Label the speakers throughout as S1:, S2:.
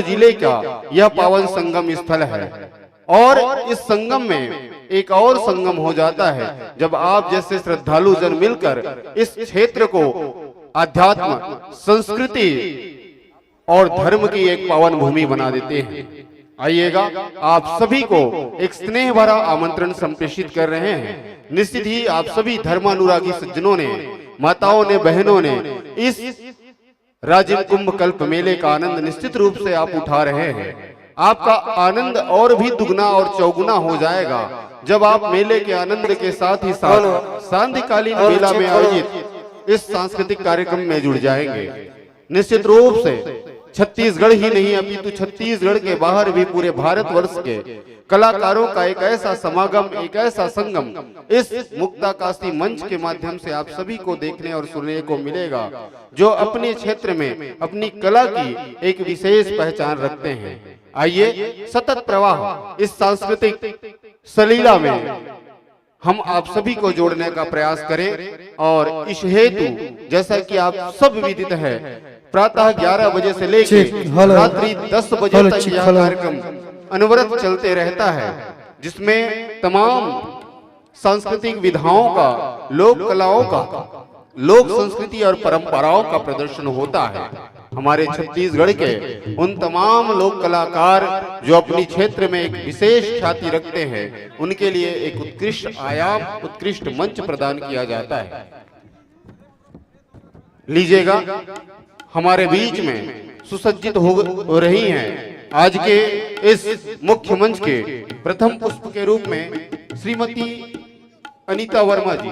S1: जिले का यह पावन संगम स्थल है। और इस संगम में एक और संगम हो जाता है जब आप जैसे श्रद्धालु जन मिलकर इस क्षेत्र को आध्यात्म, संस्कृति और धर्म की एक पावन भूमि बना देते हैं। आइएगा, आप सभी को एक स्नेह भरा आमंत्रण संप्रेषित कर रहे हैं। निश्चित ही आप सभी धर्मानुरागी सज्जनों ने, माताओं ने, बहनों ने इस राजिम कुंभ कल्प मेले का आनंद निश्चित रूप से आप उठा रहे हैं। आपका आनंद और भी दुगना और चौगुना हो जाएगा जब आप मेले के आनंद के साथ ही साथ सांध्यकालीन मेला में आयोजित इस सांस्कृतिक कार्यक्रम में जुड़ जाएंगे। निश्चित रूप से छत्तीसगढ़ ही नहीं अपितु छत्तीसगढ़ के बाहर भी पूरे भारतवर्ष के कलाकारों का एक ऐसा समागम, एक ऐसा संगम इस मुक्ताकाशी मंच के माध्यम से आप सभी को देखने और सुनने को मिलेगा, जो अपने क्षेत्र में अपनी कला की एक विशेष पहचान रखते हैं। आइए, सतत प्रवाह इस सांस्कृतिक सलीला में हम आप सभी को जोड़ने का प्रयास करें। और इस हेतु जैसा कि आप सब विदित है, प्रातः 11 बजे से लेकर रात्रि 10 बजे तक यह कार्यक्रम अनवरत चलते रहता है, जिसमें तमाम सांस्कृतिक विधाओं का, लोक कलाओं का, लोक संस्कृति और परंपराओं का प्रदर्शन होता है। हमारे छत्तीसगढ़ के उन तमाम लोक कलाकार जो अपनी क्षेत्र में एक विशेष ख्याति रखते हैं, उनके लिए एक उत्कृष्ट आयाम, उत्कृष्ट मंच प्रदान किया जाता है। लीजिएगा, हमारे बीच में सुसज्जित हो रही हैं आज के इस मुख्य मंच के प्रथम पुष्प के रूप में श्रीमती अनीता वर्मा जी।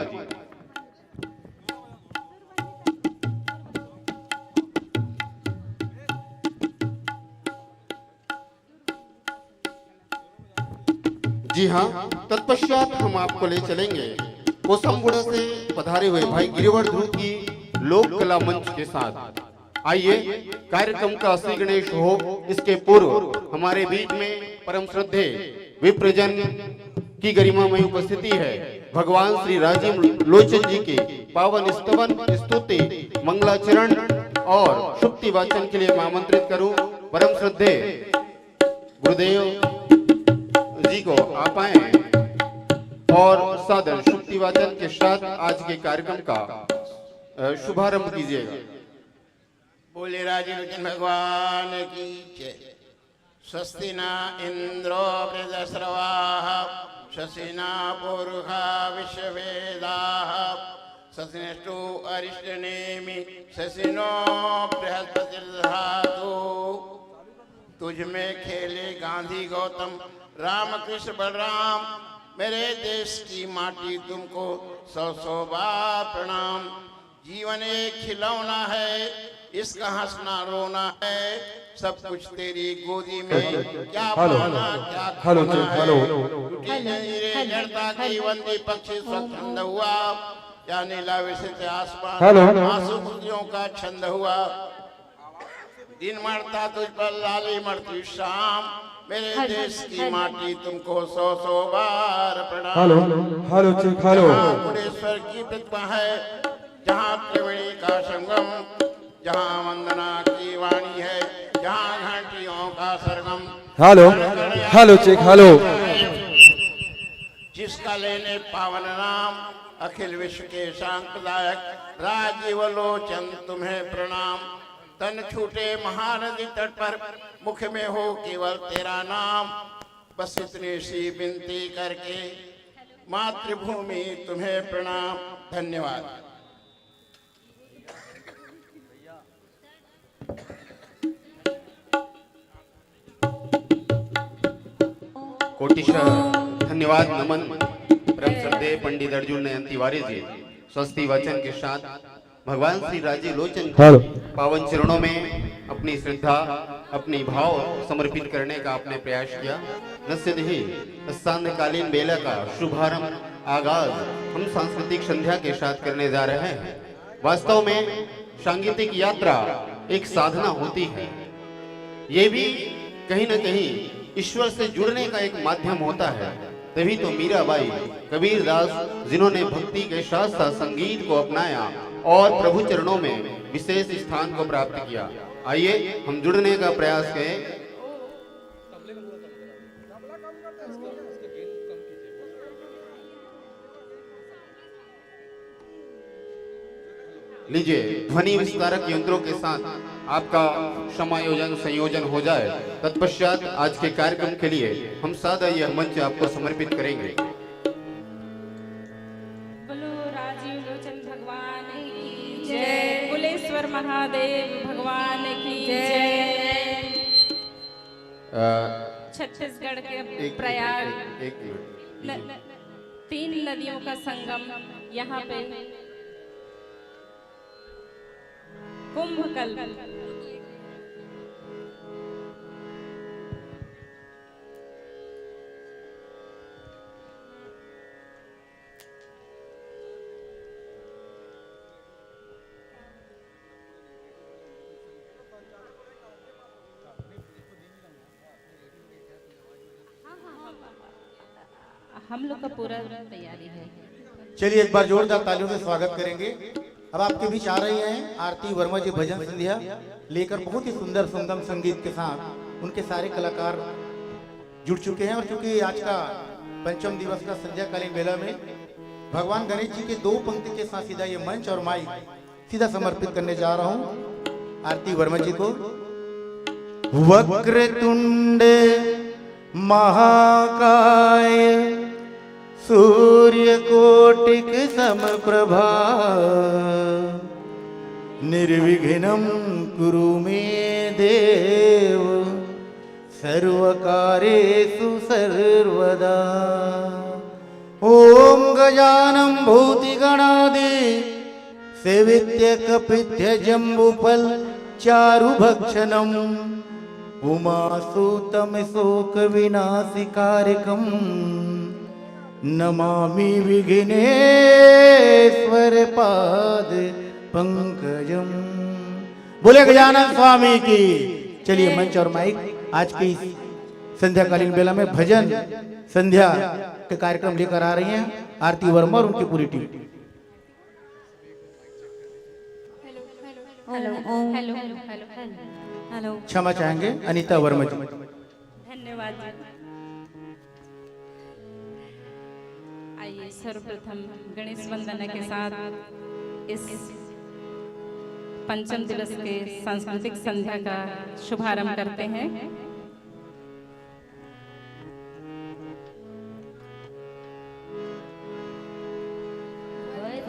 S1: जी हाँ, तत्पश्चात हम आपको ले चलेंगे कोसमगुड़ा से पधारे हुए भाई गिरिवर ध्रुव की लोक कला मंच के साथ। आइए, कार्यक्रम का श्री गणेश हो इसके पूर्व हमारे बीच में परम श्रद्धे विप्रजन की गरिमामय उपस्थिति है। भगवान श्री राजीव लोचन जी के पावन स्तवन, स्तुति, मंगलाचरण और शुक्ति वाचन के लिए मैं आमंत्रित करूं परम श्रद्धे गुरुदेव जी को। आप आए और सादर शुक्ति वाचन के साथ आज के कार्यक्रम का शुभारंभ कीजिएगा।
S2: बोले राजीव लोचन भगवान की जय। स्वस्ति न इंद्रो वृद्धश्रवाः शशिना पूर्वा विश्ववेदाः शशिनष्टो अरिष्टनेमि शशिनो बृहस्पतिर्दधातु। तुझ में खेले गांधी गौतम राम कृष्ण बलराम, मेरे देश की माटी तुमको 100 बार प्रणाम। जीवन एक खिलौना है, इसका हंसना रोना है, सब कुछ तेरी गोदी में, क्या पाना क्या खोना है। टूटी जंजीरें जड़ता की बंदी पक्षी स्वच्छंद हुआ, या नीला विषित आसमान आंसू खुदियों का छंद हुआ। दिन मरता तुझ पर लाली मरती शाम, मेरे देश की माटी तुमको 100 बार प्रणाम। मुंडेश्वर की प्रतिमा है, जहाँ त्रिवेणी का संगम, जहाँ वंदना की वाणी है, जहाँ घंटियों का सरगम। जिसका लेने पावन नाम, अखिल विश्व के शांतदायक राजीव लोचन तुम्हें प्रणाम। तन छूटे महानदी तट पर, मुख में हो केवल तेरा नाम। बस इतनी सी विनती करके मातृभूमि तुम्हें प्रणाम। धन्यवाद।
S1: कोटिशः धन्यवाद नमन परम श्रद्धेय पंडित अर्जुन नयन तिवारी जी स्वस्ति वचन के साथ भगवान श्री राजीव लोचन पावन चरणों में अपनी श्रद्धा, अपनी भाव समर्पित करने का आपने प्रयास किया। निश्चित ही सांध्यकालीन बेला का शुभारंभ, आगाज हम सांस्कृतिक संध्या के साथ करने जा रहे हैं। वास्तव में सांगीतिक यात्रा एक साधना होती है, ये भी कहीं न कहीं ईश्वर से जुड़ने का एक माध्यम होता है। तभी तो मीराबाई, कबीरदास, जिन्होंने भक्ति के साथ साथ संगीत को अपनाया और प्रभु चरणों में विशेष स्थान को प्राप्त किया। आइए हम जुड़ने का प्रयास करें। लीजिए ध्वनि विस्तारक यंत्रों के साथ आपका समायोजन संयोजन हो जाए, तत्पश्चात आज के कार्यक्रम के लिए हम सादा यह मंच आपको समर्पित करेंगे।
S3: बोलो राजीव लोचन भगवान की जय, कुलेश्वर महादेव भगवान की जय। छत्तीसगढ़ के प्रयाग
S1: एक मिनट,
S3: 3 नदियों का संगम यहाँ पे कुंभ कल हम लोग का पूरा तैयारी है।
S4: चलिए एक बार जोरदार तालियों से स्वागत करेंगे। अब आपके बीच आ रही हैं आरती वर्मा जी भजन संध्या लेकर, बहुत ही सुंदर सुंदर संगीत के साथ उनके सारे कलाकार जुड़ चुके हैं। और चूंकि आज का पंचम दिवस का संध्याकालीन मेला में भगवान गणेश जी के 2 पंक्ति के साथ सीधा ये मंच और माइक सीधा समर्पित करने जा रहा हूँ आरती वर्मा जी को। वक्रतुंड महाकाय सूर्यकोटिक समप्रभा निर्विघ्नं कुरु मे देव सर्वकार्येषु सर्वदा। ओम गजानन भूतिगणादि सेवित्य कपित्य जम्बुफल चारुभक्षणम् उमासुतं शोक विनाशिकारकम् नमामि विघ्नेश्वर पाद पंकजम। बोले गजानन स्वामी की। चलिए मंच और माइक आज की संध्याकालीन बेला में भजन संध्या के कार्यक्रम लेकर आ रही हैं आरती वर्मा और उनकी पूरी team.
S3: Hello hello hello hello.
S4: क्षमा चाहेंगे अनीता वर्मा जी।
S3: धन्यवाद। आइए सर्वप्रथम गणेश वंदना के साथ इस पंचम दिवस के सांस्कृतिक संध्या का शुभारंभ करते हैं।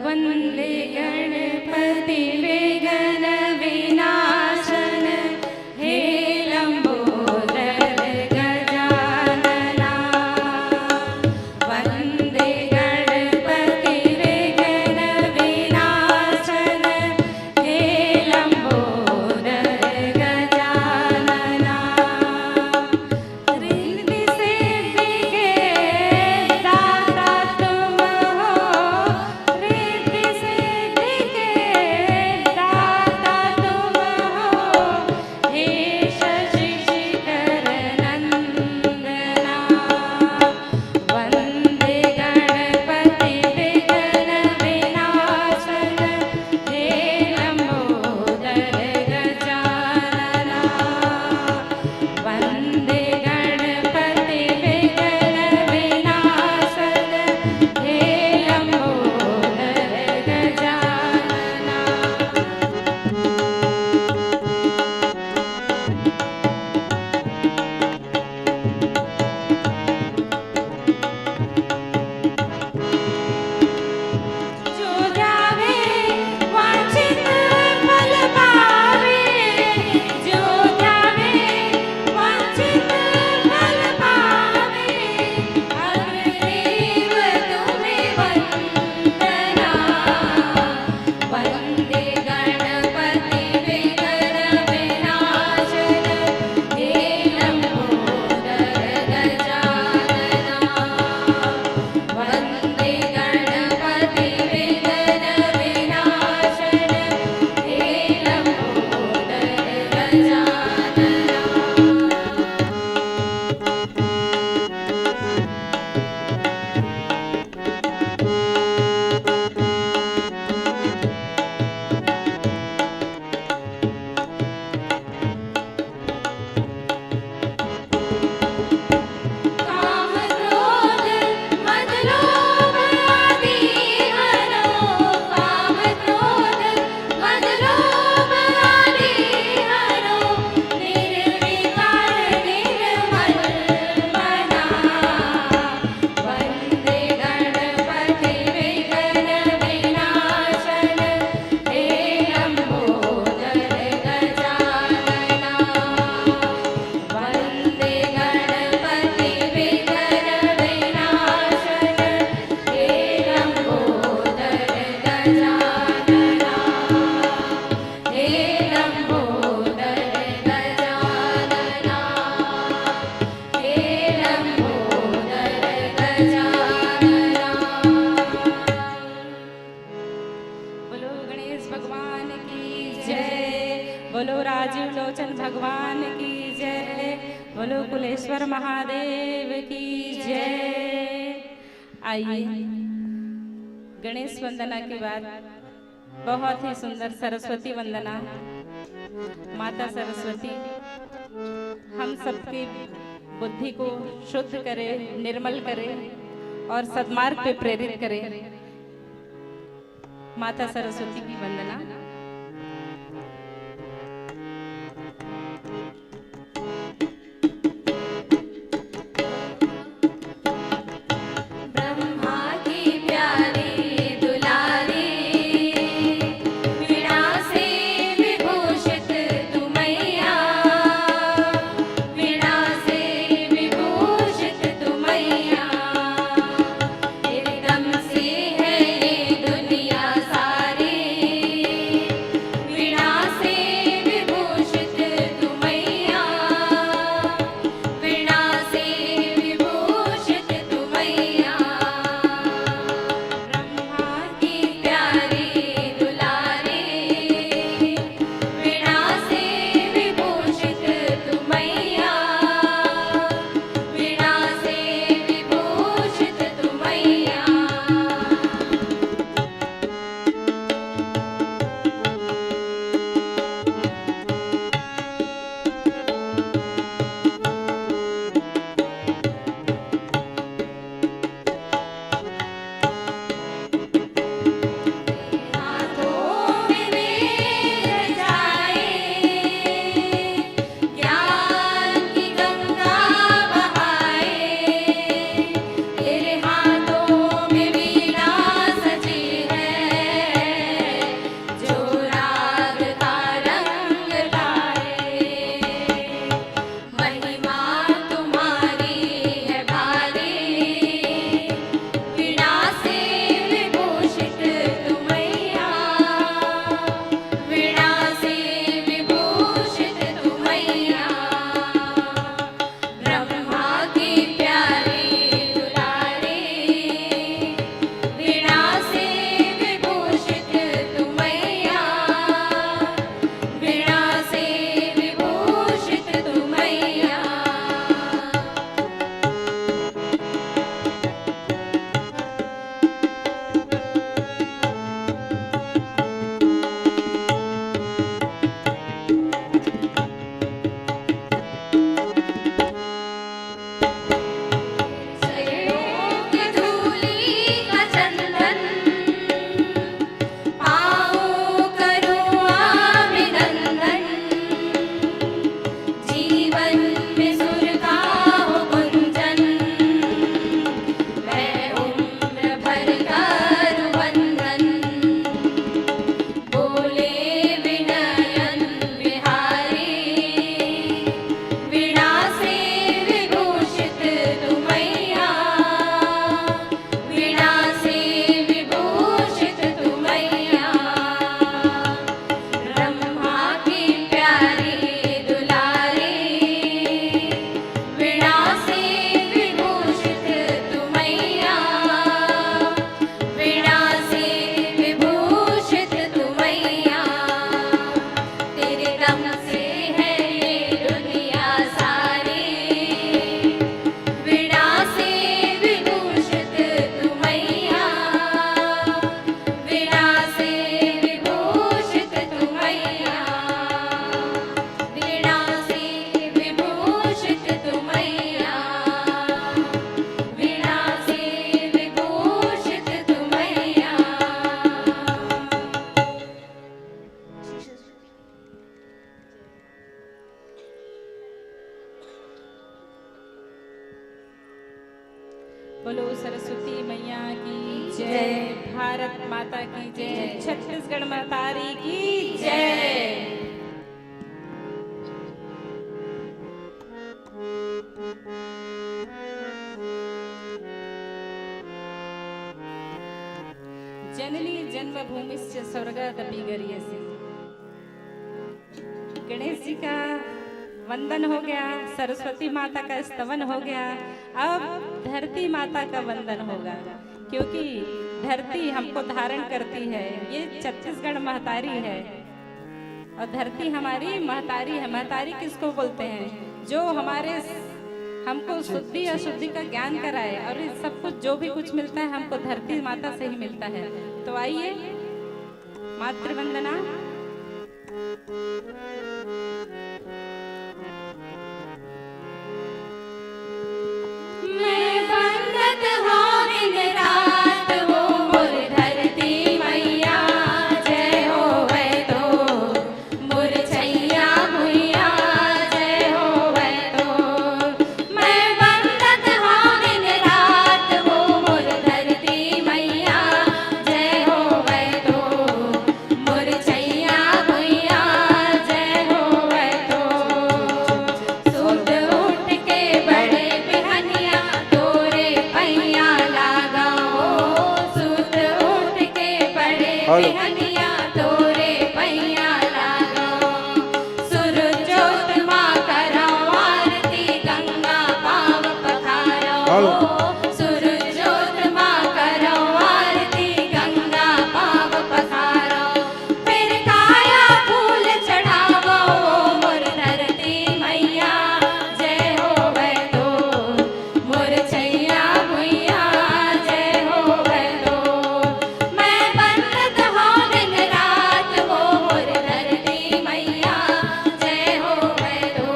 S3: वंदे गणपति विघ्न विनाशन हे लंबोदर गजानना। वंदे गणपति विघ्न विनाशन हे लंबोदर गजानना। रिद्धि सिद्धि के दाता तुम हो, रिद्धि सिद्धि के बोलो कुलेश्वर महादेव की जय। आइए गणेश वंदना के बाद बहुत ही सुंदर सरस्वती वंदना। माता सरस्वती हम सबकी बुद्धि को शुद्ध करे, निर्मल करे और सद्मार्ग पे प्रेरित करे। माता सरस्वती की वंदना। बोलो सरस्वती मैया की जय। भारत माता की जय। छत्तीसगढ़ मातारी की जय। जननी जन्मभूमिश्च स्वर्गादपि गरीयसी। गणेश जी का वंदन हो गया, सरस्वती माता का स्तवन हो गया, अब धरती माता का वंदन होगा, क्योंकि धरती हमको धारण करती है। ये छत्तीसगढ़ महतारी है और धरती हमारी महतारी है। महतारी किसको बोलते हैं? जो हमारे हमको शुद्धि अशुद्धि का ज्ञान कराए, और इस सब कुछ जो भी कुछ मिलता है हमको धरती माता से ही मिलता है। तो आइए मातृवंदना।
S5: मैं वंदत हूँ दिन रात वो मोर धरती मैया, जय हो वै तो मोर छैया भुइया, जय हो वै तो। मैं वंदत हूँ दिन रात वो मोर धरती मैया, जय हो वै तो मोर छैया भुइया, जय हो वै तो। सुध उठ के बड़े बिहनिया तोरे पैया लगाओ, सुध उठ के बड़े बिहनिया तोरे पैया लगाओ। सुरजोत माँ करो आरती, गंगा पाव पखारो। सुरजोत माँ करो आरती, गंगा पाव पखारो। फिर काया फूल चढ़ावो मोर धरती मैया, जय हो वै तो मोर छैया भुइया, जय हो वै तो। मैं वंदत हूँ दिन रात वो मोर धरती मैया, जय हो वै तो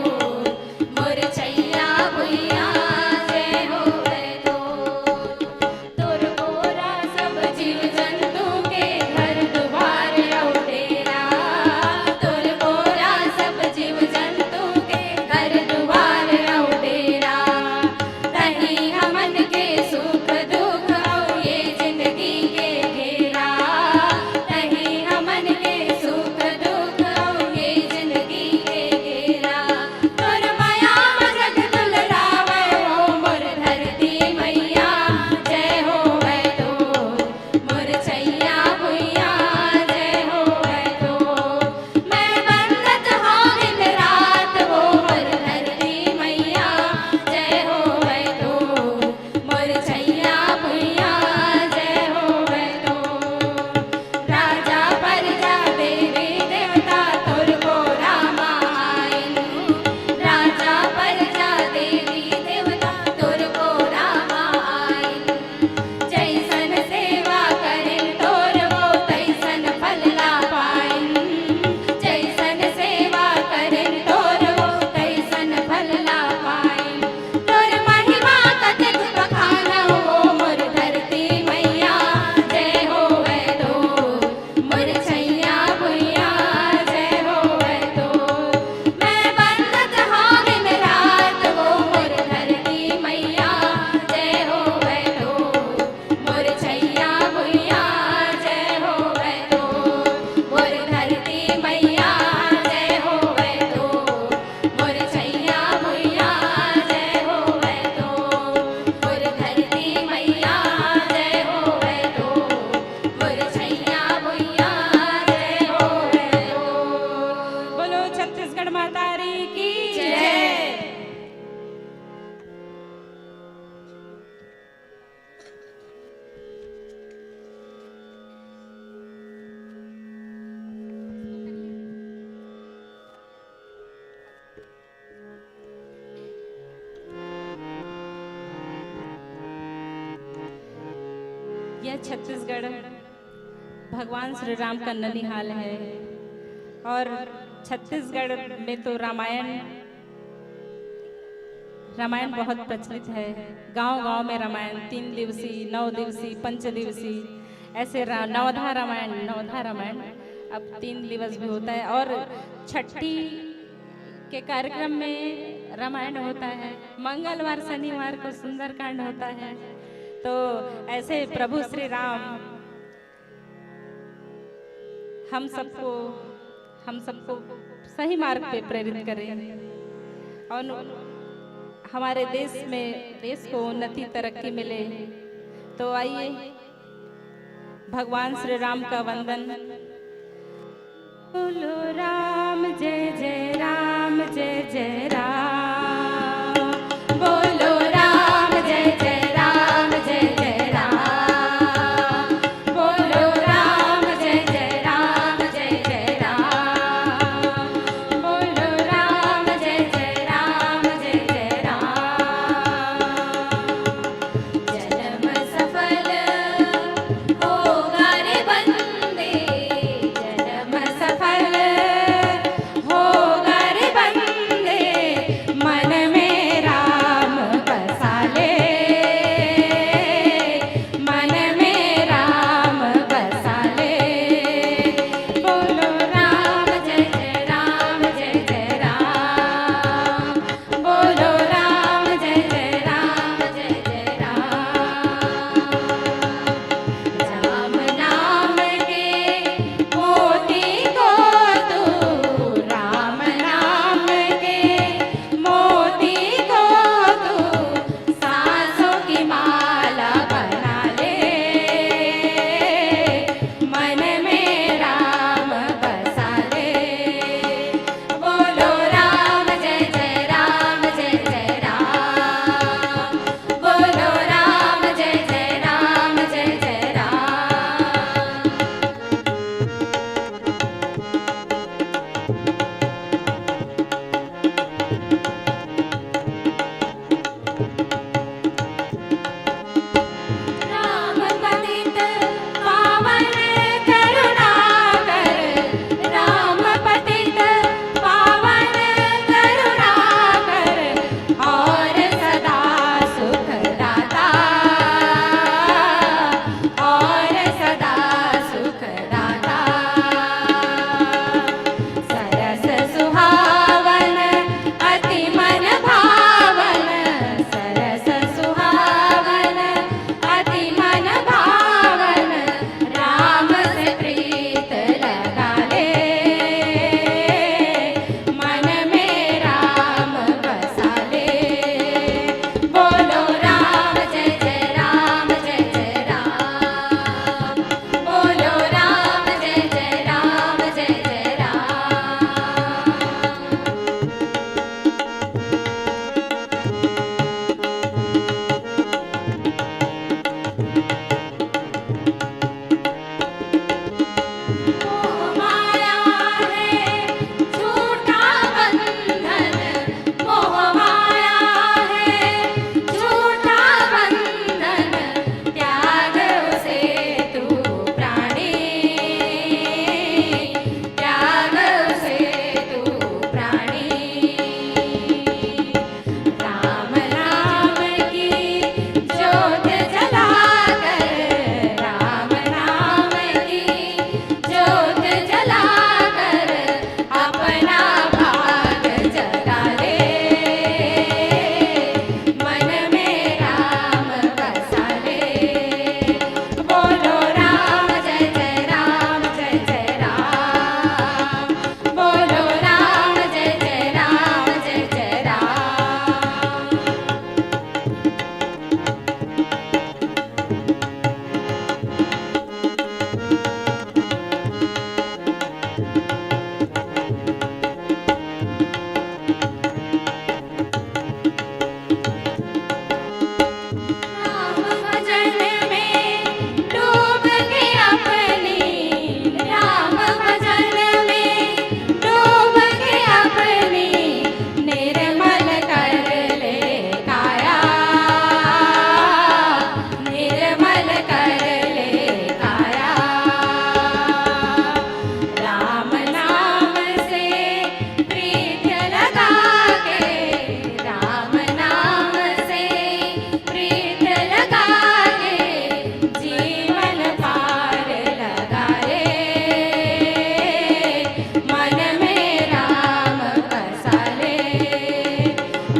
S5: मोर छैया भुइया, जय हो वै तो। तोर गोरा सब जीव जंतु के घर द्वार और डेरा, तोर गोरा सब जीव जंतु के घर द्वार और डेरा। तही हमन के सुख दुख और ये जिंदगी के घेरा, तही हमन के सुख दुख और ये जिंदगी के घेरा। तोर माया जग दुलरावे हो मोर धरती मैया, जय हो वै तो मोर छैया भुइया, जय हो वै तो। मैं वंदत हूँ दिन रात वो मोर धरती मैया, जय हो वै तो मोर छैया भुइया, जय हो वै तो। राजा प्रजा देवी देवता तोर को रामा आइन, राजा प्रजा देवी देवता तोर को रामा आइन। जैसन सेवा करें तोर वो तैसन फल ला पाइन, जैसन सेवा करें तोर वो तैसन फल ला पाइन। तोर महिमा कतक बखाना हो मोर धरती मैया, जय हो वै तो मोर छैया भुइया, जय हो वै तो। मैं वंदत हूँ दिन रात वो मोर धरती मैया, जय हो वै तो मोर छैया भुइया, जय हो वै तो मोर धरती मैया, जय हो वै तो मोर छैया भुइया, जय हो वै तो मोर धरती मैया, जय हो वै तो मोर छैया भुइया, जय हो वै तो।
S3: बोलो छत्तीसगढ़ माता री की जय। यह छत्तीसगढ़ भगवान श्री राम का ननिहाल है, और छत्तीसगढ़ में तो रामायण बहुत प्रचलित है। गांव-गांव में रामायण 3 दिवसीय, 9 दिवसीय, 5 दिवसीय, ऐसे नवधा रामायण अब 3 दिवस भी होता है। और छठी के कार्यक्रम में रामायण होता है। मंगलवार शनिवार को सुंदरकांड होता है। तो ऐसे प्रभु श्री राम हम सबको सही मार्ग पे प्रेरित करें, और हमारे देश को उन्नति तरक्की मिले। तो आइए भगवान श्री राम का वंदन। बोलो राम जय जय राम, जय जय राम। बोलो राम जय जय राम, जय जय राम। बोलो राम जय जय राम, जय जय राम। बोलो राम जय जय राम,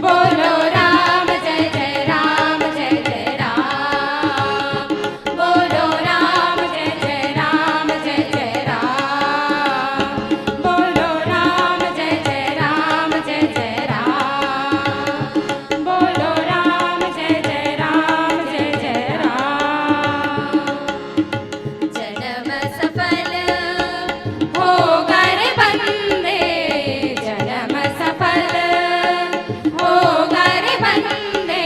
S5: बोलो राम जय जय राम जय जय राम बोलो राम जय जय राम जय जय राम बोलो राम जय जय राम जय जय राम बोलो राम जय जय राम जय जय राम जन्म सफल होगा रे बंदे जन्म सफल होगा रे बंदे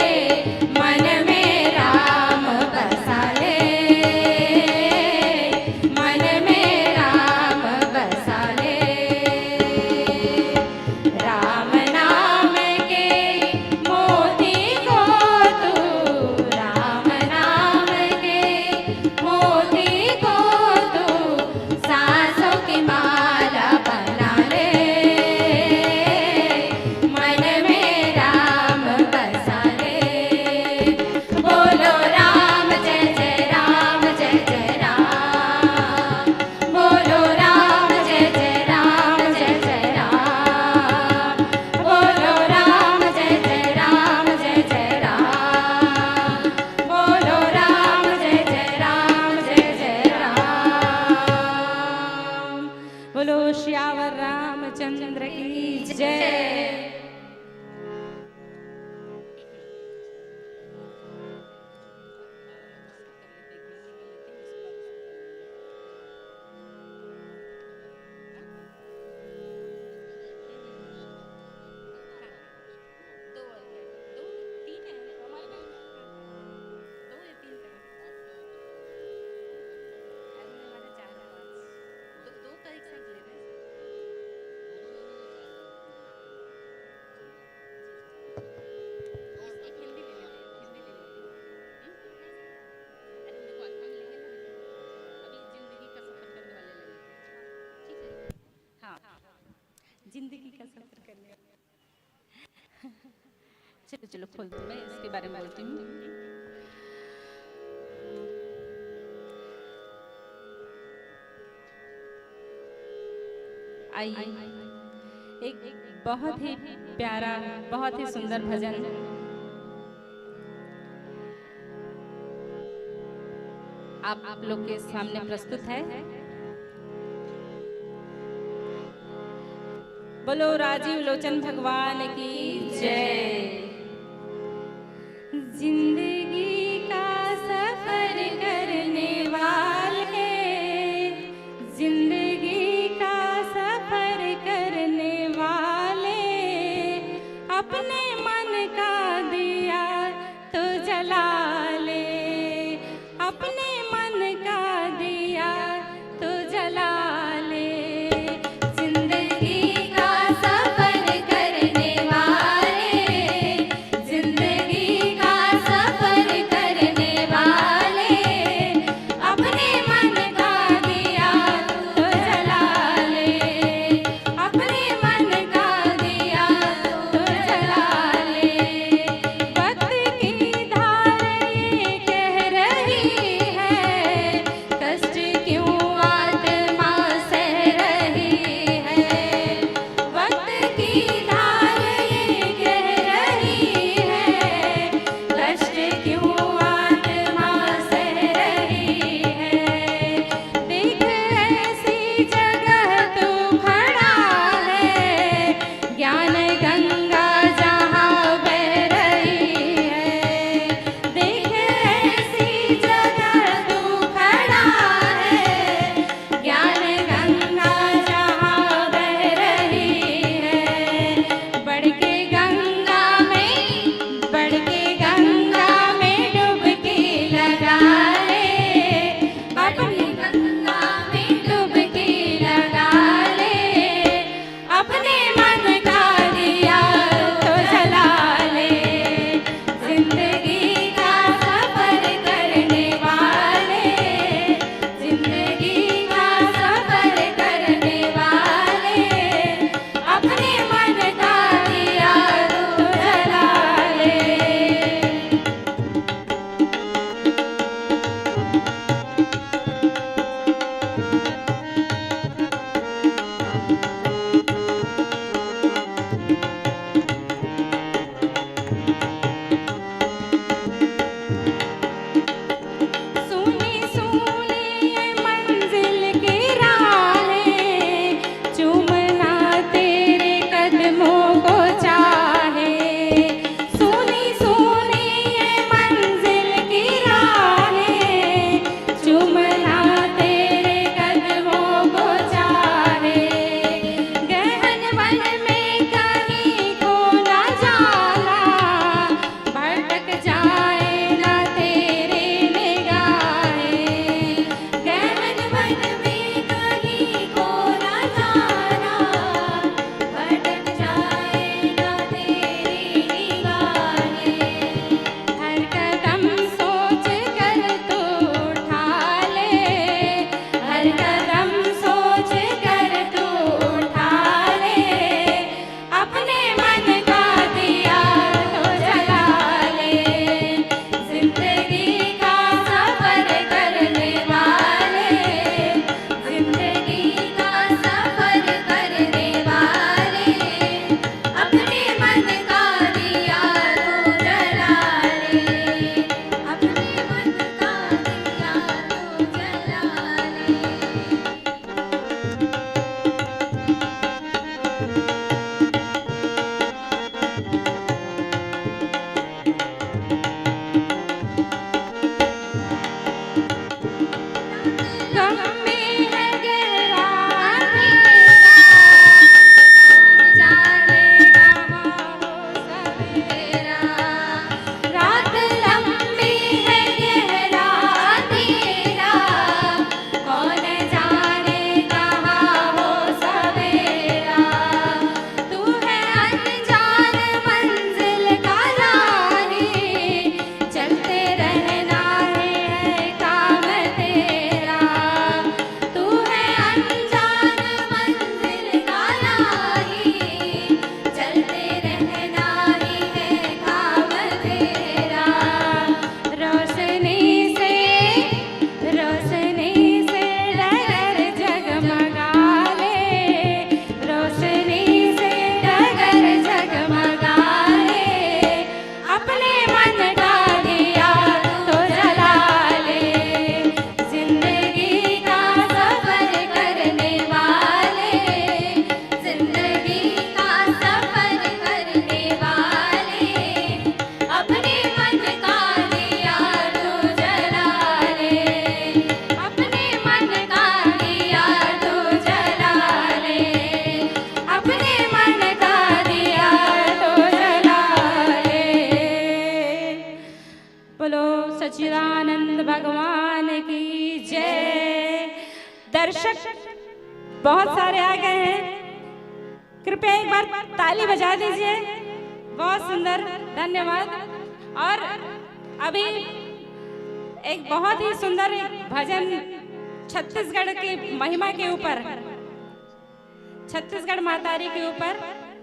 S5: मन में राम बसा ले मन में राम बसा ले राम नाम के मोती को तू राम नाम के मोती को तू सांसों की माला बना ले मन में राम बसा ले बोलो राम जय जय राम जय जय राम बोलो राम जय जय राम जय जय राम बोलो राम जय जय राम जय जय राम बोलो राम जय जय राम जय जय राम बोलो श्यावर रामचंद्र की जय जिंदगी का सफर करने चलो चलो खोल दो मैं इसके बारे में बोलती हूँ आइए एक बहुत ही प्यारा बहुत ही सुंदर भजन आप लोग के सामने प्रस्तुत है। बोलो राजीव लोचन भगवान की जय। जिंदगी का सफर करने वाले, जिंदगी का सफर करने वाले, अपने मन का दिया तो जला ले, अपने मन का दिया तो जला ले। जिंदगी का सफर करने वाले, जिंदगी का सफर करने वाले, अपने मन का दिया तो जला ले, अपने मन का दिया तो जला ले। वक्त की धार ये कह रही है,
S3: सुनी सुनी ये मंजिल की राहें, चूमना तेरे कदमों को चाहे। सुनी सुनी ये मंजिल की राहें, चूमना तेरे कदमों को चाहे। गहन वन में कहीं खो ना जाला, भटक जाए ना तेरे निगाहें। गहन वन में कहीं खो ना जाला, भटक जाए ना तेरी निगाहें। हर कदम सोच कर तू उठा ले, हर कदम सोच कर तू उठा ले। अपने मन का दिया तो जला ले, जिंदगी का सफर करने वाले, जिंदगी का सफर करने वाले। अपने मन का दिया तो जला ले, अपने मन का दिया तो जला ले। गम में है गहरा अंधेरा, कौन जाने कहाँ हो सवेरा। रात लंबी है गहरा अंधेरा, कौन जाने कहाँ हो सवेरा। तू है अनजान मंजिल का राही, चलते रहना है काम तेरा। तू है अनजान मंजिल का राही, चलते रहना ही है काम तेरा। रोशनी से डगर जगमगा ले, रोशनी से डगर जगमगा ले। अपने मन का दिया तो जला ले, जिंदगी का सफर करने वाले, जिंदगी का सफर करने वाले। अपने मन का दिया तो जला ले, अपने मन का दिया तो जला ले, अपने मन का दिया तो जला ले। बोलो सच्चिदानंद भगवान की जय। दर्शक बहुत सारे आ गए हैं, कृपया एक बार ताली बजा दीजिए। बहुत सुंदर, धन्यवाद। और अभी एक बहुत ही सुंदर एक भजन छत्तीसगढ़ की महिमा के ऊपर, छत्तीसगढ़ मातारी के ऊपर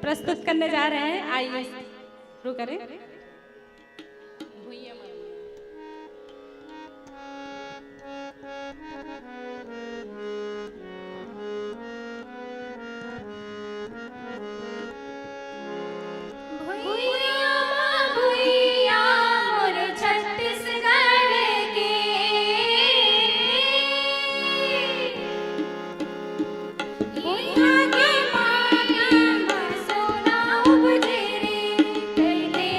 S3: प्रस्तुत करने जा रहे हैं। आइए शुरू करें।
S5: भुइया भुइया मोर छत्तीसगढ़ के, भुइया के माटी में सोना उपजे रे। कैले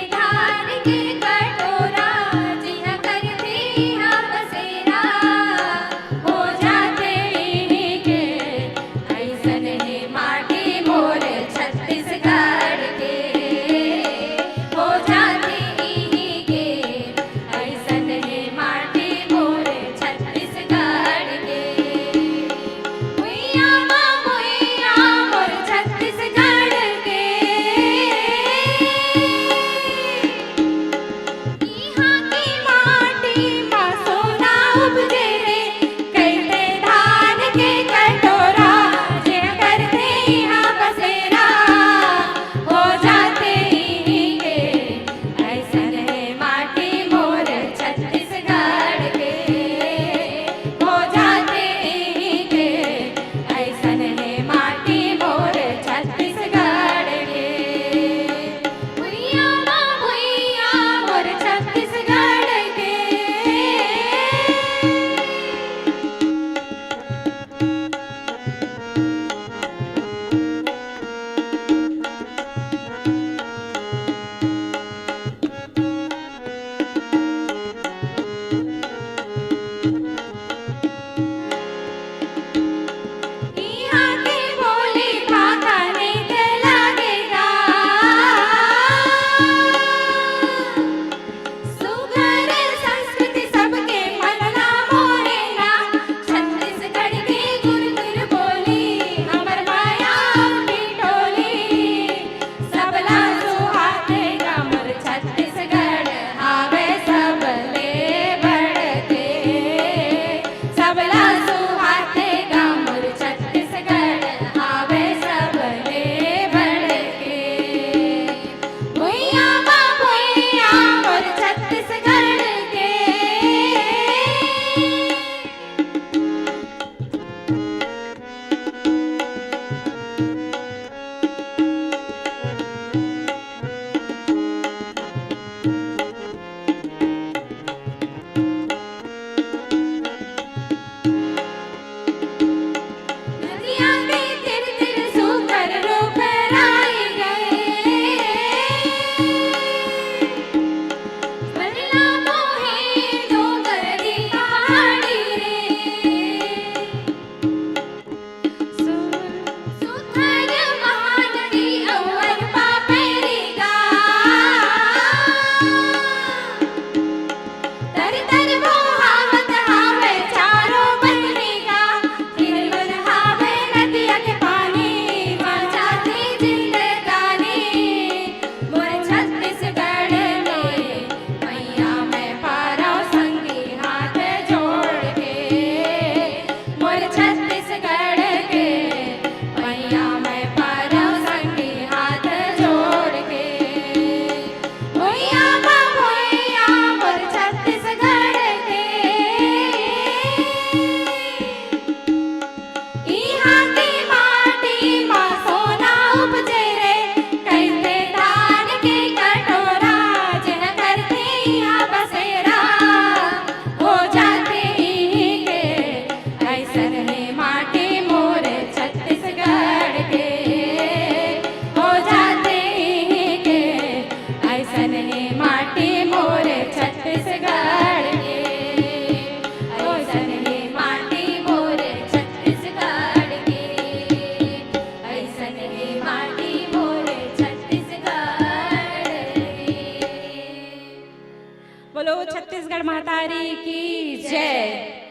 S3: छत्तीसगढ़ महतारी की जय।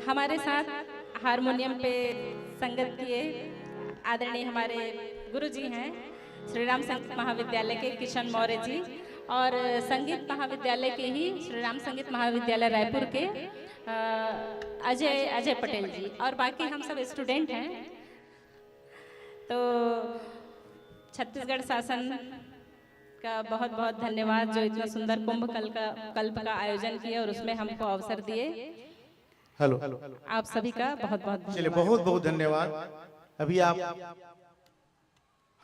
S3: हमारे साथ हारमोनियम पे संगत किए आदरणीय हमारे गुरुजी हैं श्री राम संगीत महाविद्यालय के किशन मौर्य जी, और संगीत महाविद्यालय के ही श्री राम संगीत महाविद्यालय रायपुर के अजय पटेल जी, और बाकी हम सब स्टूडेंट हैं। तो छत्तीसगढ़ शासन का बहुत बहुत धन्यवाद जो इतना सुंदर कुंभ कल्प का आयोजन किया और उसमें हमको अवसर दिए।
S4: हेलो,
S3: आप सभी का बहुत बहुत
S4: चलिए
S3: धन्यवाद।
S4: बहुत बहुत धन्यवाद। अभी आप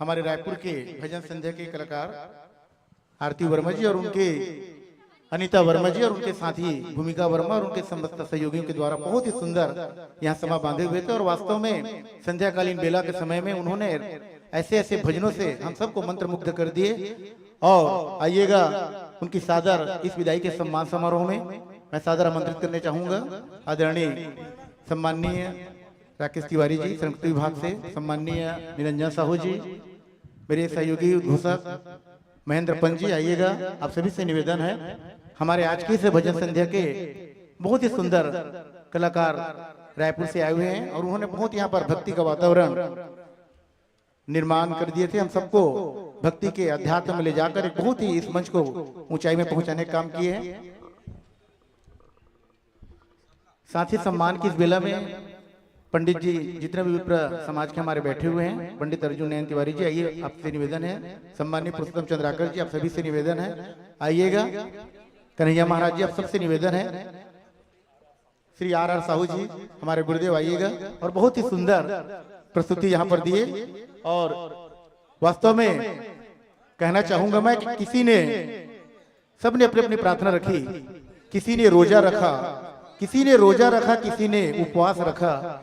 S4: हमारे रायपुर के भजन संध्या के कलाकार आरती वर्मा जी और उनके अनीता वर्मा जी और उनके साथी भूमिका वर्मा और उनके समस्त सहयोगियों के द्वारा बहुत ही सुंदर यहाँ समा बांधे हुए थे, और वास्तव में संध्याकालीन बेला के समय में उन्होंने ऐसे ऐसे भजनों से हम सबको मंत्रमुग्ध कर दिए। और आइएगा उनकी सादर इस विदाई के सम्मान समारोह में मैं सादर आमंत्रित करने चाहूंगा आदरणीय सम्माननीय राकेश तिवारी जी संस्कृति विभाग से, सम्माननीय निरंजन साहू जी, मेरे सहयोगी उद्घोषक महेंद्र पंत जी। आइएगा, आप सभी से निवेदन है, हमारे आज की इस भजन संध्या के बहुत ही सुंदर कलाकार रायपुर से आए हुए हैं और उन्होंने बहुत यहाँ पर भक्ति का वातावरण निर्माण कर दिए थे। हम सबको भक्ति के अध्यात्म में ले जाकर एक बहुत ही इस मंच को ऊंचाई में पहुंचाने का काम किए हैं। साथ ही सम्मान की इस बेला में पंडित जी जितने भी विप्र समाज के हमारे बैठे हुए हैं, पंडित अर्जुन नयन तिवारी जी, आइए, आपसे निवेदन है। सम्मानीय पुरुषोत्तम चंद्राकर जी, आप सभी से निवेदन है, आइएगा। कन्हैया महाराज जी, आप सबसे निवेदन है। श्री आर साहू जी हमारे गुरुदेव, आइएगा। और बहुत ही सुंदर प्रस्तुति यहाँ पर दिए, और वास्तव में कहना चाहूंगा मैं कि किसी ने, सबने अपनी अपनी प्रार्थना रखी, किसी ने रोजा रखा, किसी ने रोजा रखा, किसी ने उपवास रखा।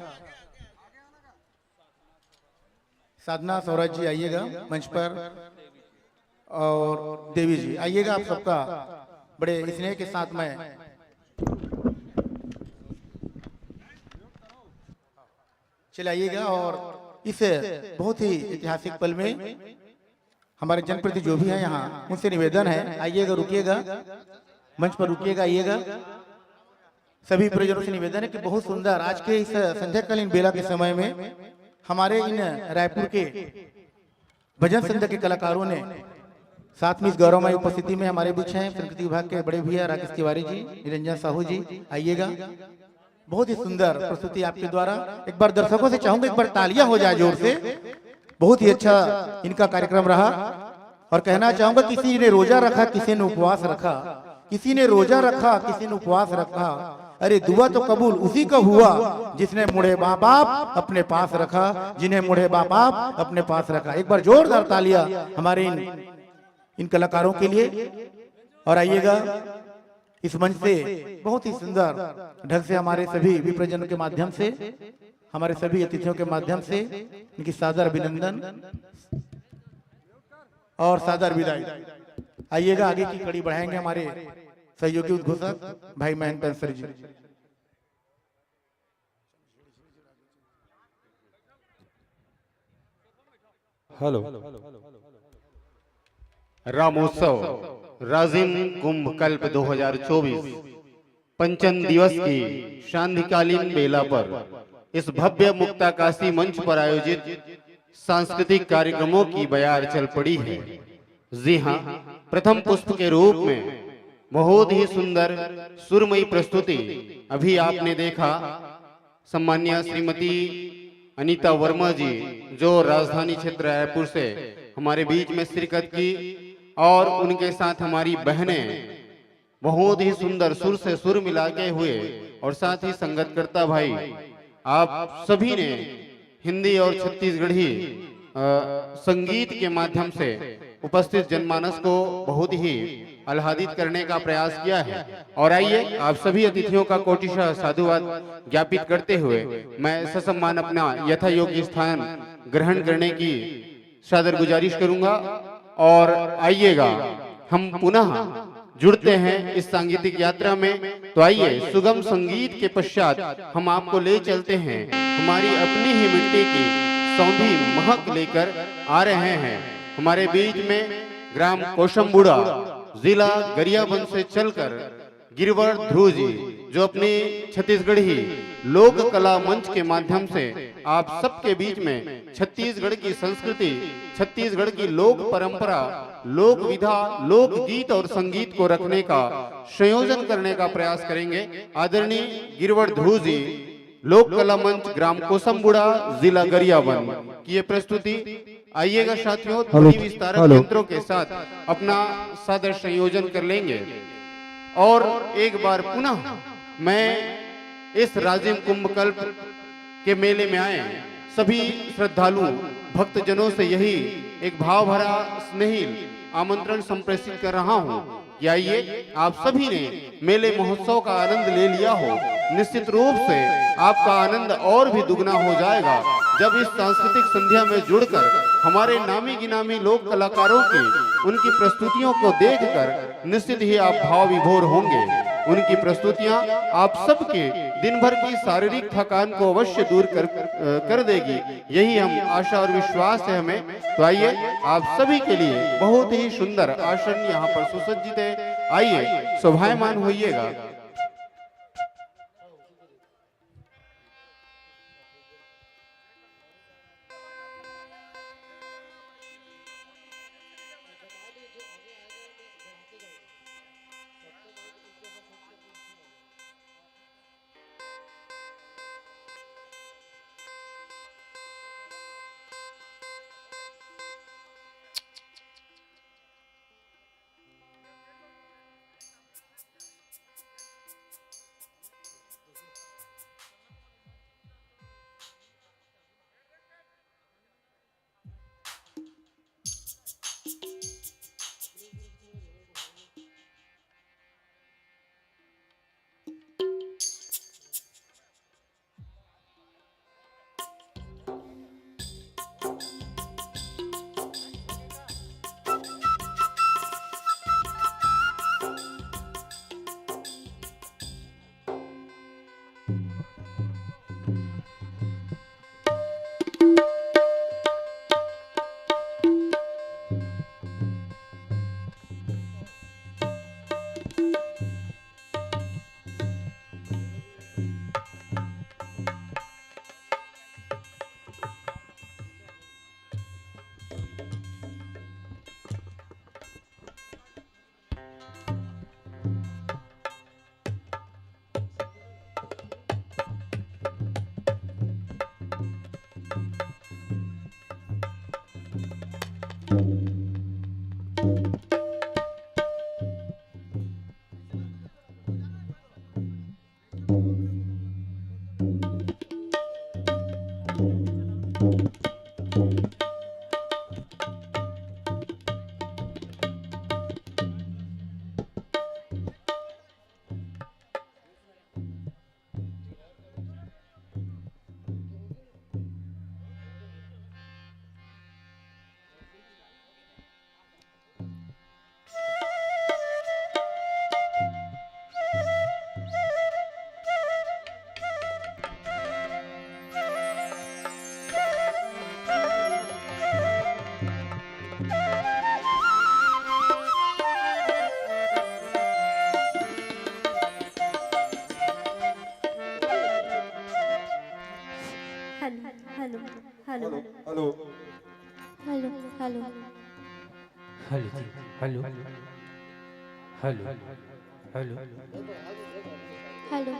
S4: साधना सौराज जी आइएगा मंच पर, और देवी जी आइएगा। आप सबका बड़े स्नेह के साथ में चले आइएगा। और इस बहुत ही ऐतिहासिक पल में हमारे जनप्रतिनिधि जो भी हैं यहाँ, उनसे निवेदन है, आइएगा, रुकिएगा, मंच पर रुकिएगा, आइएगा। सभी परिजनों से निवेदन है कि बहुत सुंदर आज के इस संध्याकालीन बेला के समय में हमारे इन रायपुर के भजन संध्या के कलाकारों ने, साथ में इस गौरवमय उपस्थिति में हमारे बीच हैं संस्कृति विभाग के बड़े भैया राकेश तिवारी जी, निरंजन साहू जी, आइएगा। बहुत ही सुंदर प्रस्तुति आपके द्वारा। एक बार दर्शकों से चाहूंगा एक बार तालियां हो जाए जोर से। बहुत ही अच्छा इनका कार्यक्रम रहा, और कहना चाहूंगा किसी ने रोजा रखा, किसी ने उपवास रखा, किसी ने रोजा रखा, किसी ने उपवास रखा। अरे दुआ तो कबूल उसी का हुआ जिसने मुड़े माँ बाप अपने पास रखा, जिन्हें मुड़े माँ बाप अपने पास रखा। एक बार जोरदार तालियां हमारे इन कलाकारों के लिए। और आइएगा, इस मंच से बहुत ही सुंदर ढंग से हमारे सभी विप्रजनों के माध्यम से, हमारे सभी अतिथियों के माध्यम से इनकी सादर अभिनंदन और सादर विदाई। आइएगा, आगे की कड़ी बढ़ाएंगे हमारे सहयोगी उद्घोषक भाई महेंद्र पेंसर जी।
S1: हेलो, रामोत्सव राजिम कुंभ कल्प 2024 पंचम दिवस की शांतिकालीन बेला पर इस भव्य मुक्ताकाशी मंच पर आयोजित सांस्कृतिक कार्यक्रमों की बयार चल पड़ी है। जी हाँ, प्रथम पुष्प के रूप में बहुत ही सुंदर सुरमयी प्रस्तुति अभी आपने देखा। सम्मान्य श्रीमती अनीता वर्मा जी जो राजधानी क्षेत्र रायपुर से हमारे बीच में शिरकत की, और उनके साथ हमारी बहनें बहुत ही सुंदर सुर से सुर मिलाके हुए, और साथ ही संगतकर्ता भाई आप सभी ने हिंदी और छत्तीसगढ़ी संगीत के माध्यम से उपस्थित जनमानस को बहुत ही आह्लादित करने का प्रयास किया है। और आइए, आप सभी अतिथियों का कोटिशः साधुवाद ज्ञापित करते हुए मैं ससम्मान अपना यथा योग्य स्थान ग्रहण करने की सादर गुजारिश करूंगा। और आइएगा, हम पुनः जुड़ते हैं इस सांगीतिक यात्रा में। तो आइए, सुगम संगीत के पश्चात हम आपको ले चलते हैं हमारी अपनी ही मिट्टी की सौंधी महक लेकर आ रहे हैं। हमारे बीच में ग्राम कोशंबुड़ा, जिला गरियाबंद से चलकर गिरिवर ध्रुव जी जो अपनी छत्तीसगढ़ी लोक कला मंच के माध्यम से आप सबके बीच में छत्तीसगढ़ की संस्कृति, छत्तीसगढ़ की लोक परंपरा, लोक विधा, लोक गीत और संगीत को रखने का संयोजन करने का प्रयास करेंगे। आदरणीय गिरिवर ध्रुव जी लोक कला मंच ग्राम कोसंबुड़ा जिला गरियाबंद की ये प्रस्तुति। आइएगा साथियों, ध्वनि विस्तारक यंत्रों के साथ अपना सादर संयोजन कर लेंगे। और एक बार पुनः मैं इस राजिम कुंभकल्प के मेले में आए सभी श्रद्धालु भक्तजनों से यही एक भाव भरा स्नेहिल आमंत्रण संप्रेषित कर रहा हूं कि आइए, आप सभी ने मेले महोत्सव का आनंद ले लिया हो, निश्चित रूप से आपका आनंद और भी दुगना हो जाएगा जब इस सांस्कृतिक संध्या में जुड़कर हमारे नामी गिनामी लोक कलाकारों की उनकी प्रस्तुतियों को देखकर निश्चित ही आप भाव विभोर होंगे। उनकी प्रस्तुतियां आप सबके दिन भर की शारीरिक थकान को अवश्य दूर कर देगी, यही हम आशा और विश्वास है हमें। तो आइए, आप सभी के लिए बहुत ही सुंदर आसन यहाँ पर सुसज्जित है। आइए, शोभायमान होइएगा।
S5: Hello hello
S4: hello
S5: hello hello
S6: hello जी, hello hello hello
S5: hello hello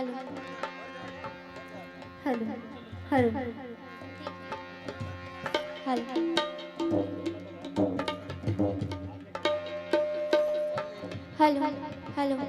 S5: hello hello hello hello hello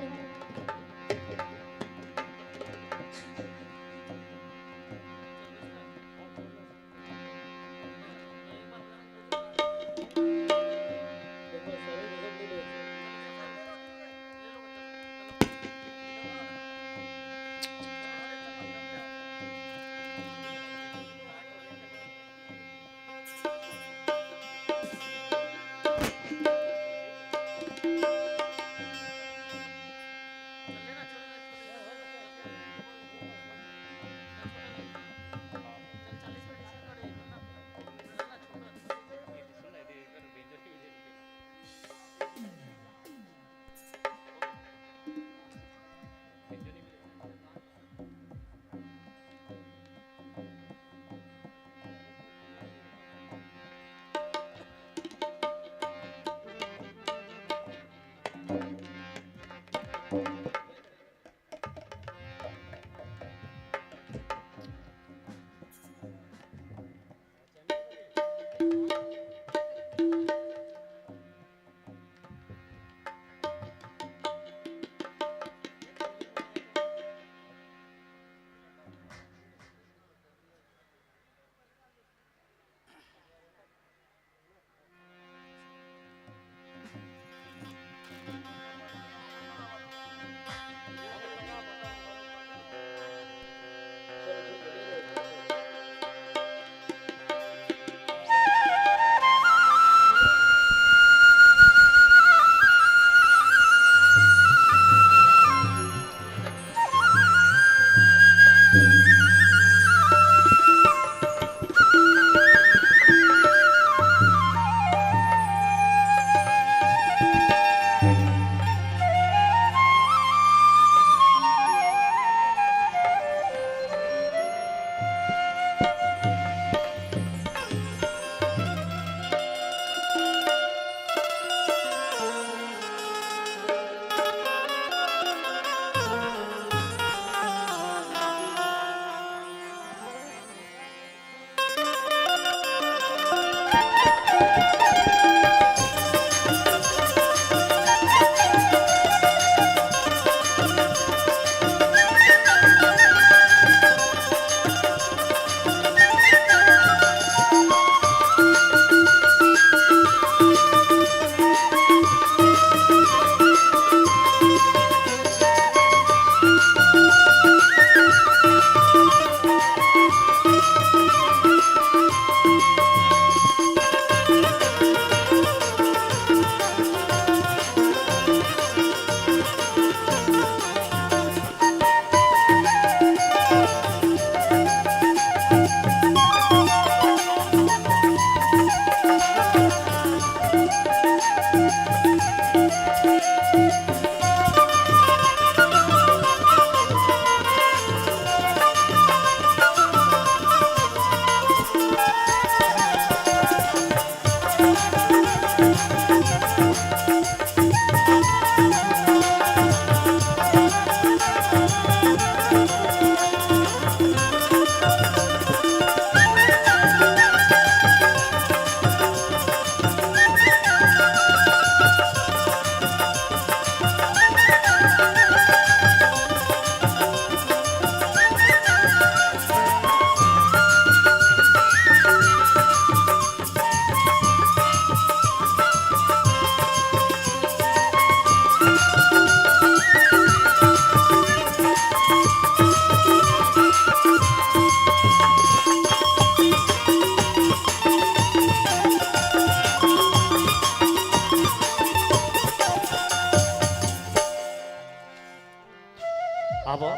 S6: आबो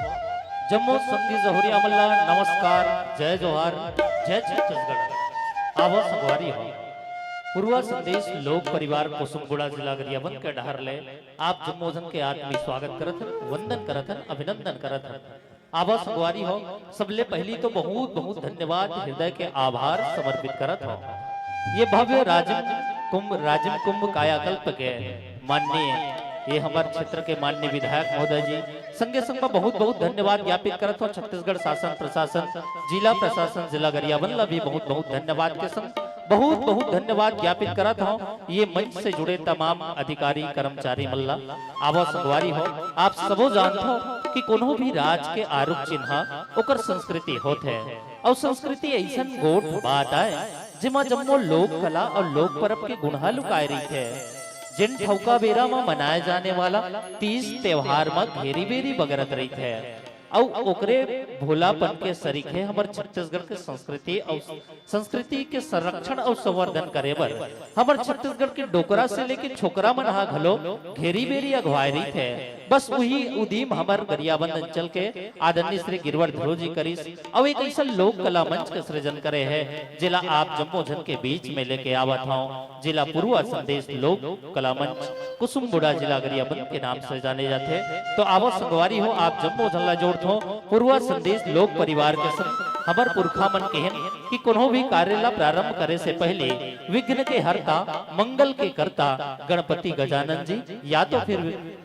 S6: जम्मू संगी जहुरी अमल्ला नमस्कार जय जोहार जय छत्तीसगढ़ आबो संगवारी हो पूर्वा संदेश लोक परिवार कुसुमगुड़ा जिला गरियाबंद के डहर ले आप जम्मोजन के आत्मी स्वागत करत हन वंदन करत हन अभिनंदन करत हन आबो संगवारी हो सबले पहली तो बहुत बहुत धन्यवाद हृदय के आभार समर्पित करत हो ये भव्य राजम कुंभ कायाकल्प के माननीय ये हमारे क्षेत्र के माननीय विधायक महोदय जी संगे संग में बहुत बहुत धन्यवाद ज्ञापित करत हो छत्तीसगढ़ शासन प्रशासन जिला प्रशासन जिला गरियाबंद ला भी बहुत बहुत धन्यवाद के संग बहुत बहुत धन्यवाद ज्ञापित करत हो ये मंच से जुड़े तमाम अधिकारी कर्मचारी मल्ला आवा संगवारी हो आप सबो जानते हो कि कोनो भी राज के आरूप चिन्ह ओकर संस्कृति होत है और संस्कृति ऐसा गोट बात है जिमा जम्मो लोक कला और लोक परब के गुणहा लुकाए रही है जिन ठौका बेरा में मनाए जाने वाला 30 त्योहार में घेरी बेरी बगरत रही है और ओकरे भोलापन के सरीखे हमारे छत्तीसगढ़ के संस्कृति के संरक्षण और संवर्धन करे बर हमारे छत्तीसगढ़ के डोकरा से लेके छोकरा मनहा घलो घेरी बेरी अगवाए रही थे बस वही उदीम हमारे गरियाबंद अंचल के आदरणीय श्री गिरवर ध्रुव जी करीस और एक ऐसा लोक कला मंच का सृजन करे है जिला आप जम्मोजन के बीच में लेके आवत हूँ जिला पूर्वा संदेश लोक कला मंच कुसुमगुड़ा जिला गरियाबंद के नाम से जाने जाते तो आवत संगवारी हो आप जम्मोजन ला जोड़ पूर्वा संदेश लोक परिवार के संग हमार पुरखा मन कहन कि कोनो भी कार्य ला प्रारंभ करे से पहले विघ्न के हरता मंगल के करता गणपति गजानन जी या तो फिर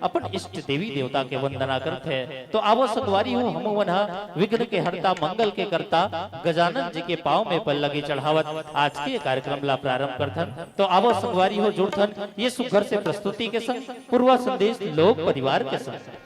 S6: अपन इष्ट देवी देवता के वंदना करते हैं तो आवो संगवारी हो हम वनहा विघ्न के हरता मंगल के करता गजानन जी के पांव में पल लगी चढ़ावत आज के कार्यक्रम ला प्रारंभ करथन तो आवो संगवारी हो जुड़थन ये सुघर से प्रस्तुति के संग पूर्वा संदेश लोक परिवार के संग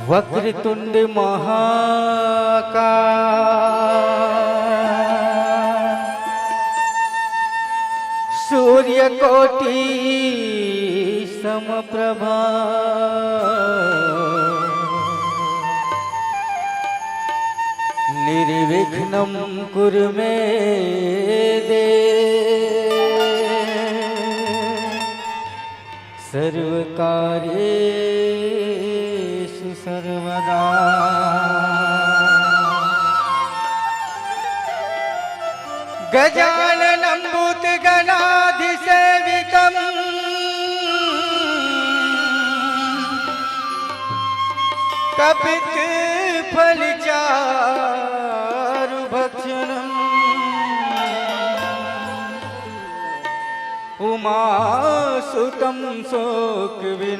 S7: वक्रतुंड महाकाय सूर्यकोटि समप्रभा निर्विघ्नं कुरु मे देव सर्वकार्येषु सर्वदा गजाननं भूतगणाधिसेवितं कपित्फलचारुभक्षणम् उमासुतं शोकविनाशकारकम्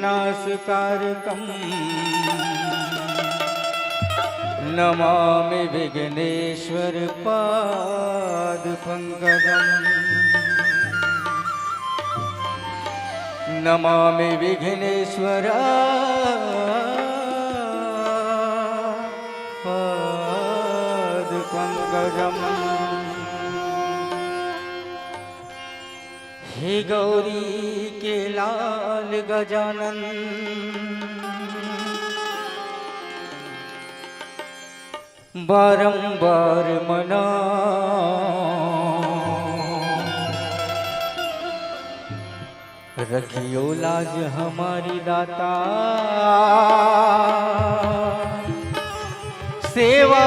S7: नमामि विघ्नेश्वर पादपङ्कजम् नमामि विघ्नेश्वर पादपङ्कजम् हे गौरी के लाल गजानन बारंबार मना रखियो लाज हमारी दाता सेवा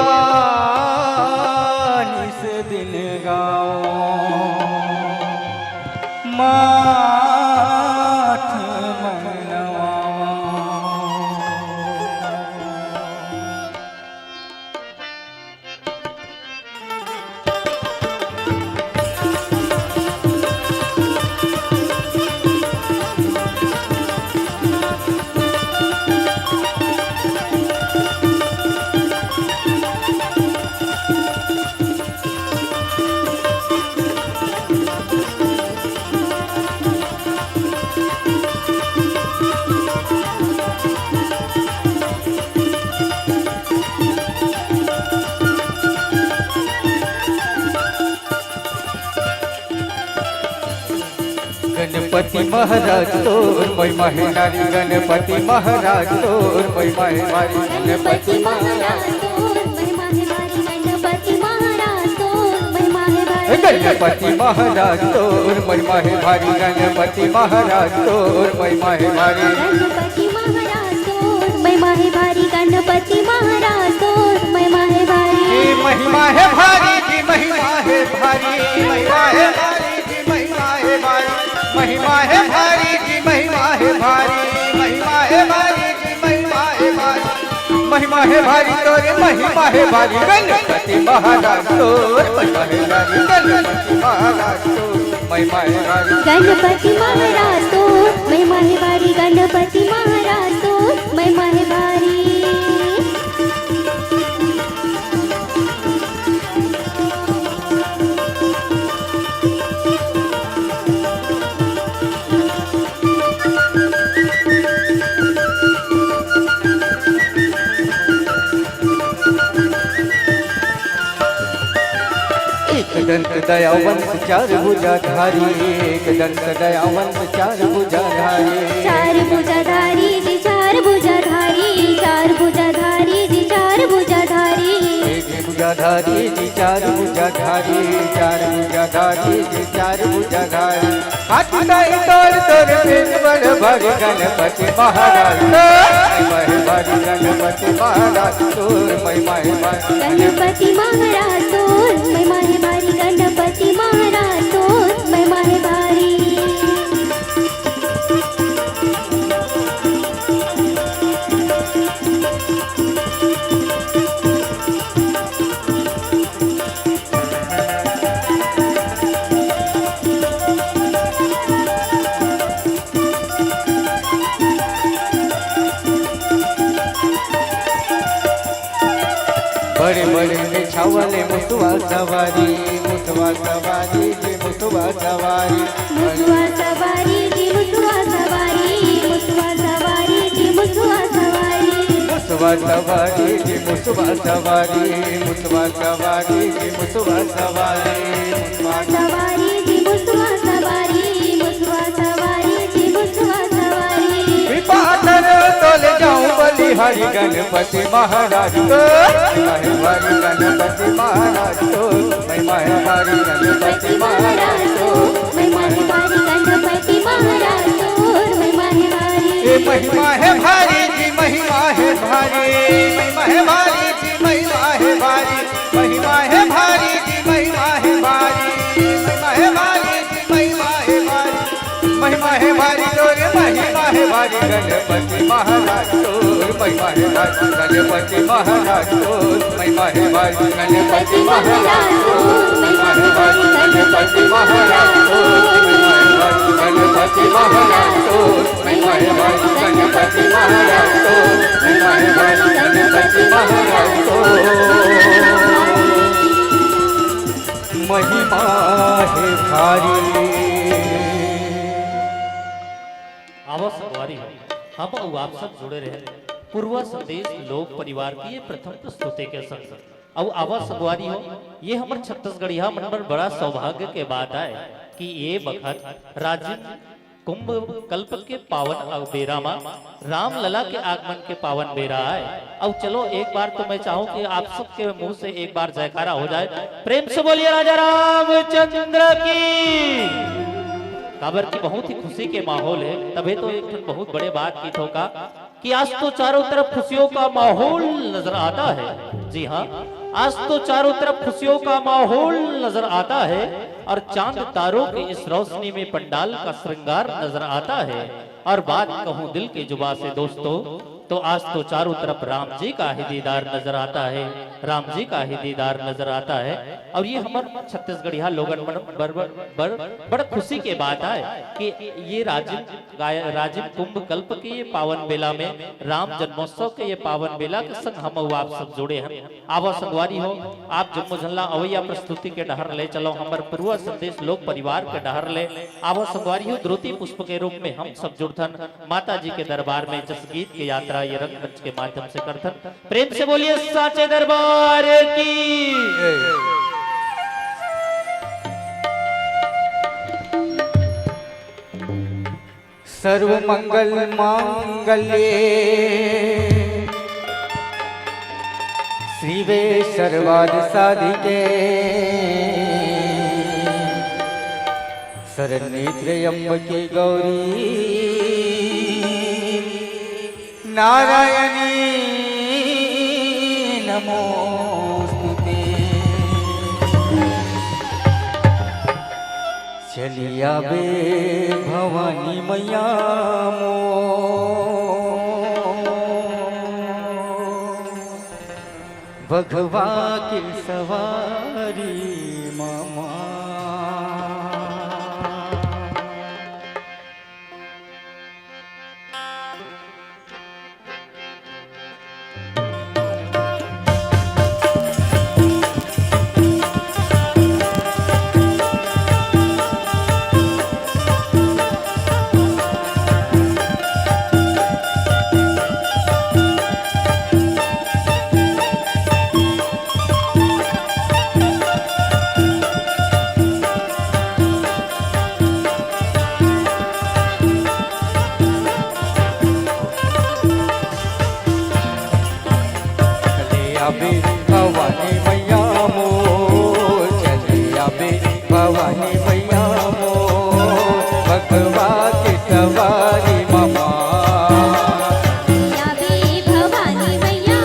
S7: निस दिन गाओ माथ मनवाओ। गणपति महाराज तोर महिमा है नारी गणपति महाराज तोर महिमा है नारी
S5: गणपति महाराज तोर महिमा है भारी गणपति महाराज तोर महिमा है भारी
S7: गणपति महाराज तोर महिमा है भारी गणपति महाराज तोर महिमा है भारी
S5: गणपति महाराज तोर महिमा है भारी गणपति महाराज तोर महिमा है भारी
S7: महिमा है भारी जी महिमा है भारी महिमा है भारी जी महिमा है भारी महिमा है भारी जी महिमा है भारी महिमा है भारी जी महिमा है भारी महिमा है भारी तोरे महिमा है भारी गणपति महाराज तोर महिमा है भारी गणपति महाराज तोर महिमा है भारी
S5: गणपति महाराज तोर महिमा है भारी गणपति महाराज तोर महिमा है भारी
S7: एक दंत दयावंत चार भुजाधारी एक दंत दयावंत चार भुजाधारी
S5: चार भुजाधारी जी चार भुजाधारी चार भुजाधारी जी चार भुजाधारी
S7: एक भुजाधारी जी चार भुजाधारी चार भुजाधारी जी चार भुजाधारी हाथ नहीं तोड़ तोड़ पेट बड़ भर गणपति महाराज महिमा है भारी गणपति महाराज तोर महिमा है भारी
S5: गणपति महाराज तोर महिमा है भारी गणपति महाराज तोर महिमा है भारी
S7: बड़े बड़े बिछावले मुसवा सवारी जी मुसवा सवारी
S5: मुसवा सवारी जी मुसवा सवारी मुसवा सवारी जी मुसवा सवारी
S7: मुसवा सवारी जी मुसवा सवारी मुसवा सवारी जी मुसवा सवारी मुसवा
S5: सवारी जी मुसवा सवारी मुसवा सवारी जी मुसवा सवारी
S7: विपाटन तोले जाऊं बलिहारी गणपति महाराज तो महिमा है भारी गणपति महाराज तो महिमा है भारी गणपति महाराज तो
S5: महिमा है भारी गणपति महाराज तोर महिमा है भारी
S7: ये महिमा है भारी जी महिमा है भारी महिमा है भारी जी महिमा है भारी महिमा है भारी जी महिमा है भारी महिमा है भारी जी महिमा है भारी महिमा है भारी तोरे महिमा है भारी गणपति महाराज तोर महिमा है भारी गणपति महाराज तोर महिमा है भारी गणपति महाराज तोर महिमा है भारी गणपति महाराज तोर महिमा है भारी गणपति महाराज तोर महिमा है भारी गणपति महाराज तोर महिमा है भारी गणपति महाराज तोर महिमा है भारी।
S6: आवाज संगवारी हो हम और आप सब जुड़े रहे पूर्वा संदेश लोक परिवार की ये प्रथम प्रस्तुति के संग अब आवाज संगवारी हो ये हमारे छत्तीसगढ़िया मन पर बड़ा सौभाग्य के बात आए कि ये बखत राजिम कुंभ कल्प के पावन बेरा में राम लला के आगमन के पावन बेरा है। अब चलो एक बार तो मैं चाहूं कि आप सबके मुंह से एक बार जयकारा हो जाए, प्रेम से बोलिए राजा रामचंद्र की। काबर की बहुत ही खुशी के माहौल है, तभी तो एक बहुत बड़े बात की ठोका कि आज तो चारों तरफ खुशियों का माहौल नजर आता है। जी हाँ, आज तो चारों तरफ खुशियों का माहौल नजर आता है और चांद तारों की इस रोशनी में पंडाल का श्रृंगार नजर आता है। और बात कहूं दिल की जुबान से दोस्तों, तो आज तो चारों तरफ राम जी का ही दीदार नजर आता है, राम जी का ही दीदार नजर आता है। और ये हमारे छत्तीसगढ़िया लोगन बड़ खुशी के बात है कि ये राजिम कुंभ कल्प के ये पावन बेला में राम जन्मोत्सव के ये पावन बेला के संग हम आप सब जुड़े हैं। आवा संगवारी हो, आप जम्मू झल्ला अवैया प्रस्तुति के डहर ले चलो, हमारे पूर्वा संदेश लोक परिवार के डहर ले आवा संगवारी हो। द्रुति पुष्प के रूप में हम सब जुड़थन माता जी के दरबार में जस गीत की यात्रा ये रंगमंच के माध्यम से करथन। प्रेम से बोलिए साचे दरबार की।
S7: सर्व मंगल मांगल्ये श्रीवे सर्वाद साधिके शरण्येत्र्यंबके गौरी नारायणी नमोस्तुते। चलिया बे भवानी मैया मो भगवा की सवारी मामा। भवानी मैया मो चलिया बे भवानी मैया मो भगवा की सवारी मामा।
S5: भवानी मैया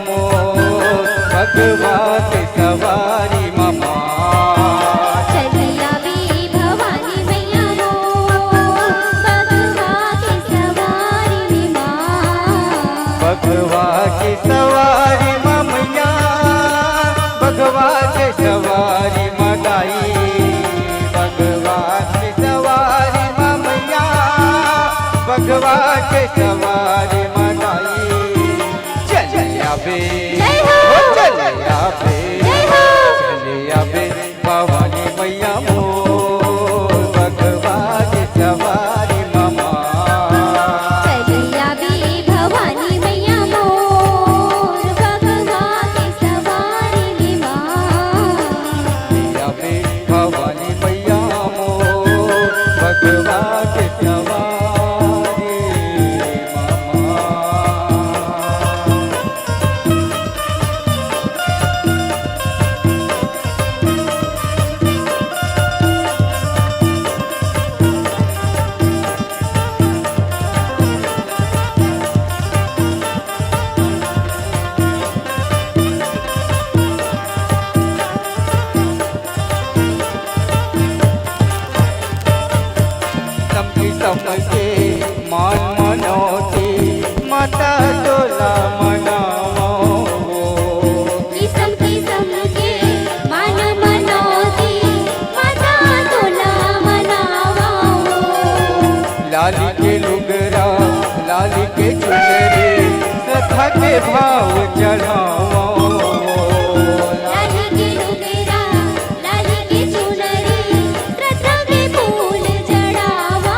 S5: मो भगवा की सवारी माँ।
S7: चलिया बे भवानी मैया मो भगवा की सवारी मामा। भगवा की सवारी मैया भगवा की सवारी मदाई। भगवा की सवारी मैया भगवा की सवारी मदाई। चलिया बे चलिया बे चलिया बे भवानी मैया मो भगवा की सवारी मामा। भवानी मैया मो भगवा के सवारी मामा। समझे मान मनोती माता तोला मनावो।
S5: किसम किसम के मान मनोती माता तोला मनावो।
S7: लाली के लुगरा लाली के चुनरी सखा के भाव चढ़ावो।
S5: लाली के लुगरा लाली के चुनरी श्रद्धा के फूल चढ़ावो।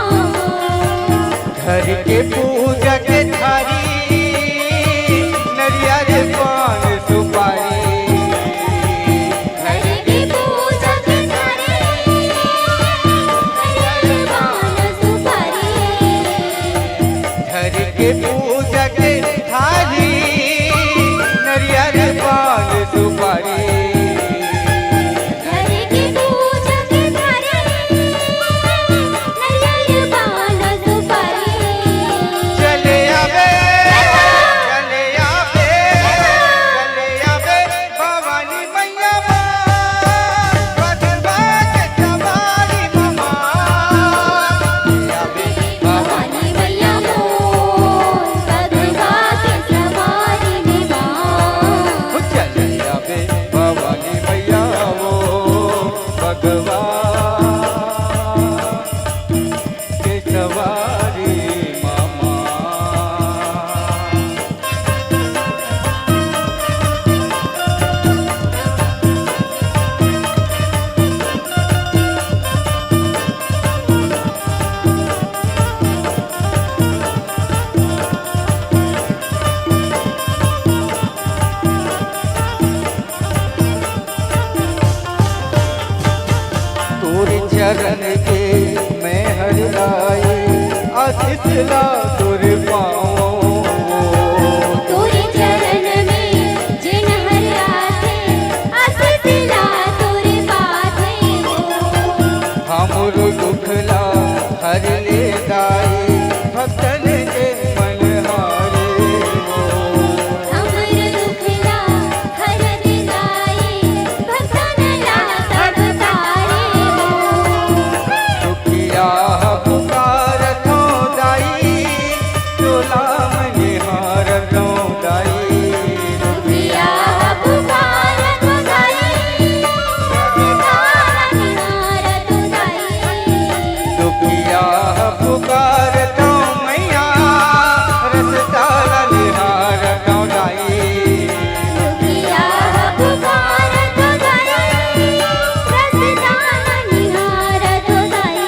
S7: घर के पूजा के थारी दुखला तोरे पाओ
S5: तोरे चरण में जिन हर आथे असतिला तोरे पाथे
S7: हमरो दुखला हर ले दाई भक्तन के मन हारे
S5: हमर दुखला हर दिगाई भक्तन ला सब तारे
S7: दुखिया पुकार तो दाई चोला मनिहार तो दाई
S5: दुखिया पुकार तो दाई तारा निहार तो दाई
S7: दुखिया पुकार तो मैया रसदाला निहार तो दाई
S5: दुखिया पुकार तो दाई रसदाना निहार तो दाई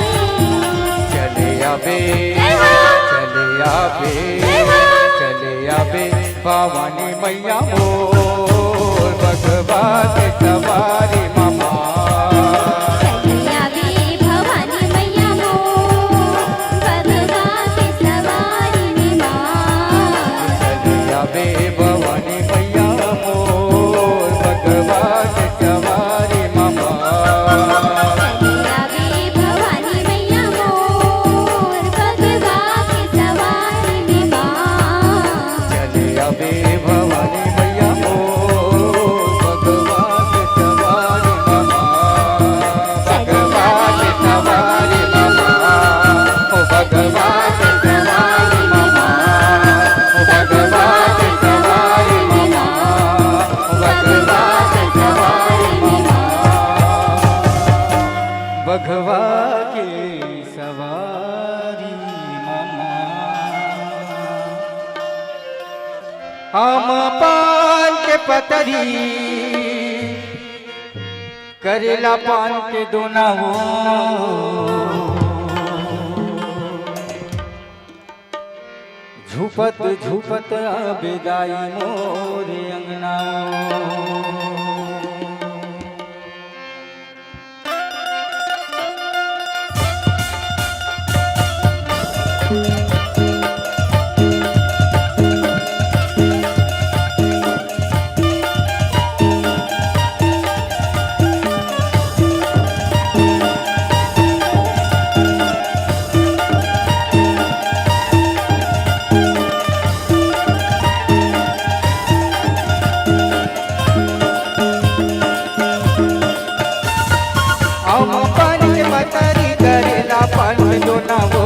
S7: चले आबे
S5: जय हो।
S7: चले आबे
S5: जय हो।
S7: चले आबे भवानी मैया मोर भगवा के सवारी मामा
S5: चलिया वे भवानी मैया मोर भगवा के सवारी में माँ
S7: चले आबे भवानी मैया मोर भगवा के सवारी मामा
S5: चलिया वे भवानी मैया मोर भगवा के सवारी में माँ
S7: चले आबे भवानी मैया मोर भगवा के सवारी मामा भगवा के सवारी मामा ओ भगवा के सवारी मामा ओ भगवा के सवारी मामा ओ भगवा के सवारी मामा भगवा के सवारी मामा हम पान के पतरी करेला पान के दोना हो झूपत झूपत बेदाई मोरे अंगना हम पान के पतरी करेला पान के दोना वो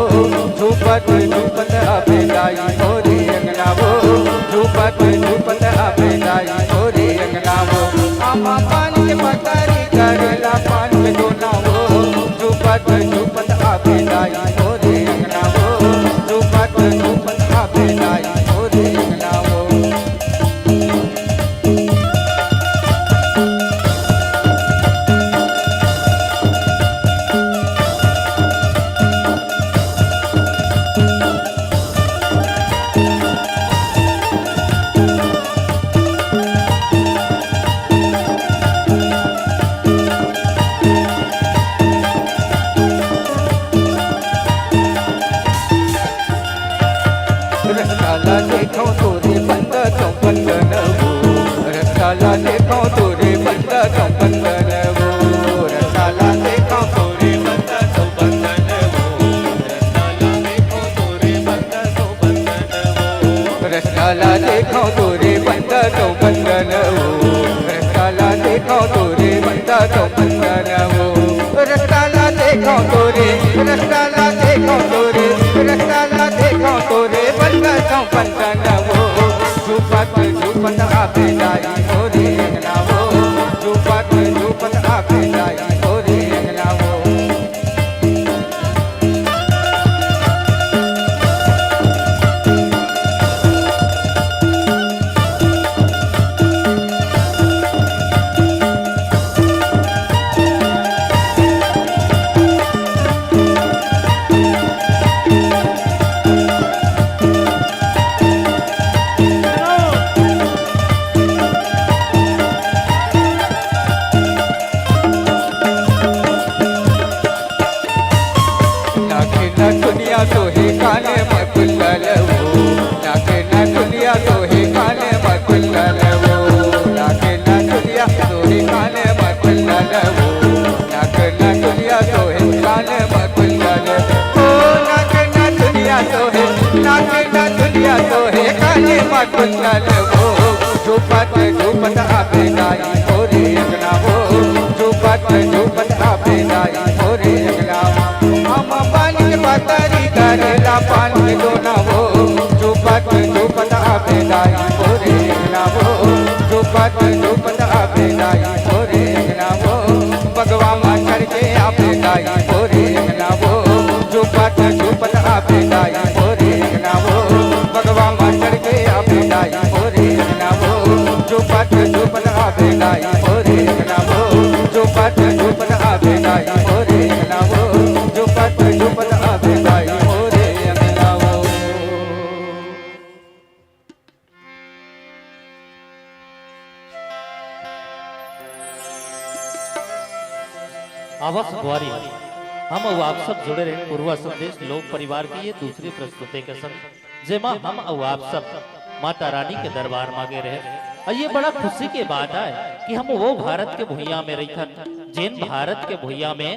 S7: झूपत झूपत बेदाई मोरे अंगना वो झूपत झूपत बेदाई मोरे अंगना वो हम पान के पतरी करेला पान के दोना वो झूपत झूपत बेदाई मोरे अंगना वो झूपत झूपत बेदाई मोरे अंगना वो रसाला देखो तोरे बंदा तो बंदन वो रसाला देखो तोरे बंदा तो बंदन वो रसाला देखो तोरे बंदा तो बंदन वो रसाला देखो तोरे बंदा तो बंदन वो रसाला देखो तोरे बंदा तो बंदन वो रसाला देखो तोरे रसाला देखो तोरे रसाला देखो तोरे बंदा तो बंदन वो झूपत झूपत बेदाई मोरे अंगना वो झूपत झूपत बेदाई मोरे अंगना वो कुंडल वो झूपत झूपत आवे दाई मोरे अंगना वो झूपत झूपत आवे दाई मोरे अंगना हम पानी के पातरी करेला पानी दोना वो झूपत झूपत आवे दाई मोरे अंगना वो झूपत झूपत आवे दाई मोरे अंगना वो भगवा मार के आवे दाई मोरे अंगना वो झूपत झूपत आवे दाई मोरे अंगना वो भगवा मार के आवे दाई मोरे अंगना वो झूपत झूपत आवे दाई मोरे अंगना वो झूपत झूपत आवे दाई मोरे अंगना वो झूपत झूपत आवे दाई मोरे अंगना वो।
S6: आवाज गुआरी हम और आप सब जुड़े रहे पूर्वा संदेश लोक परिवार की ये दूसरी प्रस्तुति के संग जेमा हम और आप सब माता रानी के दरबार मांगे रहे और ये बड़ा खुशी के बात है कि हम वो भारत के भुइया में रही जिन भारत के भुइया में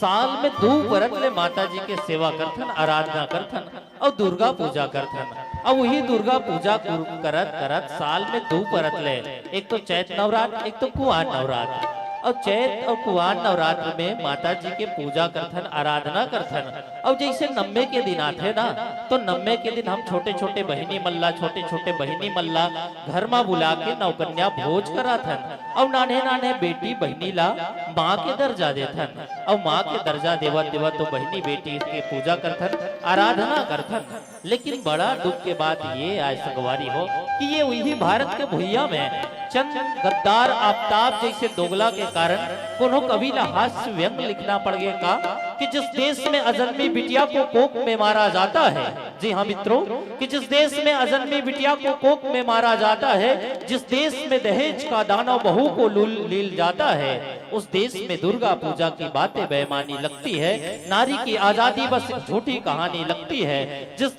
S6: साल में 2 बरत ले माता जी के सेवा करथन आराधना करथन और दुर्गा पूजा करथन और वही दुर्गा पूजा करत करत साल में 2 बरत ले एक तो चैत नवरात्र एक तो कुआर नवरात्र और चैत और कुआर नवरात्र में माता जी के पूजा करथन आराधना करथन और जैसे नम्मे के दिन आते ना तो नम्मे के दिन हम छोटे छोटे बहिनी मल्ला घर में बुला के नौकन्या भोज कराथन और नाने नाने बेटी बहिनी ला माँ के दर्जा देथन और माँ के दर्जा देवा देवा तो बहिनी बेटी के पूजा करथन आराधना करथन। लेकिन बड़ा दुख के बात ये आज संगवारी हो कि ये वही भारत के भुइया में चंद गद्दार आफ्ताब जैसे दोगला के कारण कोनो कवि ला हास्य व्यंग लिखना पड़ गया का कि जिस देश में अजन्मी बिटिया को कोक में मारा जाता है, जी हाँ मित्रों, कि जिस देश में अजन्मी बिटिया को कोक में मारा जाता है, जिस देश में दहेज का दाना बहू को लील जाता है, उस देश में दुर्गा पूजा की बातें बेईमानी लगती है, नारी की आजादी बस झूठी कहानी लगती है। जिस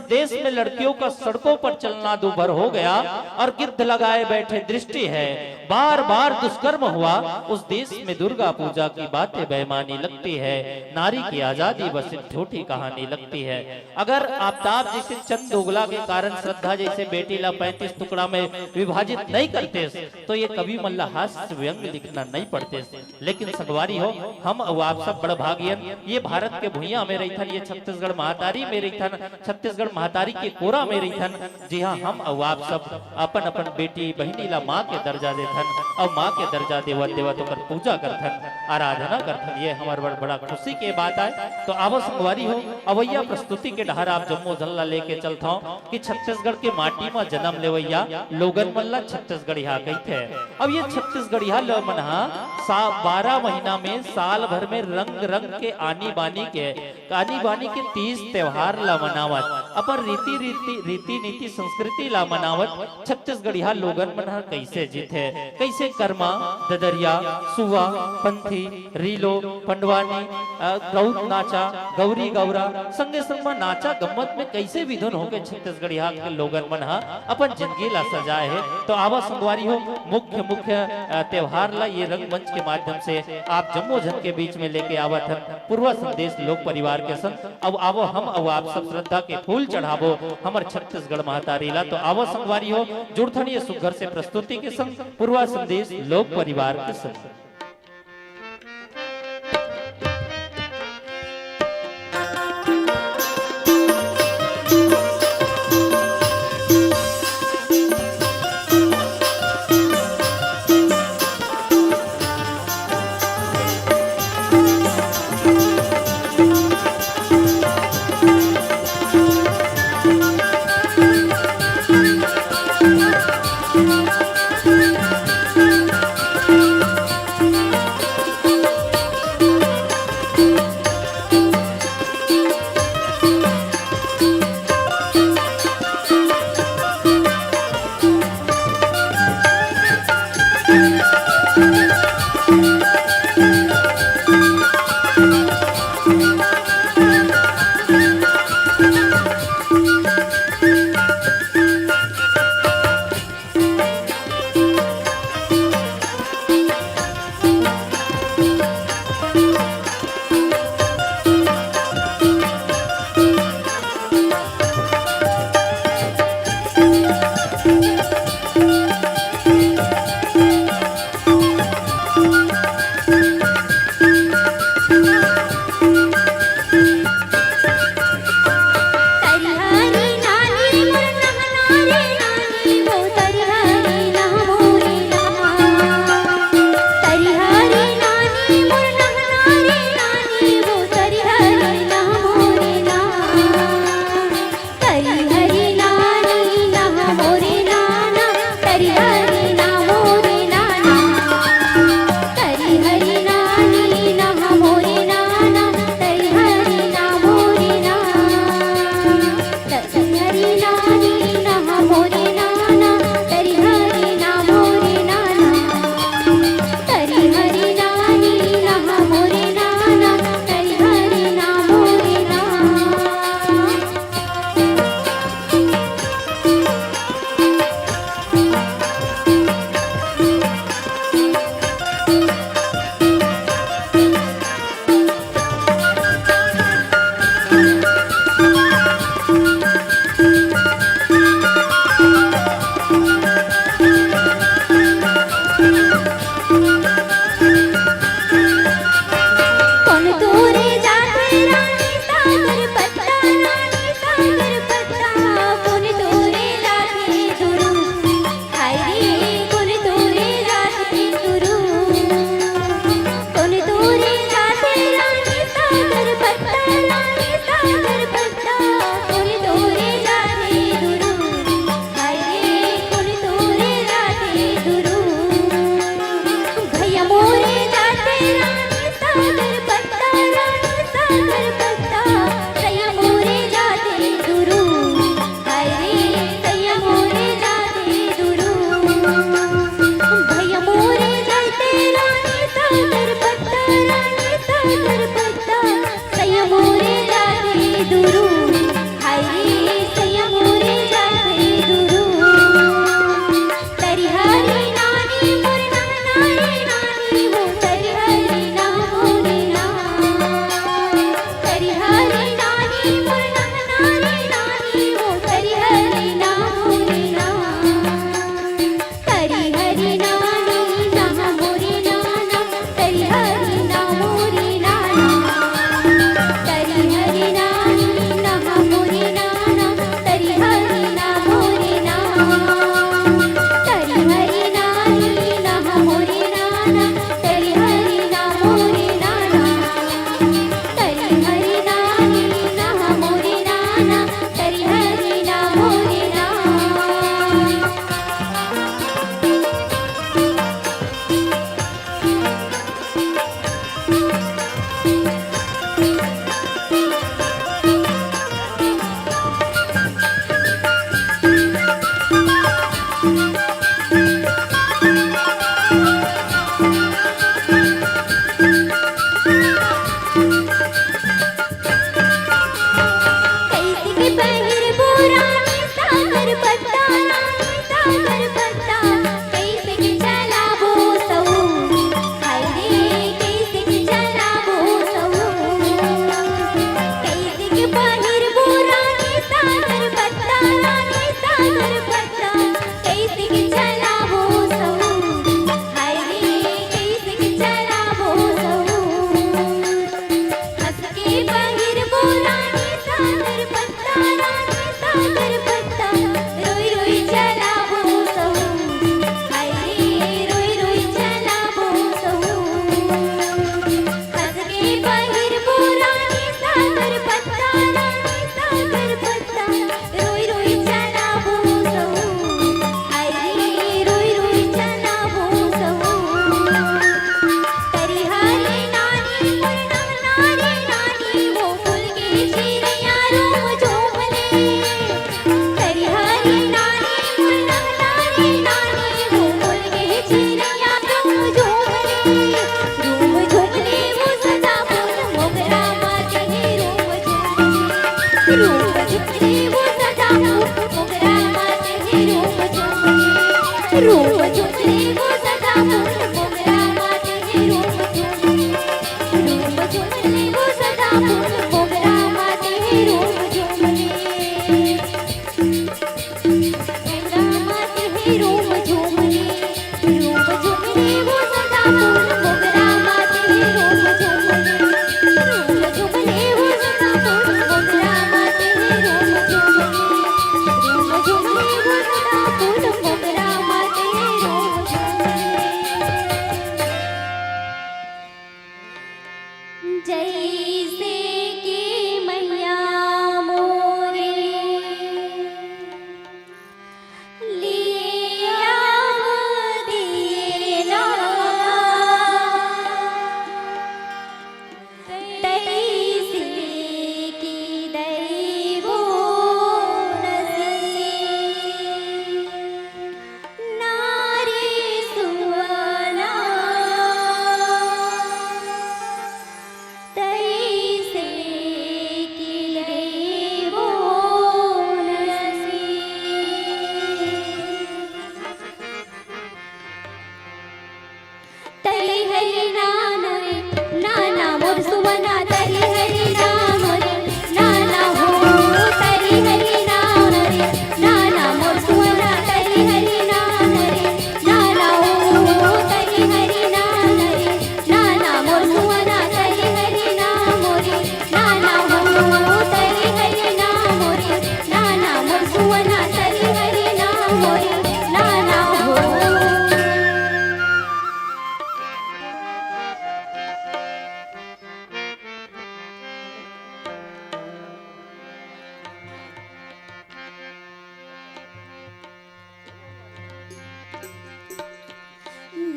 S6: देश में लड़कियों का सड़कों पर चलना दूभर हो गया और गिद्ध लगाए बैठे दृष्टि है, बार बार दुष्कर्म हुआ, उस देश में दुर्गा पूजा की बातें बेईमानी लगती है, नारी की आजादी बस झूठी कहानी लगती है। अगर आफ्ताब जैसे चंद दोगला के कारण श्रद्धा जैसे बेटी ला 35 टुकड़ा में विभाजित नहीं करते तो ये कभी मल्ला हास्य व्यंग लिखना नहीं पड़ते। लेकिन संगवारी हो हम और आप सब बड़ भागियन ये भारत के भुइया में रही थन, ये छत्तीसगढ़ महातारी में रही थन, छत्तीसगढ़ महातारी के कोरा में रही थन। जी हाँ, हम और आप सब अपन अपन बेटी बहिनी ला माँ के दर्जा देथन और माँ के दर्जा देवत देवत होकर पूजा करथन आराधना करथन। ये हमारे बड़ा खुशी के बात है। तो आवो संगवारी हो अवैया प्रस्तुति के डहर आप जम्मू झल्ला लेके चलता हूँ कि छत्तीसगढ़ के माटी में जन्म लेवैया लोगन मल्ला छत्तीसगढ़िया कहते हैं। अब ये छत्तीसगढ़िया मन 12 महीना में साल भर में रंग रंग के आनी बानी के 30 त्योहार ला मनावत अपन रीति नीति संस्कृति ला मनावत छत्तीसगढ़िया लोगन मन कैसे जीते, कैसे कर्मा ददरिया सुवा पंथी रीलो पंडवानी गौर नाचा गौरी गौरा संगे संग में नाचा गम्मत में कैसे विधुन होके छत्तीसगढ़िया के लोगन मन अपन जिंदगी ला सजाए है। तो आवा संगवारी हो मुख्य त्योहार ला ये रंगमंच के माध्यम से आप जम्मू जन के बीच में लेके आवत है पूर्वा संदेश लोक परिवार के संग। अब आवो हम अब आप सब श्रद्धा के फूल चढ़ावो हमर छत्तीसगढ़ महातारी ला। तो आवो संगवारी हो जुड़थन ये सुघर से प्रस्तुति के संग पूर्वा संदेश लोक परिवार के संग।
S5: तरिहारी नानी मोर नहना रे नानी वो तरिहारी ना मोरे ना तरिहारी नानी मोर नहना रे नानी वो तरिहारी ना मोरे ना तरिहारी नानी ना मोरे नाना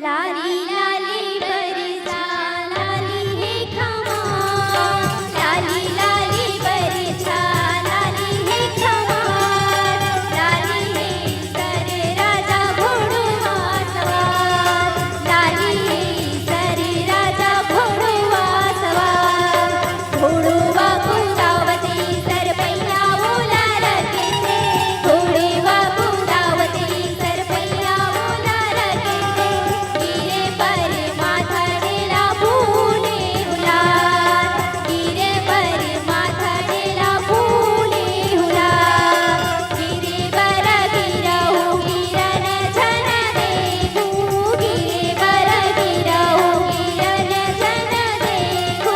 S5: लाली लाली बरसा लाली है खमार, लाली लाली बरसा लाली है खमार, लाली है सर राजा घोड़वा सवार, लाली है सर राजा घोड़वा सवार, घोड़वा कुदावती सर पैया ओला रखे थे, घोड़वा कुदावती सर पैया ओला रखे थे, गिरे पर माथा डेला फूले हुलार, गिरे पर माथा डेला फूले हुलार, गिरे बर गिरहु गिरन झन देखू, गिरे बर गिरहु गिरन झन देखू,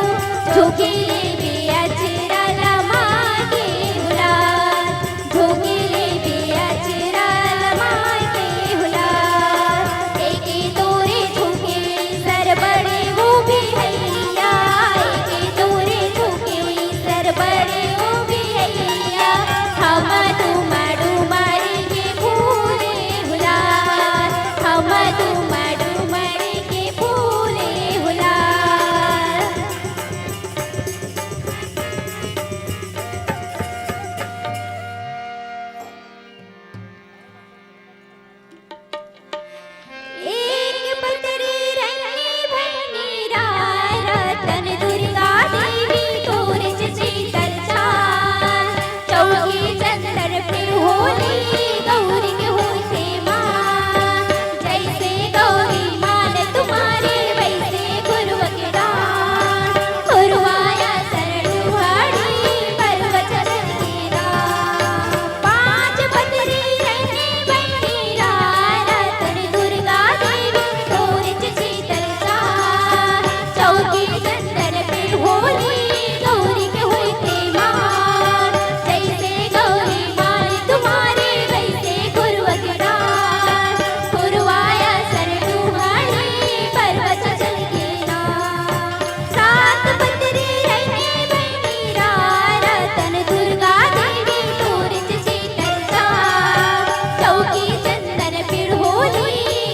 S5: झुकिले भी अचरल मागे हुलार, झुकिले भी अचरल मागे हुलार, एके तोरे झुके सर बड़े वो भी हैया, एके तोरे झुके सर बड़े वो भी हैया, हम तुम डूमर के फूले हुलार, हम तुम डूमर के फूले हुलार। एक पतरी रंगी भैनी रतन दुर्गा देवी तोरच शीतल छान, चौकी चंदर फिर होली गौरी के होते मान, जैसे गौरी मान तुम्हारे वैसे गुरु के दान, गुरुआया सरलुहाड़ी पर्व चरण के दान, पांच पतरी रंगी भैनी रतन दुर्गा देवी तोरच शीतल छान, चौकी चंदन फिर होली गौरी के होते मान, जैसे गौरी मान तुम्हारे वैसे गुरु के दान, गुरुआया सरलुहाड़ी पर्व चरण के दान, सात पतरी रंगी भैनी रतन दुर्गा देवी तोरच शीतल छान, चौकी चंदन फिर होली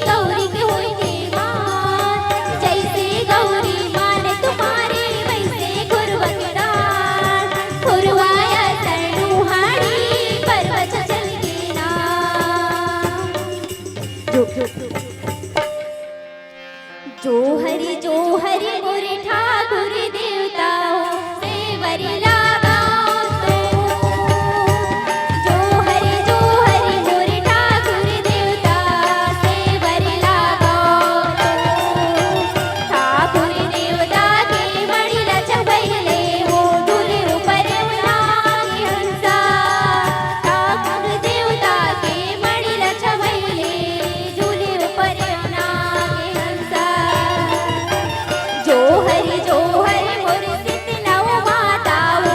S5: गौरी के होते मान, जैसे गौरी मान तुम्हारे वैसे गुरु के दान, गुरुआया सरलुहाड़ी पर्व चरण के दान। जो हरि मोरे ठाकुर देवता हो सेवरी लगाओ तो, जो हरि मोरे ठाकुर देवता सेवरी लगाओ तो, ठाकुर देवता के मणिला चबैले हो डुले ऊपर उड़ाके हंसा, ठाकुर देवता के मणिला चबैले झूले ऊपर उड़ाके हंसा, जो हरि मोर शीतला माता हो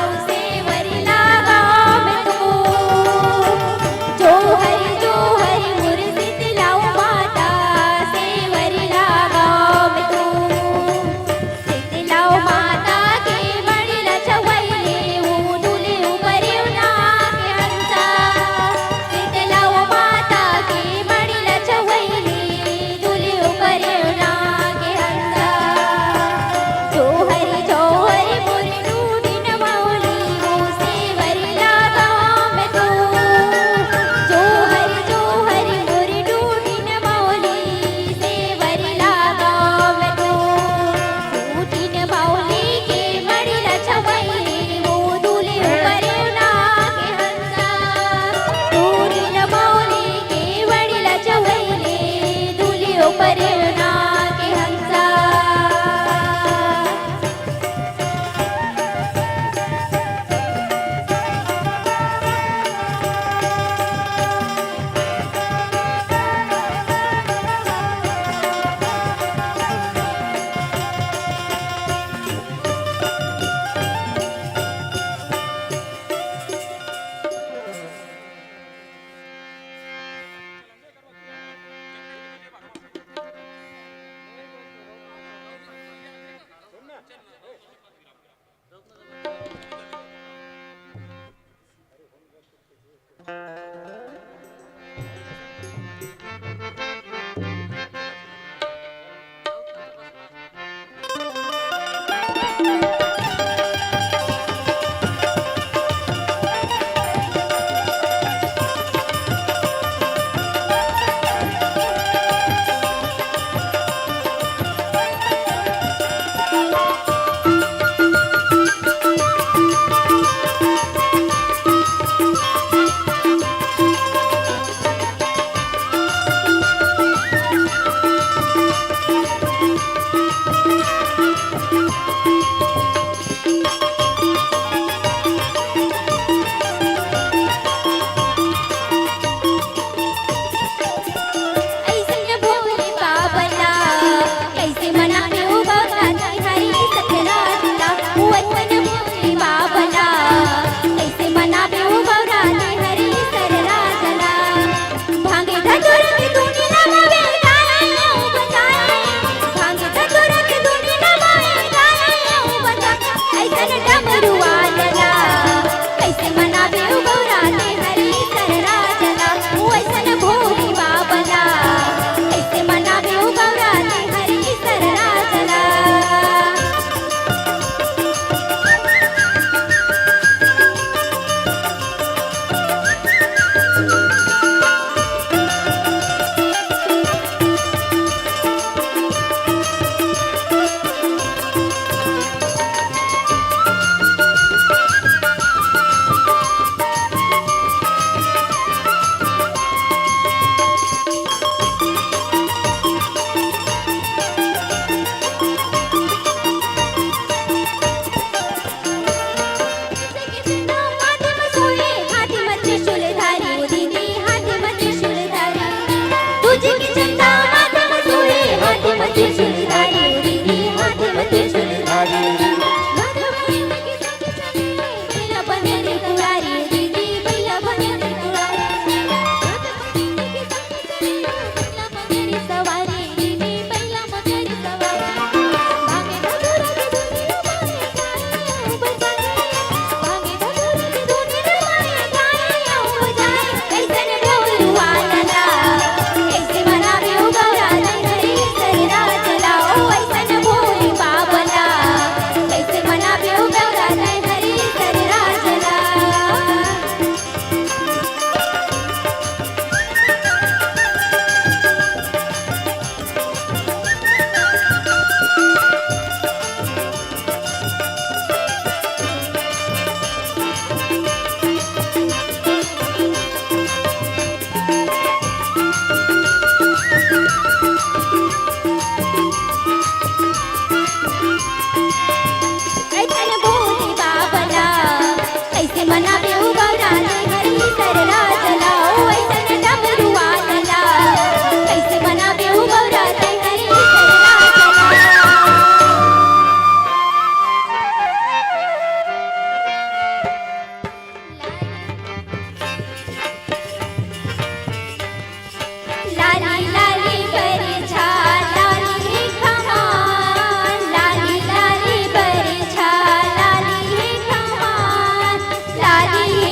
S5: लाली लाली बरछा लाली कमान लाली लाली बरछा लाली कमान लाली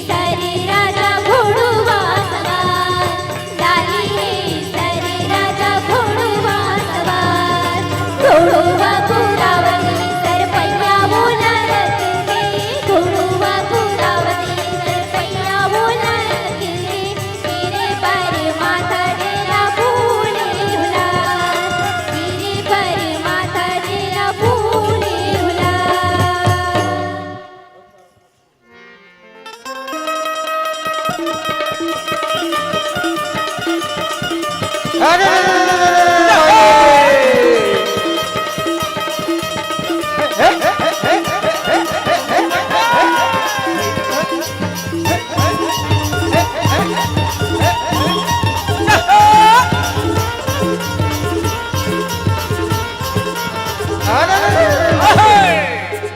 S5: सरे राजा घोड़ुआ सवार लाली सरे राजा घोड़ुआ सवार घोड़ुआ पुरावती सरपैया बोला रखते घोड़ुआ पुरावती सरपैया बोला रखते मेरे पर माथा तेरा फूले हुलार मेरे पर माथा तेरा फूले हुलार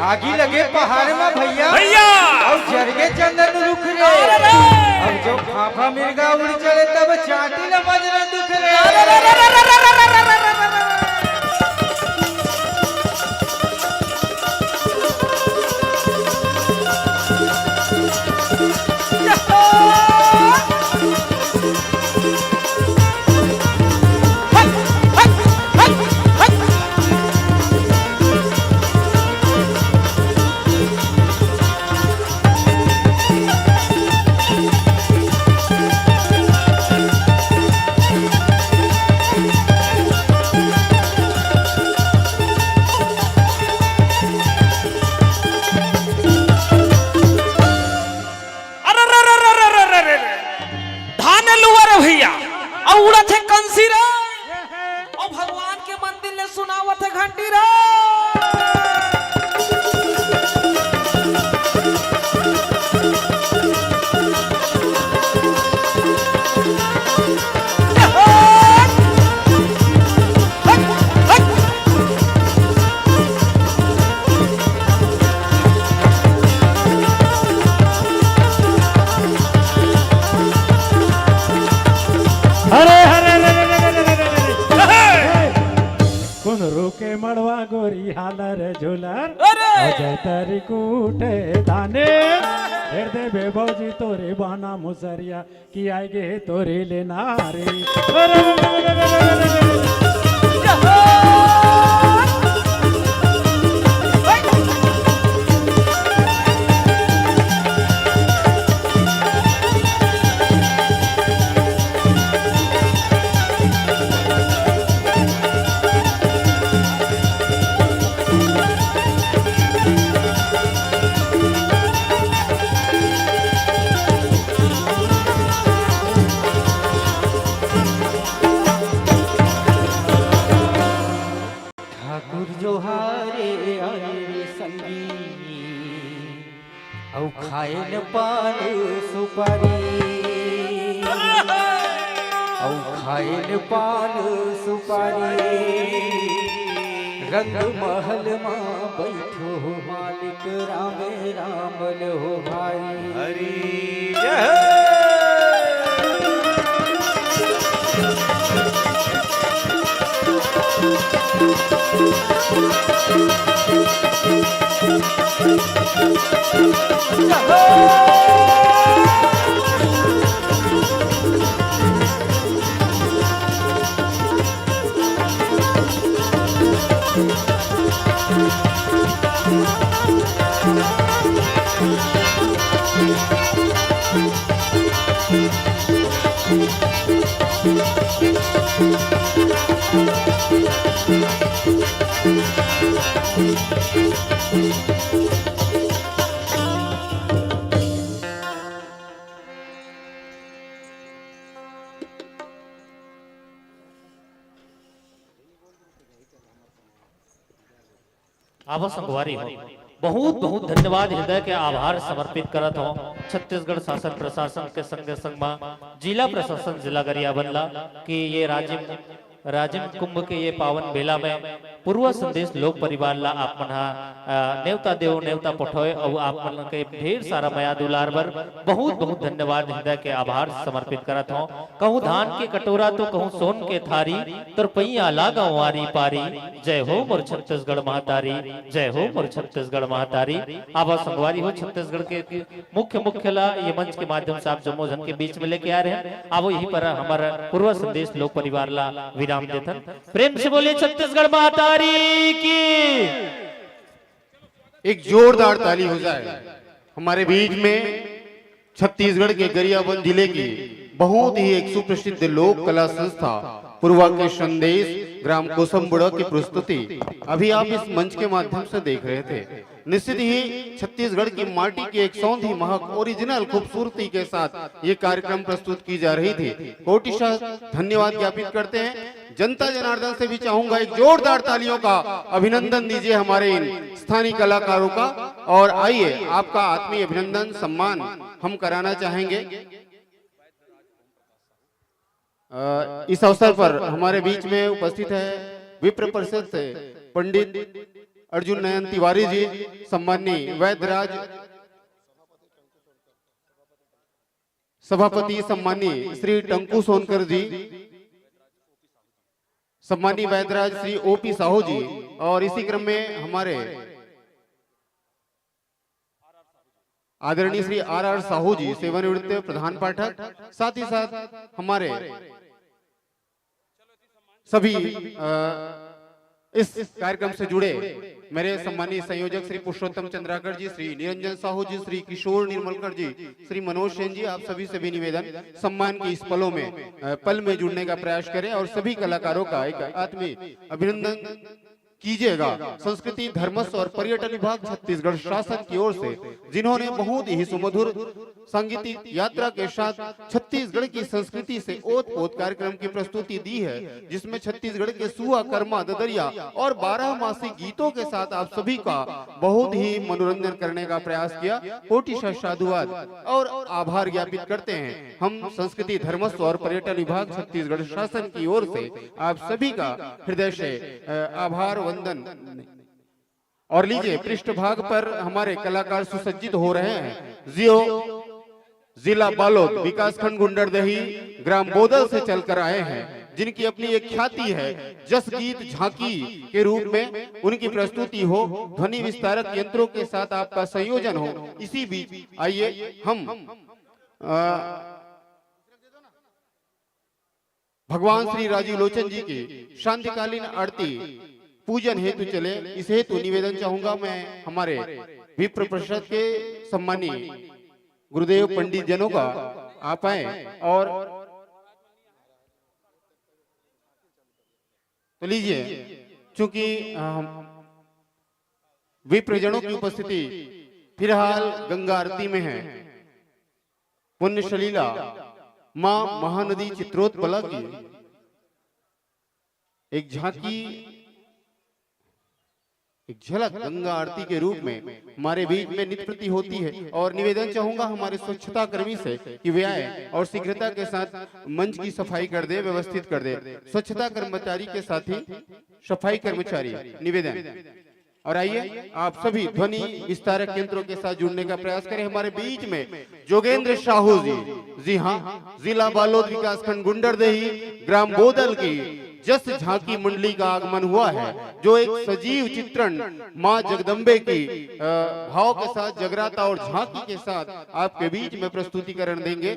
S7: आगी लगे पहाड़ में भैया भैया और जरगे चंदन रुख रे अब जो फाफा मिर्गा उड़ चले तब चाटी न बजरा दुख रे
S8: धान लुआ भैया और उड़त है कंसी रे और भगवान के मंदिर ले सुनावत है घंटी रे
S9: कौन रोके मड़वा गोरी हालर झोलर
S8: अरे
S9: अजय तरी कूटे दाने हेर दे बे भौजी तोरे बाना मुसरिया की आएगे तोरे लेना रे
S7: ठाकुर जोहारे आए संगी औ खाए न पान सुपारी औ खाए न पान सुपारी रंग महल मां बैठो मालिक रामे राम लो भाई हरी
S6: आवा संगवारी हो बहुत बहुत धन्यवाद हृदय के आभार समर्पित करत हो छत्तीसगढ़ शासन प्रशासन के संग संग जिला प्रशासन जिला गरियाबंद ला कि ये राज्य राजिम कुंभ के ये पावन बेला में पूर्व संदेश लोक परिवार ला आप मन नेवता देव नेवता पठोए और आप मन के ढेर सारा माया दुलार बर बहुत बहुत धन्यवाद हृदय के आभार समर्पित करत हूँ। कहूँ धान के कटोरा तो कहूँ सोन के थारी तर पैया लागा वारी पारी। जय हो मोर छत्तीसगढ़ महातारी, जय हो मोर छत्तीसगढ़ महातारी। आवा संगवारी हो छत्तीसगढ़ के मुख्य ला ये मंच के माध्यम से आप जम्मू जन के बीच में लेके आ रहे हैं। आवो यही पर हमारा पूर्व संदेश लोक परिवार ला विराम देथन। प्रेम से बोले छत्तीसगढ़ महातारी की।
S1: एक जोरदार ताली हो जाए। हमारे बीच में छत्तीसगढ़ के गरियाबंद जिले की बहुत ही एक सुप्रसिद्ध लोक कला संस्था पूर्वा के संदेश ग्राम कोसमबुड़ा की प्रस्तुति अभी आप इस मंच के माध्यम से देख रहे थे। निश्चित ही छत्तीसगढ़ की माटी की एक सौंधी महक ओरिजिनल खूबसूरती के साथ ये कार्यक्रम प्रस्तुत की जा रही थी। कोटिशा धन्यवाद ज्ञापित करते हैं। जनता जनार्दन से भी चाहूंगा एक जोरदार तालियों का अभिनंदन दीजिए हमारे इन स्थानीय कलाकारों का। और आइए आपका आत्मीय अभिनंदन सम्मान हम कराना चाहेंगे। इस अवसर पर हमारे बीच में उपस्थित है विप्र परिषद से पंडित अर्जुन नयन तिवारी जी, सम्माननीय वैद्यराज सभापति सम्माननीय श्री टंकू सोनकर जी, सम्माननीय वैद्यराज श्री ओपी साहू जी, और इसी क्रम में हमारे आदरणीय श्री आर साहू जी सेवानिवृत्त प्रधान पाठक, साथ ही साथ हमारे सभी इस कार्यक्रम से जुड़े मेरे सम्मानीय संयोजक श्री पुरुषोत्तम चंद्राकर जी, श्री निरंजन साहू जी, श्री किशोर निर्मलकर जी, श्री मनोज सेन जी, आप सभी से भी निवेदन सम्मान के इस पल में जुड़ने का प्रयास करें और सभी कलाकारों का एक आत्मीय अभिनंदन कीजिएगा। संस्कृति धर्मस्व और पर्यटन विभाग छत्तीसगढ़ शासन की ओर से जिन्होंने बहुत ही सुमधुर सांगीतिक यात्रा के साथ छत्तीसगढ़ की संस्कृति से ओत-पोत कार्यक्रम की प्रस्तुति दी है, जिसमें छत्तीसगढ़ के सुआ, कर्मा, ददरिया और 12 मासी गीतों के साथ आप सभी का बहुत ही मनोरंजन करने का प्रयास किया। कोटिशा साधुवाद और आभार ज्ञापित करते हैं हम संस्कृति धर्मस्व और पर्यटन विभाग छत्तीसगढ़ शासन की ओर से आप सभी का हृदय से आभार वंदन। और लीजिए पृष्ठभाग पर हमारे कलाकार सुसज्जित हो रहे हैं। जिला बालोद विकासखंड गुंडरदही ग्राम बोदल से चलकर आए हैं, जिनकी अपनी एक ख्याति है। जस गीत झांकी के रूप में उनकी प्रस्तुति हो, ध्वनि विस्तारक यंत्रों के साथ आपका संयोजन हो। इसी बीच आइए हम भगवान श्री राजीव लोचन जी की शांतिकालीन आरती पूजन हेतु चले, इस हेतु निवेदन चाहूंगा मैं हमारे विप्र परिषद के सम्मानीय गुरुदेव पंडित जनों का आप आए और तो लीजिए। चूंकि विप्रजनों की उपस्थिति फिलहाल गंगा आरती में है, पुण्य सलीला मां महानदी चित्रोत्पला की एक झांकी, एक झलक गंगा आरती के रूप में हमारे बीच में नित्य प्रति होती है। और निवेदन चाहूंगा हमारे स्वच्छता कर्मी से कि वे आए और शीघ्रता के साथ मंच की सफाई कर दे, व्यवस्थित कर दे। स्वच्छता कर्मचारी के साथ ही सफाई कर्मचारी निवेदन। और आइए आप सभी ध्वनि विस्तारक यंत्रों के साथ जुड़ने का प्रयास करें। हमारे बीच में जोगेंद्र साहू जी हाँ, जिला बालोद विकासखंड गुंडरदही ग्राम बोदल की जस झांकी मंडली का आगमन हुआ है, जो एक सजीव चित्रण मां जगदम्बे की भाव के साथ जगराता और झांकी के साथ आपके बीच में प्रस्तुतिकरण देंगे।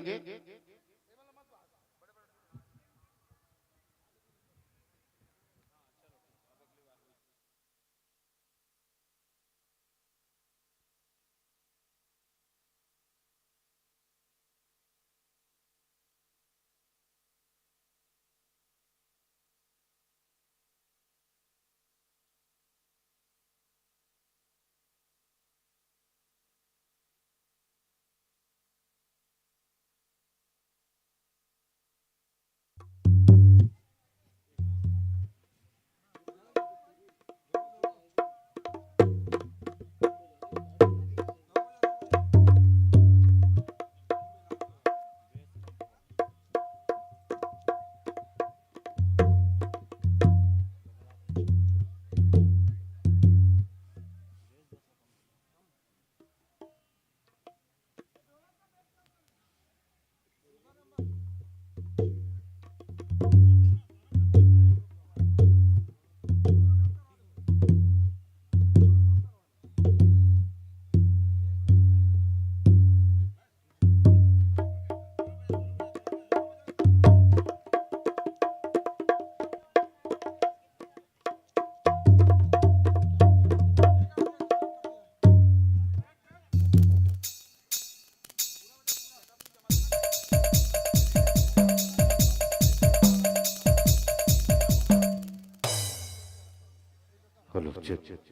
S1: Hello check,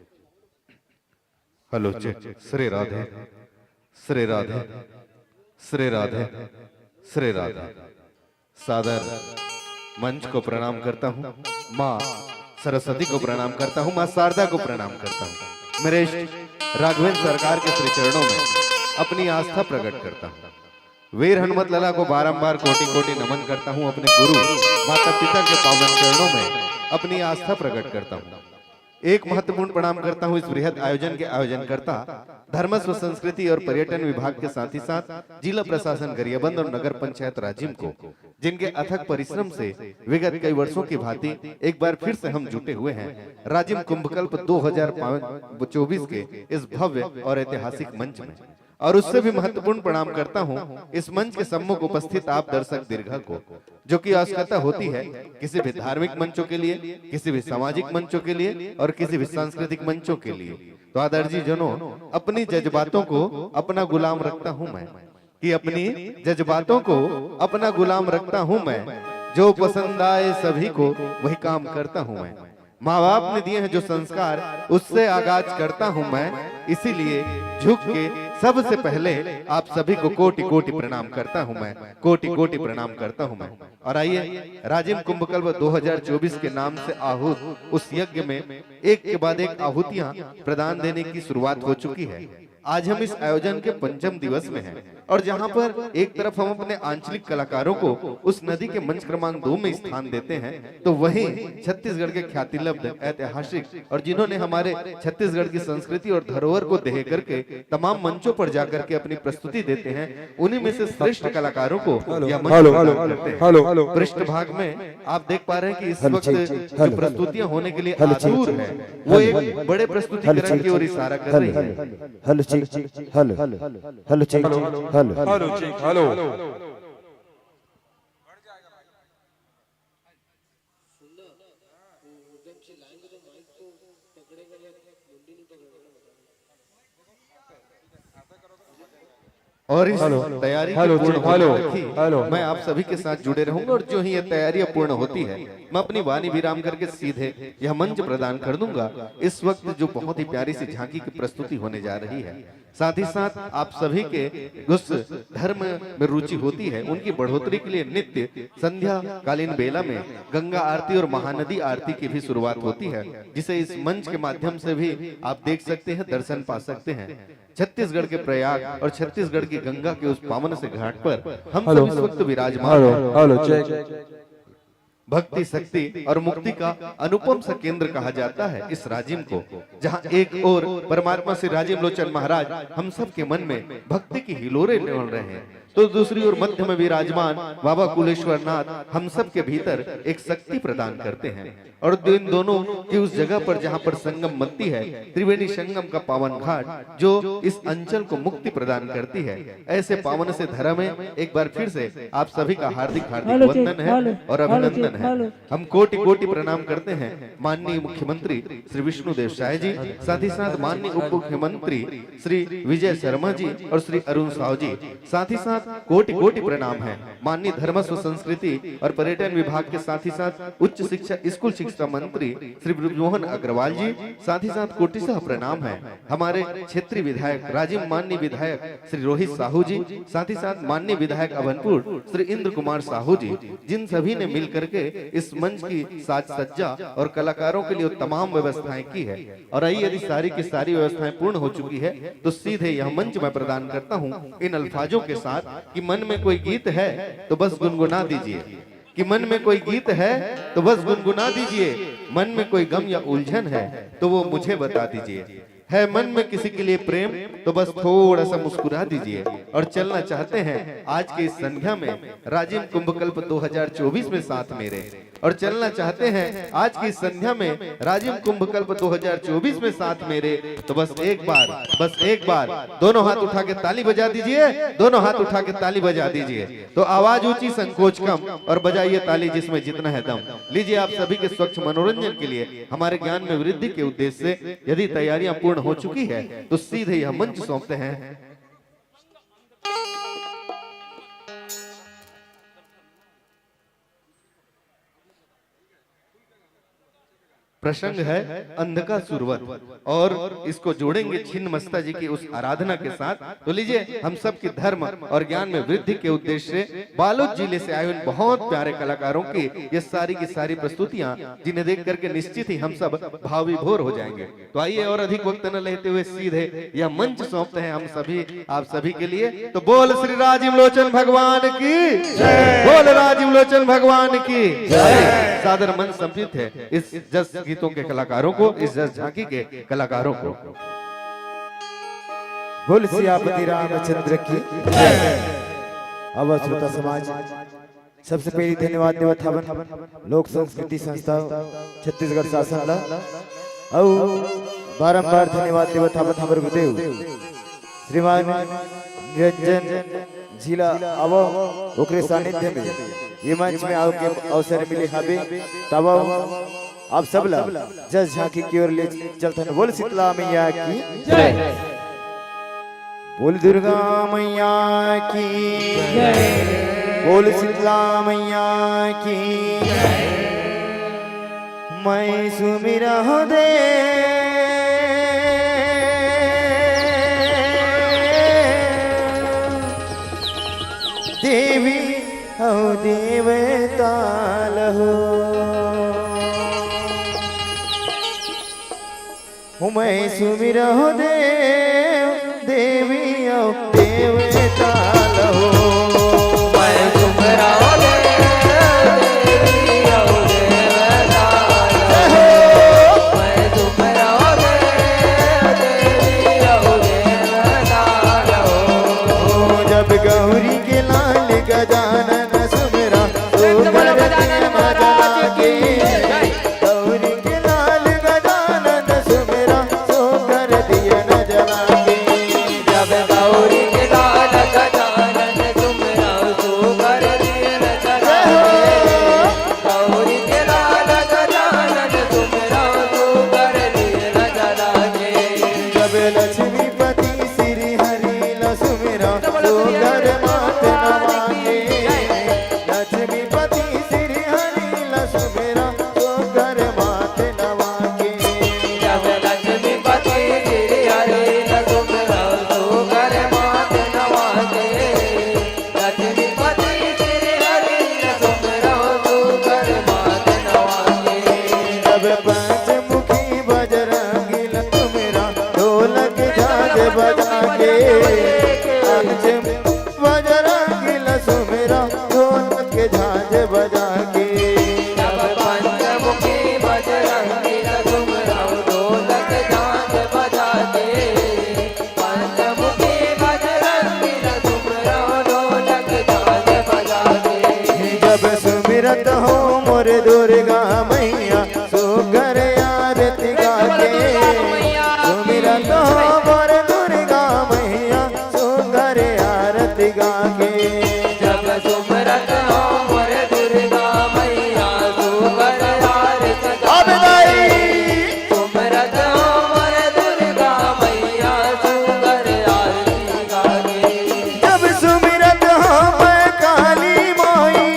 S1: hello check. Shri Radhe, Shri Radhe, Shri Radhe, Shri Radhe. सादर मंच को प्रणाम करता हूँ, माँ सरस्वती को प्रणाम करता हूँ, माँ शारदा को प्रणाम करता हूँ। मेरे राघवेंद्र सरकार के श्री चरणों में अपनी आस्था प्रकट करता हूँ। वीर हनुमत लला को बारंबार कोटि कोटि नमन करता हूँ। अपने गुरु माता पिता के पावन चरणों में अपनी आस्था प्रकट करता हूँ। एक महत्वपूर्ण प्रणाम करता हूँ इस बृहद आयोजन के आयोजनकर्ता धर्मस्व संस्कृति और पर्यटन विभाग के साथ ही साथ जिला प्रशासन गरियाबंद और नगर पंचायत राजिम को, जिनके अथक परिश्रम से विगत कई वर्षों की भांति एक बार फिर से हम जुटे हुए हैं राजिम कुंभकल्प 2024 के इस भव्य और ऐतिहासिक मंच में। और उससे भी महत्वपूर्ण प्रणाम करता हूं इस मंच के सम्मुख उपस्थित आप दर्शक दीर्घा को, जो कि आवश्यकता होती है किसी भी धार्मिक मंचों के लिए, किसी भी सामाजिक मंचों के लिए और किसी भी सांस्कृतिक मंचों के लिए। तो आदरणीय जनों, अपनी जज्बातों को अपना गुलाम रखता हूं मैं, कि अपनी जज्बातों को अपना गुलाम रखता हूं मैं, जो पसंद आए सभी को वही काम करता हूं मैं। माँ बाप ने दिए हैं जो संस्कार उससे आगाज करता हूं मैं, इसीलिए झुक के सबसे पहले आप सभी को कोटि कोटि प्रणाम करता हूं मैं, कोटि कोटि प्रणाम करता हूं मैं। और आइए, राजिम कुंभकल्प 2024 के नाम से आहूत उस यज्ञ में एक के बाद एक आहुतियां प्रदान देने की शुरुआत हो चुकी है। आज हम इस आयोजन के पंचम दिवस में हैं और जहां पर एक तरफ हम अपने आंचलिक कलाकारों को उस नदी के मंच क्रमांक 2 में स्थान देते हैं, तो वहीं छत्तीसगढ़ के ख्यातिलब्ध ऐतिहासिक और जिन्होंने हमारे छत्तीसगढ़ की संस्कृति और धरोहर को देह करके तमाम मंचों पर जाकर के अपनी प्रस्तुति देते हैं, उन्हीं में से श्रेष्ठ कलाकारों को यह मंच प्रदान करते हैं। पृष्ठभाग में आप देख पा रहे हैं कि इस वक्त जो प्रस्तुतियां होने के लिए आतुर है, वो एक बड़े प्रस्तुतिकरण की ओर इशारा कर रही है।
S7: Hello hello hello check, hello check, hello.
S1: और इस तैयारी की पूर्ण होने तक मैं आप सभी के साथ जुड़े रहूंगा और जो ही ये तैयारियां पूर्ण होती है मैं अपनी वाणी विराम करके सीधे यह मंच प्रदान कर दूंगा। इस वक्त जो बहुत ही प्यारी सी झांकी की प्रस्तुति होने जा रही है, साथ ही साथ आप सभी के उस धर्म में रुचि होती है उनकी बढ़ोतरी के लिए नित्य संध्या कालीन बेला में गंगा आरती और महानदी आरती की भी शुरुआत होती है, जिसे इस मंच के माध्यम से भी आप देख सकते हैं, दर्शन पा सकते हैं। छत्तीसगढ़ के प्रयाग और छत्तीसगढ़ की गंगा के उस पावन से घाट पर हम सब इस वक्त विराजमान हैं। भक्ति, शक्ति और मुक्ति का अनुपम सा केंद्र कहा जाता है इस राजिम को, जहां एक और परमात्मा श्री राजिम लोचन महाराज हम सब के मन में भक्ति की हिलोरे निकल रहे हैं, तो दूसरी ओर मध्य में विराजमान बाबा कुलेश्वर नाथ हम सब के भीतर एक शक्ति प्रदान करते हैं। और इन दोनों की उस जगह पर जहां पर संगम बनती है, त्रिवेणी संगम का पावन घाट जो इस अंचल को मुक्ति प्रदान करती है, ऐसे पावन से धरा में एक बार फिर से आप सभी का हार्दिक हार्दिक वंदन है और अभिनंदन है। हम कोटि कोटि प्रणाम करते हैं माननीय मुख्यमंत्री श्री विष्णुदेव साय जी, साथ ही साथ माननीय उप मुख्यमंत्री श्री विजय शर्मा जी और श्री अरुण साव जी, साथ ही साथ कोटि कोटि प्रणाम है माननीय धर्मस्व संस्कृति और पर्यटन विभाग के साथ ही साथ उच्च शिक्षा स्कूल शिक्षा मंत्री श्री ब्रजमोहन अग्रवाल जी, साथ ही साथ कोटिशः प्रणाम है हमारे क्षेत्रीय विधायक राजिम माननीय विधायक श्री रोहित साहू जी, साथ ही साथ माननीय विधायक अभनपुर श्री इंद्र कुमार साहू जी, जिन सभी ने मिल करके इस मंच की साज सज्जा और कलाकारों के लिए तमाम व्यवस्थाएं की है। और आई यदि सारी की सारी व्यवस्थाएं पूर्ण हो चुकी है तो सीधे यह मंच मैं प्रदान करता हूँ इन अल्फाजों के साथ कि मन में कोई गीत है तो बस गुनगुना दीजिए, कि मन में कोई गीत है तो बस गुनगुना दीजिए, मन में कोई गम या उलझन है तो वो मुझे बता दीजिए, है मन में किसी के लिए प्रेम तो बस थोड़ा सा मुस्कुरा दीजिए। और चलना चाहते हैं आज की इस संध्या में राजिम कुंभकल्प 2024 में साथ मेरे, और चलना चाहते हैं आज की संध्या में राजिम कुंभकल्प 2024 में साथ मेरे, तो बस एक बार दोनों हाथ उठा के ताली बजा दीजिए, दोनों हाथ उठा के ताली बजा दीजिए। तो आवाज ऊंची संकोच कम और बजाइए ताली जिसमें जितना है दम। लीजिए आप सभी के स्वच्छ मनोरंजन के लिए हमारे ज्ञान में वृद्धि के उद्देश्य से यदि तैयारियां पूर्ण हो चुकी है तो सीधे यह मंच सौंपते हैं
S10: प्रसंग है अंधका सुरवत और इसको जोड़ेंगे छिन्न मस्ता जी की उस आराधना के साथ। तो लीजिए हम सब की धर्म और ज्ञान में वृद्धि के उद्देश्य से बालोद जिले से आए हुए बहुत प्यारे कलाकारों की ये सारी की सारी प्रस्तुतियां जिन्हें देख करके निश्चित ही हम सब भाव विभोर हो जाएंगे। तो आइए और अधिक वक्त न लेते हुए सीधे यह मंच सौंपते हैं हम सभी आप सभी के लिए। तो बोल श्री राजीव लोचन भगवान की बोल राजीव लोचन भगवान की सादर मन समर्पित है इस जस गीतों के कलाकारों को, इस जस झांकी के कलाकारों को।
S11: बोल सियापति रामचंद्र की अवध श्रोता समाज सबसे पहले धन्यवाद देवत हवन लोक संस्कृति संस्था छत्तीसगढ़ शासन ला और बारंबार धन्यवाद देवत हवन हमर गुरुदेव श्रीमान निरंजन जिला अब ओकरे सानिध्य में ये मंच में आओ के अवसर मिले हबे तब आप सब ला जस झांकी की ओर ले चलते हैं। बोल शीतला मैया की जय, बोल दुर्गा मैया की जय, बोल शीतला मैया की मैं सुमिरा दे देवी हो देवता लहो मैं सुमिरा देव देवी हो देवता लहो मैं सुमिरा जब गौरी के लाल गजानन सुमिरा तो मजा के गौरी के लाल गजानन सुमिरा तो कर दिया न जला के जब गौरी के लाल गजानन सुमिरा तो कर दिया न जला के गौरी के लाल गजानन सुमिरा तो कर दिया न जला के जब लक्ष्मीपति श्री हरि ला सुमिरा तो घर मात नवाके लक्ष्मीपति श्री हरि ला सुमिरा तो घर मात नवाके जब लक्ष्मीपति श्री हरि ला सुमिरा तो घर मात नवाके लक्ष्मीपति श्री हरि ला सुमिरा तो घर मात नवाके जब पंचमुखी बजरंगी ला सुमिरा ढोलक झांझ बजा के बजरंगी ला सुमिरा ढोलक झांझ बजा के जब पंचमुखी बजरंगी ला सुमिरा ढोलक झांझ बजा के पंचमुखी बजरंगी ला सुमिरा ढोलक झांझ बजा के जब सुमिरत हो मोर दुर्गा मैया सो घर आरती गा के सुमिरत हो मोर दुर्गा मैया सो घर आरती गा के जब सुमिरत हो मोर दुर्गा मैया सो घर आरती गा के सुमिरत हो मोर दुर्गा मैया सो घर आरती गा के जब सुमिरत हो मैं काली माई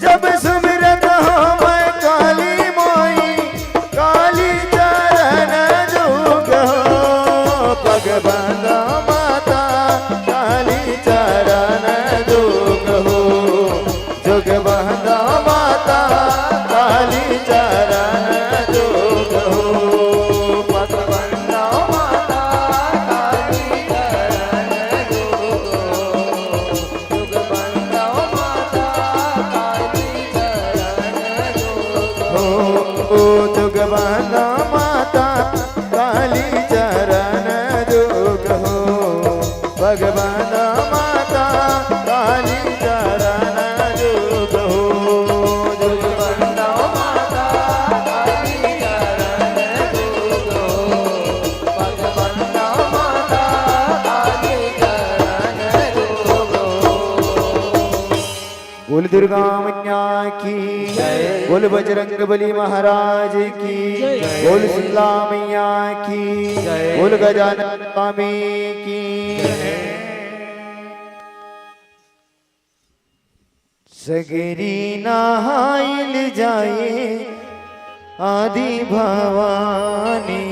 S11: जब सुमिरत हो मैं काली माई काली चरण जोग हो भगवान माता काली चरण जोग हो जोगवंद माता काली चरण जोग हो भगवान माता काली चरण जोग हो जोगवंद माता काली चरण जोग हो जोगवंद माता काली चरण जोग हो भगवान माता काली चरण जोग हो जोगवंद माता काली चरण जोग हो भगवान माता काली चरण जोग हो बोल दुर्गा मैया की जय, बोल बजरंग बली महाराज की बोल शीतला मैया की जय, बोल गजानन स्वामी की सगरी नहाइल जाए आदि भवानी,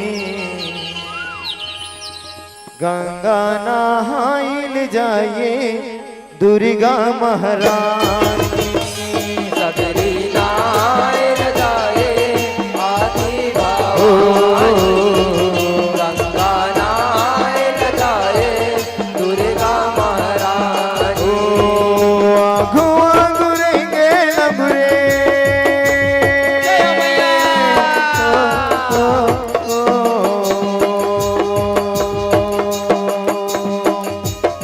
S11: गंगा नहाइल जाए दुर्गा महारानी।
S7: सगरी नहाइल जाए आदि भवानी, गंगा नहाइल जाए दुर्गा महारानी।
S11: आघु आघु रेंगे नगरे,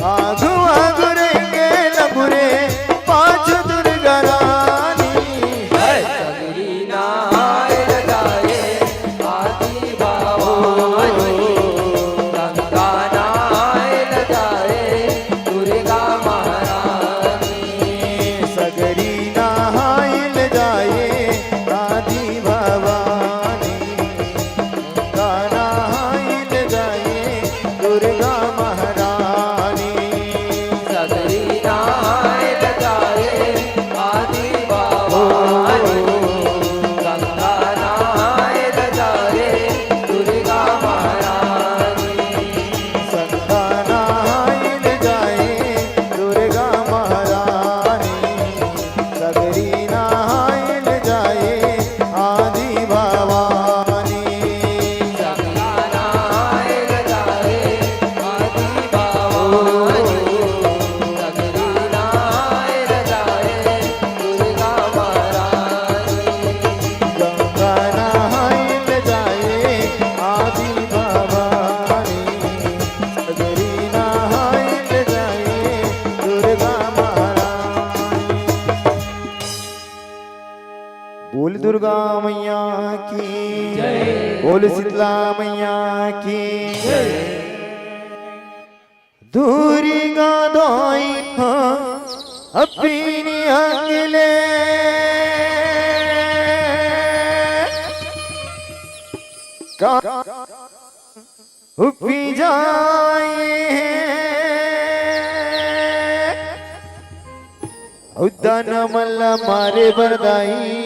S11: आघु आघु रेंगे नगरे पाँच दुर्गा रानी।
S7: सगरी नहाइल जाए आदि भवानी, गंगा नहाइल जाए दुर्गा महारानी।
S11: सगरी नहाइल जाए आदि भवानी, गंगा नहाइल जाए दुर्गा महारानी।
S7: सगरी नहाइल जाए आदि भवानी, गंगा नहाइल जाए दुर्गा महारानी।
S11: गंगा नहाइल जाए दुर्गा महारानी, सगरी नहाइल जाए आदि भवानी।
S7: गंगा नहाइल जाए आदि भवानी, सगरी नहाइल जाए दुर्गा महारानी।
S11: गंगा नहाइल जाए आदि भवानी, सगरी नहाइल जाए दुर्गा महारानी। बोल दुर्गा मैया की जय, बोल शीतला मैया की जय। दुर्गा दाई अपनी अगले उपी जाए उद्दान मल्ला मारे बरदाई।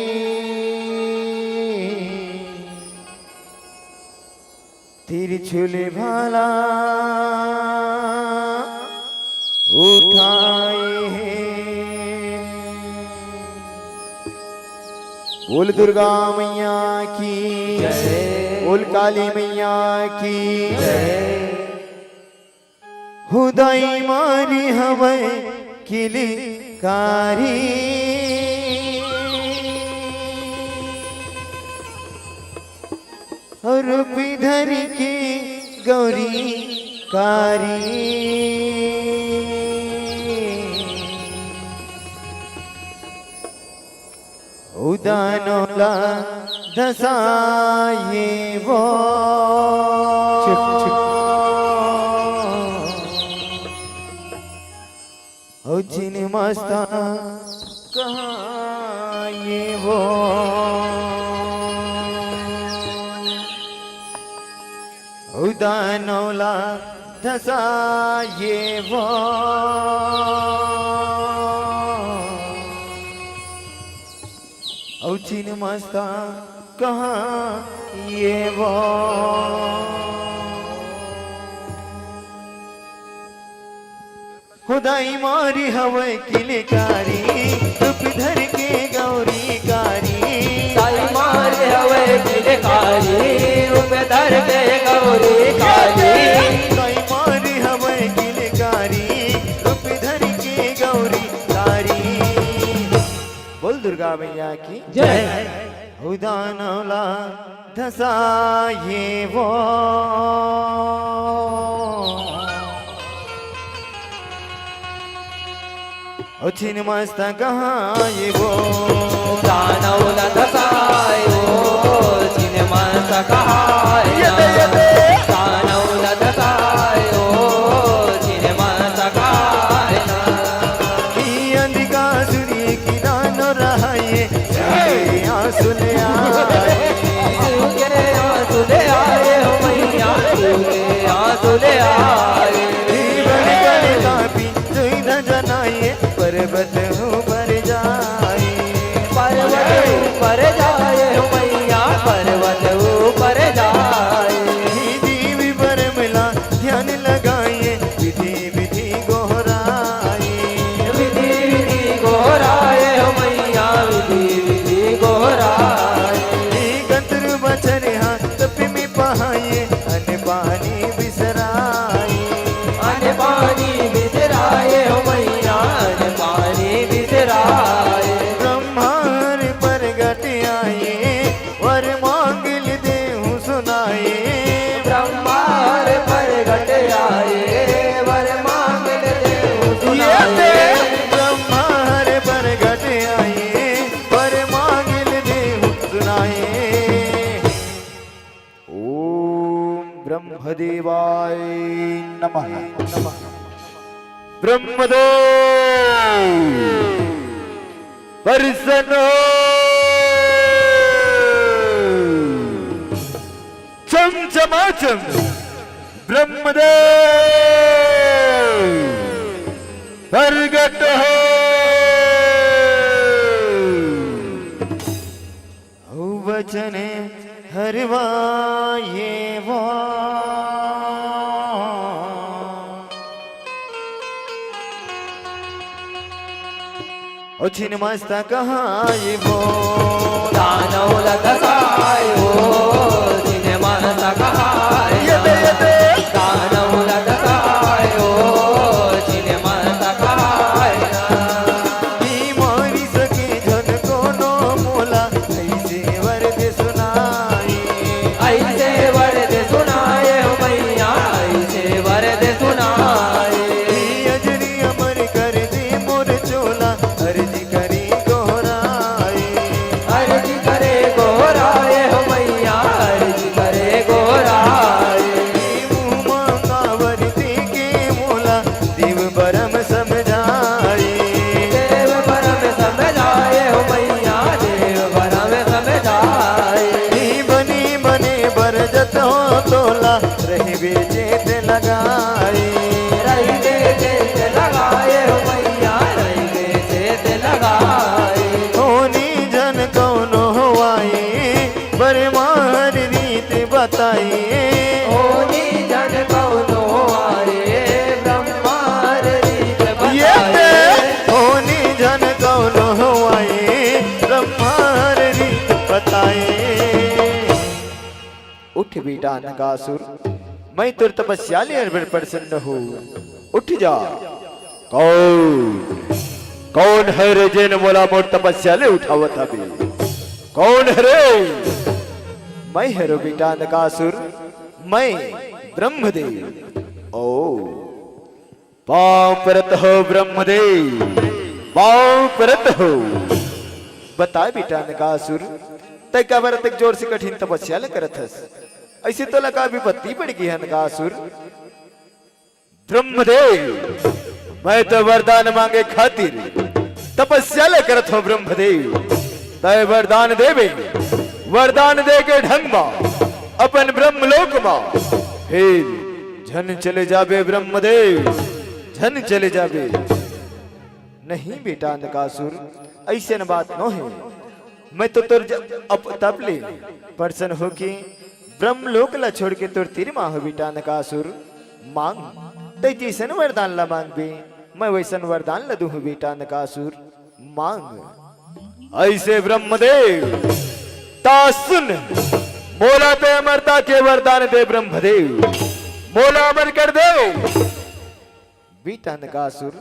S11: तिरछुले भाला उठाए हैं। बोल दुर्गा मैया की जय, बोल काली मैया की जय। हुदाई मारी हमें किलकारी, और पिधर की गौरी कारी। उदानोला दसाए वो जिन मस्ता कहाँ ये वो उदानोला दसाए वो औचिन मस्ता कहाँ ये वो। खुदाई मारी हवे किलकारी, रूप धर के गौरी कारी।
S7: ताई मारे हवे किलकारी, रूप धर के गौरी कारी।
S11: ताई मारी हवे किलकारी, रूप धर के गौरी कारी। बोल दुर्गा मैया की जय। उदानौला धसाए वो छिन मस्ता कहाँ ये वो
S7: दानौला धसाए वो छिन मस्ता कहाँ दानौला धसाए वो छिन मस्ता कहाँ।
S11: अंधिका सूर्य की दानो रहाये आंसू ले आए,
S7: आंसू ले आए हो मैया, आंसू ले आए।
S11: जनाइए पर्वत हूँ पर जा
S12: नमः।
S11: ब्रह्मदेव प्रसन्न हो। चमचमाचम ब्रह्मदेव प्रगट हो। वचन हरवाये वो छिन मस्ता कहाए वो दानव लदसाए वो छिन मस्ता कहाए दानव लदसाए वो छिन मस्ता कहाए मारी सके जन को नो मोला ऐसे वरद सुनाए मैया ऐसे वरद सुनाए अजरी अमर कर दे मोर चोला अर्जी करे गोराए हो मैया अर्जी करे गोराए मुँह मांगा वरदी के मोला देव बरम समझाए हो मैया देव बरम समझाए बनी बने बरजत हो तोला रही बेचेत लगाए हो मैया रही बेचेत लगाए होनी जन कौनो हुआए बरमार रीत बताइए होनी जन कौनो आए ब्रह्मार रीत बताइए होनी जन कौनो हुआए ब्रह्मार रीत बताए। उठ बेटा नगासुर मैं तुर तपस्या ले प्रसन्न हूँ उठ जा। कौन है रे जेन मोला मोर तपस्या ले उठावत अभी कौन है रे? मैं है रो बेटा नगासुर मैं ब्रह्मदेव। ओ पाँव परत हो ब्रह्मदेव पाँव परत हो। बता बेटा नगासुर तय का बार तक जोर से कठिन तपस्या ले करत हस ऐसे तो लगा विपत्ति पड़ गई है नगासुर। ब्रह्मदेव मैं तो वरदान मांगे खातिर तपस्या ले करत हो ब्रह्मदेव तय वरदान देवे वरदान दे के ढंग मा अपन ब्रह्मलोक मा फिर झन चले जाबे ब्रह्मदेव झन चले जाबे। नहीं बेटा नगासुर ऐसे न बात न है मैं तो तुर तप ले प्रसन्न हो के ब्रह्मलोक ला छोड़ के तुर तीर माँ हो बेटा नगासुर मांग ते जैसन वरदान ला मांग बे मैं वैसन वरदान ला दूं बेटा नगासुर मांग। ऐसे ब्रह्मदेव ता सुन मोला पे अमरता के वरदान दे ब्रह्मदेव मोला अमर कर दे बेटा नगासुर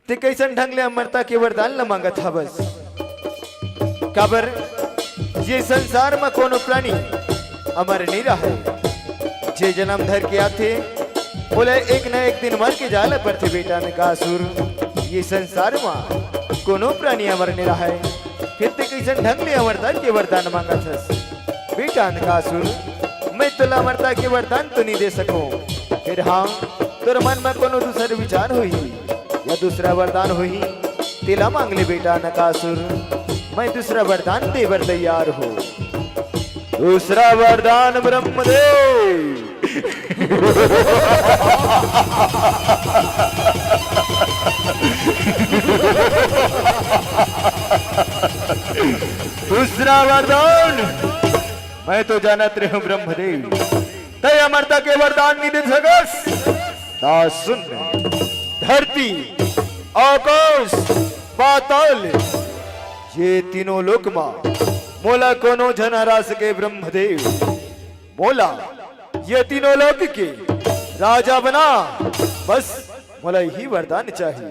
S11: ते कैसन ढंग ले अमरता के वरदान ला मांगा था बस काबर ये संसार में कोनो प्राणी अमर नहीं रहा जे जन्म धर के आते बोले एक न एक दिन मर के जाला पर थे बेटा नगासुर ये संसार में कोनो प्राणी अमर नहीं रहा है फिर ते कैसन ढंग ले अमरता के वरदान मांगा था बेटा नगासुर मैं तुला अमरता के वरदान तो नहीं दे सकूं फिर हाँ तोर मन में कोनो दूसरा विचार हुई या दूसरा वरदान हुई तिला मांग ले बेटा नगासुर मैं दूसरा वरदान देवर तैयार हूँ। दूसरा वरदान ब्रह्मदेव दूसरा वरदान मैं तो जानत रहे हूँ ब्रह्मदेव तय अमरता के वरदान नहीं दे सकस ता सुन धरती आकाश पाताल ये तीनों लोक मा मोला कोनो जन हरा सके ब्रह्मदेव मोला ये तीनों लोक के राजा बना बस मोला यही वरदान चाहिए।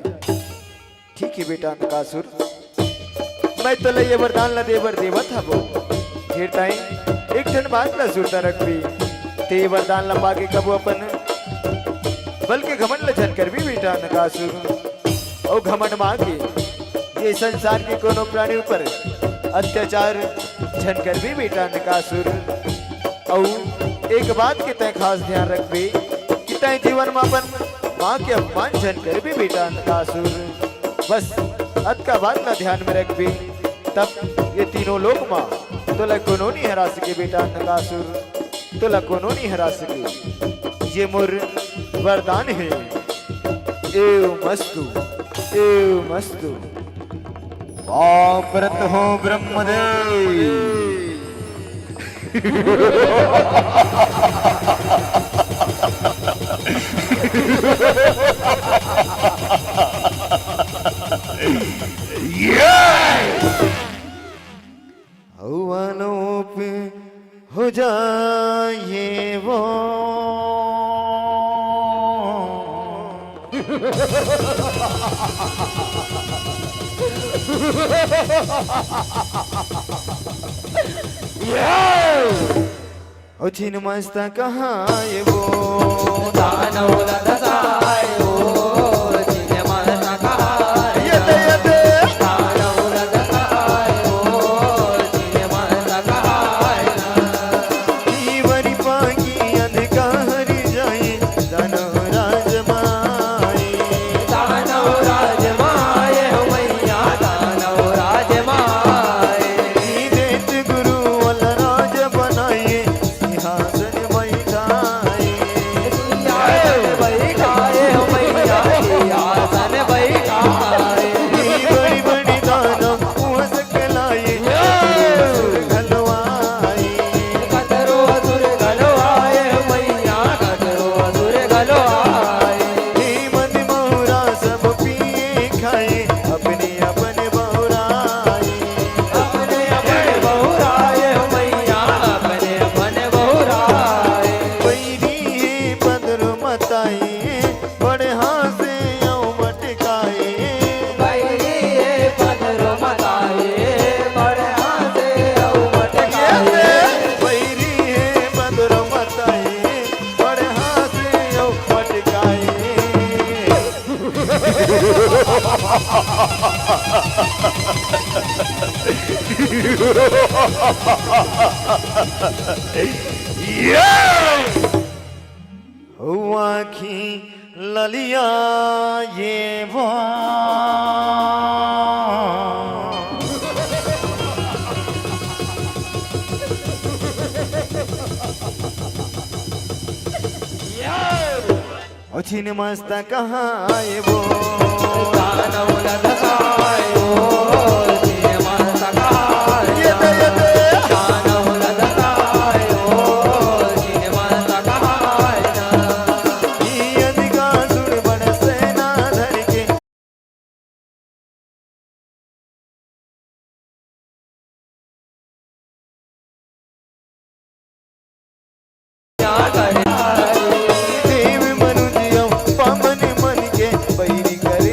S11: ठीक है बेटा नगासुर मैं तो ये वरदान ला देवर देवत हबो ढेर टाइम एक ठन बात ला सुरता रखबी ते वरदान ला पाके कबो अपन बल्कि घमंड ला झन कर भी बेटा नगासुर ओ घमंड मांगे ये संसार के कोनो प्राणी ऊपर अत्याचार झन कर भी बेटा नगासुर और एक बात के तय खास ध्यान रखबे तय जीवन में अपन माँ के अपमान झन कर भी बेटा नकासुर। बस अत का बात ना ध्यान में रख भी, तब ये तीनों लोग माँ तोला कोनो नहीं हरा सके बेटा नकासुर, तोला कोनो नहीं हरा सके। ये मोर वरदान है। एव मस्तु एव मस्तु।
S4: वापरत हो ब्रह्मदेव।
S11: हवानों पे हो जाए वो ओ छिन मस्ता कहाँ ये वो
S7: दानव दसाए ओ छिन मस्ता कहाँ
S11: यते यते
S7: दानव दसाए ओ छिन मस्ता कहाँ
S11: वरी पागी अंधकार जाए दानव राजमाए
S7: हो मैया दानव राज माए
S11: देत गुरु वाला राज बनाए सिंहासन बैठाए
S7: बैठाए हो मैया सिंहासन बैठाए
S11: बड़ी बड़ी दानव मुँह सकलाए सुर घलवाए
S7: कतरो असुर गलवाए हो मैया कतरो असुर गलवाए
S11: मन मोहरा सब पिए खाए अपने अपने बहुराए
S7: अपने अपने बहुराए हो मैया अपने अपने बहुराए
S11: बैरी है पदर मताए बड़े हासे यौ मटकाए
S7: बैरी पत्थरों मताए बड़े हाथे औ मटकाए
S11: बैरी है पदर मताए बड़े हासे यौ मटकाए आखी ललिया ये वो छिन मस्ता कहाँ आए वो
S7: दानव दसाए ओ छिन मस्ता कहाँ दानव दसाए ओ छिन मस्ता कहाँ
S11: अधिकासुर बन सेना धर के
S7: क्या करे
S11: देव मनुजियो पवन मन के बैरी करे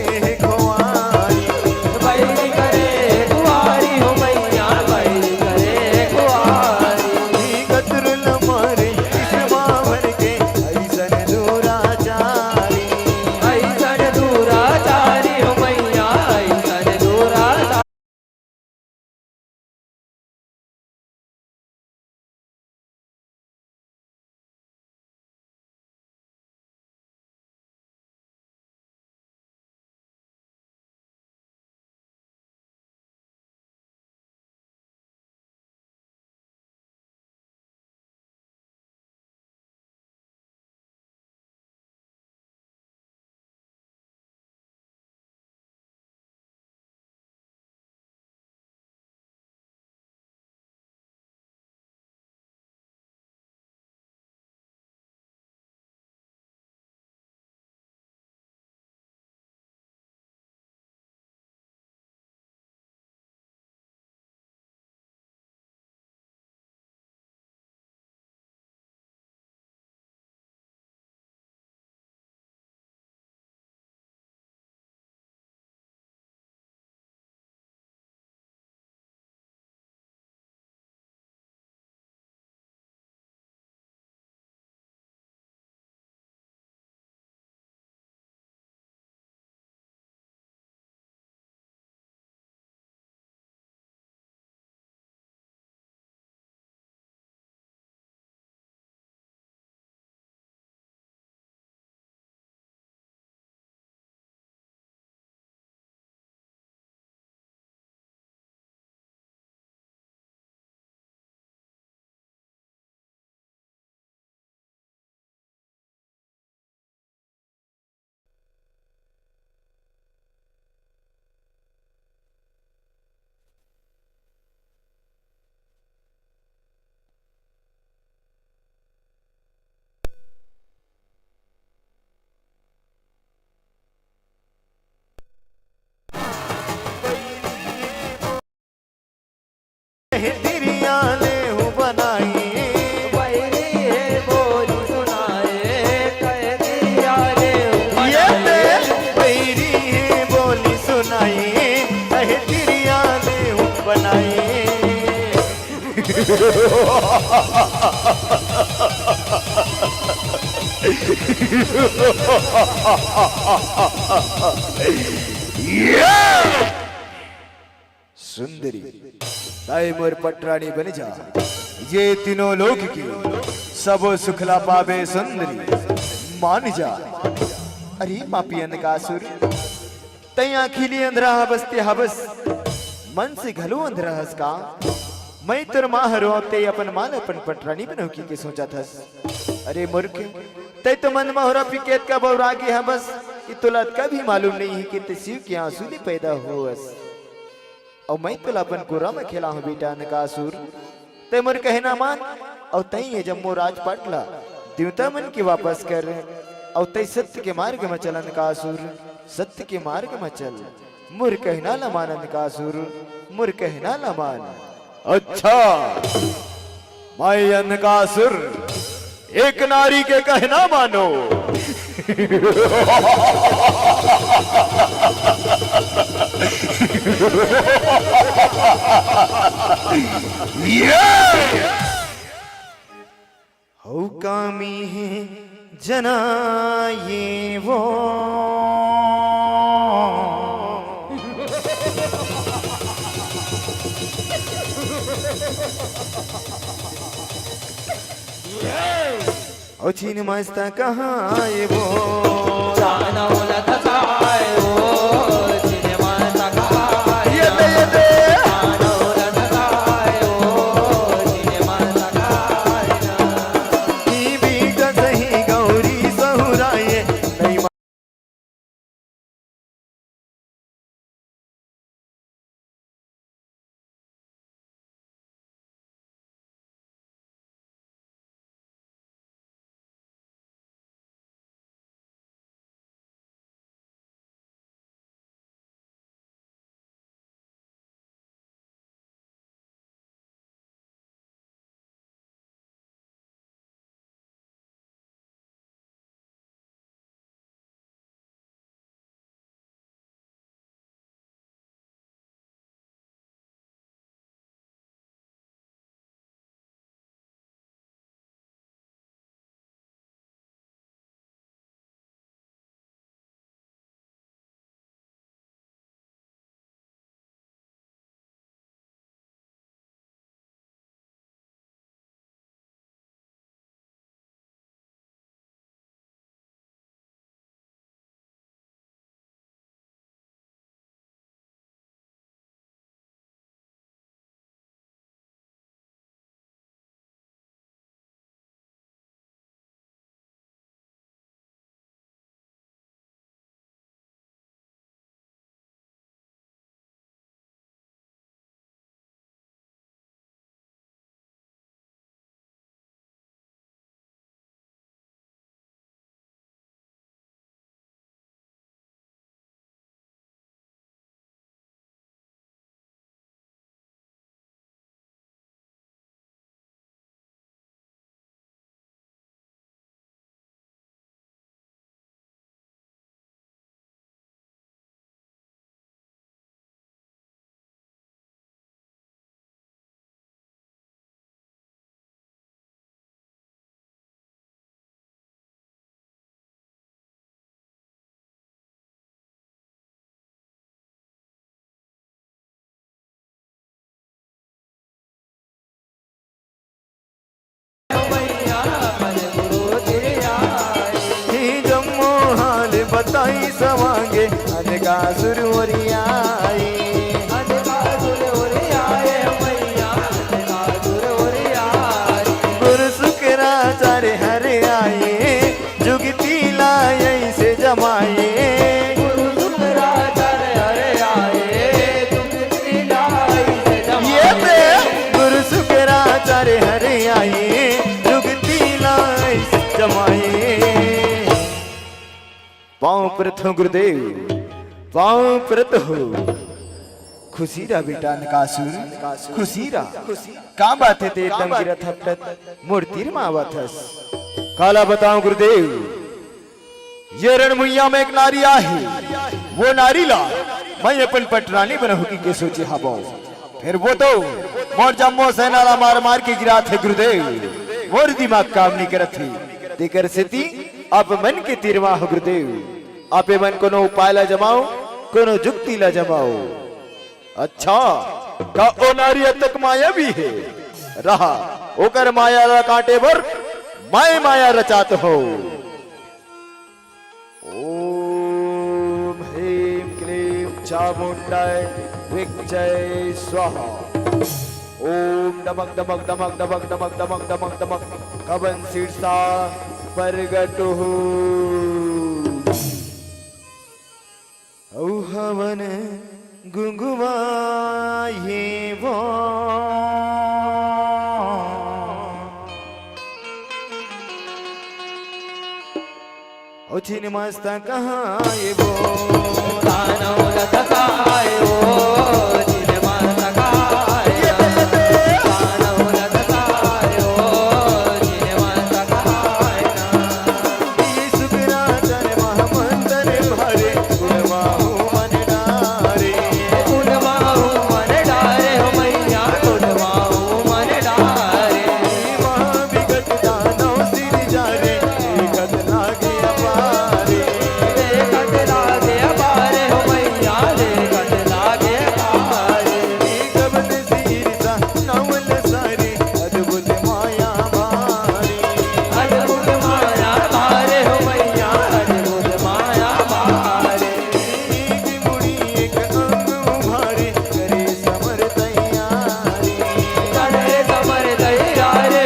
S11: सुंदरी ताई मोर पटरानी बन जा, ये तीनों लोग की सब सुखला पावे सुंदरी मान जा। अरे पापी अंधकासुर तई आखिली अंधरा बसते हबस मन से घलो अंधरा हस का। मैं तुर माँ हरोते अपन मान अपन पटरानी बनौ की के सोचा था। अरे मूर्ख तय तो मन मोहरा पिकेत का बौरागी है बस कि तुला कभी मालूम नहीं है कि तस्वीर के आंसू ने पैदा होस। और मैं तुला अपन कोरा में खेला हूँ बेटा नकासुर, तय मोर कहना मान और तई ये जम्मो राज पाटला देवता मन की वापस कर। और तय सत्य के मार्ग में चल नकासुर, सत्य के मार्ग में चल। मुर कहना ला मान नकासुर, मुर कहना ला मान। अच्छा मैं अनकासुर एक नारी के कहना मानो। हो कामी है जना ये वो ओ चीन मस्ता कहाँ ये वो बताई सवांगे अनकासुर ओरियाई अनकासुर ओरियाए मैया अनकासुर ओरियाई गुरु शुक्राचार्य हरे आए जुगती लाई से जमाए गुरु शुक्राचार्य हरे आए जुगती लाई से जमाए गुरु शुक्राचार्य हरे आए जुगती लाई से जमाए पाँव प्रत हो गुरुदेव पाँव प्रत हो खुशीरा बेटा नकासुर खुशीरा का बात है ते दम गिरत हपटत मूर्तिर मावथस काला बताऊं गुरुदेव ये रणमुइया में एक नारी आहे वो नारी ला मैं अपन पटरानी बनहु की के सोचे हबो फिर वो तो मोर जम्मो सेनाला मार मार के गिरा थे गुरुदेव, मोर दिमाग काम नहीं करत थी, देकर सेती आप मन के तीरवा हो गुरुदेव, आपे मन कोनो उपाय ला जमाओ, कोनो जुक्ति ला जमाओ। अच्छा का ओ नारी तक माया भी है, रहा ओकर माया ला काटे बर माय माया रचात हो। ओम ह्रीम क्लीम चामुंडाय विजय स्वाहा। ओम डमक डमक डमक डमक डमक डमक डमक डमक कबन शीर्षा परगट हो। औ हवन गुंगुमाये वो ओ छिन मस्ता कहाँ ये वो दानव लटकाए वो छिन मस्ता कहाँ दानव लटकाए वो छिन मस्ता कहाँ ये सुगरा चर महामंदर भरे गुणवाहु मन डारे हो मैया गुणवाहु मन डारे वहाँ विगत दानव सिर जारे विगत लागे अपारे हो मैया विगत लागे अपारे कबन सिर सा नवल सारे अद्भुत माया भारे अद्भुत माया भारे हो मैया अद्भुत माया भारे मुड़ी एक अंग उभारे करे समर तैयारी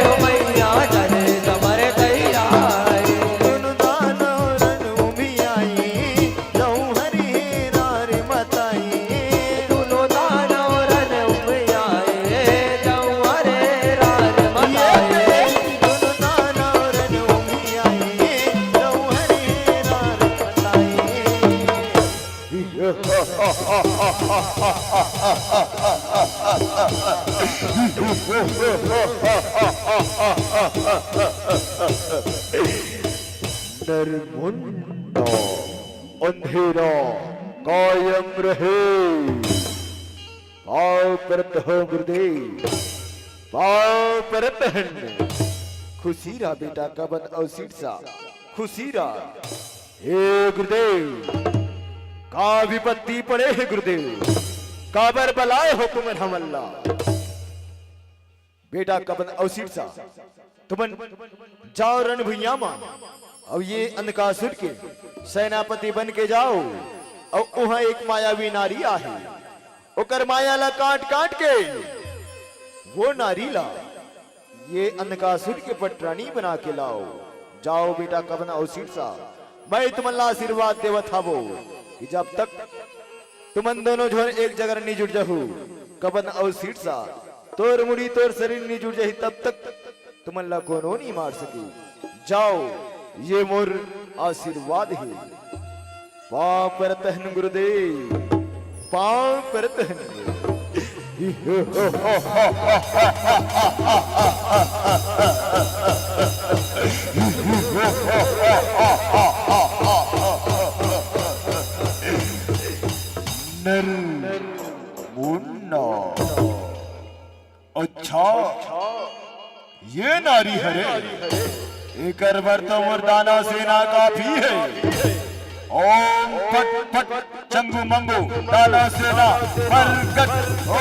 S11: हो मैया करे समर तैयारी दोनों दानव रण उभी आई जाऊं हरि हेरारे मताई दोनों दानव रण उभी आए जाऊं हरे रार मताई दोनों दानव रण उभी आए जाऊं हरि हेरार नरमुंडा अंधेरा कायम रहे पाव परत हो गुरुदेव पाव परत हन खुशी रा बेटा कबन अवसीट सा खुशी रा हे गुरुदेव का विपत्ति पड़े है गुरुदेव काबर बलाए हुकुम हमल्ला बेटा कबन अवसीट सा तुमन जाओ रण भुइया मा अब ये अंधकासुर के सेनापति बन के जाओ और वहां एक मायावी नारी आहे ओकर माया ला काट काट के वो नारी ला ये अंधकासुर के पटरानी बना के लाओ। जाओ बेटा कबन अवसीट सा मैं तुमला आशीर्वाद देवत हावो कि जब तक तुमन दोनों झोर एक जगह नहीं जुड़ जाहू कबन अवसीट सा तोर मुड़ी तोर शरीर नहीं जुड़ जाही तब तक तुमला कोनो नहीं मार सकी। जाओ ये मोर आशीर्वाद है पांव परतहन गुरुदेव पांव परतहन नर मुन्ना अच्छा ये नारी हरे एक तो मुर्दाना सेना काफी है। ओम फट फट चंगू मंगू दाना सेना प्रकट हो।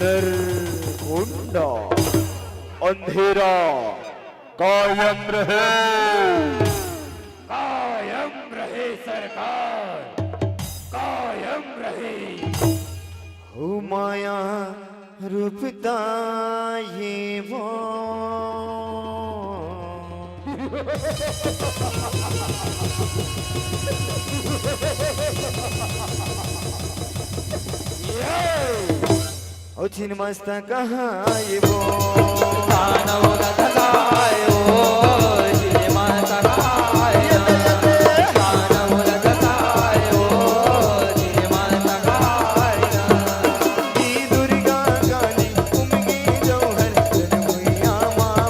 S11: नरमुंडा अंधेरा कायम रहे सरकार कायम रहे। हो माया रूपता ये वो ओ छिन मस्ता कहाँ ये वो दानव लटकाए वो छिन मस्ता कहाँ ये दानव लटकाए वो छिन मस्ता कहाँ दी दुर्गा काली उमगी जौहर जन मैया माँ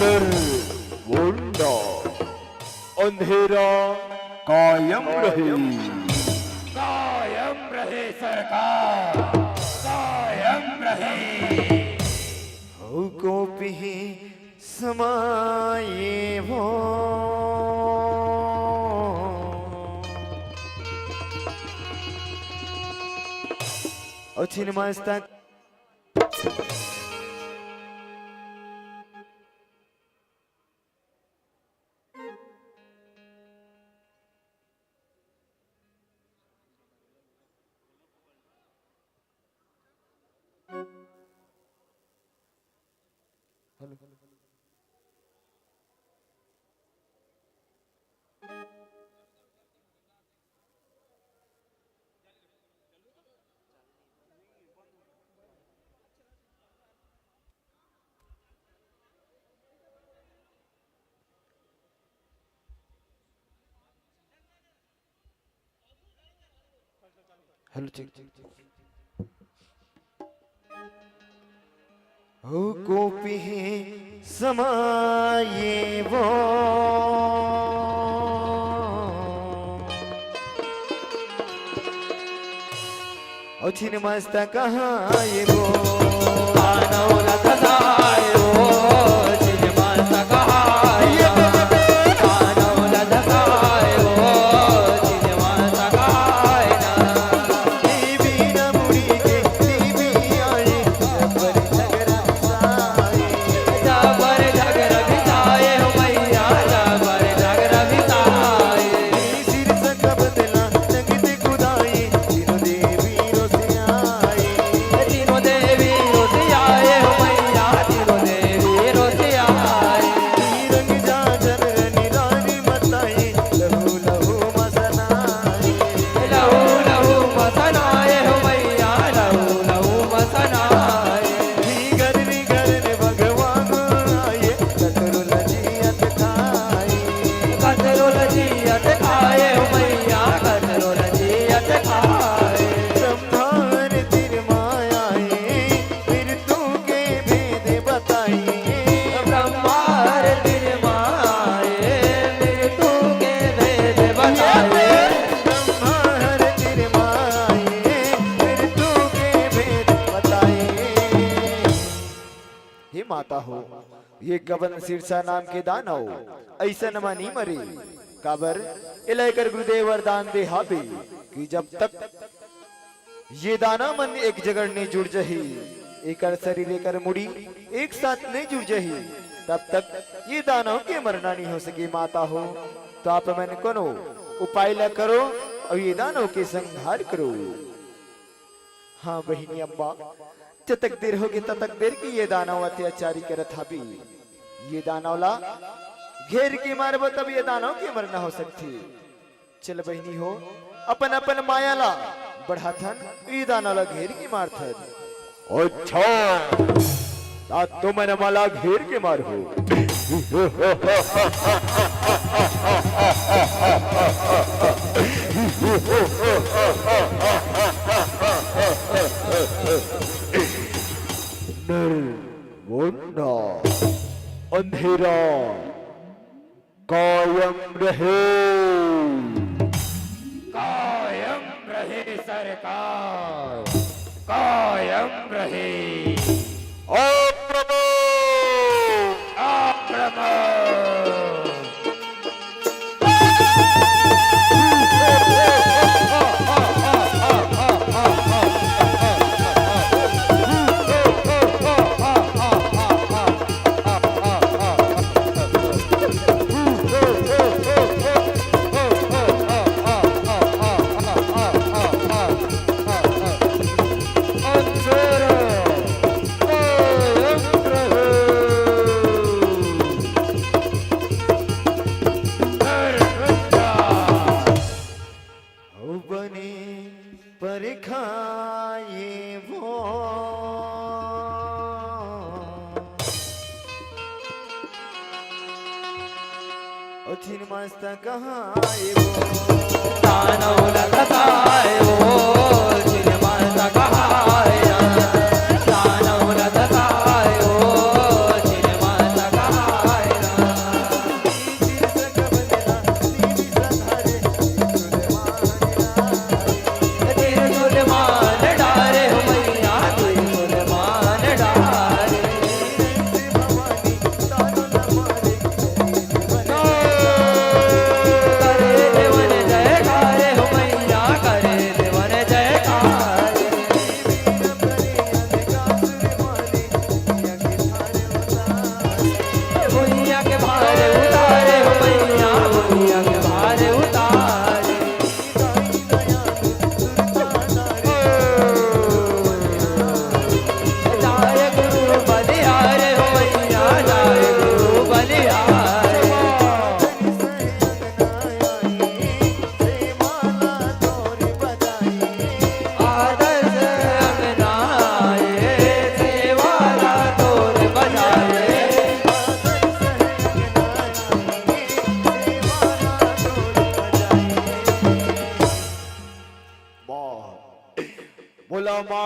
S11: निर्मुंडा अंधेरा कायम रहे।
S8: कायम रहे सरकार, कायम रहे।
S11: गोपी समाये वो छिन्न मस्तक हेलो चेक हो गोपी समाये वो छिन्न मस्तक कहाँ ये वो आनौला दसाए वो छिन्न मस्तक कहाँ ये आनौला दसाए वो छिन्न मस्तक कहाँ ना देवी न मुड़ी के देवी आए जबर झगड़ा बिसाए हो मैया जबर झगड़ा बिसाए सिर संग बदला संगीत खुदाई तीनों देवी रोसे आए हो मैया तीनों देवी रोसे आए रंग जा जनरनी रानी मताई लहू लहू मसनाए हो मैया लहू लहू मसनाए निगर निगर ने भगवान आए कतरो लजियत खाए हो मैया कतरो लजियत खाए ब्रह्मार तिर मायाए फिर तू के भेद बताइए ब्रह्मार तिर माए फिर तू के भेद बताइए ब्रह्मार तिर माए फिर तू के भेद बताइए। हे माता हो ये गबन सिरसा नाम के दानव ऐसा नमा नहीं मरे काबर इलाकर गुरुदेव वरदान दे हाबे कि जब तक ये दाना मन एक जगह नहीं जुड़ जही एकर शरीर एकर मुड़ी एक साथ नहीं जुड़ जही तब तक ये दानव के मरना नहीं हो सके माता हो। तो आप मैंने कोनो उपाय ला करो और ये दानव के संहार करो। हाँ बहिनी अम्बा जतक देर होगी ततक देर की ये दानव अत्याचारी करत हाबी ये दानवला घेर के मारब तब ये दानव के मरना हो सकती। चल बहिनी हो अपन अपन मायाला बढ़ाथन ये दानवला घेर के मारथन। अच्छा तुम माला घेर के मार हो निर्मुंडा अंधेरा कायम रहे।
S8: कायम रहे सरकार, कायम रहे।
S11: छिन्न मस्तक कहाँ दानव लताए वो छिन्न मस्तक कहाँ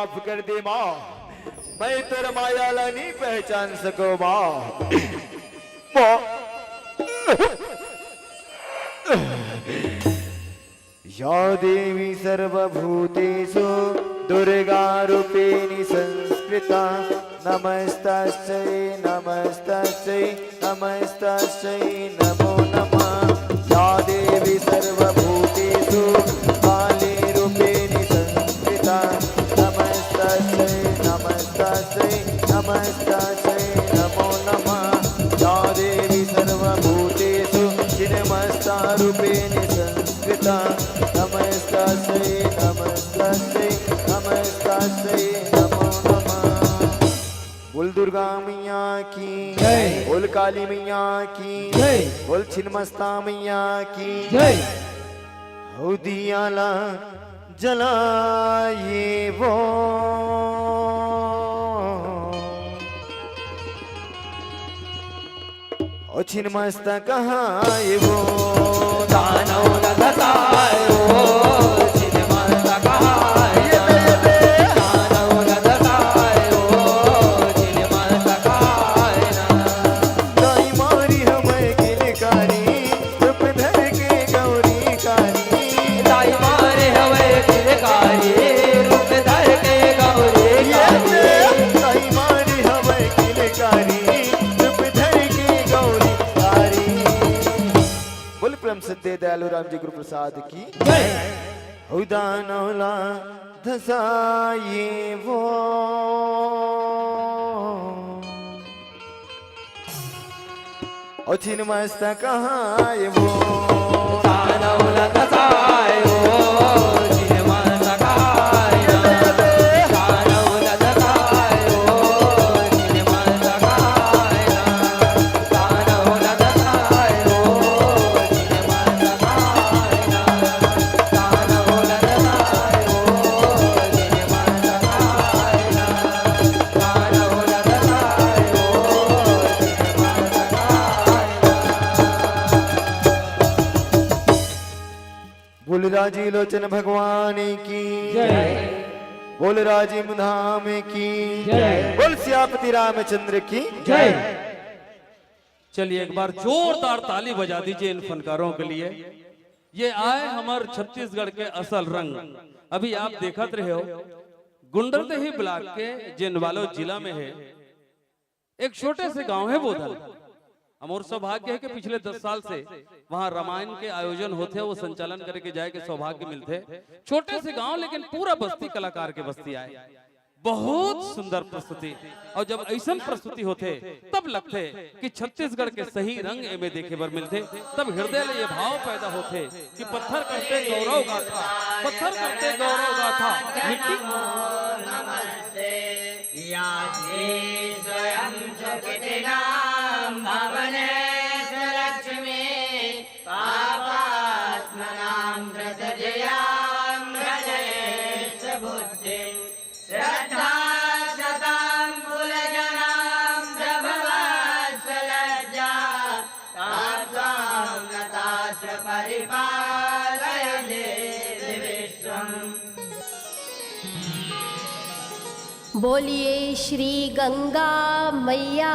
S11: माफ कर दे माँ, मैं तेरा मायाला नहीं पहचान सको माँ। माँ या देवी सर्वभूतेषु दुर्गा रूपेणी संस्कृता नमस्तस्यै नमस्तस्यै नमस्तस्यै नमो नमः। या देवी सर्वभूतेषु काली रूपेणी संस्कृता नमस्तस्यै नमस्तस्यै नमस्तस्यै नमो नमः। या देवी सर्वभूतेषु छिन्नमस्ता रूपेणी संस्कृता नमस्तस्यै नमस्तस्यै नमस्तस्यै नमो नमः। बोल दुर्गा मैया की जय, बोल काली मैया की जय, बोल छिन्नमस्ता मैया की जय। हो दियाला जलाए वो ओ छिन्नमस्ता कहाए वो दानव न धसाए वो छिन्नमस्ता कहाए दानव न धसाए वो छिन्नमस्ता कहाए दाई मारी हमें किलकारी रूप धर के गौरी कारी दाई मारे हमें किलकारी रूप धर के गौरी कारी दाई मारी हमें किलकारी रूप धर के गौरी कारी। बोल प्रेम सत्य दयालु राम जी गुरु प्रसाद की जय। उदानौला धसाए वो ओ छिन्नमस्ता कहाए वो दानौला धसाए वो छिन्नमस्ता कहाए दानौला धसाए वो छिन्नमस्ता कहाए दानौला धसाए वो छिन्नमस्ता कहाए दानौला धसाए वो छिन्नमस्ता कहाए दानौला धसाए वो बोल राजी लोचन भगवान की जय, बोल राजीव धाम की जय, बोल सियापति रामचंद्र की जय।
S8: चलिए एक बार जोरदार ताली बजा दीजिए इन फनकारों के लिए। ये आए हमारे छत्तीसगढ़ के असल रंग। अभी आप देखत रहे हो गुंडरदेही ब्लॉक के जिनवालो जिला में है एक छोटे से गांव है बोधल। हमार सौभाग्य है कि पिछले 10 साल से वहां रामायण के आयोजन होते वो संचालन करके जाए के सौभाग्य मिलते। छोटे से गांव लेकिन पूरा बस्ती कलाकार के बस्ती आए। बहुत सुंदर प्रस्तुति और जब ऐसा प्रस्तुति होते तब लगते कि छत्तीसगढ़ के सही रंग एमे देखे बर मिलते। तब हृदय में ये भाव पैदा होते कि पत्थर करते गौरव गाथा, पत्थर करते गौरव गाथा मिट्टी
S5: बोलिए श्री गंगा मैया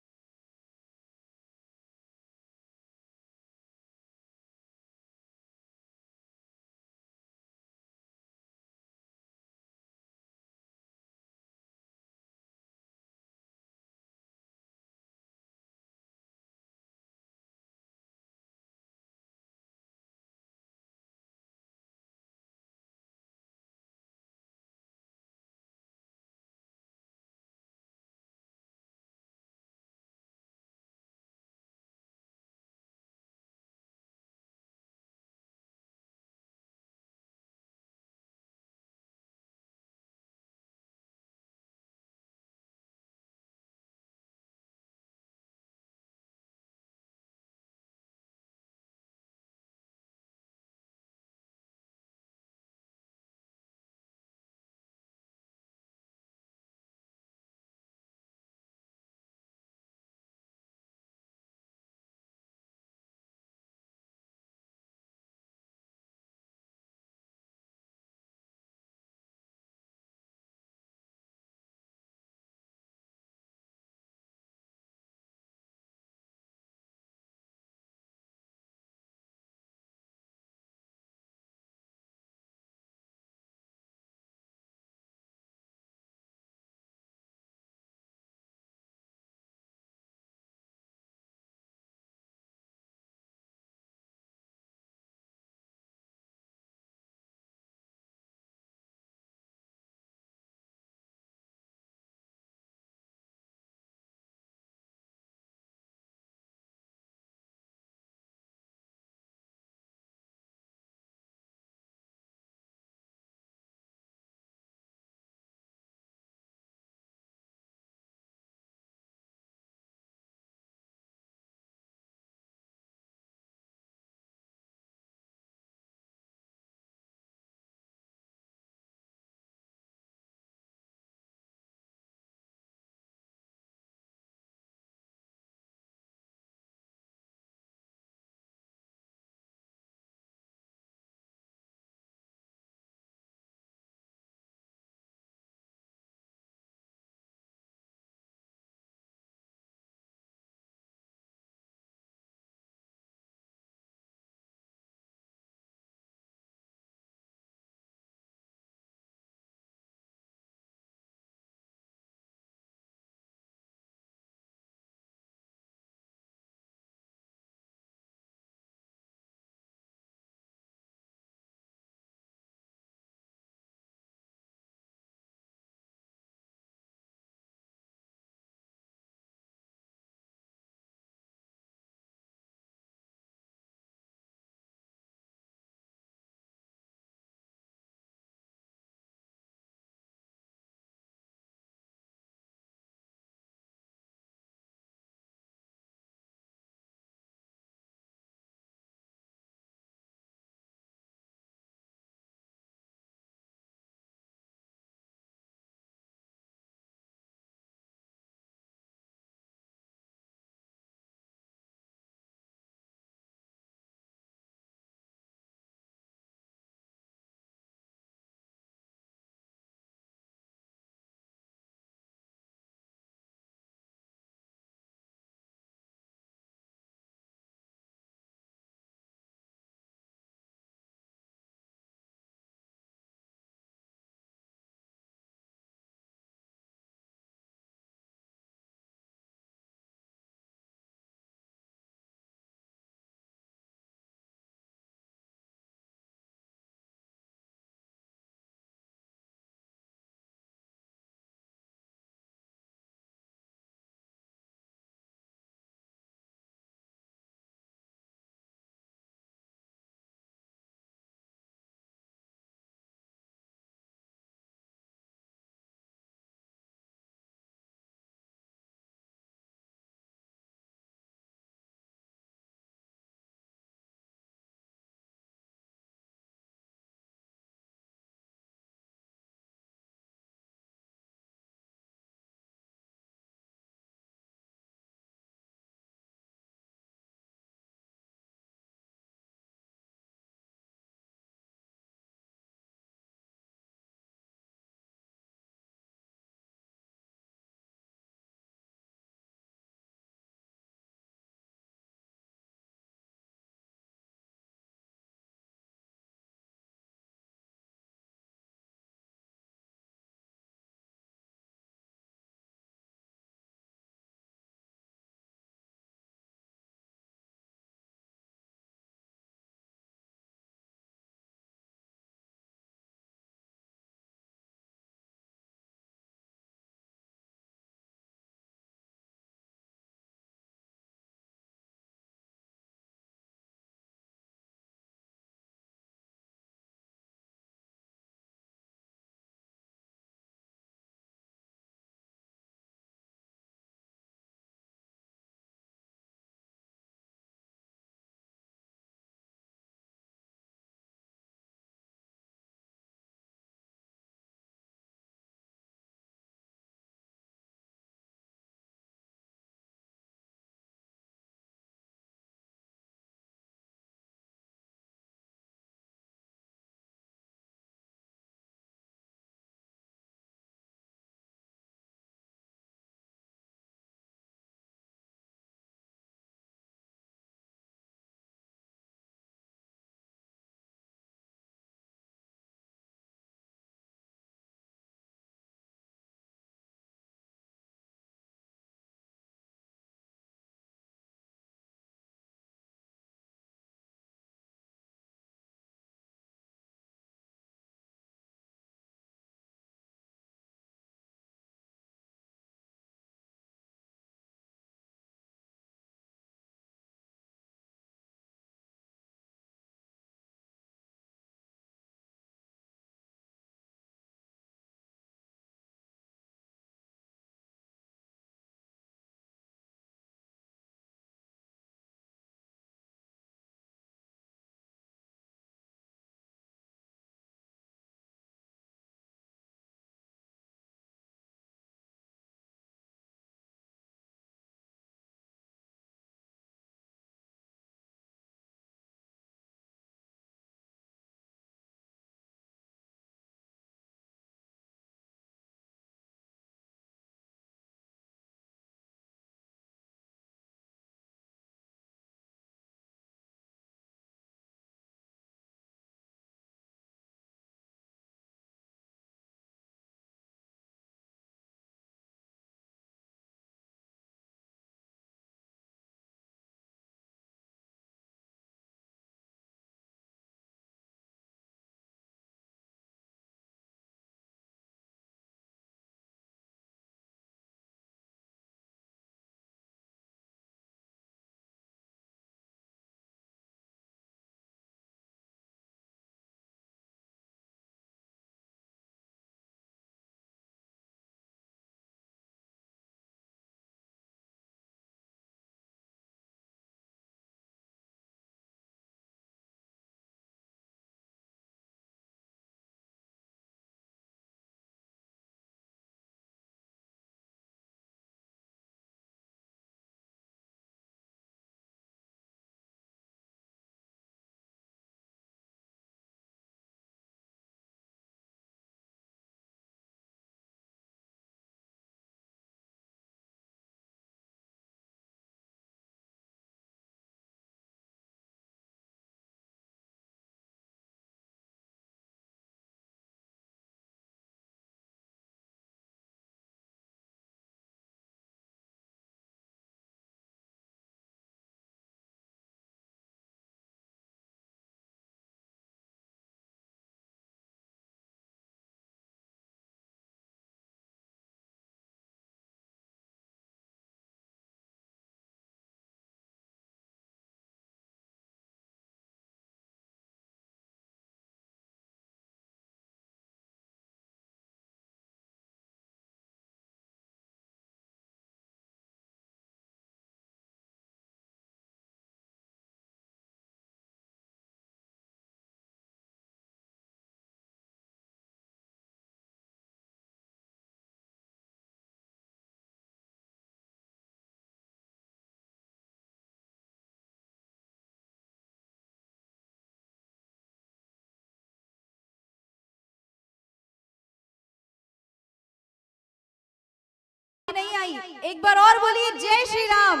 S12: नहीं आई, एक बार और बोलिए जय श्री राम।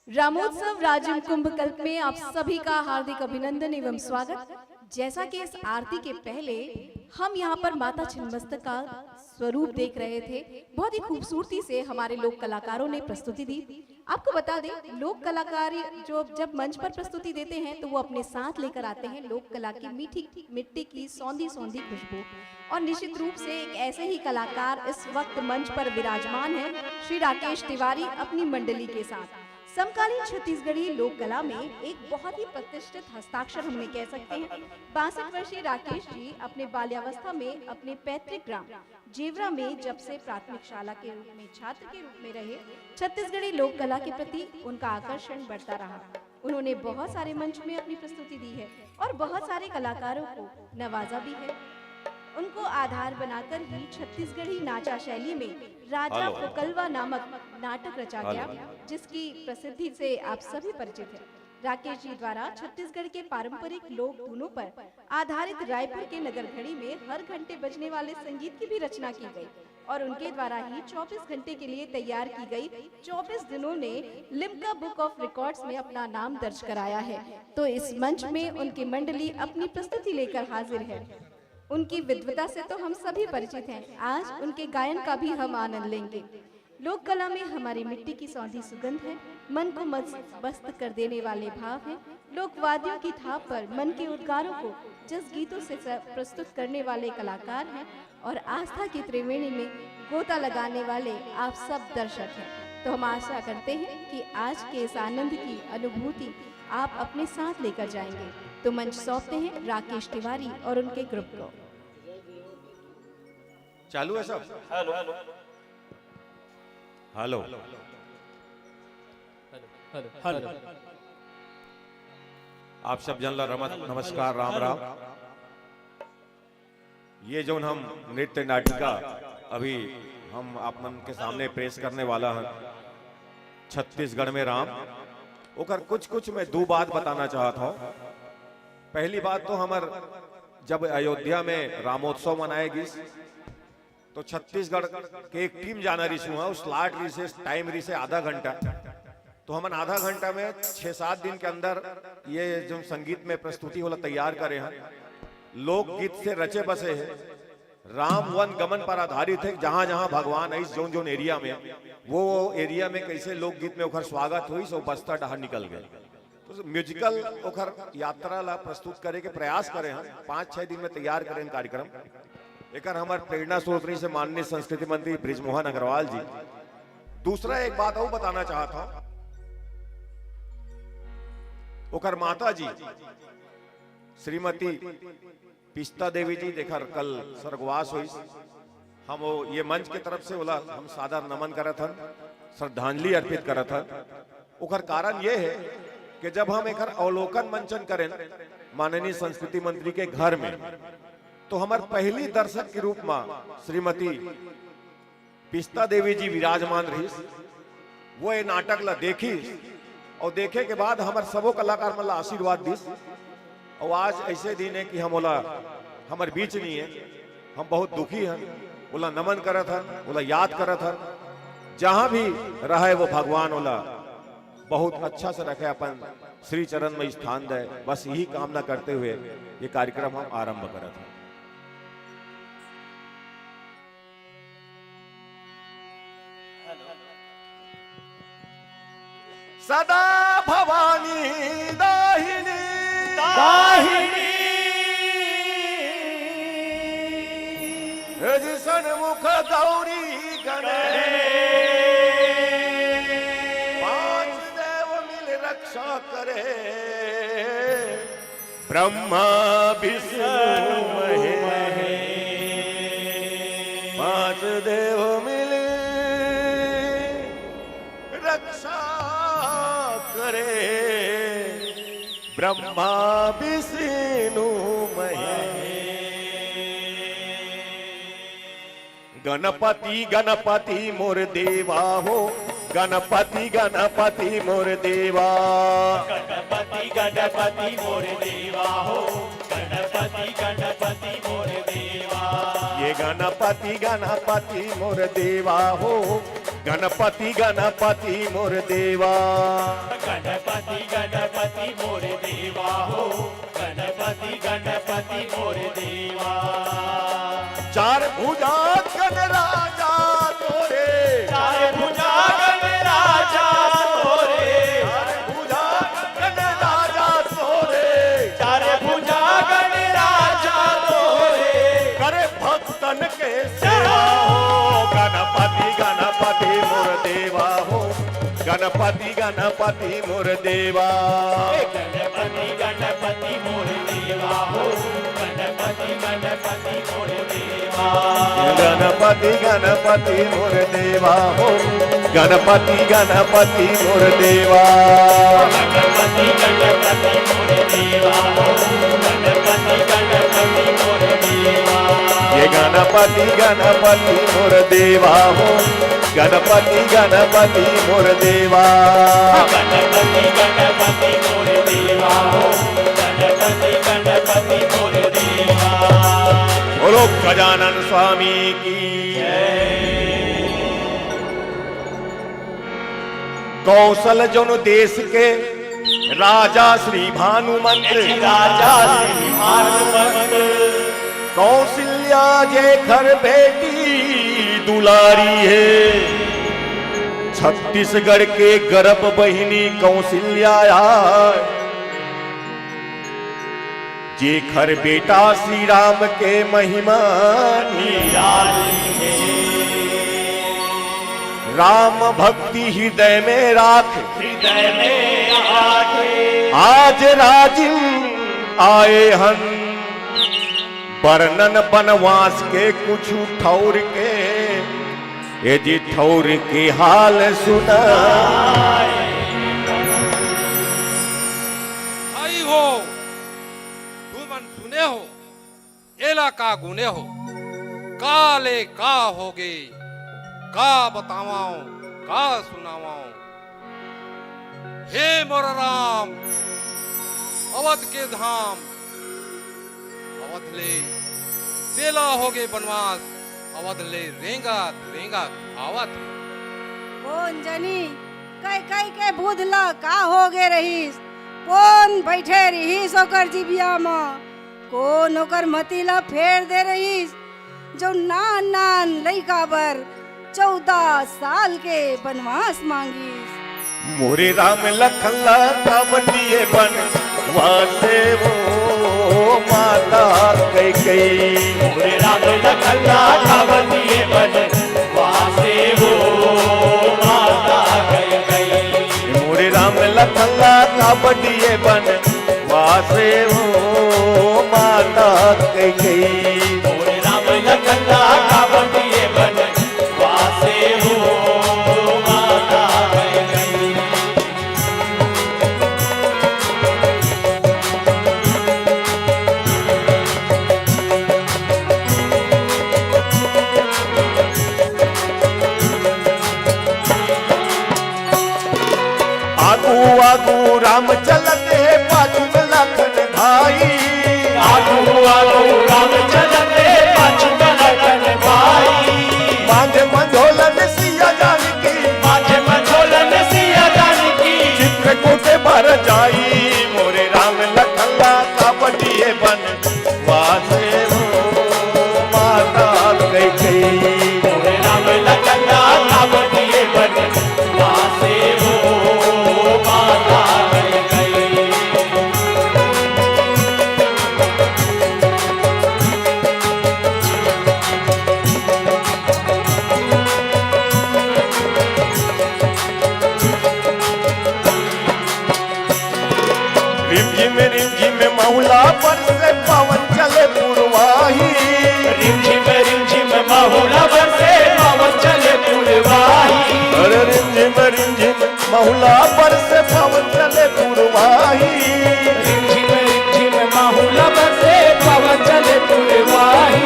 S12: रामोत्सव राजिम कुंभ कल्प में आप सभी का हार्दिक अभिनंदन एवं स्वागत। जैसा कि इस आरती के पहले हम यहाँ पर माता छिन्नमस्तिका का स्वरूप देख रहे थे, बहुत ही खूबसूरती से हमारे लोक कलाकारों ने प्रस्तुति दी। आपको बता दें, लोक कलाकार जो जब मंच पर प्रस्तुति देते हैं तो वो अपने साथ लेकर आते हैं लोक कला की मीठी मिट्टी की सौंधी सौंधी खुशबू। और निश्चित रूप से एक ऐसे ही कलाकार इस वक्त मंच पर विराजमान है, श्री राकेश तिवारी अपनी मंडली के साथ। समकालीन छत्तीसगढ़ी लोक कला में एक बहुत ही प्रतिष्ठित हस्ताक्षर हमने कह सकते हैं। 62 वर्षीय राकेश जी अपने बाल्यावस्था में अपने पैतृक ग्राम जेवरा में जब से प्राथमिक शाला के रूप में छात्र के रूप में रहे, छत्तीसगढ़ी लोक कला के प्रति उनका आकर्षण बढ़ता रहा। उन्होंने बहुत सारे मंच में अपनी प्रस्तुति दी है और बहुत सारे कलाकारों को नवाजा भी है। उनको आधार बनाकर ही छत्तीसगढ़ी नाचा शैली में राजा फुकलवा नामक नाटक रचा गया, जिसकी प्रसिद्धि से आप सभी परिचित हैं। राकेश जी द्वारा छत्तीसगढ़ के पारंपरिक लोक धुनों पर आधारित रायपुर के नगर घड़ी में हर घंटे बजने वाले संगीत की भी रचना की गई और उनके द्वारा ही 24 घंटे के लिए तैयार की गई 24 दिनों ने लिम्का बुक ऑफ रिकॉर्ड्स में अपना नाम दर्ज कराया है। तो इस मंच में उनकी मंडली अपनी प्रस्तुति लेकर हाजिर है। उनकी विद्वता से तो हम सभी परिचित हैं, आज उनके गायन का भी हम आनंद लेंगे। लोक कला में हमारी मिट्टी की सौंधी सुगंध है, मन को मस्त कर देने वाले भाव हैं। लोक वाद्यों की थाप पर मन के उद्गारों को जस गीतों से प्रस्तुत करने वाले कलाकार हैं और आस्था की त्रिवेणी में गोता लगाने वाले आप सब दर्शक हैं। तो हम आशा करते हैं कि आज के इस आनंद की अनुभूति आप अपने साथ लेकर जाएंगे। तो मंच सौंपते हैं राकेश तिवारी और उनके ग्रुप को।
S13: चालू है सब? हेलो हेलो हेलो, आप सब जन ला नमस्कार, राम राम। ये जो हम नृत्य नाटिका अभी हम आप मन के सामने पेश करने वाला है, छत्तीसगढ़ में राम, ओकर कुछ मैं दो बात बताना चाहता हूँ। पहली बात तो हमार जब अयोध्या में रामोत्सव मनाएगी तो छत्तीसगढ़ के एक टीम जाना रही है, उस स्लॉट रही से टाइम रही से आधा घंटा, तो हम आधा घंटा में 6-7 दिन के अंदर ये जो संगीत में प्रस्तुति वाला तैयार करे हैं। लोकगीत से रचे बसे है, राम वन गमन पर आधारित है। जहां जहां भगवान है जोन जोन एरिया में, वो एरिया में कैसे लोकगीत में ओखर स्वागत हुई, सो बस्तर डहार निकल गए। तो म्यूजिकल ओखर यात्रा ला प्रस्तुत करे के प्रयास करे हैं, 5-6 दिन में तैयार करें कार्यक्रम। एक हमारे प्रेरणा स्रोत से माननीय संस्कृति मंत्री बृजमोहन अग्रवाल जी। दूसरा एक बात और बताना चाहता हूं, ओकर माता जी श्रीमती पिस्ता देवी जी देखर कल स्वर्गवास हुई। हम वो ये मंच के तरफ से बोला हम सादर नमन करत हन, श्रद्धांजलि अर्पित करत हन। ओकर कारण ये है कि जब हम एक अवलोकन मंचन करें माननीय संस्कृति मंत्री के घर में, तो हमार पहली दर्शक के रूप में श्रीमती पिस्ता देवी जी विराजमान रही। वो ये नाटक ला देखी और देखे के बाद हमारे सबो कलाकार मला आशीर्वाद दी। और आज ऐसे दिन है कि हम बोला हमारे बीच नहीं है, हम बहुत दुखी हैं, बोला नमन करत हन, बोला याद करत हन। जहां भी रहे वो भगवान बोला बहुत अच्छा से रखे, अपन श्री चरण में स्थान दे, बस यही कामना करते हुए ये कार्यक्रम हम आरंभ करत हैं। सदा भवानी दाहिनी दाहिनी सन्मुख गौरी गणेश, पांच देव मिल रक्षा करे, ब्रह्मा विष्णु महेश। पांच देव मिल रक्षा करे, ब्रह्मा विष्णु महेश। गणपति गणपति मोर देवा हो, गणपति गणपति मोर देवा,
S14: गणपति गणपति मोर देवा हो, गणपति गणपति मोर देवा।
S13: ये गणपति गणपति मोर देवा हो, गणपति गणपति मोर देवा।
S14: गणपति गणपति मोर देवा हो, गणपति गणपति मोर देवा।
S13: चार भुजा गणराजा तोरे,
S14: चार भुजा गणराजा तोरे,
S13: चार भुजा गणराजा तोरे,
S14: चार भुजा गणराजा तोरे।
S13: करे भक्तन के सेवा हो, गणपति गणपति मोर देवा हो, गणपति गणपति मोर देवा।
S14: गणपति गणपति मोर देवा हो, गणपति गणपति मोर देवा।
S13: गणपति गणपति मोर देवा हो, गणपति गणपति मोर देवा।
S14: गणपति गणपति मोर देवा हो, गणपति गणपति मोर देवा।
S13: ये गणपति गणपति मोर देवा हो, गणपति गणपति मोर देवा।
S14: गणपति गणपति मोर देवा हो, गणपति गणपति मोर देवा।
S13: बोलो गजानन स्वामी की। कौशल जन देश के राजा श्री भानुमंत,
S14: राजा श्री भानुमंत।
S13: कौशल्या जे घर बेटी दुलारी है, छत्तीसगढ़ के गर्भ बहिनी कौशल्या जे घर बेटा श्री राम के महिमा निराली है। राम भक्ति हृदय में राख,
S14: हृदय में राखे।
S13: आज राजिम आए हन, वर्णन बनवास के कुछ ठौर के, ये जी ठौर के हाल सुना।
S15: आई हो तू मन सुने हो, एला का गुने हो, काले का होगे, का बतावाओ का सुनावाओ। हे मोर राम अवध के धाम, अवध ले तेला होगे बनवास, अवध ले रेंगत रेंगत आवत।
S16: कौन जनी कई कई के बुधला का होगे रहीस, कौन बैठे रहीस ओकर जिबिया में, कौन ओकर मतीला फेर दे रहीस, जो नान नान लइका बर 14 साल के बनवास मांगीस।
S13: मोरे राम लखला कावटिए बन वासे वो माता कई कई।
S14: मोरे राम लखला कावटिए बन वासे वो माता कई कई।
S13: मोरे राम लखला कावटिए बन वासे वो माता कई कई।
S14: मोरे राम लखला कावटिए बन वासे वो माता कई कई।
S13: आगू आगू राम चलते पाछू में लखन भाई।
S14: आगू आगू राम चलते पाछू में लखन भाई।
S13: मांझे मंझोलन सिया जानकी,
S14: मांझे मंझोलन सिया जानकी।
S13: चित्रकूटे भर जाई, मोरे राम लखला कावटिए बन वासे वो माता कई कई।
S14: मोरे राम लखला कावटिए बन वासे वो माता कई कई।
S13: रिमझिम महुला पर से पवन चले पुरवाही।
S14: रिमझिम महुला पर से पवन चले पुरवाही।
S13: अरे रिमझिम महुला पर से पवन चले पुरवाही।
S14: रिमझिम महुला पर से पवन चले पुरवाही।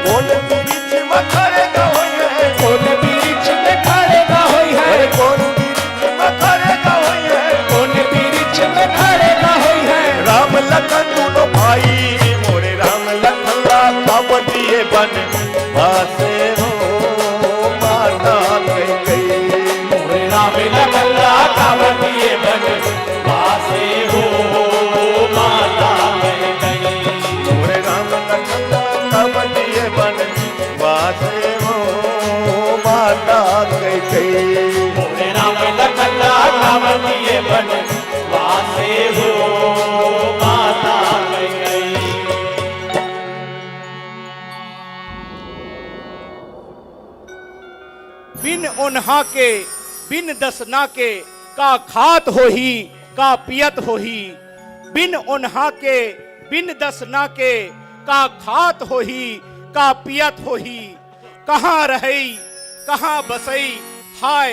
S13: कौन बीच में खड़े न होई है,
S14: कौन बीच में खड़े न होई है।
S13: अरे कौन बीच में खड़े न होई है,
S14: कौन बीच में खड़े न होई है।
S13: राम लखन दोनों भाई, मोरे राम लखला कावटिए बन
S14: वासे हो माता कैकई मोरे राम लखला कावतिए बन वासे हो माता कैकई मोरे राम लखला कावतिए बन वासे हो माता कैकई मोरे राम लखला कावतिए बन वासे हो माता कैकई।
S7: बिन ओन्हा के बिन दसना के का खात होही का पियत होही बिन ओन्हा के बिन दसना के का खात होही का पियत होही कहाँ रहई कहाँ बसई हाय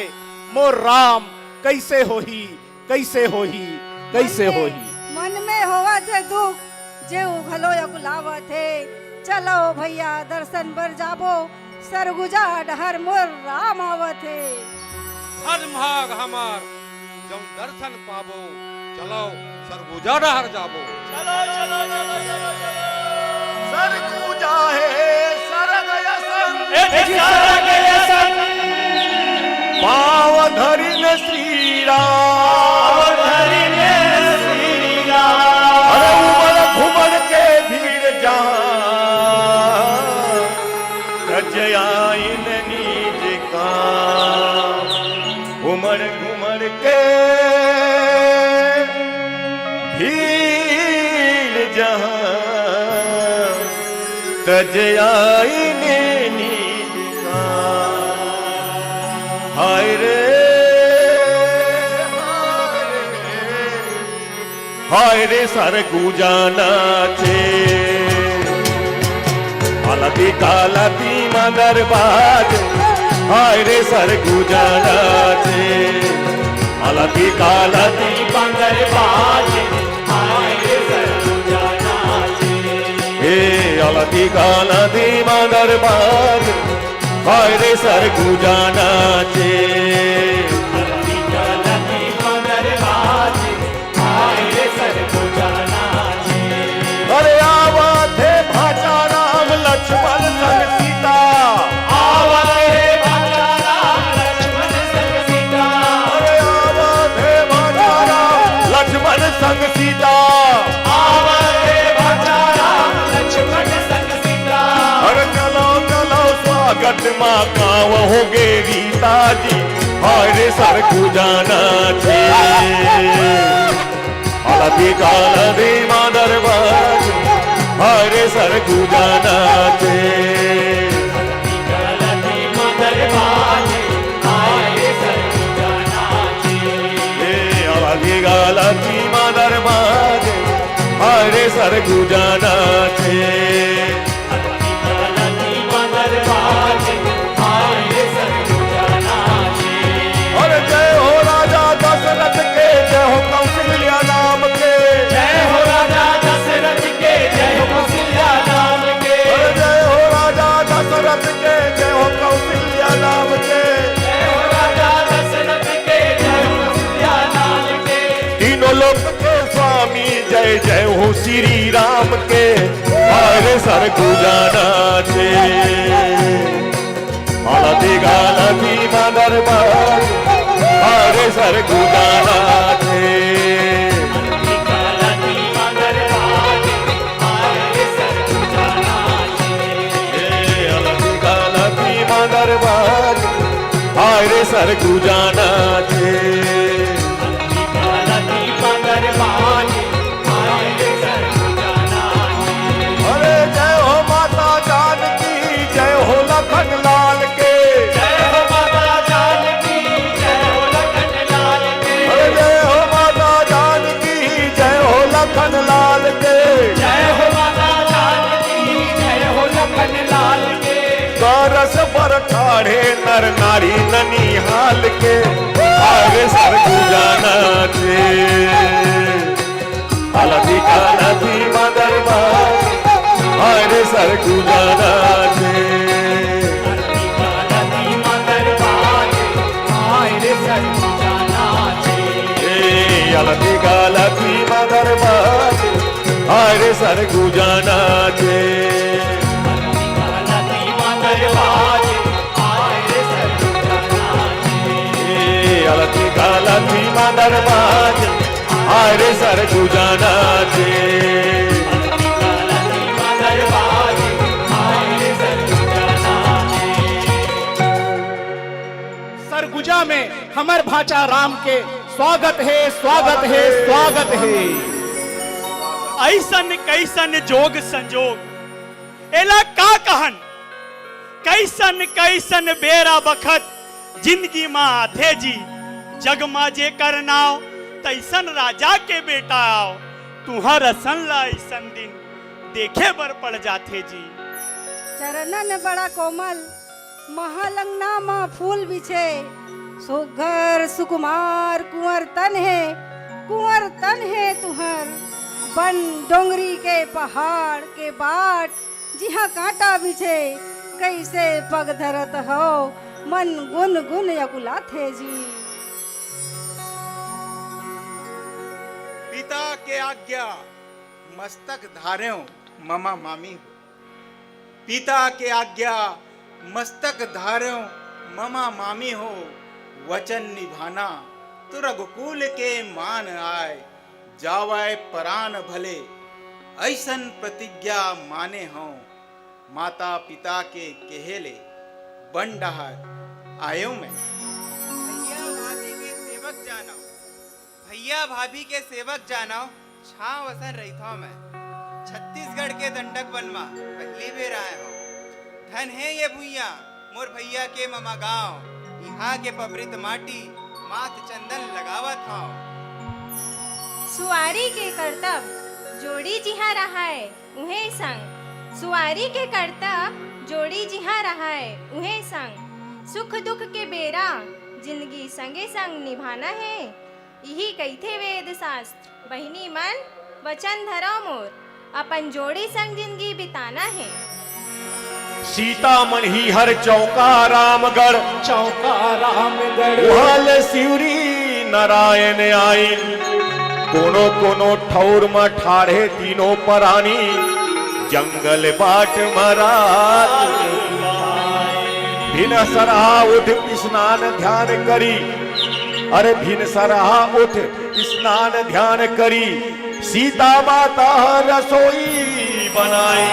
S7: मोर राम कैसे होही कैसे होही कैसे होही।
S16: मन में होवा थे दुख जे उघलो यकुलावत है चलो भैया दर्शन बर जाबो सरगुजा डहर मोर राम आवत है।
S15: हर भाग हमार जब दर्शन पाबो चलो सरगुजा डहर जाबो
S14: चलो चलो चलो चलो चलो सरगुजा है सरग यसन पाव धरिन श्री राम अरे उमड़ घुमड़ के भीड़ जहाँ कजयाइन नीज का उमड़ घुमड़ के भीड़ जहाँ कजयाइन नीज का हाय रे हाय रे सरगुजाना चे अलती कालती मगर बाज हाय रे सरगुजाना चे अलती कालती मगर बाज हाय रे सरगुजाना चे हे अलती कालती मगर बाज हाय रे सरगुजाना चे अलती कालती मगर बाज हाय रे सरगुजाना चे अरे आवा थे भाचा राम लक्ष्मण संग सीता आवा थे भाचा राम लक्ष्मण संग सीता अरे आवा थे भाचा राम लक्ष्मण संग सीता आवा थे भाचा राम लक्ष्मण संग सीता अरे चलो चलो स्वागत माँ काव होगे रीता जी हाय रे सरगुजाना चे अलती कालती माँ दरबार हाय रे सरगुजाना चे अलती माँ दरबार हाय रे सरगुजाना चे अलती कालती माँ दरबार हाय रे सरगुजाना चे अलती कालती माँ दरबार हाय रे सरगुजाना चे और जय हो राजा दशरथ के जय हो कौशल्या नाम के जय हो राजा दशरथ के जय हो कौशल्या नाम के जय हो राजा दशरथ के जय हो कौशल्या नाम के जय हो राजा दशरथ के जय हो कौशल्या नाम के तीनों लोक के स्वामी जय जय हो श्री राम के हाय रे सरगुजाना चे अलती गालती मगर बाज हाय रे सरगुजाना चे अलती गालती मगर बाज हाय रे सरगुजाना चे अलती गालती मगर बाज हाय रे सरगुजाना चे अलती गालती मगर बाज हाय रे सरगुजाना चे अरे जय हो माता जानकी जय हो लखन लाल के जय हो माता जानकी जय हो लखन लाल के अरे जय हो माता जानकी जय हो लखन लाल के जय हो माता जानकी जय हो लखन लाल के कारस पर ठाढ़े नर नारी ननिहाल के हाय रे सरगुजाना चे अलती कालती मगर बाज हाय रे सरगुजाना चे अलती कालती मगर बाज हाय रे सरगुजाना चे अलती कालती मगर बाज हाय रे सरगुजाना चे अलती कालती मगर दरबार आए रे अलती गलती माँ दरबार आए रे सरगुजा नाचे
S7: सरगुजा में हमर भाचा राम के स्वागत है स्वागत है स्वागत है।
S17: ऐसन कैसन जोग संजोग एला का कहन कैसन कैसन बेरा बखत जिंदगी माँ आथे जी जग माजे करनाओ तैसन राजा के बेटा आओ तुहर असन ला ऐसन दिन देखे बर पड़ जाते जी।
S16: चरणन बड़ा कोमल महालंगना माँ फूल बिछे सुघर सुकुमार कुंवर तन है तुहर बन डोंगरी के पहाड़ के बाट जिहाँ कांटा बिछे कैसे पग धरत हो मन गुन गुन यकुला थे जी।
S18: पिता के आज्ञा मस्तक धार्यो ममा मामी हो पिता के आज्ञा मस्तक धार्यो ममा मामी हो वचन निभाना तो रघुकुल के मान आए जावाए परान भले ऐसन प्रतिज्ञा माने हो माता पिता के कहेले बन डहार आयो मैं
S19: भैया भाभी के सेवक जानो छाव असर रही था मैं छत्तीसगढ़ के दंडक बनवा पहली बेर आए हो धन है ये भूया मोर भैया के ममा गाँव यहाँ के पवित्र माटी माथ चंदन लगावत हो
S5: सुवारी के करतब जोड़ी जिहा रहा है उहे संग सुवारी के करतब जोड़ी जिहा रहा है उहे संग सुख दुख के बेरा जिंदगी संगे संग निभाना है यही कहते वेद शास्त्र बहिनी मन वचन धरो मोर अपन जोड़ी संग जिंदगी बिताना है।
S14: सीतामन ही हर चौका रामगढ़ उहल सिवरी नारायण आइन कोनो कोनो ठौर में ठाढ़े तीनों परानी जंगल बाट मरात भिन सरहा उठ स्नान ध्यान करी अरे भिन सरहा उठ स्नान ध्यान करी सीता माता रसोई बनाई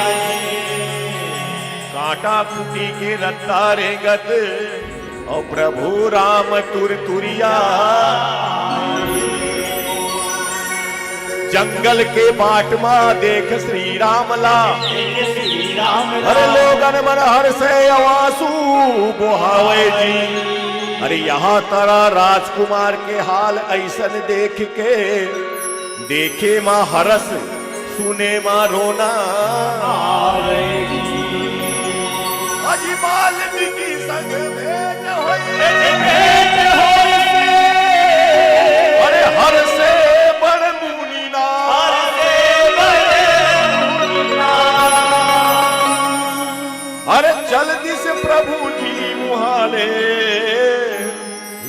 S14: कांटा कुटी के रत्ता रेंगत और प्रभु राम तुरिया जंगल के बाट माँ देख श्री राम ला अरे लोगन मन हर से आंसू बोहावे जी अरे यहाँ तारा राजकुमार के हाल ऐसन देख के देखे माँ हरस सुने माँ रोना अजी वाल्मीकि संग भेंट होई अरे हर से बड़ मुनि ना अरे जल्दी से प्रभु जी मुहाले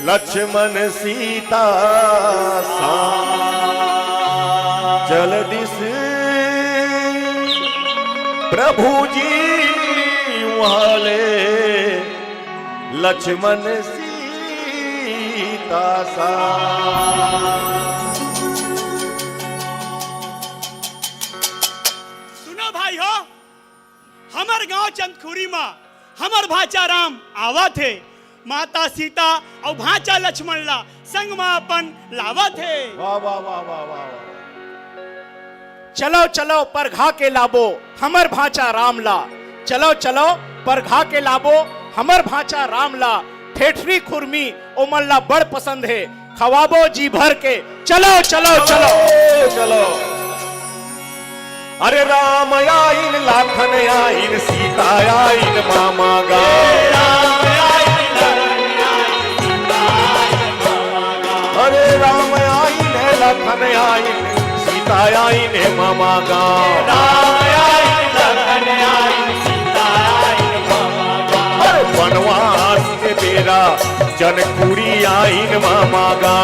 S14: लक्ष्मण सीता सा जल्दी से प्रभु जी वाले लक्ष्मण सीता सा
S17: सुनो भाई हो हमर गांव चंदखुरी में हमर भाचा राम आवा थे माता सीता और भाचा लक्ष्मण ला संग में अपन लावा थे।
S14: वाह वाह वाह वाह वाह
S7: चलो चलो परघा के लाबो हमर भाचा राम ला चलो चलो परघा के लाबो हमर भाचा राम ला ठेठरी खुरमी ओमन ला बड़ पसंद है खवाबो जी भर के चलो चलो चलो
S14: चलो अरे राम आइन लाखन आइन सीता आइन मामा गा अरे राम आइन लखन आइन सीता आइन मामा गा अरे वनवास के बेरा जनकुरी आइन मामा गा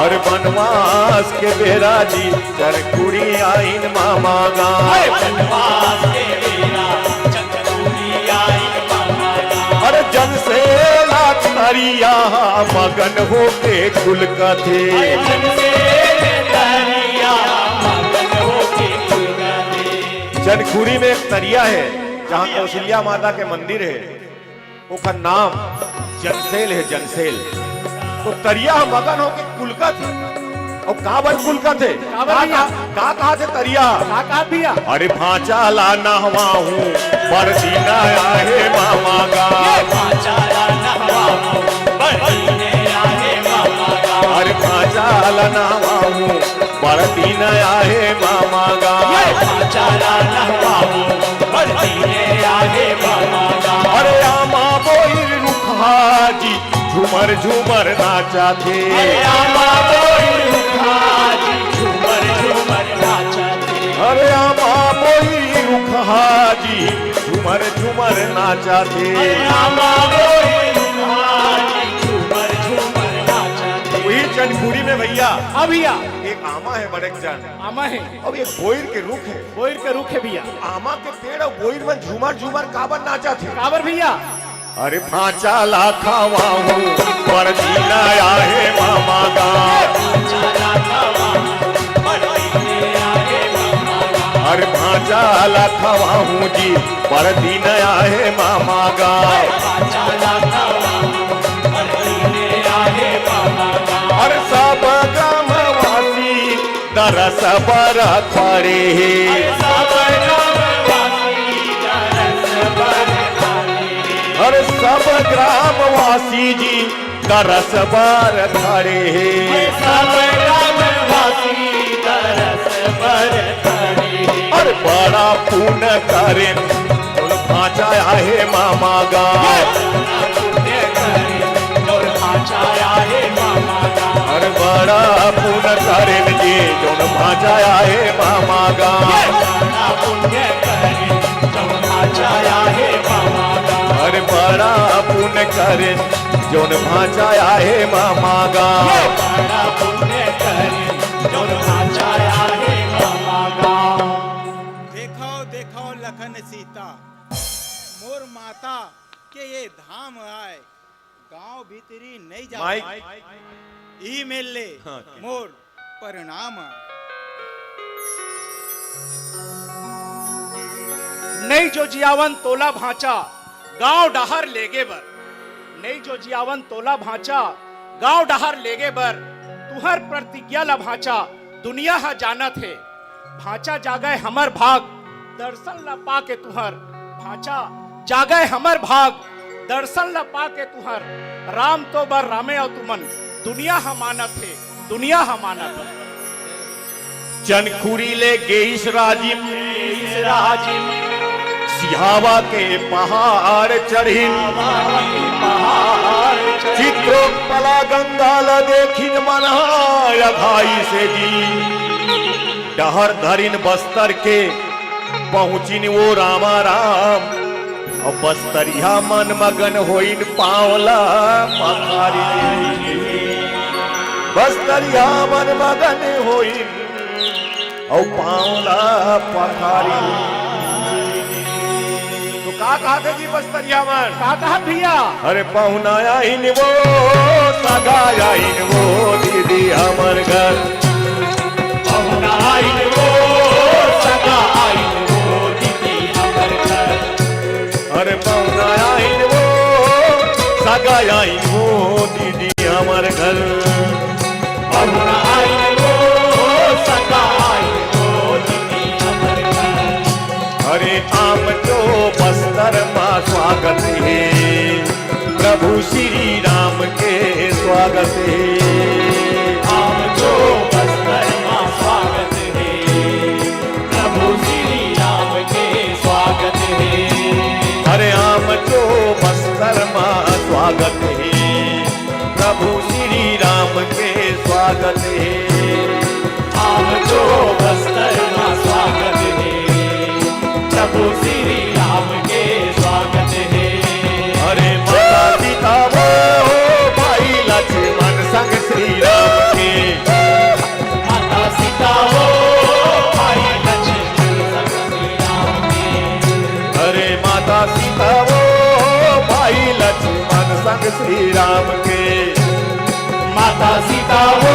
S14: और वनवास के बेरा जी चरकुरी आइन मामा गाँव
S17: वनवास के बेरा चंद्रपुरी आई मामा गाँव।
S14: अरे जन से लाख तरिया मगन होके कुल कथे
S17: जन से तरिया मगन होके कुल कथे।
S13: जनखुरी में एक तरिया है जहाँ कौशल्या माता के मंदिर है, उसका नाम जनसेल है, जनसेल। तो तरिया मगन होके कुलका थे और काबर कुलका थे का कहा थे तरिया
S17: का भैया
S14: अरे भांचा ला नहवा हूँ बरदीना आहे मामा गा
S17: भांचा ला नहवा हूँ बरदीने आहे मामा गा।
S14: अरे भांचा ला नहवा हूँ बरदीना आहे मामा गा
S17: भांचा ला नहवा हूँ बरदीने आहे मामा गा।
S14: अरे आमा बोई रुखा जी झूमर झूमर नाचा थे
S17: आमा बोई रुखा जी झूमर झूमर नाचा थे।
S14: अरे आमा बोई रुखा जी झूमर झूमर नाचा थे
S17: आमा बोई रुखा जी झूमर झूमर नाचा थे।
S13: वही जनखुरी में भैया
S17: भैया
S13: एक आमा है बड़े जान
S17: आमा है
S13: और एक बोईर के रुख है,
S17: बोईर के रुख है भैया।
S13: आमा के पेड़ और बोईर में झूमर झूमर काबर नाचा थे
S17: काबर भैया
S14: अरे भांचा ला खावा हूँ बरदीना आहे मामा गा अरे भांचा ला खावा हूँ जी बरदीना आहे मामा गा अरे सब ग्रामवासी दरस बर खड़े अरे सब ग्रामवासी जी दरस बार खड़े
S17: सब ग्रामवासी दरस बर खड़े।
S14: अरे बड़ा पुण्य करे तुम भांचा आहे मामा गा अरे बड़ा पुण्य करे जी तुम भांचा आहे मामा गा अरे बड़ा पुण्य करे जोन भांचा आहे मामा गा
S18: देखो देखो लखन सीता मोर माता के ये धाम आए गांव भीतरी नहीं जा ई मिल ले मोर परिणाम आए।
S17: नहीं जो जियावन तोला भांचा गांव डहर लेगे बर नहीं जो जियावन तोला भांचा गांव डहर लेगे बर तुहर प्रतिज्ञा ला भांचा दुनिया हा जानत है भांचा जागए हमर भाग दर्शन ला पा के तुहर भांचा जागए हमर भाग दर्शन ला पा के तुहर राम तो बर रामे और तुमन दुनिया हा मानत है दुनिया हा मानत है।
S14: जनखुरी ले गेइस राजिम सिहावा के पहाड़ चढ़िन चित्रोत्पला गंगाल देखिन मना घाई से जी डहर धरिन बस्तर के पहुँचिन वो रामा राम और बस्तरिया मन मगन होइन पावला पखारी बस्तरिया मन मगन होइन और पावला पखारी का कहा थे जी बस्तरिया मन
S17: का कहा भैया
S14: अरे पहुना आइन वो सगा आइन वो दीदी हमर घर
S17: पहुना आइन वो सगा आइन वो दीदी हमर घर
S14: अरे पहुना आइन वो सगा आइन वो दीदी हमर घर
S17: पहुना आइन वो सगा आइन वो दीदी हमर घर।
S14: अरे आम जो बस्तर माँ स्वागत है प्रभु श्री राम के स्वागत है
S17: आम जो बस्तर माँ स्वागत है प्रभु श्री राम के स्वागत है।
S14: अरे आम जो बस्तर माँ स्वागत है प्रभु श्री राम के स्वागत है
S17: आम जो बस्तर माँ स्वागत है प्रभु श्री राम के स्वागत है।
S14: अरे माता सीता वो भाई लक्ष्मण संग श्री राम के संग श्री राम के।
S20: माता सीता वो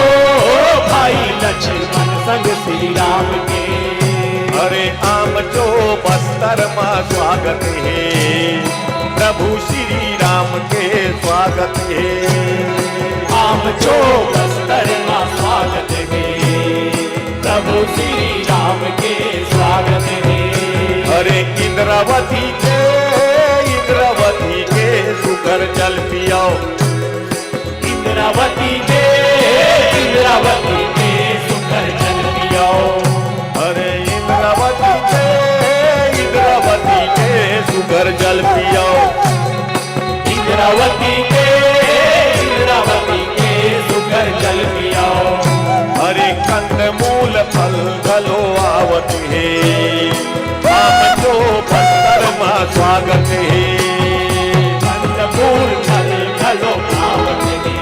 S20: भाई लक्ष्मण संग श्री राम के।
S14: अरे आम जो बस्तर माँ स्वागत है, प्रभु श्री राम के स्वागत है।
S20: आम जो बस्तर माँ स्वागत है, प्रभु श्री राम के स्वागत है।
S14: अरे इंद्रावती के सुकर जल पियाओ।
S20: इंद्रावती के सुकर जल पियाओ।
S14: अरे इंद्रावती के सुकर जल पियाओ।
S20: इंद्रावती के सुकर जल पियाओ।
S14: अरे कंद मूल फल गलो आवत है, आम जो बस्तर माँ स्वागत है।
S20: कंद मूल फल गलो आवत है,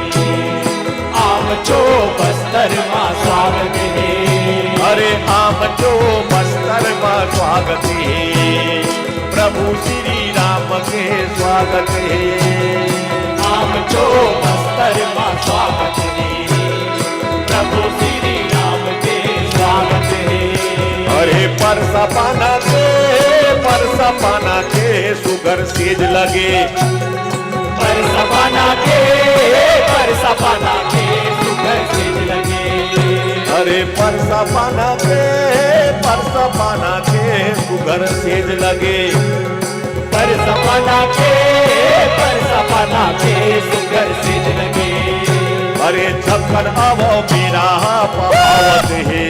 S20: आम जो बस्तर माँ स्वागत है।
S14: अरे आम जो बस्तर माँ स्वागत है, प्रभु श्री राम के स्वागत है।
S20: आम जो बस्तर माँ स्वागत है, प्रभु श्री राम के स्वागत है।
S14: अरे परसा पाना के सुगर सेज लगे।
S20: परसा पाना के सुगर सेज लगे।
S14: अरे परसा पाना के सुगर सेज लगे।
S20: परसा पाना के सुगर सेज लगे।
S14: अरे छप्पन आवो मेरा पावत है,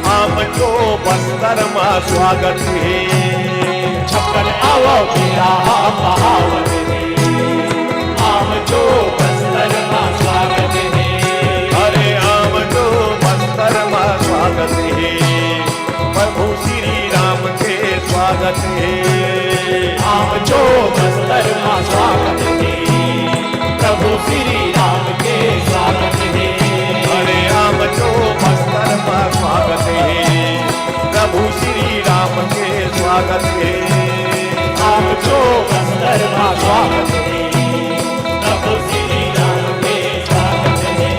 S14: आम जो बस्तर माँ स्वागत है।
S20: छप्पन आवो मेरा पावत है, आम जो बस्तर माँ स्वागत है।
S14: अरे आम जो बस्तर माँ स्वागत है, प्रभु श्री राम के स्वागत है।
S20: आम जो बस्तर माँ स्वागत है, प्रभु श्री राम के स्वागत है।
S14: अरे आम जो बस्तर माँ स्वागत है, प्रभु श्री राम के स्वागत है।
S20: आम जो बस्तर माँ स्वागत है, प्रभु श्री राम के स्वागत है।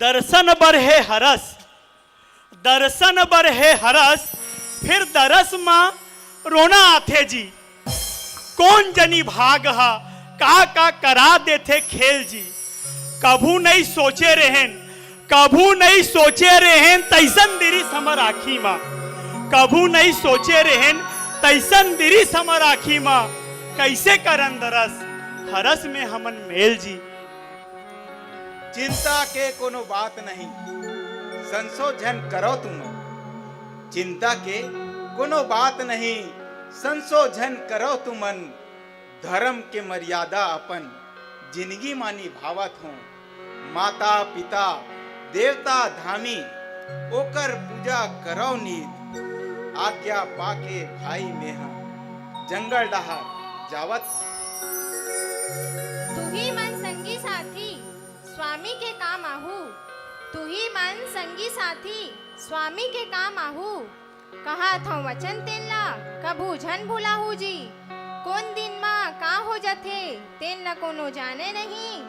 S17: दर्शन बरहे हरस, दर्शन बरहे हरस, फिर दरस माँ रोना आथे जी। कौन जनी भाग हा का करा देथे खेल जी। कभू नहीं सोचे रहेन तैसन दिरी समर आखी माँ। कभू नहीं सोचे रहेन तैसन दिरी समर आखी माँ। कैसे करन दरस हरस में हमन मेल जी।
S18: चिंता के कोनो बात नहीं, संशोधन करो तुम। चिंता के कोनो बात नहीं, संशोधन करो तुमन। धर्म के मर्यादा अपन जिंदगी मानी भावत हो। माता पिता देवता धामी ओकर पूजा करो नीत। आज्ञा पाके भाई में जंगल डहार जावत।
S5: तू ही मन संगी साथी स्वामी के काम आहू। तू ही मन संगी साथी स्वामी के काम आहू। कहा था वचन तेला कभू झन भूलाहू जी। कौन दिन माँ का हो जथे तेन न कोनो जाने नहीं।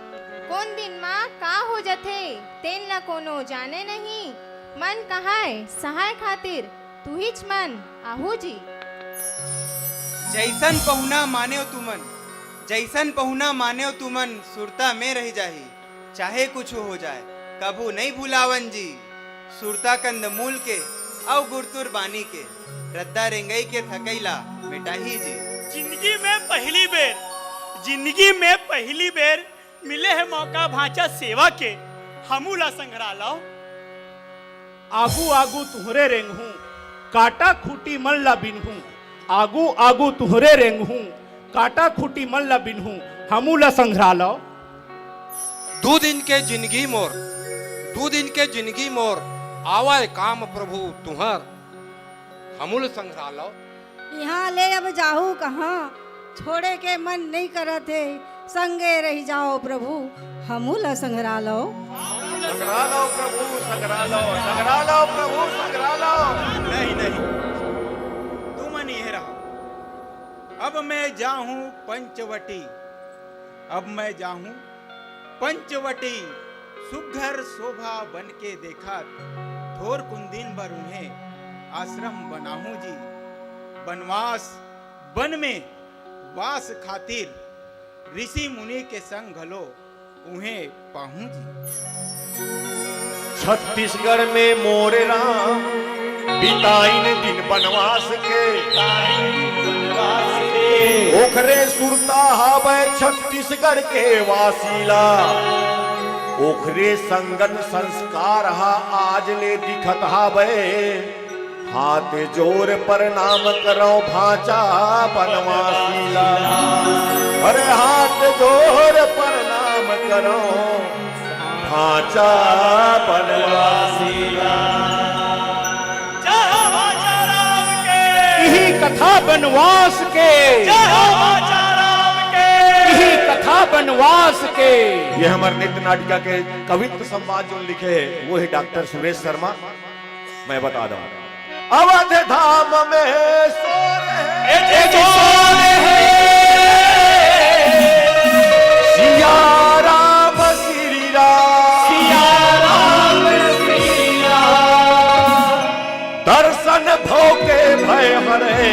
S5: कौन दिन माँ का हो जथे तेन न कोनो जाने नहीं। मन कहाय सहाय खातिर तू ही मन आहू जी।
S19: जैसन पहुना माने तुमन, जैसन पहुना माने तुमन सुरता में रह जाही। चाहे कुछ हो जाए कभू नहीं भूलावन जी। सुरता कंद मूल के और गुरतुर बानी के रद्दा रेंगई के थकैला मिटाही जी।
S17: जिंदगी में पहली बेर मिले है मौका भांचा सेवा के। हमूला संघरा लाओ।
S21: आगू आगू तुहरे रेंगहूं काटा खूटी मन ला बिनहूं। आगू आगू तुहरे रेंगहूं काटा खूटी मन ला बिनहूं। हमूला संघरा लाओ।
S15: 2 दिन के जिंदगी मोर आवाए काम प्रभु तुहर। हमूल संघरालो।
S16: यहाँ ले अब जाहू कहाँ, छोड़े के मन नहीं करत है। संगे रह जाओ प्रभु हमूला संघरा लो।
S13: संगरा लो प्रभु संगरा लो, संगरा लो प्रभु संगरा लो।
S18: नहीं नहीं, तुम नहीं रहा। अब मैं जाऊं पंचवटी, अब मैं जाऊं पंचवटी, सुघर शोभा बन के देखा, थोर कुंदीन बर उन्हें आश्रम बनाऊं जी। बनवास वन में वास खातिर, ऋषि मुनि के संग घलो उन्हें पाहूं जी।
S14: छत्तीसगढ़ में मोर राम बिताइन दिन बनवास के, ओखरे सुरता हावे छत्तीसगढ़ के वासीला, ओखरे संगन संस्कार हा आज ले दिखत हावे, हाथ जोर प्रणाम करो भाचा बनवासीला। अरे हाथ जोर प्रणाम करो भाचा बनवासीला।
S21: यही कथा बनवास के, यही कथा बनवास के।
S13: ये हमारे नृत्य नाटिका के कवित्व संवाद जो लिखे वो है डॉक्टर सुरेश शर्मा। मैं बता दूं, अवध धाम में सो रहे सिया राम श्री राम, सिया राम श्री राम, दर्शन भोके भय हरे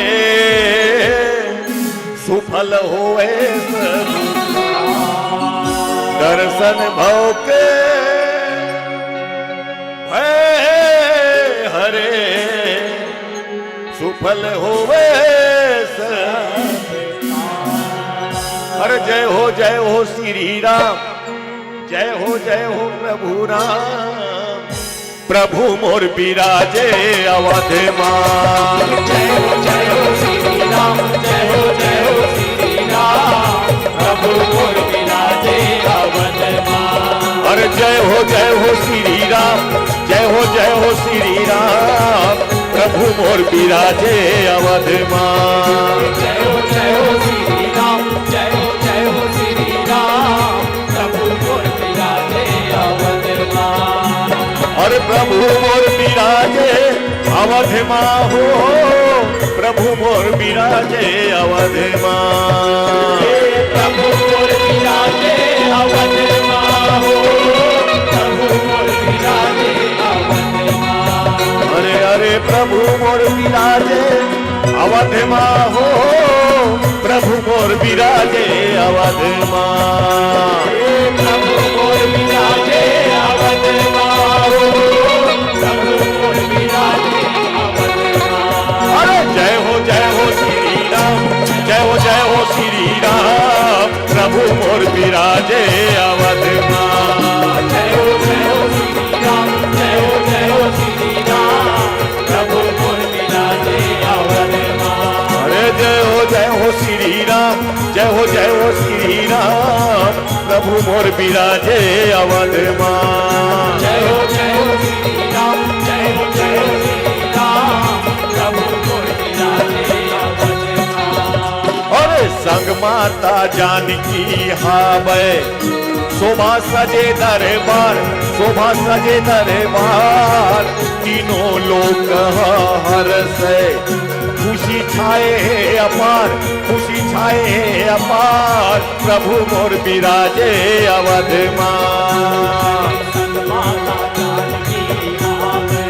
S13: सुफल होए सब, दर्शन भोके भय हरे सुफल होवे सब। अरे जय हो श्री राम, जय हो प्रभु राम, प्रभु मोर बिराजे अवध मां।
S20: जय हो श्री राम, जय हो श्री राम, प्रभु मोर बिराजे अवध मां।
S14: अरे जय हो श्री राम, जय हो श्री राम, प्रभु मोर बिराजे अवध मां।
S20: जय हो श्री राम, जय हो श्री राम, प्रभु मोर बिराजे अवध मां।
S14: अरे प्रभु मोर बिराजे अवध मां हो, प्रभु मोर बिराजे अवध मां।
S20: प्रभु मोर बिराजे अवध मां हो, प्रभु मोर बिराजे अवध मां।
S14: अरे प्रभु मोर बिराजे अवध मां हो, प्रभु मोर बिराजे अवध मां।
S20: प्रभु मोर बिराजे अवध मां हो, प्रभु मोर बिराजे अवध मां।
S14: अरे जय हो श्री राम, जय हो श्री राम, प्रभु मोर बिराजे अवध मां।
S20: जय हो श्री राम, जय हो श्री राम, प्रभु मोर बिराजे अवध मां।
S14: अरे जय हो श्री राम, जय हो श्री राम, प्रभु मोर बिराजे अवध मां।
S20: जय हो श्री राम, जय हो श्री राम, प्रभु मोर बिराजे अवध मां।
S14: अरे संग माता जानकी हावे शोभा सजे दरबार, शोभा सजे दरबार, तीनों लोक हर से खुशी छाए अपार, खुशी छाए अपार, प्रभु मोर बिराजे अवध मां।
S20: माता जानकी हावे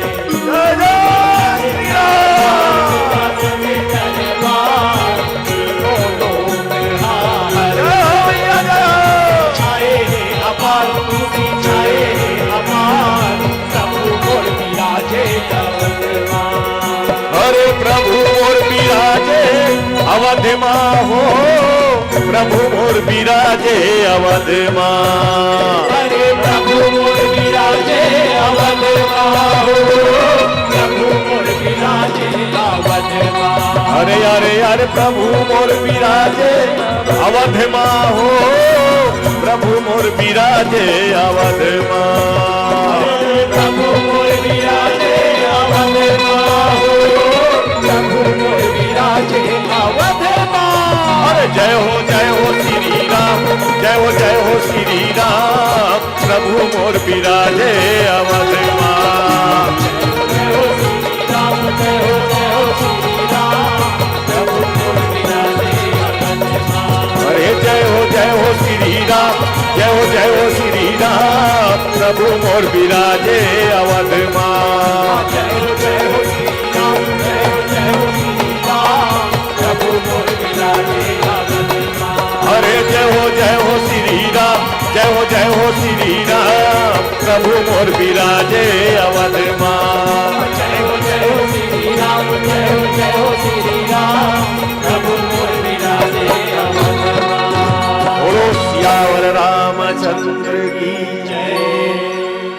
S20: दरबार, तीनों लोक हार छाए अपार, खुशी छाए अपार, प्रभु मोर बिराजे अवध मां।
S14: अरे प्रभु मोर बिराजे अवध मां हो, प्रभु मोर बिराजे अवध मां।
S20: अरे प्रभु मोर बिराजे अवध मां हो, प्रभु मोर बिराजे अवध मां।
S14: अरे प्रभु मोर बिराजे अवध मां हो, प्रभु मोर बिराजे अवध मां।
S20: प्रभु मोर बिराजे अवध मां हो, प्रभु मोर बिराजे अवध मां।
S14: अरे जय हो श्री राम, जय हो श्री राम, प्रभु मोर विराजे अवध मां।
S20: जय हो श्री राम जय हो श्री राम प्रभु मोर विराजे अवध मां।
S14: अरे जय हो श्री राम जय हो श्री राम प्रभु मोर विराजे अवध मां।
S20: जय हो श्री राम जय हो श्री राम प्रभु मोर विराजे अवध मां।
S14: अरे जय हो श्री राम जय हो श्री राम प्रभु मोर विराजे अवध मां।
S20: जय हो श्री राम जय हो श्री राम प्रभु मोर विराजे अवध मां।
S14: बोलो सियावर रामचंद्र की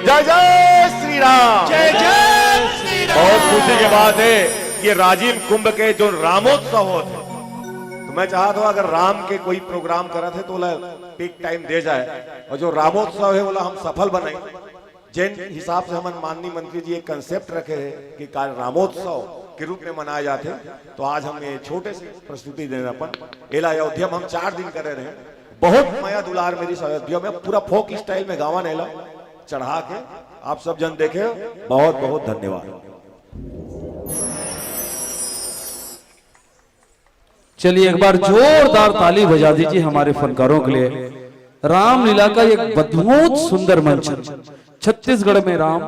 S14: जय जय श्री राम।
S17: जय जय श्री राम।
S14: बहुत खुशी की बात है कि राजीव कुंभ के जो रामोत्सव होते, तो मैं चाहता हूं अगर राम के कोई प्रोग्राम करा थे तो बोला पीक टाइम दे जाए, और जो रामोत्सव है बोला हम सफल बनाए। जिन हिसाब से हमारे माननीय मंत्री जी एक कंसेप्ट रखे हैं कि काल रामोत्सव के रूप में मनाए जाते, तो आज हम ये छोटे से प्रस्तुति देना अपन एला अयोध्या में हम 4 दिन करे रहे। बहुत माया दुलार मेरी अयोध्या में पूरा फोक स्टाइल में गावा नेला चढ़ा के आप सब जन देखे, बहुत बहुत धन्यवाद।
S8: चलिए एक बार जोरदार ताली बजा दीजिए हमारे फनकारों के लिए। रामलीला का एक अद्भुत सुंदर मंचन छत्तीसगढ़ में राम,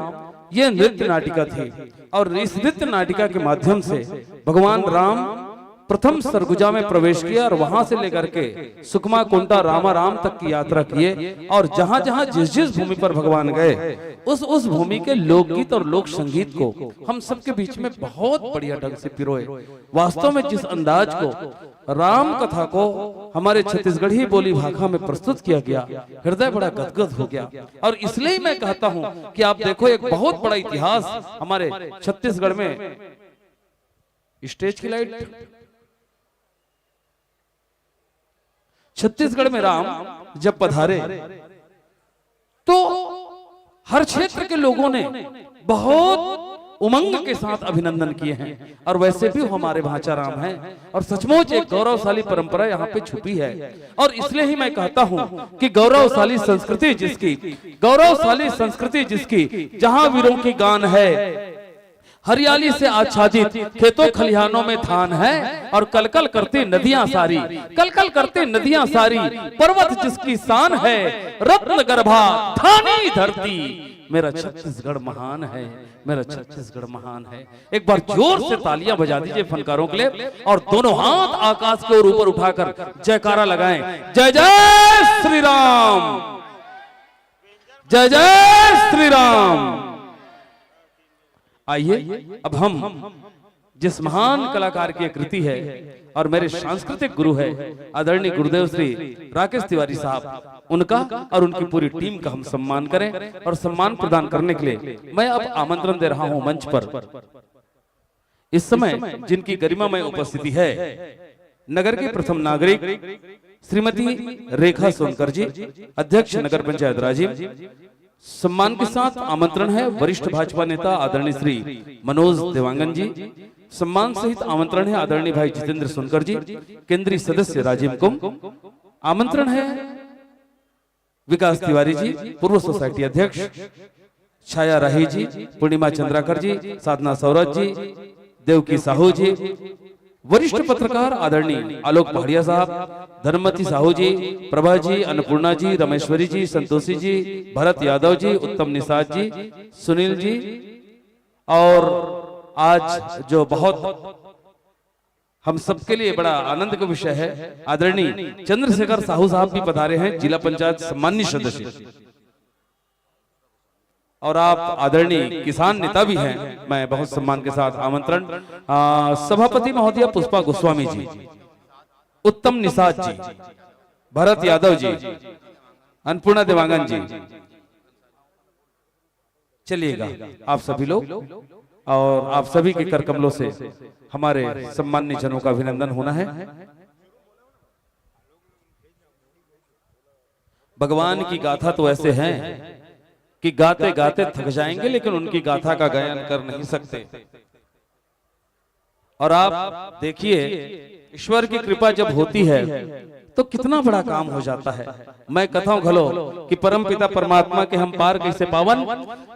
S8: ये नृत्य नाटिका थी और इस नृत्य नाटिका के माध्यम से भगवान राम प्रथम सरगुजा में प्रवेश किया और वहां से लेकर के सुकमा कुंटा रामाराम तक की यात्रा किए और जहां जहां जिस जिस भूमि पर भगवान गए उस भूमि के लोकगीत और लोक संगीत को हम सबके बीच में बहुत बढ़िया ढंग से पिरोए। वास्तव में जिस अंदाज को राम कथा को हमारे छत्तीसगढ़ी बोली भाषा में प्रस्तुत किया गया, हृदय बड़ा गदगद हो गया। और इसलिए मैं कहता हूं कि आप देखो एक बहुत बड़ा इतिहास हमारे छत्तीसगढ़ में। स्टेज की लाइट। छत्तीसगढ़ में राम जब पधारे तो हर क्षेत्र के लोगों ने बहुत उमंग के साथ अभिनंदन किए हैं और वैसे भी हमारे भाचा राम हैं और सचमुच एक गौरवशाली परंपरा यहाँ पे छुपी है। और इसलिए ही मैं कहता हूँ कि गौरवशाली संस्कृति जिसकी जहाँ वीरों की गान है, हरियाली से आच्छादित खेतों खलिहानों में धान है और कलकल करती नदियां सारी, कलकल करती नदियां सारी, पर्वत जिसकी शान है, रत्न गर्भा धानी धरती, मेरा छत्तीसगढ़ महान है, मेरा छत्तीसगढ़ महान है। एक बार जोर से तालियां बजा दीजिए फनकारों के लिए और दोनों हाथ आकाश के ऊपर उठाकर जयकारा लगाएं। जय जय श्री राम, जय जय श्री राम। आइए अब हम जिस महान कलाकार की कृति है और मेरे सांस्कृतिक गुरु है आदरणीय गुरुदेव श्री राकेश तिवारी साहब, उनका और उनकी पूरी टीम का हम सम्मान करें। और सम्मान प्रदान करने के लिए मैं अब आमंत्रण दे रहा हूं मंच पर इस समय जिनकी गरिमामय उपस्थिति है, नगर के प्रथम नागरिक श्रीमती रेखा सोनकर जी, अध्यक्ष नगर पंचायत राजीव। सम्मान के साथ आमंत्रण है वरिष्ठ भाजपा नेता आदरणीय श्री मनोज देवांगन जी। सम्मान सहित आमंत्रण है आदरणीय भाई जितेंद्र सोनकर जी, केंद्रीय सदस्य राजीव कुंभ। आमंत्रण है विकास तिवारी जी, पूर्व सोसाइटी अध्यक्ष, छाया राही जी, पूर्णिमा चंद्राकर जी, साधना सौरज जी, देवकी साहू जी, वरिष्ठ पत्रकार आदरणीय आलोक पहाड़िया साहब, धर्मवती साहू जी, प्रभा जी, अन्नपूर्णा जी, रमेश्वरी जी, संतोषी जी, भरत यादव जी, उत्तम निषाद जी, सुनील जी, और आज जो बहुत हम सबके लिए बड़ा आनंद का विषय है, आदरणीय चंद्रशेखर साहू साहब भी पधारे हैं, जिला पंचायत सम्मानित सदस्य, और आप आदरणीय किसान नेता भी हैं। मैं बहुत सम्मान के साथ आमंत्रण सभापति महोदया पुष्पा गोस्वामी जी, उत्तम निषाद जी, भरत यादव जी, अन्नपूर्णा देवांगन जी, चलिएगा आप सभी लोग, और आप सभी के कर कमलों से हमारे सम्मानित जनों का अभिनंदन होना है। भगवान की गाथा तो ऐसे है कि गाते गाते थक जाएंगे लेकिन उनकी गाथा का गायन कर नहीं सकते। और आप देखिए ईश्वर की कृपा जब होती है तो कितना बड़ा काम हो जाता है। मैं कथाऊं घलो कि परम पिता परमात्मा के हम पार कैसे पावन,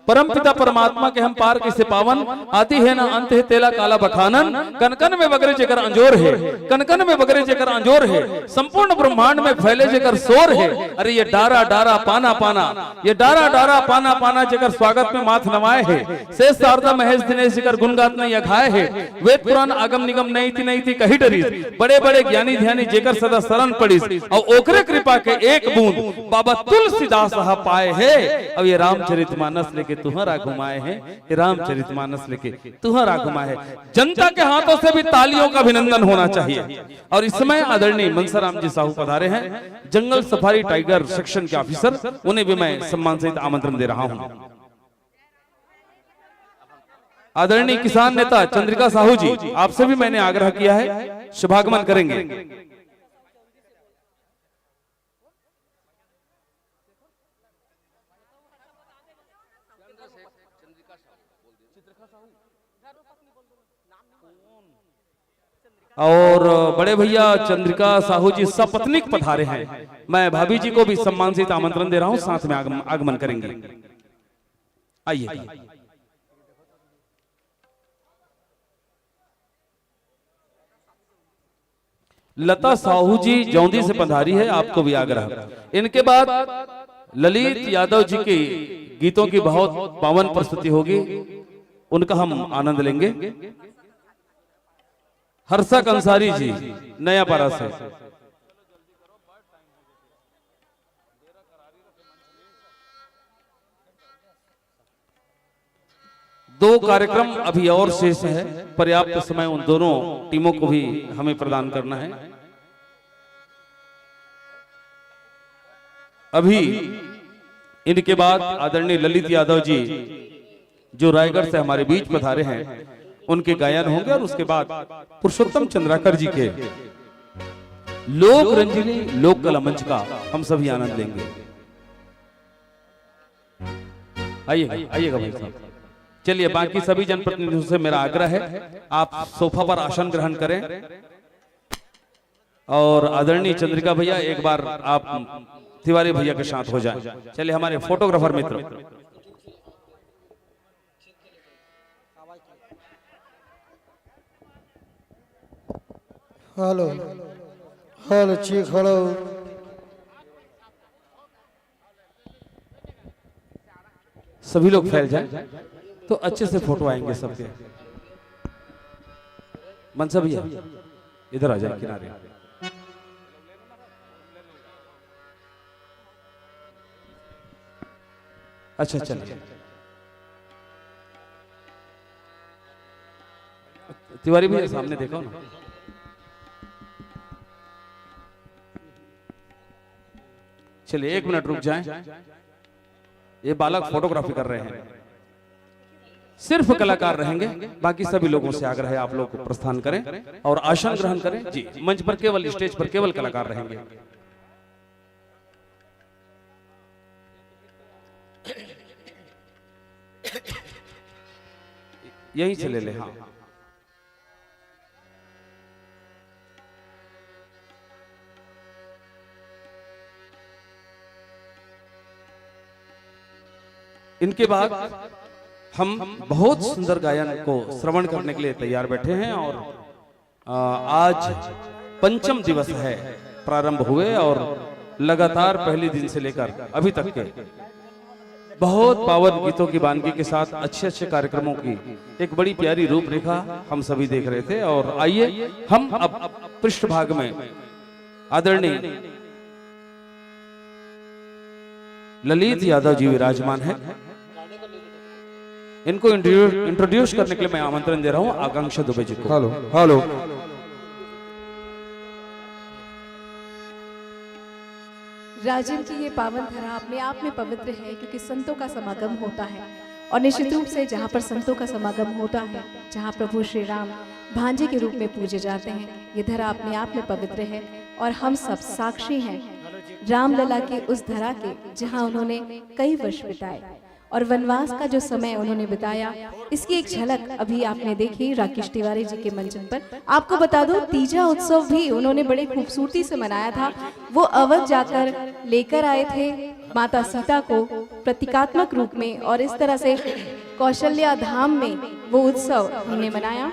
S8: परम पिता परमात्मा के हम पार कैसे पावन, आती है ना अंत है तेला काला बखानन, कनकन में बगरे जेकर अंजोर है, कनकन में बगरे जेकर अंजोर है, संपूर्ण ब्रह्मांड में फैले जेकर शोर है। अरे ये डारा डारा पाना पाना, ये डारा डारा पाना पाना जेकर स्वागत में माथ नवाए है, शेष शारदा महेश दिनेश जेकर गुणगात नहीं अघाए है, वेद पुराण आगम निगम नहीं थी कही डरी, बड़े बड़े ज्ञानी ध्यानी जेकर सदा शरण पड़ी, और ओकरे कृपा के एक बूंद बाबा तुलसीदास साहब पाए है। अब ये रामचरितमानस लेके तुम्हारा घुमाए हैं, ये रामचरितमानस लेके तुम्हारा घुमाए है। जनता के हाथों से भी तालियों का अभिनंदन होना चाहिए। और इस समय आदरणीय मनसाराम जी साहू पधारे हैं, जंगल सफारी टाइगर सेक्शन के ऑफिसर, उन्हें भी मैं सम्मान सहित आमंत्रण दे रहा हूं। आदरणीय किसान नेता चंद्रिका साहू जी, आपसे भी मैंने आग्रह किया है, शुभागमन करेंगे। और बड़े भैया चंद्रिका साहू जी सपत्नीक पधारे हैं, मैं भाभी जी को भी सम्मान से आमंत्रण दे रहा हूं, साथ में आगमन करेंगे। आइए। लता साहू जी जौंदी से पधारी है, आपको भी आग्रह। इनके बाद ललित यादव जी के गीतों की बहुत पावन प्रस्तुति होगी, उनका हम आनंद लेंगे। हर्षक अंसारी जी नया पारा से, दो कार्यक्रम अभी और शेष है, पर्याप्त समय उन दोनों टीमों को भी हमें प्रदान करना है। अभी इनके बाद आदरणीय ललित यादव जी जो रायगढ़ से हमारे बीच पधारे हैं, उनके गायन होंगे, और उसके बाद पुरुषोत्तम चंद्राकर जी के लोक रंजनी लोक कला मंच का हम सभी आनंद लेंगे। आइएगा आइएगा भाई साहब। चलिए, बाकी सभी जनप्रतिनिधियों से मेरा आग्रह है, आप सोफा पर आसन ग्रहण करें। और आदरणीय चंद्रिका भैया एक बार आप तिवारी भैया के साथ हो जाएं। चलिए, हमारे फोटोग्राफर मित्र,
S2: हेलो हेलो चीख हेलो।
S8: सभी लोग फैल जाएं तो अच्छे से फोटो आएंगे सबके। मनसा भैया इधर आ जाए किनारे। अच्छा चलिए, तिवारी भैया सामने देखो ना। चलिए 1 मिनट रुक जाएं, ये बालक फोटोग्राफी कर रहे हैं, सिर्फ कलाकार रहेंगे, बाकी सभी लोगों से आग्रह है आप लोग को प्रस्थान करें और आसन ग्रहण करें। जी, मंच पर केवल, स्टेज पर केवल कलाकार रहेंगे। यहीं से ले ले। हाँ, इनके बाद हम बहुत सुंदर गायन को श्रवण करने के लिए तैयार बैठे हैं। और आज पंचम दिवस है, प्रारंभ हुए और लगातार पहले दिन से लेकर अभी तक के बहुत पावन गीतों की वानगी के साथ अच्छे अच्छे कार्यक्रमों की एक बड़ी प्यारी रूपरेखा हम सभी देख रहे थे। और आइए हम अब पृष्ठभाग में आदरणीय ललित यादव जी विराजमान है, इनको इंट्रोड्यूस करने के लिए मैं आमंत्रण दे रहा हूं आकांक्षा दुबे जी को।
S2: Hello hello.
S12: राजन की ये पावन धरा अपने आप में पवित्र है, क्योंकि संतों का समागम होता है। और निश्चित रूप से जहाँ पर संतों का समागम होता है, जहाँ प्रभु श्री राम भांजे के रूप में पूजे जाते हैं, ये धरा अपने आप में पवित्र है। और हम सब साक्षी हैं रामलला के उस धरा के, जहाँ उन्होंने कई वर्ष बिताए। और वनवास का जो समय उन्होंने बिताया, इसकी एक झलक अभी आपने देखी राकेश तिवारी जी के मंचन पर। आपको बता दो तीजा उत्सव भी उन्होंने बड़े खूबसूरती से मनाया था। वो अवध जाकर लेकर आए थे माता सीता को प्रतीकात्मक रूप में, और इस तरह से कौशल्या धाम में वो उत्सव हमने मनाया।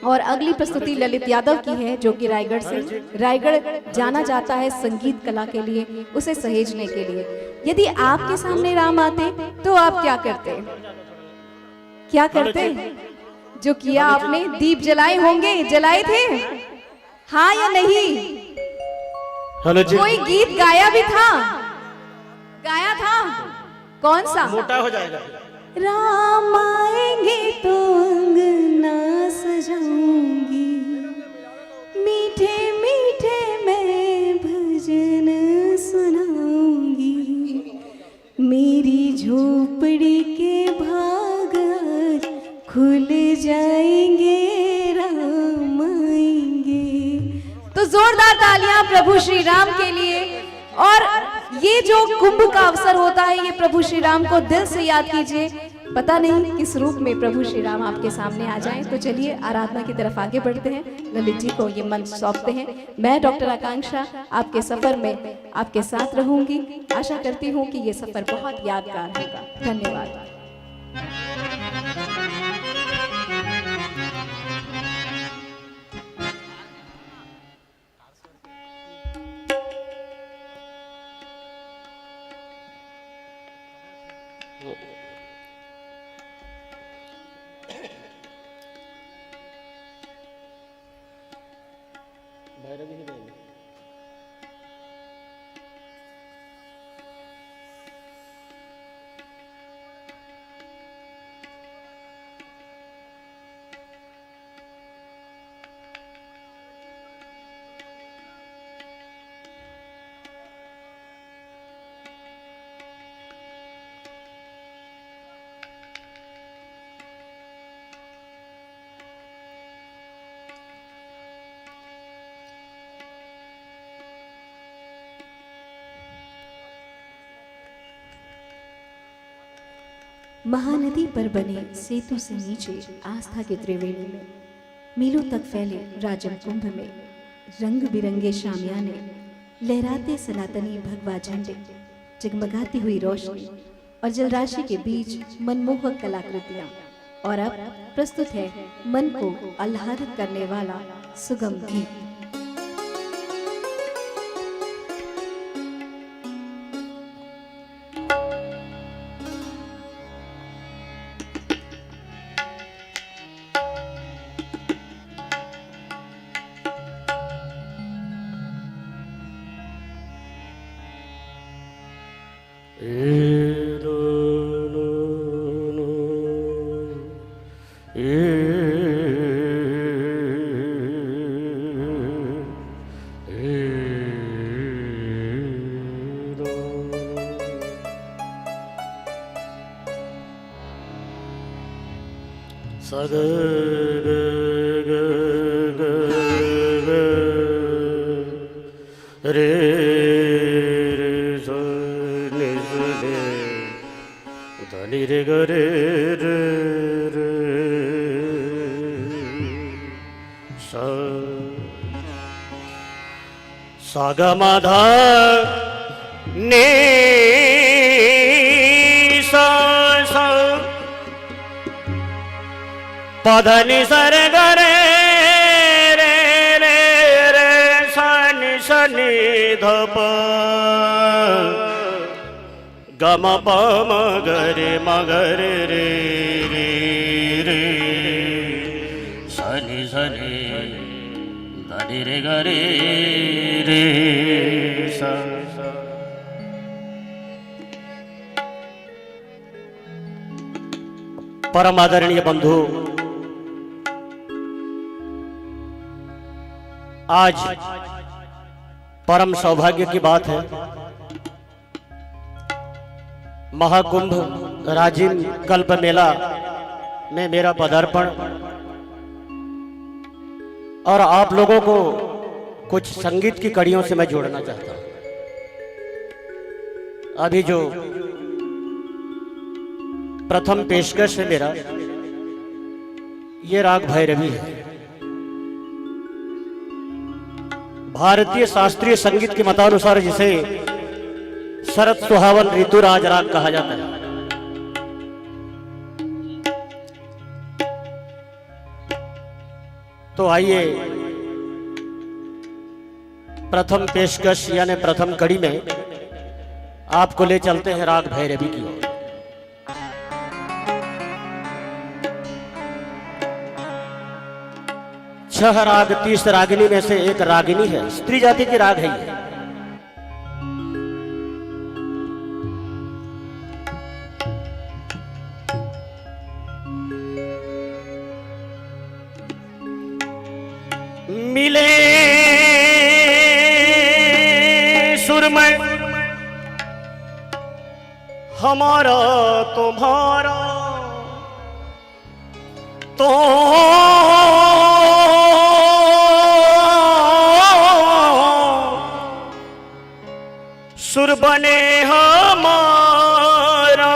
S12: और अगली प्रस्तुति ललित यादव की है, जो कि रायगढ़ जाना जाता है संगीत कला के लिए, उसे सहेजने के लिए। यदि आपके सामने राम आते तो आप क्या करते? क्या करते? जो किया आपने, दीप जलाए होंगे, जलाए थे, हाँ या नहीं? कोई गीत गाया भी था, गाया था, कौन सा?
S21: मोटा हो जाएगा।
S12: राम आएंगे तो अंगना सजाऊंगी, मीठे मीठे मैं भजन सुनाऊंगी, मेरी झोपड़ी के भाग आज खुल जाएंगे, राम आएंगे। तो जोरदार तालियां प्रभु श्री राम के लिए। और ये जो कुंभ का अवसर होता है, ये प्रभु श्री राम को दिल से याद कीजिए। पता नहीं किस रूप में प्रभु श्री राम आपके सामने आ जाएं। तो चलिए आराधना की तरफ आगे बढ़ते हैं, ललित जी को ये मंच सौंपते हैं। मैं डॉक्टर आकांक्षा आपके सफर में आपके साथ रहूंगी। आशा करती हूँ कि ये सफर बहुत यादगार होगा। धन्यवाद। महानदी पर बने सेतु से नीचे आस्था के त्रिवेणी में, मीलों तक फैले राजम कुंभ में, रंग बिरंगे शामियाने, लहराते सनातनी भगवा झंडे, जगमगाती हुई रोशनी और जलराशि के बीच मनमोहक कलाकृतियां। और अब प्रस्तुत है मन को आह्लादित करने वाला सुगम गीत।
S3: सागमाधा ने सा सा पधनि सर गरे रे रे रे सनि सनि धप गम पम गरे मगरे रे रे रे सनि सनि धनि रे गरे रे सा। परम आदरणीय बंधु, आज परम सौभाग्य की बात है, महाकुंभ राजिम कल्प मेला में मेरा पदार्पण और आप लोगों को कुछ संगीत की कड़ियों से मैं जोड़ना चाहता हूं। अभी जो प्रथम पेशकश है मेरा, ये राग भैरवी है। भारतीय शास्त्रीय संगीत के मतानुसार जिसे शरद सुहावन ऋतुराज राग कहा जाता है। तो आइए प्रथम पेशकश यानी प्रथम कड़ी में आपको ले चलते हैं राग भैरवी की ओर। छह राग 30 रागिनी में से एक रागिनी है, स्त्री जाति की राग है ये। मिले सुर में हमारा तुम्हारा तो सुर बने हमारा,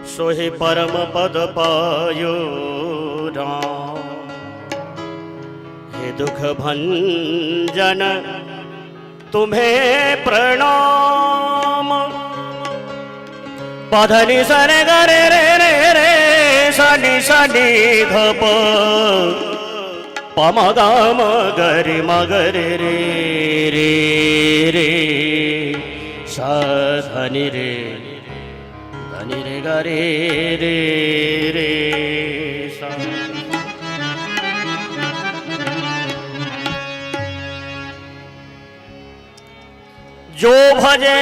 S3: सोहे परम पद पायो राम। हे दुख भंजन तुम्हें प्रणाम। पधनि सने गरे रे रे रे सनि सनि धप पमगाम गरि मगरे रे रे रे सा धनि रे धनि रे गरे रे रे सा। जो भजे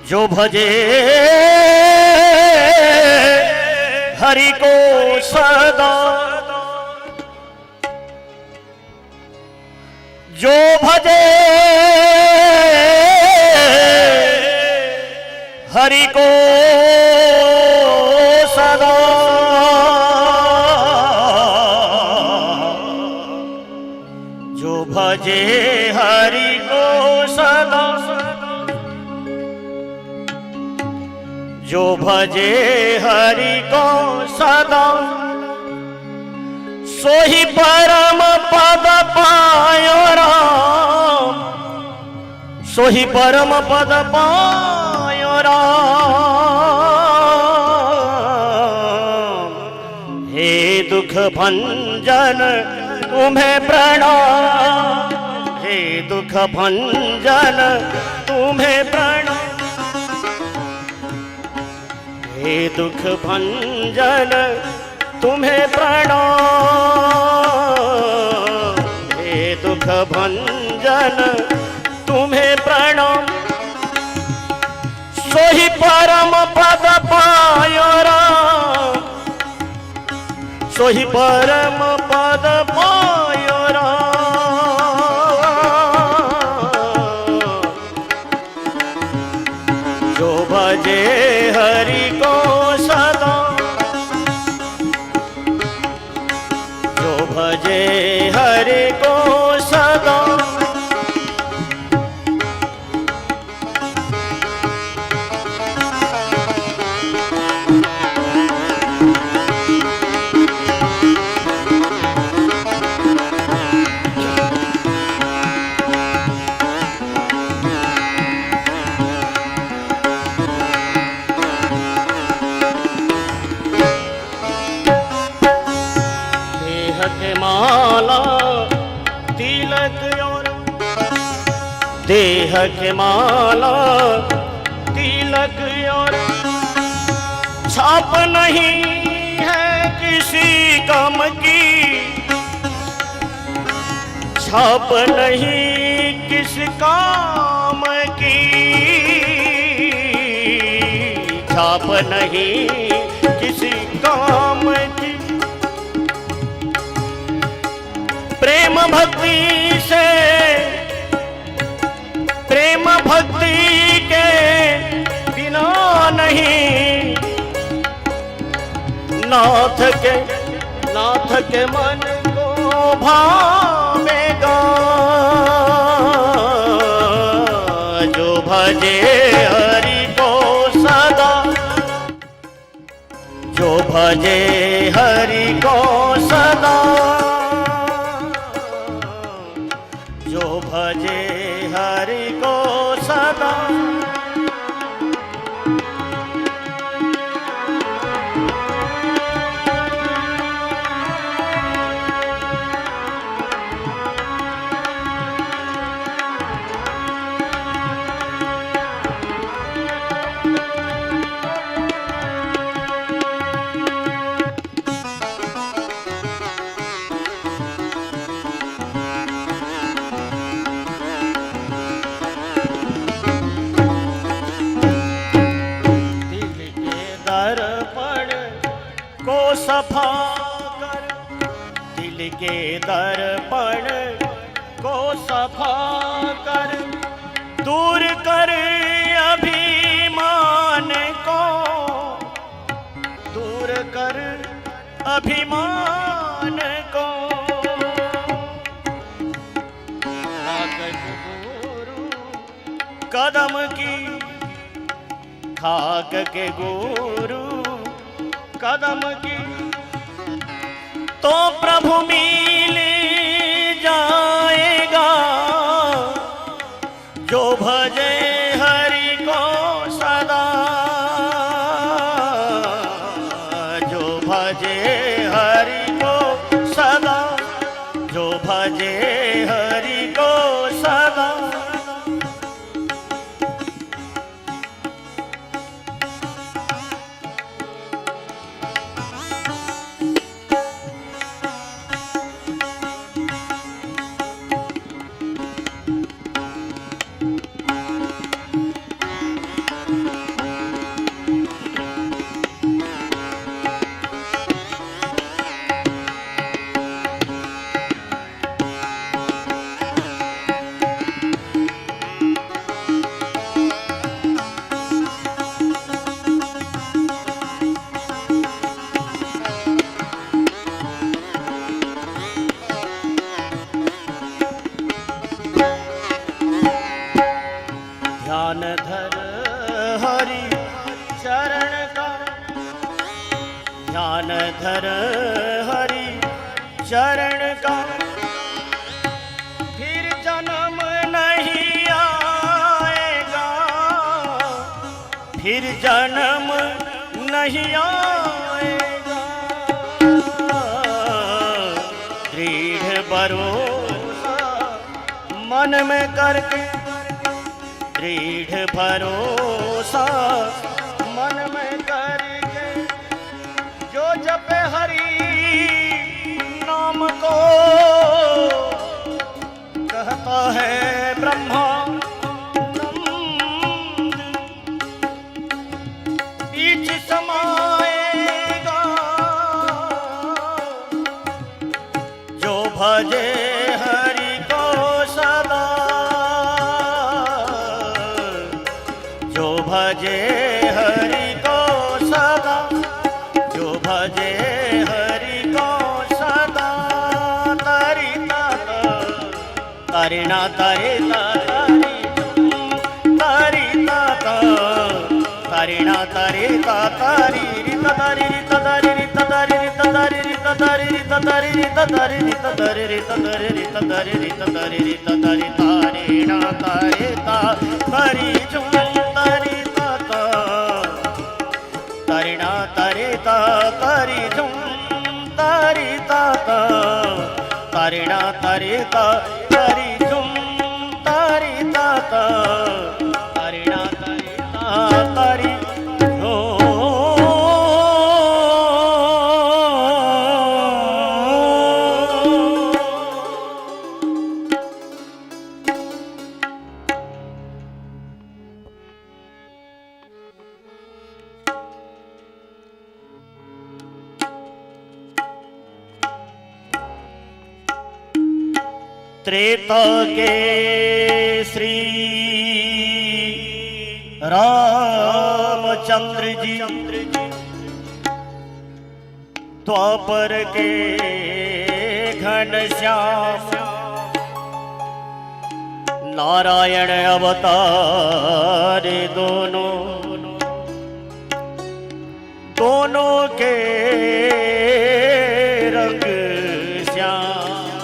S3: जो भजे हरि को सदा, जो भजे हरि को सदा, जो भजे हरि को सदा, जो भजे हरि को सदा, सोही परम पद पायो राम। सोही परम पद पायो राम। हे दुख भंजन तुम्हें प्रणाम। हे दुख भंजन तुम्हें प्रणाम। हे दुख भंजन तुम्हें प्रणाम। हे दुख भंजन तुम्हें प्रणाम। सोही परम पद पायो राम। सोही परम पद पायो राम। जो भजे हरि को सदा, जो भजे हरि को सदा, देह के माला तिलक और छाप नहीं है किसी काम की। छाप नहीं किस काम की। छाप नहीं किसी काम की। प्रेम भक्ति से, प्रेम भक्ति के बिना नहीं। नाथ के मन को भावे। भजे हरि को सदा, जो भजे हरि को सदा, सफा कर, दिल के दर्पण को सफा कर, दूर कर अभिमान को, दूर कर अभिमान को। कदम की खाक के गुरु कदम की, तो प्रभु मिल जाएगा, जो भजे हरि को सदा, जो भजे हरि को सदा, जो भजे हरि को सदा। ध्यान धर हरि चरण का, ध्यान धर हरि चरण का, फिर जन्म नहीं आएगा, फिर जन्म नहीं आएगा। दृढ़ भरोसा मन में करके, दृढ़ भरोसा मन में करके, जो जपे हरि नाम को, कहता है ब्रह्मानंद। बीच समाएगा, जो भजे हरि को सदा, जो भजे हरि को सदा, जो भजे हरि को सदा। तरिता तरिणा तरिता तरिता तरिणा तरिता तरिता तरिता तरिता तरिता तरिता तरिता तरिता तरिता तरिता तरिता तरिता तरिता तरिता तरिणा तरिता तरि तरिता तरिणा तरिता तरि तरिता तरिणा तरिता तरि तरिता तरिणा तरिता तरि। त्रेता के श्री रामचंद्र जी, द्वापर के घनश्याम, नारायण अवतार दोनों, दोनों के रंग श्याम,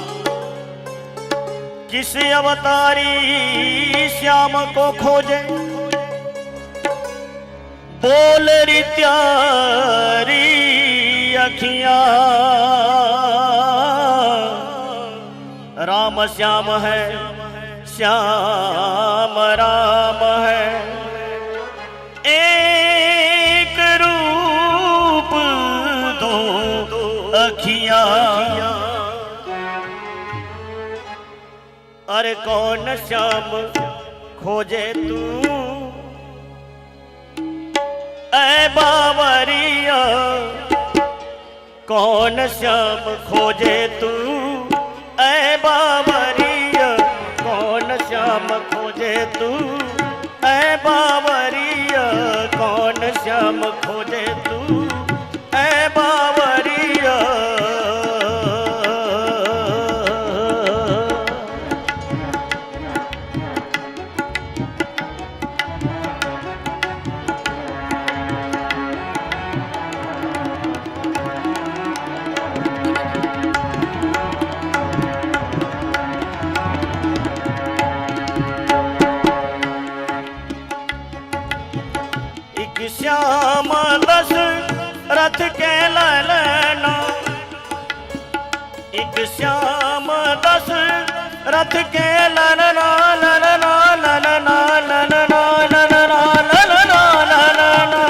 S3: किस अवतारी श्याम को खोजे, बोल री त्यारी अखियां, राम श्याम है श्याम राम है, एक रूप दो अखियां। अरे कौन श्याम खोजे तू ऐ बावरिया, कौन श्याम खोजे तू ऐ बावरिया, कौन श्याम खोजे तू ऐ बावरिया, कौन श्याम खोजे तू ऐ बावरिया। श्याम दस रथ के ललना, एक श्याम दस रथ के ललना ललना ललना ललना ललना ललना ललना,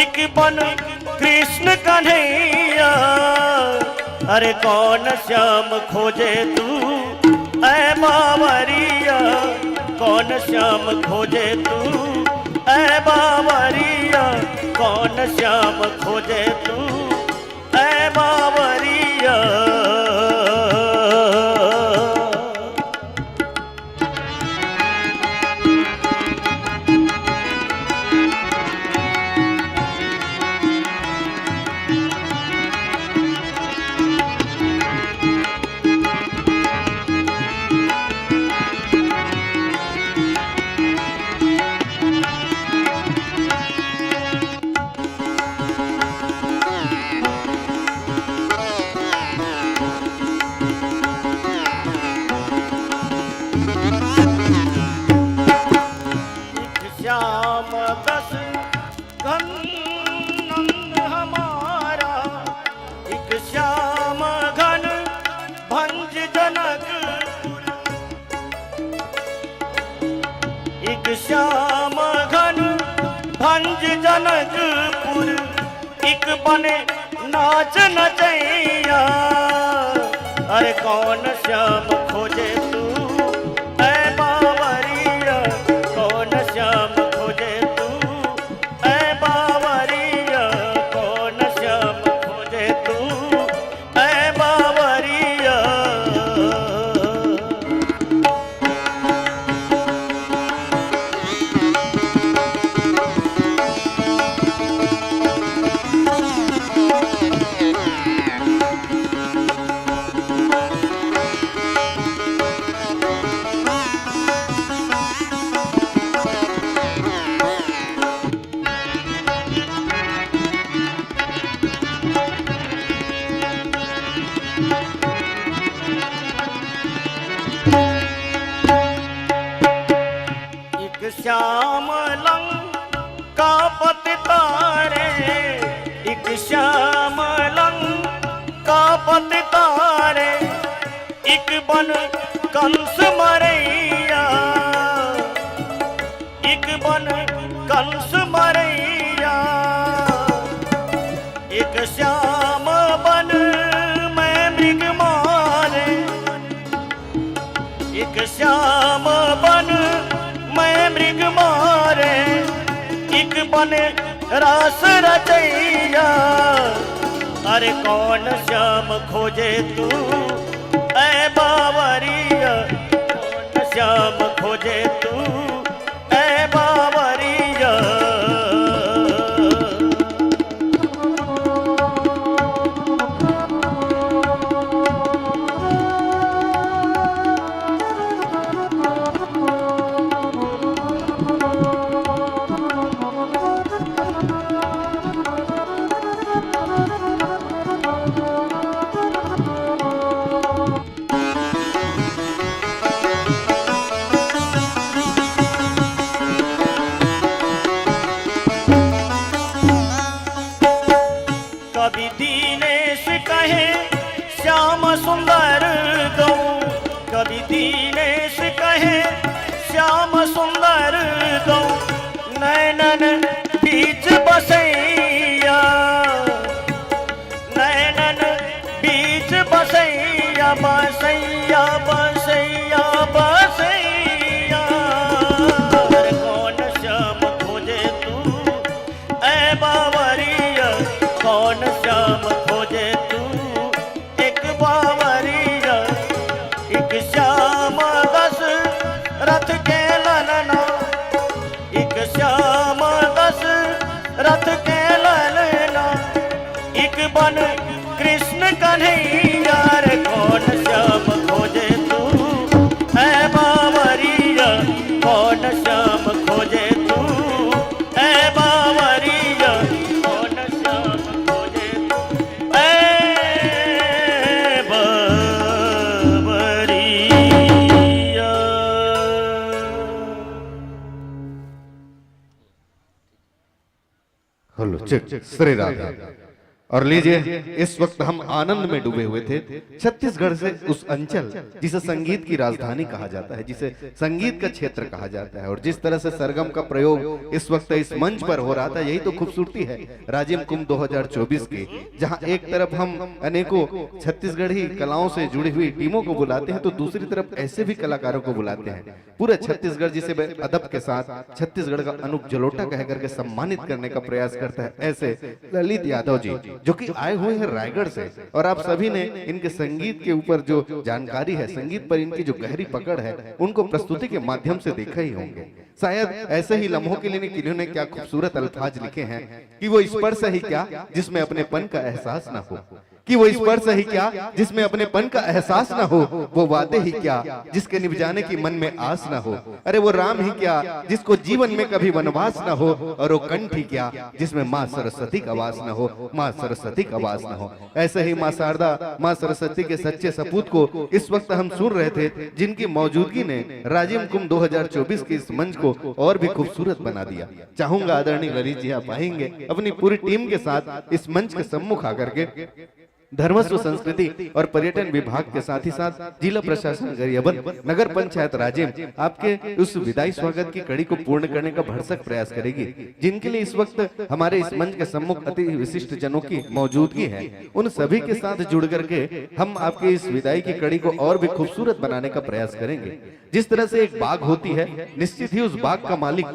S3: एक बन कृष्ण कन्हैया। अरे कौन श्याम खोजे तू ऐ बावरिया, कौन श्याम खोजे तू ऐ बावरिया, कौन श्याम खोजे तू ऐ बावरिया। श्याम दस घन नंद हमारा, एक श्याम घन भंज जनकपुर, एक श्याम घन भंज जनकपुर, एक बने नाच नचैया। अरे कौन श्याम खोजे तू ऐ बावरिया, कौन श्याम खोजे तू ऐ बावरिया, कौन श्याम खोजे तू ऐ बावरिया। श्याम लंका पति तारे, एक श्याम लंका पति तारे, एक बन कंस मरैया, एक बन कंस मरैया, एक श्याम बन मैं मृग मारे, एक श्याम बन मैं मृग मारे, एक बने रास रचैया। अरे कौन श्याम खोजे तू ऐ बावरिया, कौन श्याम खोजे तू ऐ बावरिया। बीच बसैया बसैया बसैया बसैया कौन श्याम खोजे तू ऐ बावरिया कौन श्याम खोजे तू एक बावरिया एक श्याम दस रथ के ललना एक श्याम दस रथ के ललना एक बन कृष्ण कन्हैया रे कौन श्याम खोजे तू है बावरिया कौन श्याम खोजे तू है बावरिया कौन श्याम खोजे तू है बावरिया।
S10: Hello check Shri Radha. और लीजिए इस वक्त हम आनंद में डूबे हुए थे। छत्तीसगढ़ से उस अंचल जिसे संगीत की राजधानी कहा जाता है, जिसे संगीत का क्षेत्र कहा जाता है, और जिस तरह से सरगम का प्रयोग इस वक्त इस मंच पर हो रहा था, यही तो खूबसूरती है राजिम कुंभ 2024 की, जहां एक तरफ हम अनेकों छत्तीसगढ़ी कलाओं से जुड़ी हुई टीमों को बुलाते हैं तो दूसरी तरफ ऐसे भी कलाकारों को बुलाते हैं। पूरे छत्तीसगढ़ जिसे अदब के साथ छत्तीसगढ़ का अनूप जलोटा कह करके सम्मानित करने का प्रयास करता है, ऐसे ललित यादव जी जो कि आए हुए हैं रायगढ़ से। और आप सभी ने इनके संगीत के ऊपर जो जानकारी है, संगीत पर इनकी जो गहरी पकड़ है, उनको प्रस्तुति के माध्यम से देखा ही होंगे। शायद ऐसे ही लम्हों के लिए इन्होंने क्या खूबसूरत अल्फाज लिखे हैं कि वो स्पर्श ही क्या जिसमें अपनेपन का एहसास ना हो, कि वो स्पर्श ही क्या जिसमें अपनेपन का एहसास ना हो, वो वादे ही क्या जिसके निभ जाने की मन में आस ना हो, अरे वो राम ही क्या जिसको जीवन में कभी वनवास ना हो, और वो कंठ ही क्या जिसमें माँ सरस्वती का वास ना हो, माँ सरस्वती का वास ना हो। ऐसे ही माँ शारदा, माँ सरस्वती के सच्चे सपूत को इस वक्त हम सुन रहे थे, जिनकी मौजूदगी ने राजिम कुंभ 2024 के इस मंच को और भी खूबसूरत बना दिया। चाहूंगा आदरणीय ललित जी आप आएंगे अपनी पूरी टीम के साथ इस मंच के सम्मुख आकर के धर्मस्व संस्कृति और पर्यटन विभाग के साथ ही साथ जिला प्रशासन गरियाबंद, नगर पंचायत राजिम आपके उस विदाई स्वागत की कड़ी को पूर्ण करने का भरसक प्रयास करेगी, जिनके लिए इस वक्त हमारे इस मंच के सम्मुख अति विशिष्ट जनों की मौजूदगी है। उन सभी के साथ जुड़ करके हम आपके इस विदाई की कड़ी को और भी खूबसूरत बनाने का प्रयास करेंगे। जिस तरह से एक बाग होती है, निश्चित ही उस बाग का मालिक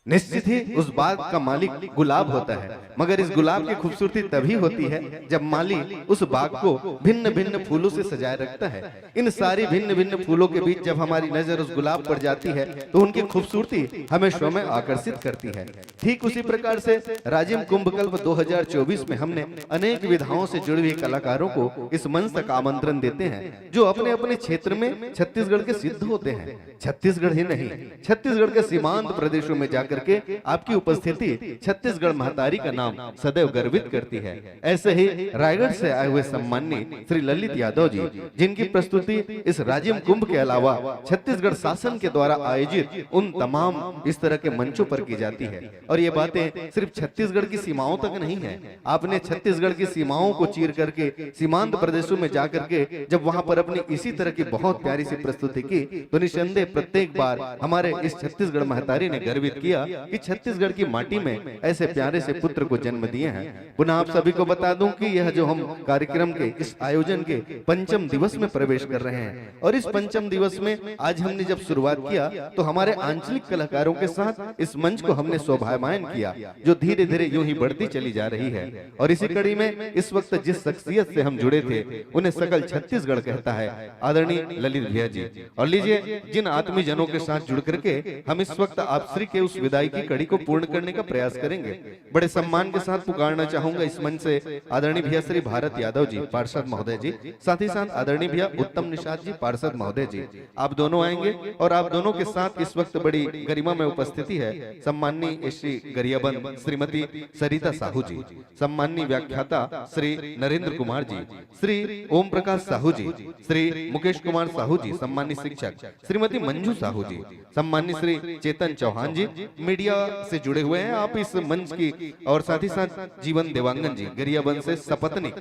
S10: निश्चित ही उस बाग का मालिक गुलाब होता है, मगर इस गुलाब की खूबसूरती तभी होती है जब माली उस बाग को भिन्न भिन्न फूलों से सजाए रखता है। इन सारी भिन्न भिन्न फूलों के बीच जब हमारी नजर उस गुलाब पर जाती है तो उनकी खूबसूरती हमें स्वयं आकर्षित करती है। ठीक उसी प्रकार से राजिम कुंभ कल्प 2024 में हमने अनेक विधाओं से जुड़ी हुई कलाकारों को इस मंच तक आमंत्रण देते हैं, जो अपने अपने क्षेत्र में छत्तीसगढ़ के सिद्ध होते हैं। छत्तीसगढ़ ही नहीं, छत्तीसगढ़ के सीमांत प्रदेशों में जाकर के आपकी उपस्थिति छत्तीसगढ़ महतारी का नाम सदैव गर्वित करती है। ऐसे ही रायगढ़ से आए हुए सम्माननीय श्री ललित यादव जी, जिनकी प्रस्तुति इस राजिम कुंभ के अलावा छत्तीसगढ़ शासन के द्वारा आयोजित उन तमाम इस तरह के मंचों पर की जाती है। और ये बातें सिर्फ छत्तीसगढ़ की सीमाओं तक नहीं है, आपने छत्तीसगढ़ की सीमाओं को चीर करके सीमांत प्रदेशों में जाकर के जब वहां पर अपनी इसी तरह की बहुत प्यारी सी प्रस्तुति की तो निसंदेह प्रत्येक बार हमारे इस छत्तीसगढ़ महतारी ने गर्वित किया कि छत्तीसगढ़ की माटी में ऐसे प्यारे से पुत्र को जन्म दिए हैं। पुनः आप सभी को बता दूं कि यह जो हम कार्यक्रम के इस आयोजन के पंचम दिवस में प्रवेश कर रहे हैं, और इस पंचम दिवस में आज हमने जब शुरुआत किया तो हमारे आंचलिक कलाकारों के साथ इस मंच को हमने शोभायमान किया, जो धीरे धीरे यूं ही बढ़ती चली जा रही है। और इसी कड़ी में इस वक्त जिस शख्सियत से हम जुड़े थे उन्हें सकल छत्तीसगढ़ कहता है, आदरणीय ललित भैया जी। और लीजिए जिन आत्मीय जनों के साथ जुड़ करके हम इस वक्त आप श्री के उस विदाई की कड़ी को पूर्ण करने का प्रयास करेंगे, बड़े सम्मान के साथ पुकारना चाहूंगा इस मंच से आदरणीय भैया श्री भारत यादव जी पार्षद महोदय जी, साथ ही साथ आदरणीय भैया उत्तम निषाद जी पार्षद महोदय जी। आप दोनों आएंगे और आप दोनों के साथ इस वक्त बड़ी गरिमा में उपस्थिति है सम्माननीय श्री गरियाबंद श्रीमती सरिता साहू जी, सम्माननीय व्याख्याता श्री नरेंद्र कुमार जी, श्री ओम प्रकाश साहू जी, श्री मुकेश कुमार साहू जी, सम्मानित शिक्षक श्रीमती मंजू साहू जी, सम्मानित श्री चेतन चौहान जी मीडिया से जुड़े हुए हैं आप इस मंच की, और साथ ही साथ जीवन देवांगन जी गरियाबंद से सपत्नी,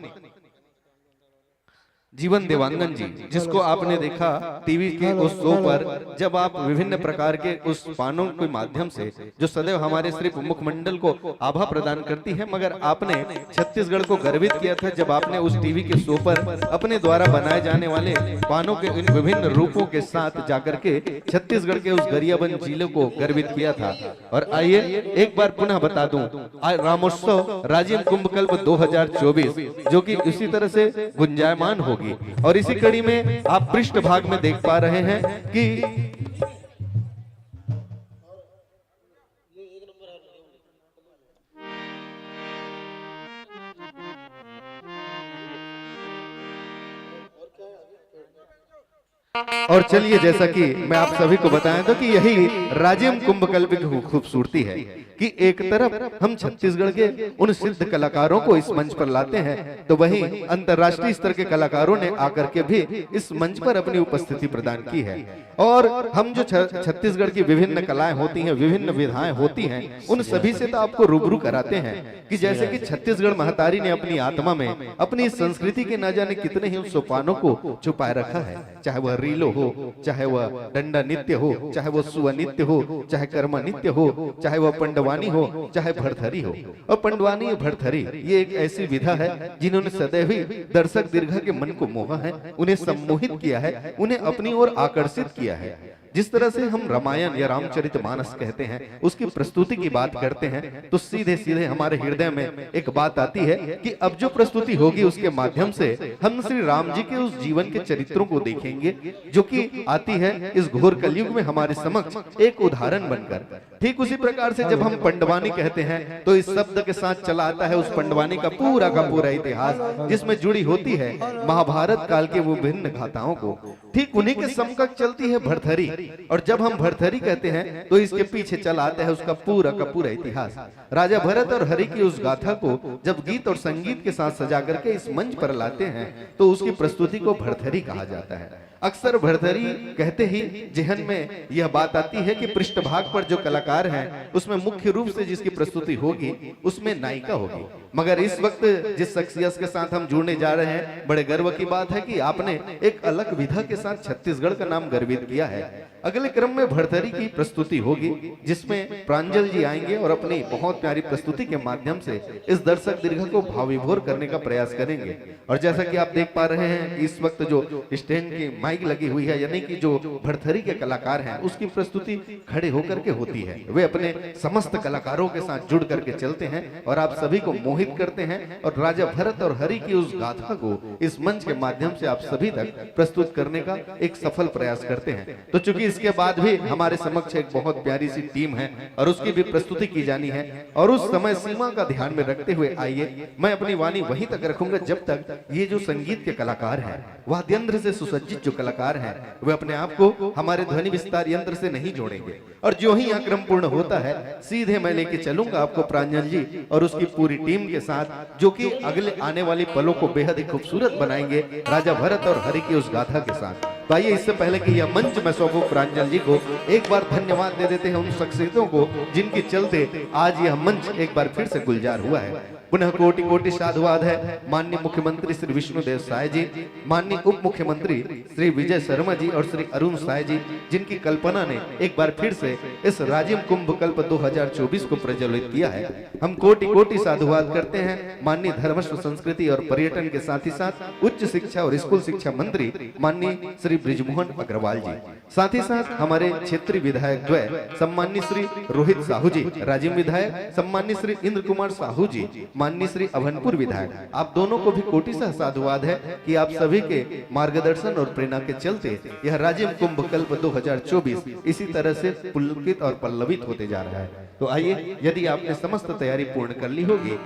S10: जीवन देवांगन जी, जिसको आपने देखा टीवी के उस शो पर, जब आप विभिन्न प्रकार के उस पानों के माध्यम से जो सदैव हमारे सिर्फ मुखमंडल को आभा प्रदान करती है, मगर आपने छत्तीसगढ़ को गर्वित किया था जब आपने उस टीवी के शो पर अपने द्वारा बनाए जाने वाले पानों के इन विभिन्न रूपों के साथ जाकर के छत्तीसगढ़ के उस गरियाबंद जिले को गर्वित किया था। और आइए एक बार पुनः बता दूं, रामोत्सव राजिम कुंभकल्प 2024 जो कि इसी तरह से गुंजायमान होगी, और इसी कड़ी में आप पृष्ठ भाग में देख पा रहे हैं कि और चलिए जैसा कि मैं आप सभी को बताया था कि यही राजिम कुंभकल्प की खूबसूरती है कि एक तरफ हम छत्तीसगढ़ के उन सिद्ध कलाकारों को इस मंच पर लाते हैं, तो वहीं अंतर्राष्ट्रीय स्तर के कलाकारों ने आकर के भी इस मंच पर अपनी उपस्थिति प्रदान की है। और हम जो छत्तीसगढ़ की विभिन्न कलाएं होती हैं, विभिन्न विधाएं होती हैं, उन सभी से तो आपको रूबरू कराते हैं कि जैसे कि छत्तीसगढ़ महतारी ने अपनी आत्मा में अपनी संस्कृति के न जाने कितने ही सोपानों को छुपाए रखा है, चाहे वह रीलो हो, चाहे वह डंडा नृत्य हो, चाहे वह सुआ नृत्य हो, चाहे कर्मा नृत्य हो, चाहे वह पंडवानी हो, चाहे भरथरी हो। और पंडवानी भरथरी ये एक ऐसी विधा है जिन्होंने सदैव ही दर्शक दीर्घा के मन को मोहा है, उन्हें सम्मोहित किया है, उन्हें अपनी ओर आकर्षित किया है। जिस तरह से हम रामायण या रामचरितमानस कहते हैं, उसकी प्रस्तुति की बात करते हैं, तो सीधे सीधे हमारे हृदय में एक बात आती है कि अब जो प्रस्तुति होगी उसके माध्यम से हम श्री राम जी के उस जीवन के चरित्रों को देखेंगे, जो कि आती है इस घोर कलयुग में हमारे समक्ष एक उदाहरण बनकर। ठीक उसी प्रकार से जब हम पंडवानी कहते हैं तो इस शब्द के साथ चला आता है उस पंडवानी का पूरा इतिहास, जिसमें जुड़ी होती है महाभारत काल के वो विभिन्न गाथाओं को। ठीक उन्हीं के समकक्ष चलती है भरथरी, और जब हम भरथरी कहते हैं तो इसके पीछे चला आता है उसका पूरा इतिहास। राजा भरत और हरि की उस गाथा को जब गीत और संगीत के साथ सजा करके इस मंच पर लाते हैं तो उसकी प्रस्तुति को भरथरी कहा जाता है। अक्सर भरथरी कहते ही जेहन में यह बात आती है कि पृष्ठभाग पर जो कलाकार हैं उसमें मुख्य रूप से जिसकी प्रस्तुति होगी उसमें नायिका होगी। मगर इस वक्त जिस शख्सियत के साथ हम जुड़ने जा रहे हैं, बड़े गर्व की बात है कि आपने एक अलग विधा के साथ छत्तीसगढ़ का नाम गर्वित किया है। अगले क्रम में भरथरी की प्रस्तुति होगी जिसमें प्रांजल जी आएंगे और अपनी बहुत प्यारी प्रस्तुति के माध्यम से इस दर्शक दीर्घा को भावविभोर करने का प्रयास करेंगे। और जैसा कि आप देख पा रहे हैं इस वक्त जो स्टैंड की माइक लगी हुई है, यानी कि जो भरथरी के कलाकार हैं उसकी प्रस्तुति खड़े होकर के होती है। वे अपने समस्त कलाकारों के साथ जुड़ करके चलते हैं और आप सभी को मोहित करते हैं और राजा भरत और हरि की उस गाथा को इस मंच के माध्यम से आप सभी तक प्रस्तुत करने का एक सफल प्रयास करते हैं। तो चूंकि इसके बाद भी हमारे समक्ष एक बहुत प्यारी सी टीम है और उसकी भी प्रस्तुति की जानी है, और उस समय सीमा का ध्यान में रखते हुए आइए मैं अपनी वाणी वहीं तक रखूंगा जब तक ये जो संगीत के कलाकार हैं, वाद्य यंत्र से सुसज्जित जो कलाकार हैं, वे अपने आप को हमारे ध्वनि विस्तार यंत्र से नहीं जोड़ेंगे। और जो ही यह क्रम पूर्ण होता है सीधे मैं लेके चलूंगा आपको प्रांजल जी और उसकी पूरी टीम के साथ, जो कि अगले आने वाली पलों को बेहद ही खूबसूरत बनाएंगे राजा भरत और हरि की उस गाथा के साथ। तो आइए इससे पहले कि यह मंच में सौंपूं प्रांजल जी को, एक बार धन्यवाद दे देते हैं उन शख्सियतों को जिनके चलते आज यह मंच एक बार फिर से गुलजार हुआ है। पुनः कोटि कोटि साधुवाद है माननीय मुख्यमंत्री श्री विष्णुदेव साय जी, माननीय उप मुख्यमंत्री श्री विजय शर्मा जी और श्री अरुण साय जी, जिनकी कल्पना ने एक बार फिर से इस राजिम कुंभकल्प 2024 को प्रज्वलित किया है। हम कोटि कोटि साधुवाद करते हैं माननीय धर्मस्व संस्कृति और पर्यटन के साथ ही साथ उच्च शिक्षा और स्कूल शिक्षा मंत्री माननीय श्री ब्रिजमोहन अग्रवाल जी, साथ ही साथ हमारे क्षेत्रीय विधायक द्वय सम्माननीय श्री रोहित साहू जी राजिम विधायक, सम्माननीय श्री इंद्र कुमार साहू जी माननीय श्री अभनपुर विधायक। आप दोनों को भी कोटि सह साधुवाद है कि आप सभी के मार्गदर्शन और प्रेरणा के चलते यह राजिम कुंभकल्प 2024 इसी तरह से पुलकित और पल्लवित होते जा रहा है। तो आइए, यदि आपने समस्त तैयारी पूर्ण कर ली होगी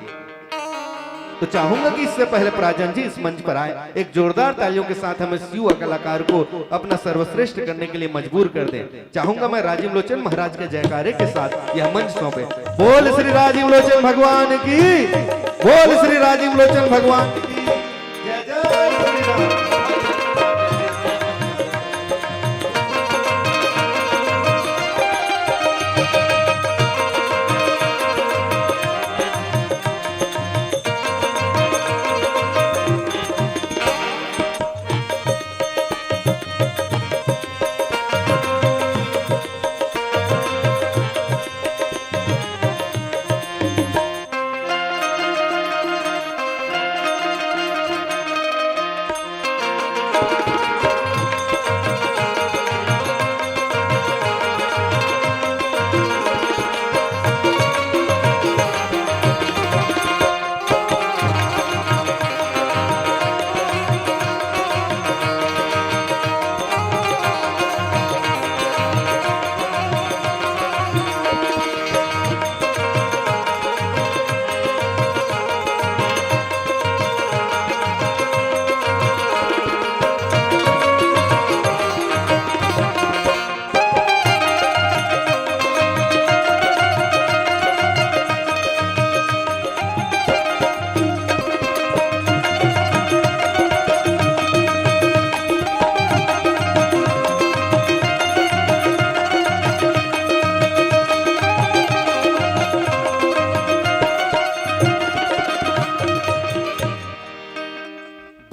S10: तो चाहूंगा कि इससे पहले प्रांजल जी इस मंच पर आए, एक जोरदार तालियों के साथ हम इस युवा कलाकार को अपना सर्वश्रेष्ठ करने के लिए मजबूर कर दें। चाहूंगा मैं राजीव लोचन महाराज के जयकारे के साथ यह मंच सौंपे। बोल श्री राजीव लोचन भगवान की, बोल श्री राजीव लोचन भगवान की जय जय श्री राम।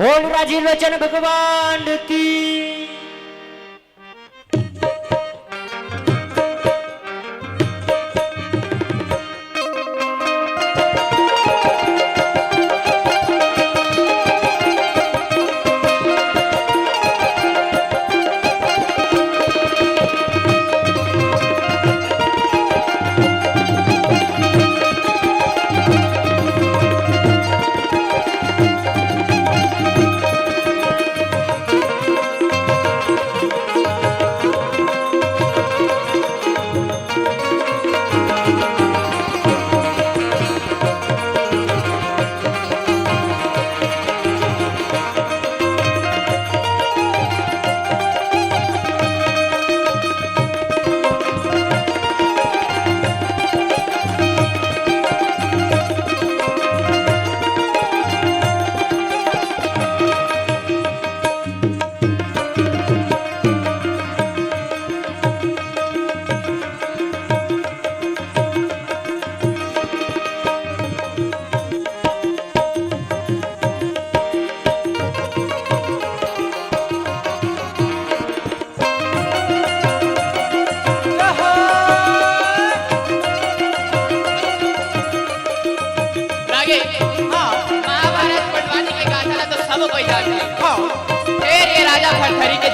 S3: बोल राजीव लोचन भगवान की।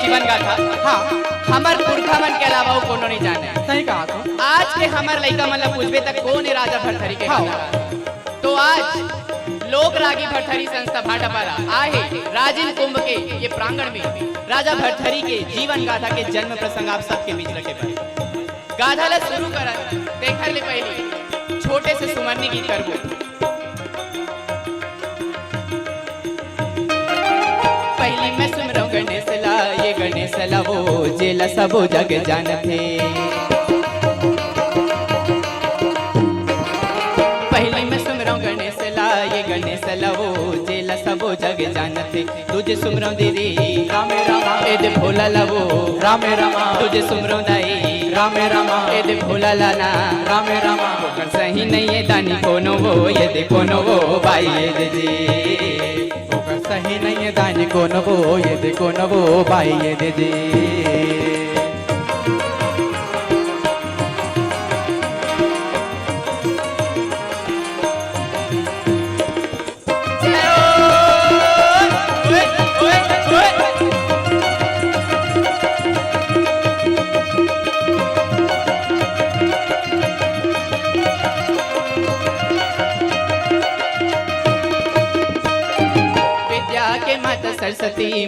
S9: जीवन गाथा हाँ हमर पुरखा मन के अलावा कोनो नहीं जाने। सही कहा तो आज के हमर लइका मतलब पूछबे तक कौन है राजा भरथरी के गाथा। तो आज लोक रागी भरथरी संस्था भाटापारा आए राजिन कुंभ के ये प्रांगण में राजा भरथरी के जीवन गाथा के जन्म प्रसंग आप सबके बीच रखे पड़े। गाथा ला शुरू करत देखर ले पहले छोटे से सुमरनी गीत करबो। पहली मैं सुमरऊं गणेश ला ये गणेश ला वो जेला सबो जग जानते। पहली मैं सुमरऊं गणेश ला ये गणेश ला वो जेला सबो जग जानते। तुझे सुमरऊं दीदी रामे रामा एद भोला ला वो रामे रामा। तुझे सुमरऊं दाई रामे रामा एद भोला ला ना रामे रामा। ओकर सही नहीं है दानी कोनो वो ये दे कोनो वो बाई ये दे जी। ओकर सही नहीं है दानी कोनो वो ये दे कोनो वो बाई ये दे जी।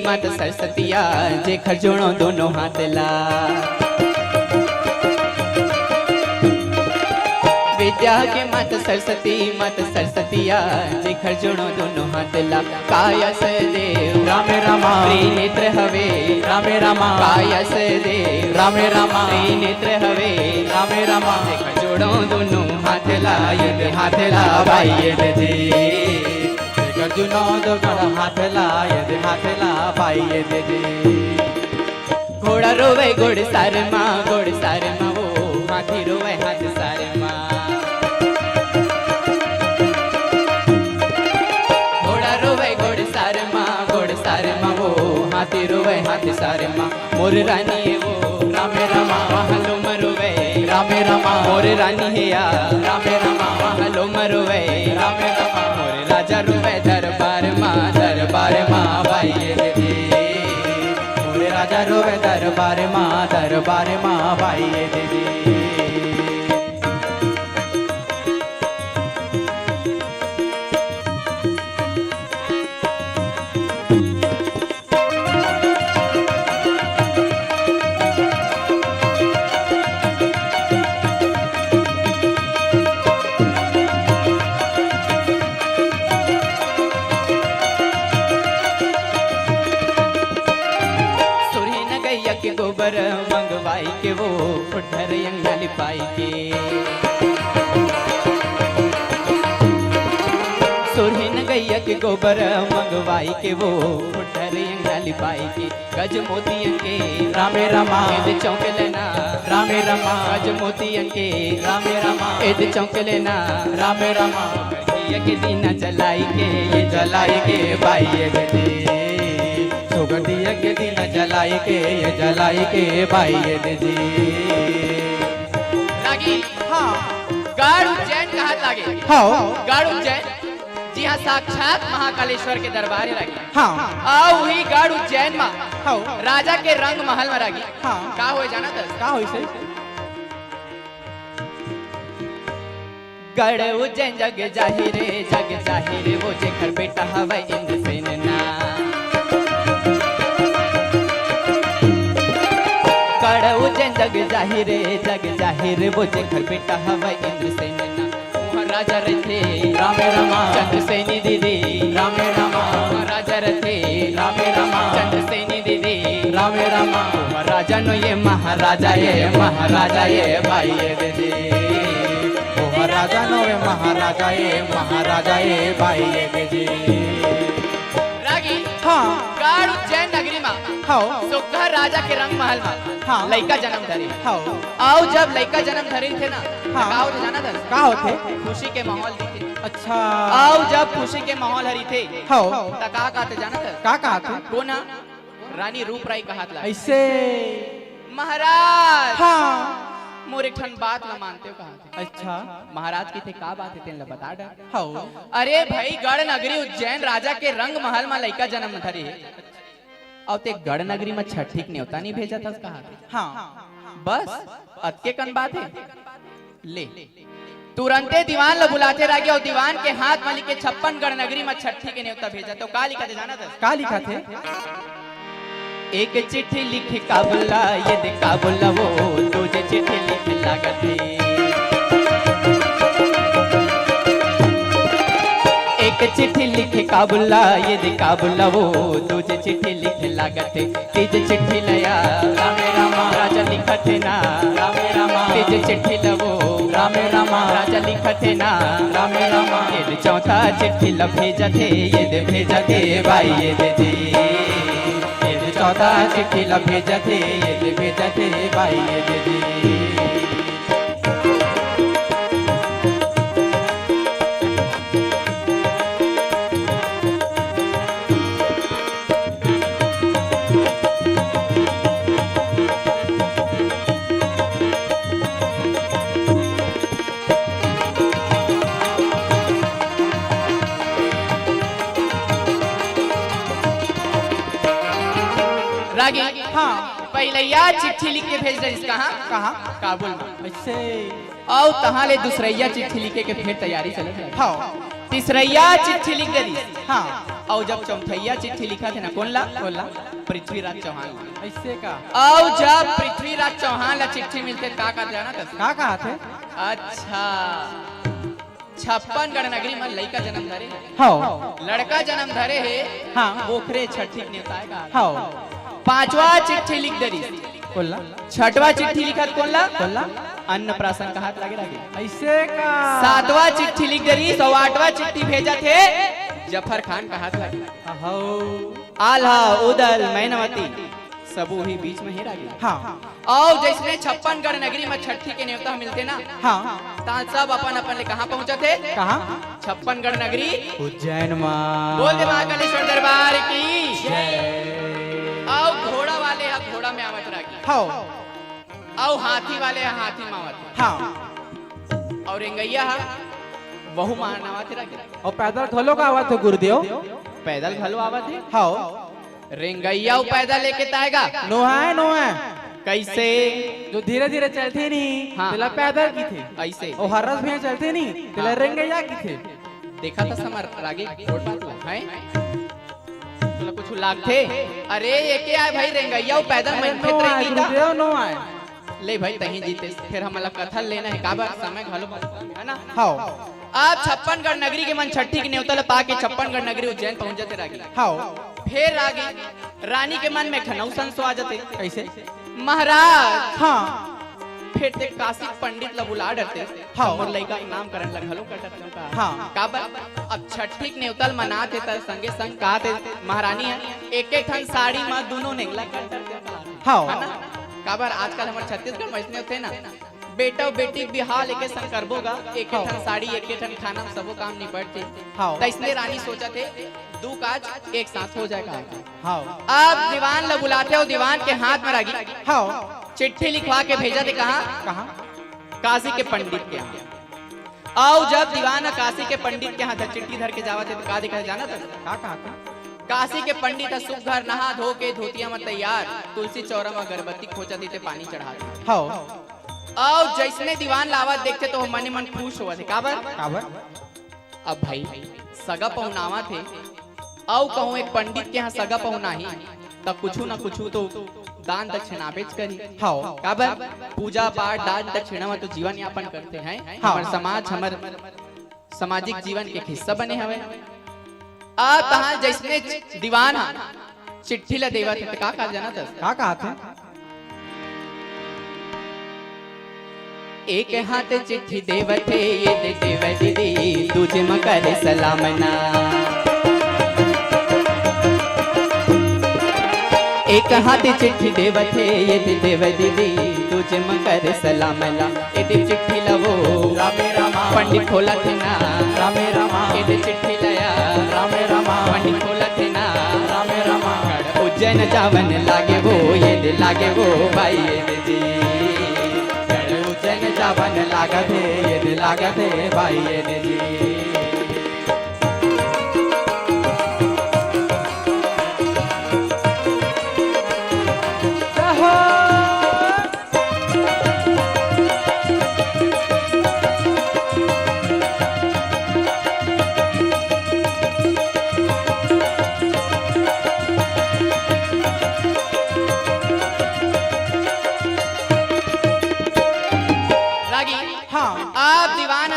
S9: माता सरस्वतिया जे खरजोड़ो दोनों हाथ ला। विद्या के माता सरस्वतिया जे खरजोड़ो दोनों हाथ ला। काया से देव रामे रामा नेत्र हवे रामे रामा। काया से देव रामे रामा नेत्र हवे रामे रामा। जे खरजोड़ो दोनों हाथ ला ये हाथ ला भाई ये दे। अर्जुनो दो गड़ा हाथ ला ये हाथ ला भाई ये दे दे। घोड़ा रोवे घोड़ सारे माँ वो हाथी रोवे हाथ सारे माँ। घोड़ा रोवे घोड़ सारे माँ वो हाथी रोवे हाथ सारे माँ। मोर रानी है वो रामे रामा महलो मरोवे रामे रामा। मोर रानी है या रामे रामा महलो मरोवे रामे रामा। मोर राजा रोवे दरबार माँ भाई ये दे दे। मोरे राजा रोवे दरबार माँ भाई ये दे दे। गोबर मंगवाई के वो फुटहर अंगा लिपाई के। सोरहिन गैया के गोबर मंगवाई के वो फुटहर अंगा लिपाई के। गज मोतियन के रामे रामा एद चौक लेना रामे रामा। गज मोतियन के रामे रामा एद चौक लेना रामे रामा। एक दिन जलाई के ये जलाई के बाई दे
S7: सुगंधी एक दिन जलाई के ये जलाई के बाई दे
S9: रागी हाँ गाड़ उज्जैन कहा लागे
S7: हाँ
S9: गाड़ उज्जैन जी हाँ साक्षात महाकालेश्वर के दरबार लगी
S7: हाँ
S9: आओ वही गाड़ उज्जैन में हाँ राजा के रंग महल में लगी हाँ का हो जाना था
S7: का हो इसे
S9: गढ़ उज्जैन जग जाहिरे वो जेकर बेटा हवा इंद्रसेन ना गढ़ उज्जैन जग जाहिरे वो जेकर बेटा हवा इंद्रसेन ना वहाँ राजा रथे
S7: रामे रामा
S9: चंद्रसेनी दीदी
S7: रामे रामा
S9: वहाँ राजा रथे
S7: रामे रामा
S9: चंद्रसेनी दीदी
S7: रामे रामा
S9: वहाँ राजा नो ये महाराजा ये भाई ये दीदी
S7: महाराजा नोवे महाराजा ये भाई ये जी
S9: रागी
S7: हाँ
S9: गाड़ उज्जैन नगरी में
S7: हाँ
S9: सुखा राजा के रंग महल में
S7: हाँ
S9: लड़का जन्म धरी
S7: हाँ
S9: आओ जब लड़का जन्म धरी थे ना
S7: हाँ
S9: का हो जाना था
S7: का होते
S9: खुशी के माहौल दिखे
S7: अच्छा
S9: आओ जब खुशी के माहौल हरी थे
S7: हाँ
S9: ता का कहते जाना था
S7: का कहते
S9: कोना रानी रूप राय का हाथ लगा
S7: ऐसे
S9: महाराज
S7: हाँ
S9: मोरे ठन बात न मानते हो कहा
S7: अच्छा
S9: महाराज की थे का बात है तेन बता डर
S7: हाँ
S9: अरे भाई गढ़ नगरी उज्जैन राजा के रंग महल में लड़का जन्म धरी है और ते गढ़ नगरी में छठीक न्योता नहीं भेजा था कहा
S7: हाँ
S9: बस अतके कन बात है ले तुरंते दीवान लो बुलाते रह गया और दीवान के हाथ में लिखे 56 गढ़ नगरी में छठी के न्योता भेजा तो का लिखा थे जाना था
S7: का लिखा थे
S9: एक चिट्ठी लिख काबुला ये दे काबुला वो तुझे चिट्ठी लिख लागते एक चिट्ठी लिख काबुला ये दे काबुला वो तुझे चिट्ठी लिख लागते तीज चिट्ठी लया
S7: रामे रामा
S9: राजा लिखत ना
S7: रामे रामा
S9: तीज चिट्ठी लवो
S7: रामे रामा
S9: राजा लिखत ना
S7: रामे रामा
S9: ये चौथा चिट्ठी ल भेजा थे ये दे भेजा थे भाई ये दे दे
S7: चौथा चिट्ठी ला भेजा थे ये भेजा थे भाई ये दे दी
S9: रागी हाँ पहले या चिट्ठी लिख के भेज रही कहाँ
S7: कहाँ
S9: काबुल में
S7: ऐसे
S9: और तहाँ ले दूसरैया चिट्ठी लिखे के फिर तैयारी चल रही
S7: हाँ
S9: तीसरैया चिट्ठी लिख दे
S7: हाँ
S9: और जब चौथैया चिट्ठी लिखा थे ना कौन ला पृथ्वीराज चौहान
S7: ऐसे का
S9: और जब पृथ्वीराज चौहान ला चिट्ठी मिलते का जाना था
S7: का कहा थे
S9: अच्छा 56 गढ़ नगरी में लड़का जन्म धरे
S7: हाँ
S9: लड़का जन्म धरे है
S7: हाँ
S9: पोखरे छठी न्योता है
S7: हाँ
S9: पांचवा चिट्ठी लिख दे
S7: बोला
S9: छठवा चिट्ठी लिखा कौन ला
S7: बोला
S9: अन्न प्राशन का हाथ लगे लगे
S7: ऐसे का
S9: सातवां चिट्ठी लिख दे 108वां चिट्ठी भेजा थे जफर खान का हाथ लगे आल्हा उदल मैनवती सब वही बीच में ही रह गई
S7: हाँ
S9: और जैसे 56 गढ़ नगरी में छठी के न्योता मिलते ना
S7: हाँ
S9: ता सब अपन अपन ले कहाँ पहुँचा थे
S7: कहाँ
S9: 56 गढ़ नगरी
S7: उज्जैन माँ
S9: बोल दे महाकालेश्वर दरबार की और घोड़ा वाले यहाँ घोड़ा में आवत रही
S7: हाँ
S9: और हाथी वाले यहाँ हाथी में आवत
S7: हाँ
S9: और रेंगैया वहु मारना आवत रही
S7: और पैदल घलो का आवाज थे गुरुदेव
S9: पैदल घलो आवत है
S7: हाँ
S9: रेंगैया पैदल लेके ताएगा
S7: नो है
S9: कैसे
S7: जो धीरे धीरे चलते नहीं
S9: हाँ।
S7: तिला पैदल की थे
S9: ऐसे
S7: और हरस भी चलते नहीं तिला रेंगैया की थे
S9: देखा था समर रागी रोड पर है तो कुछ लाग थे अरे ये क्या है भाई रेंगैया पैदल में
S7: नो आए गुरुदेव नो आए
S9: ले भाई तहीं जीते फिर हमारा कथा लेना है का बार समय घलो है ना
S7: हाँ
S9: आप 56 गढ़ नगरी के मन छठी के न्योता पा के 56 गढ़ नगरी उज्जैन पहुंच जाते रागी
S7: हाँ
S9: फिर आगे रानी के मन में खनऊ संसो आ जाते
S7: कैसे
S9: महाराज
S7: हाँ
S9: फिर ते काशी पंडित ला बुला डरते
S7: हाँ
S9: और लइका नाम करन लगलो करत का
S7: हाँ
S9: काबर अब छठी के न्योतल मनाते त संगे संग काते महारानी है एक एक ठन साड़ी में दोनों नेगला कर हाँ है ना काबर आजकल हमारे छत्तीसगढ़ में इसने होते ना बेटा बेटी बिहार लेके संग करबोगा, एक ठन साड़ी एक ठन खाना सबो काम निपट थे।
S7: हाँ।
S9: तो इसने रानी सोचा थे दो काज एक साथ हो जाएगा।
S7: हाँ।
S9: अब दीवान ला बुलाते हो, दीवान के हाथ में रागी
S7: हाँ।
S9: चिट्ठी लिखवा के भेजा थे कहाँ? काशी के पंडित के यहाँ। आओ जब दीवान काशी के पंडित के यहाँ चिट्ठी धर के जावा थे तो का दिखा जाना था?
S7: कहा
S9: काशी के पंडित सुख घर नहा धो के धोतिया में तैयार, तुलसी चौरा में अगरबत्ती खोचा देते पानी चढ़ा देते।
S7: हाँ।
S9: और जैसने दीवान लावत देखते तो मन मन खुश हुआ थे। काबर? अब भाई सगा पहुनावा थे, आओ कहूँ एक पंडित के यहाँ सगा पहुना ही तब कुछ ना कुछ तो दान दक्षिणा बेच करी।
S7: हाँ।
S9: काबर? पूजा पाठ दान दक्षिणा में तो जीवन यापन करते हैं।
S7: हाँ।
S9: हमारे समाज हमारे सामाजिक जीवन के हिस्सा बने हवे। आ तहां जैसने दीवान चिट्ठी ला देवा थे का कहा जाना था?
S7: का कहा थे?
S9: एक हाथ चिट्ठी देवथे ये दे देव दीदी तुझे मकर सलामना। एक हाथ चिट्ठी देवथे ये दे देव दीदी तुझे मकर सलामना। ये दे चिट्ठी लवो
S7: रामे रामा
S9: पंडित खोला थे ना
S7: रामे रामा
S9: ये दे चिट्ठी लया
S7: रामे रामा
S9: पंडित खोला थे ना
S7: रामे रामा
S9: उज्जैन जावन लागे वो ये दे लागे वो भाई ये दे जी
S7: उज्जैन जावन लागत है ये दे लागत है भाई ये दे जी।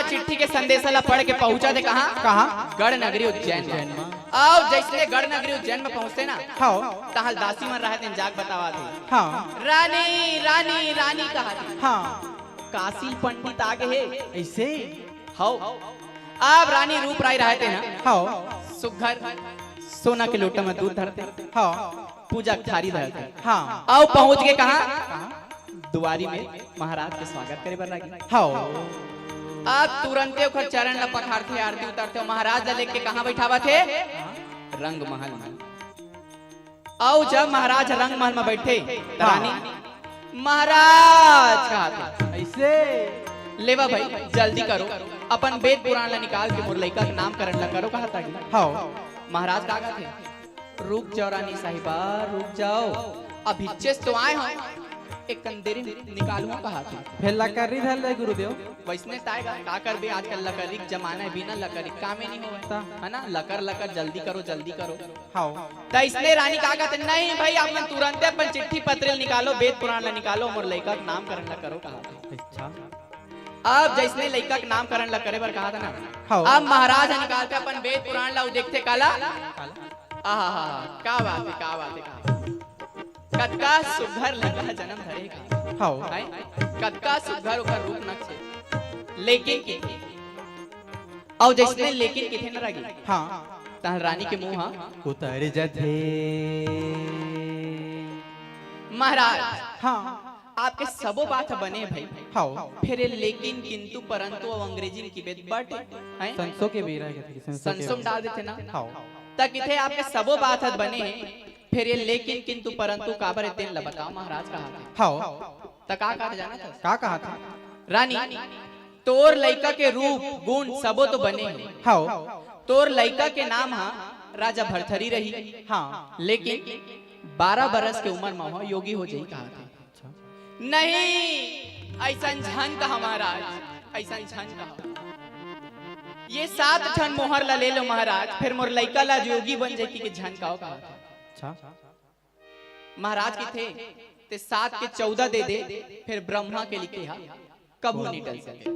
S9: चिट्ठी के संदेशा ला पढ़ के पहुंचा थे कहाँ? गढ़ नगरी उज्जैन में। आओ जैसे गढ़ नगरी उज्जैन में पहुंचते ना
S7: हाँ।
S9: तहल दासी मन रहते जाग बतावा थे।
S7: हाँ।
S9: रानी रानी रानी कहा थी।
S7: हाँ।
S9: काशी पंडित आगे है
S7: ऐसे
S9: हाँ। अब रानी रूप राय रहते ना
S7: हाँ।
S9: सुघर सोना के लोटा में दूध धरते
S7: हाँ।
S9: पूजा थारी धरते
S7: हाँ।
S9: आओ पहुंच गए कहाँ? दुआरी में महाराज के स्वागत करे बर लगी।
S7: हाँ।
S9: अब तुरंते ओखर चरण ला पखारते आरती उतारते महाराज ला लेके कहाँ बैठावा थे? रंग महल में। आओ जब महाराज रंग महल में बैठे रानी महाराज कहा थे
S7: ऐसे
S9: लेवा भाई जल्दी करो अपन वेद पुराण ला निकाल के मोर लइका के नामकरण ला करो। कहा था
S7: हाँ।
S9: महाराज कहा थे रुक जाओ रानी साहिबा रुक जाओ अभी चेस तो आए हो एक कंदेरी निकालूं कहा था।
S7: फिर लकड़ी धर ले गुरुदेव
S9: वैसने ताएगा का कर बे आजकल लकड़ी के जमाना है बिना लकड़ी काम ही नहीं होता है ना। लकर लकर जल्दी करो।
S7: हाँ।
S9: तो इसलिए रानी कहा कहते नहीं भाई आप मन तुरंत अपन चिट्ठी पत्र निकालो वेद पुराण ला निकालो मोर लइका के नामकरण ला करो कहा था।
S7: अच्छा।
S9: अब जैसने लइका के नामकरण ला करे बर कहा था ना
S7: हाँ।
S9: अब महाराज निकालते अपन वेद पुराण ला देखते काला आहा क्या बात है कतका सुघर लगा जन्म धरेगा।
S7: हाँ।
S9: कतका सुघर ओकर रूप न छे लेकिन की और जैसने लेकिन किथे न रगी।
S7: हाँ।
S9: तहन रानी के मुंह
S7: उतर जथे
S9: महाराज
S7: हाँ।
S9: आपके सबो बात बने भाई
S7: हाँ।
S9: फिर लेकिन किंतु परंतु और अंग्रेजी में की बेत बट हैं
S7: संसो के बेरा
S9: संसो डाल देते ना
S7: हाँ।
S9: तक इथे आपके सबो बात बने हैं फिर ये लेकिन किंतु परंतु काबर दिन ला बताओ महाराज कहा था।
S7: हाँ।
S9: तका का जाना था
S7: का कहा था?
S9: रानी तोर लइका के रूप गुण सबो तो बने हैं।
S7: हाँ।
S9: तोर लइका के नाम हा राजा भरथरी रही।
S7: हाँ।
S9: लेकिन 12 बरस के उम्र में हो योगी हो जाई कहा था। नहीं ऐसा झन का महाराज ऐसा झन का ये 7 ठन मोहर ला ले लो महाराज फिर मोर लइका ला योगी बन जाई की झन का कहा था। महाराज के थे ते 7 के 14 दे दे फिर ब्रह्मा के लिखे हा कबू नहीं टल सके।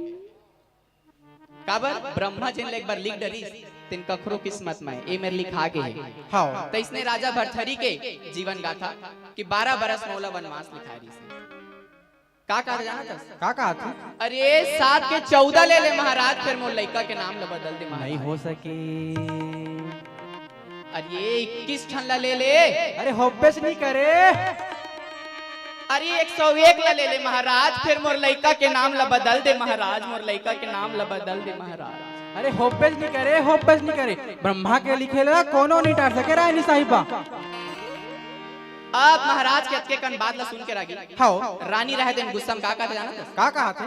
S9: काबर ब्रह्मा जिन ले एक बार लिख डरी तिन कखरो किस्मत में ए मेरे लिखा के है।
S7: हाँ।
S9: तो इसने राजा भरथरी के जीवन गाथा कि 12 बरस मौला वनवास लिखारी से का कहा जाना था?
S7: का कहा था?
S9: अरे 7 के 14 ले ले महाराज फिर मोर लइका के नाम ला बदल दे महाराज।
S7: नहीं हो सके।
S9: अरे 21 ठन ला ले ले।
S7: अरे होबेस नहीं करे।
S9: अरे 101 ला ले ले महाराज, फिर मोर लइका के नाम ला बदल दे महाराज, मोर लइका के नाम ला बदल दे महाराज।
S7: अरे होपेज नहीं करे, होपेज नहीं करे, ब्रह्मा के लिखे ला कोनो नहीं टार सके रानी साहिबा।
S9: अब महाराज के अतके कन बात ला सुन के रागी
S7: हाओ
S9: रानी रहे दिन गुस्सा में का कहते जाना था?
S7: का कहा थे?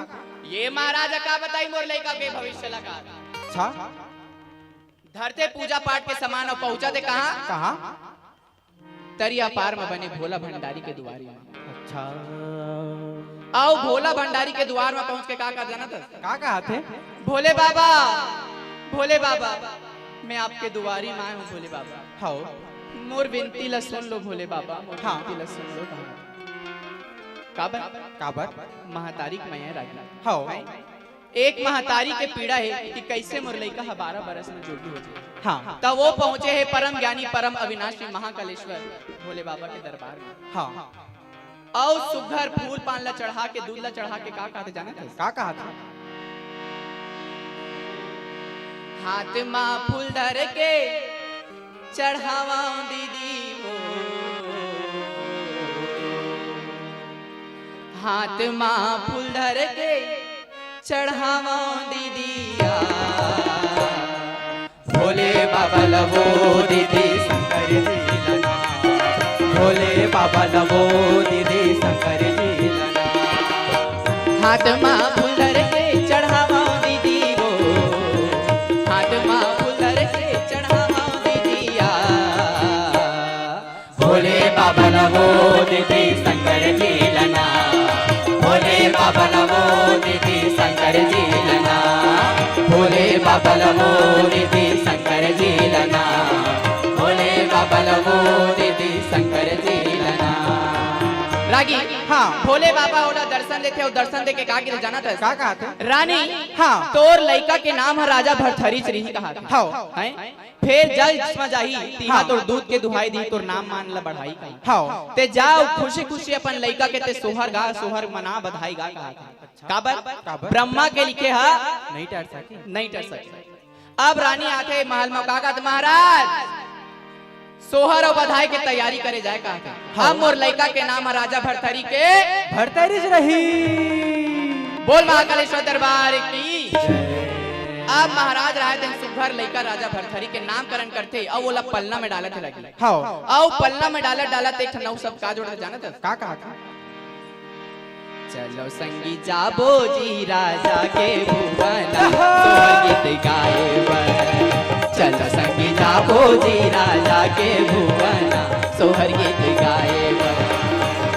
S9: ये महाराजा का बताई मोर लइका के भविष्य लगा।
S7: अच्छा
S9: धरते पूजा पाठ के समान और पहुंचा दे कहां?
S7: कहां?
S9: तरिया पार में बने भोला भंडारी के द्वारी में।
S7: अच्छा
S9: आओ भोला भंडारी के द्वार में पहुंच के का जाना था?
S7: का कहा थे?
S9: भोले बाबा, भोले बाबा, मैं आपके दुआरी में आया हूँ भोले बाबा।
S7: हाओ
S9: मोर विनती ला सुन लो भोले बाबा, मोर
S7: हाँ।
S9: विनती ला सुन लो। काबर
S7: काबर
S9: महातारी के मैं रागी
S7: हाओ
S9: एक महातारी के पीड़ा है कि कैसे मोर लइका 12 बरस में जोगी हो जाए।
S7: हाँ
S9: तब वो पहुंचे है परम ज्ञानी परम अविनाशी महाकालेश्वर भोले बाबा के दरबार में।
S7: हाँ
S9: और सुघर फूल पान ला चढ़ा के दूध ला चढ़ा के का कहते जाना था?
S7: का कहा था?
S9: हाथ माँ फूल धर के चढ़ावा दीदी वो, हाथ माँ फूल धर के चढ़ावा दीदिया,
S7: भोले बाबा लवो दीदी शंकर जी लना, भोले बाबा लवो दीदी शंकर जी लना।
S9: हाथ माँ फूल धर के चढ़ावा दीदी वो, हाथ माँ फूल धर के चढ़ावा दीदिया,
S7: भोले बाबा लवो दीदी शंकर जी लना, भोले बाबा लवो दीदी शंकर जी लना, भोले बाबा लवो दीदी शंकर जी लना, भोले बाबा लवो दीदी शंकर जी लना।
S9: रागी हाँ भोले बाबा ओला दर्शन देते और दर्शन दे के का के जाना था?
S7: का कहा था?
S9: रानी
S7: हाँ
S9: तोर लइका के नाम है राजा भरथरी श्री कहा था।
S7: हाओ
S9: हैं फिर जल जिसमें जाही तिहा तोर दूध के दुहाई दी तोर नाम मान ला बढ़ाई का।
S7: हाओ
S9: ते जाओ खुशी खुशी अपन लइका के ते सोहर गा सोहर मना बधाई गा कहा था। काबर ब्रह्मा के लिखे हा
S7: नहीं टट सके,
S9: नहीं टट सके। अब रानी आते महल में का कहत महाराज सोहर और बधाई के तैयारी करे जाए कहा था। अब मोर लइका के नाम है राजा भरथरी के
S7: भरतरी से रही।
S9: बोल महाकालेश्वर दरबार की। अब महाराज राय दिन सुघर लइका राजा भरथरी के नामकरण करते और वो पलना में डालते लगे।
S7: हाओ
S9: आओ पलना में डाला एक नौ सब का जोड़ते जाना था?
S7: का कहा था?
S9: चलो संगी जाबो जी राजा के भुवना सोहर गीत गाए बर, चलो संगी जाबो जी राजा के भुवना सोहर गीत गाए बर,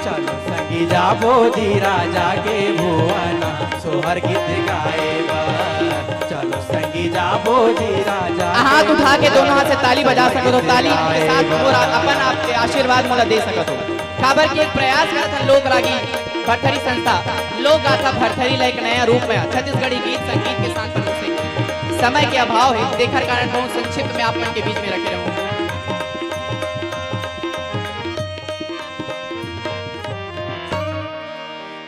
S7: चलो संगी जाबो जी राजा के भुवना सोहर गीत गाए बर, चलो संगी जाबो जी राजा।
S9: हाथ उठा के दोनों हाथ से ताली बजा सको तो ताली के साथ और अपन आपके आशीर्वाद मोला दे सको तो। खबर की एक प्रयास करता लोक रागी भरथरी संस्था लोक गाथा भरथरी ला एक नया रूप में छत्तीसगढ़ी गीत संगीत के साथ प्रस्तुत। समय के अभाव है देखकर कारण बहुत संक्षिप्त में आप मन के बीच में रखे रहूंगा।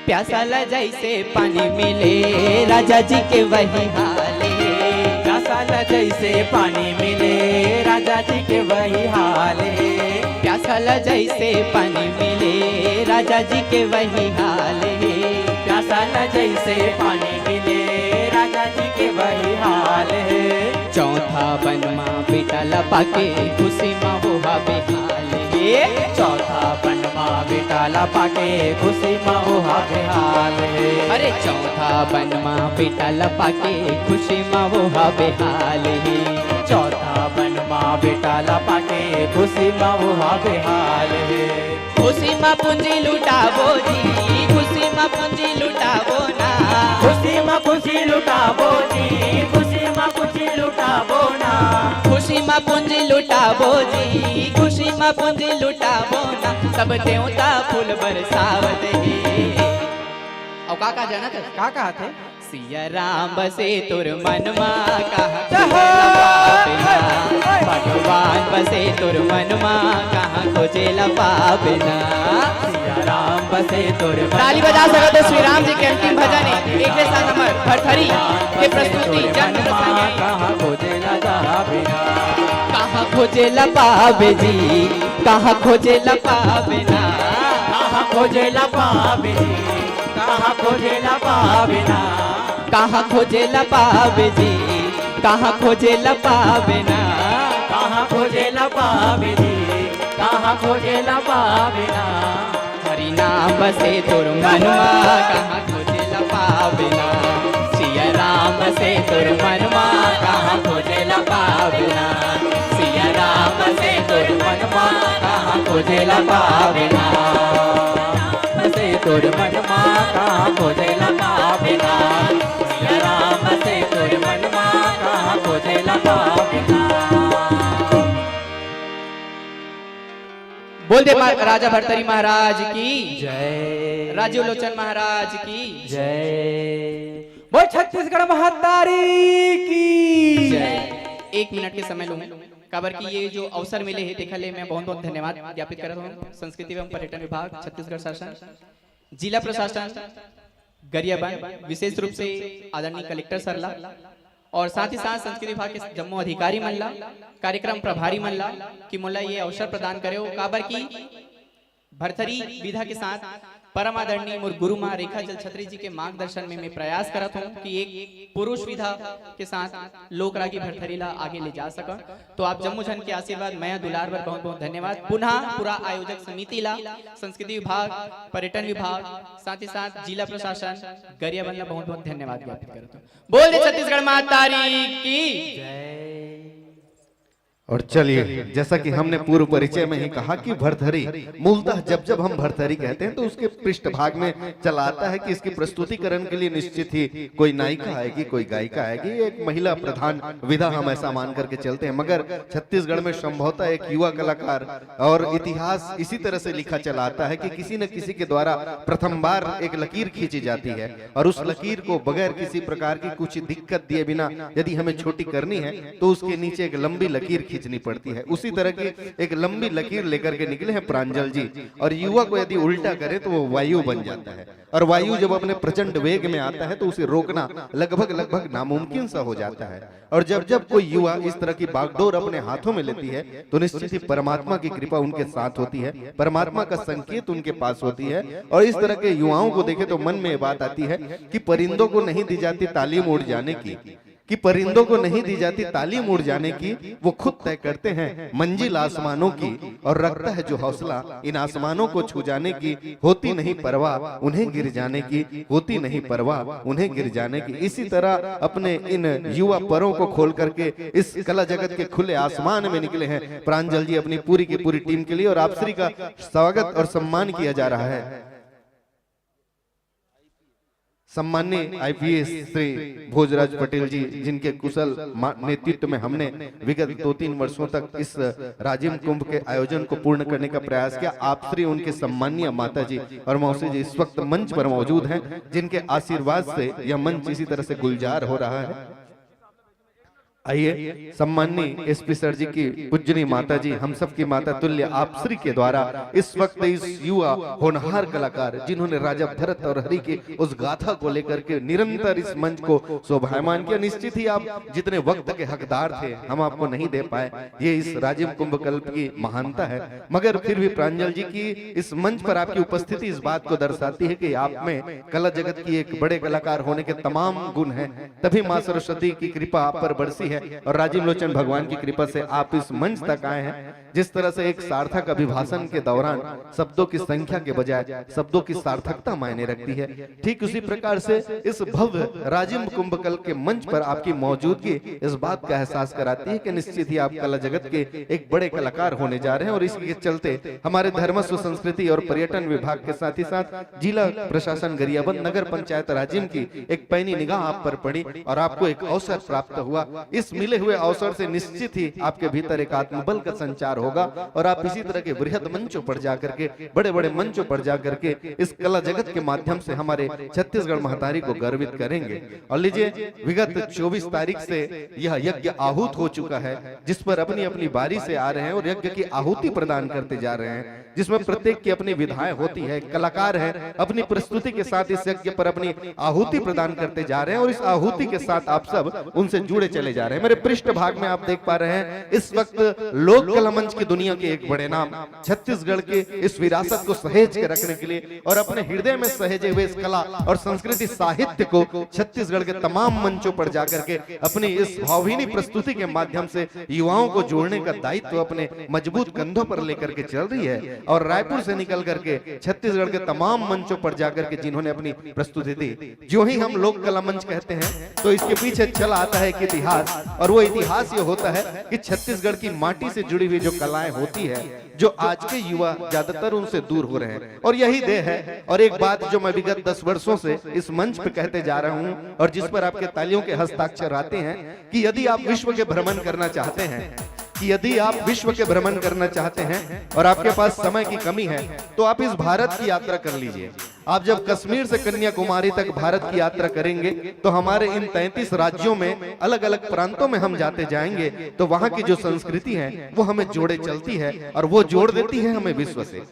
S9: प्यासा ला जैसे पानी मिले राजा जी के वही हाले,
S7: प्यासा ला जैसे पानी मिले राजा जी के वही हाले,
S9: प्यासा ला जैसे पानी मिले राजा जी के वही हाले,
S7: प्यासा ला जैसे पानी मिले राजा जी के वही हाले।
S9: चौथा बनमा बेटा लपा के खुशी माँ वो बेहाले,
S7: चौथा बनमा बेटा लपा के खुशी माँ वो बेहाले।
S9: अरे चौथा बनमा बेटा लपा के खुशी माँ वो बेहाले,
S7: चौथा बनमा बेटा लपा के खुशी माँ वो बेहाले।
S9: खुशी माँ पूंजी लुटावो जी, खुशी माँ पूंजी लुटावो ना,
S7: खुशी माँ खुशी लुटावो जी, खुशी माँ खुशी लुटावो ना,
S9: खुशी माँ पूंजी लुटावो जी, खुशी माँ पूंजी लुटावो ना, सब देवता फूल बरसावत है। और का जाना था?
S7: का कहा थे?
S9: सिया राम बसे तुर मनमा कहाँ भगवान बसे तुर मनमा कहाँ खोजे लपाबिना,
S7: सिया राम बसे तुर।
S9: ताली बजा सको तो श्री राम जी के अंतिम भजन है एक के साथ हमारे भरथरी के प्रस्तुति जन्म
S7: कहाँ खोजे लपाबिना,
S9: कहाँ खोजे लपाबे जी, कहाँ खोजे लपाबिना,
S7: कहाँ
S9: खोजेला पावे जी कहाँ खोजेला पावे ना कहाँ खोजेला पावे जी कहाँ खोजेला पावे ना कहाँ खोजेला पावे जी कहाँ खोजेला पावे ना हरि नाम से तुर मनवा कहाँ खोजेला पावे ना सिया राम से तुर मनवा कहाँ खोजेला पावे ना सिया राम से तुर मनवा कहाँ खोजेला पावे ना से तुर मनवा कहाँ खोजेला पावे ना सिया राम से तुर मनवा कहाँ खोजेला पावे ना। बोल दे राजा भर्तरी महाराज की जय राजीव लोचन महाराज की जय बोल छत्तीसगढ़ महातारी की जय। 1 मिनट के समय लूंगा काबर की ये जो अवसर मिले हैं देखा ले मैं बहुत बहुत धन्यवाद ज्ञापित कर रहा हूँ संस्कृति एवं पर्यटन विभाग छत्तीसगढ़ शासन जिला प्रशासन गरियाबंद विशेष रूप से आदरणीय कलेक्टर सरला और साथ ही साथ संस्कृति विभाग के जम्मू अधिकारी मल्ला कार्यक्रम प्रभारी मल्ला कि मुल्ला ये अवसर प्रदान करे काबर की भरथरी विधा के साथ परम आदरणीय मोर गुरु माँ रेखा जल छत्री जी के मार्गदर्शन में मैं प्रयास करत हूँ कि एक पुरुष विधा के साथ लोक रागी भरथरी ला आगे ले जा सका। तो आप जम्मू जन के आशीर्वाद मैं दुलार पर बहुत बहुत धन्यवाद पुनः पूरा आयोजक समिति ला संस्कृति विभाग पर्यटन विभाग साथ ही साथ जिला प्रशासन गरियाबंद ला बहुत बहुत धन्यवाद ज्ञापित करता हूँ। बोल दे छत्तीसगढ़ मातारी की
S10: और चलिए जैसा कि हमने पूर्व परिचय में ही कहा कि भरथरी मूलतः जब जब हम भरथरी कहते हैं तो उसके पृष्ठभाग में चला आता है कि इसकी प्रस्तुतिकरण के लिए निश्चित ही कोई नायिका आएगी कोई गायिका आएगी एक महिला प्रधान विधा हम ऐसा मान करके चलते हैं मगर छत्तीसगढ़ में संभवतः एक युवा कलाकार और इतिहास इसी तरह से लिखा चला आता है कि किसी न किसी के द्वारा प्रथम बार एक लकीर खींची जाती है और उस लकीर को बगैर किसी प्रकार की कुछ दिक्कत दिए बिना यदि हमें छोटी करनी है तो उसके नीचे एक लंबी लकीर खींचनी पड़ती है। उसी तरह की एक लंबी लकीर लेकर के निकले हैं प्रांजल जी और युवा को यदि उल्टा करे तो वो वायु बन जाता है और वायु जब अपने प्रचंड वेग में आता है तो उसे रोकना लगभग नामुमकिन सा हो जाता है। और जब जब कोई युवा इस तरह की बागडोर अपने हाथों में लेती है तो निश्चित ही परमात्मा की कृपा उनके साथ होती है, परमात्मा का संकेत उनके पास होती है। और इस तरह के युवाओं को देखे तो मन में बात आती है कि परिंदों को नहीं दी जाती तालीम उड़ जाने की, कि परिंदों को नहीं दी जाती तालीम उड़ जाने की, वो खुद तय करते हैं मंजिल आसमानों की और रखता है जो हौसला इन आसमानों को छू जाने की। होती नहीं परवाह उन्हें गिर जाने की, होती नहीं परवाह उन्हें गिर जाने की। इसी तरह अपने इन युवा परों को खोल करके इस कला जगत के खुले आसमान में निकले हैं प्रांजल जी अपनी पूरी की पूरी टीम के लिए और आप श्री का स्वागत और सम्मान किया जा रहा है। सम्माननीय आईपीएस श्री भोजराज पटेल जी जिनके कुशल नेतृत्व में हमने विगत 2-3 वर्षों तक इस राजिम कुंभ के आयोजन को पूर्ण करने का प्रयास किया। आप श्री उनके सम्माननीय माता जी और मौसी जी इस वक्त मंच पर मौजूद हैं जिनके आशीर्वाद से यह मंच इसी तरह से गुलजार हो रहा है। आइए सम्माननीय एसपी सर जी की पूजनी माता जी हम सब की माता तुल्य आप श्री के द्वारा इस वक्त इस युवा होनहार कलाकार जिन्होंने राजा भरत और हरि के उस गाथा को लेकर के निरंतर इस मंच को शोभायमान किया। निश्चित ही आप जितने वक्त के हकदार थे हम आपको नहीं दे पाए, ये इस राजिम कुंभ कल्प की महानता है। मगर फिर भी प्रांजल जी की इस मंच पर आपकी उपस्थिति इस बात को दर्शाती है कि आप में कला जगत की एक बड़े कलाकार होने के तमाम गुण हैं, तभी माँ सरस्वती की कृपा आप पर बरसी है और राजीव लोचन भगवान की कृपा से आप इस मंच तक आए हैं। जिस तरह से एक सार्थक अभिभाषण के दौरान शब्दों की संख्या के बजाय शब्दों की सार्थकता मायने रखती है, ठीक उसी प्रकार से इस भव्य राजिम कुंभ कल्प के मंच पर आपकी मौजूदगी इस बात का एहसास कराती है कि निश्चित ही आप कला जगत के एक बड़े कलाकार होने जा रहे हैं। और इसके चलते हमारे धर्मस्व संस्कृति और पर्यटन विभाग के साथ ही साथ जिला प्रशासन गरियाबंद नगर पंचायत राजिम की एक पैनी निगाह आप पर पड़ी और आपको एक अवसर प्राप्त हुआ। इस मिले हुए अवसर से निश्चित ही आपके भीतर एक आत्मबल का संचार होगा और आप इसी तरह के बृहद मंचों पर जाकर के बड़े बड़े मंचों पर जाकर के इस कला जगत के माध्यम से हमारे छत्तीसगढ़ महतारी को गर्वित करेंगे। और लीजिए विगत 24 तारीख से यह यज्ञ आहूत हो चुका है जिस पर अपनी अपनी बारी से आ रहे हैं और यज्ञ की आहुति प्रदान करते जा रहे हैं, जिसमें प्रत्येक की अपनी विधाएं होती है। कलाकार है अपनी प्रस्तुति के साथ इस यज्ञ पर अपनी आहुति प्रदान करते जा रहे हैं और इस आहुति के साथ आप सब उनसे जुड़े चले जा रहे हैं। रहे हैं। मेरे पृष्ठ भाग में आप देख पा रहे हैं इस वक्त लोक कला मंच की दुनिया के एक बड़े नाम छत्तीसगढ़ के इस विरासत को सहेज के रखने के लिए और अपने हृदय में सहेजे हुए इस कला और संस्कृति साहित्य को छत्तीसगढ़ के तमाम मंचों पर जाकर के अपनी इस भावभीनी प्रस्तुति के माध्यम से युवाओं को जोड़ने का दायित्व अपने मजबूत कंधों पर लेकर के चल रही है। और रायपुर से निकल करके छत्तीसगढ़ के तमाम मंचों पर जाकर के जिन्होंने अपनी प्रस्तुति दी, जो ही हम लोक कला मंच कहते हैं तो इसके पीछे चला आता है एक इतिहास, और वो इतिहास ये होता है कि छत्तीसगढ़ की माटी से जुड़ी हुई जो कलाएं होती है, जो आज के युवा ज्यादातर उनसे दूर हो रहे हैं, और यही देह है। और एक बात जो मैं विगत 10 वर्षों से इस मंच पे कहते जा रहा हूं और जिस पर आपके तालियों के हस्ताक्षर आते हैं कि यदि आप विश्व के भ्रमण करना चाहते हैं, कि यदि आप विश्व के भ्रमण करना चाहते हैं और आपके पास समय की कमी है तो आप इस भारत की यात्रा कर लीजिए। आप जब कश्मीर से कन्याकुमारी तक भारत की यात्रा करेंगे तो हमारे इन 33 राज्यों में अलग अलग प्रांतों में हम जाते जाएंगे तो वहां की जो संस्कृति है वो हमें जोड़े चलती है और वो जोड़ देती है हमें विश्व से।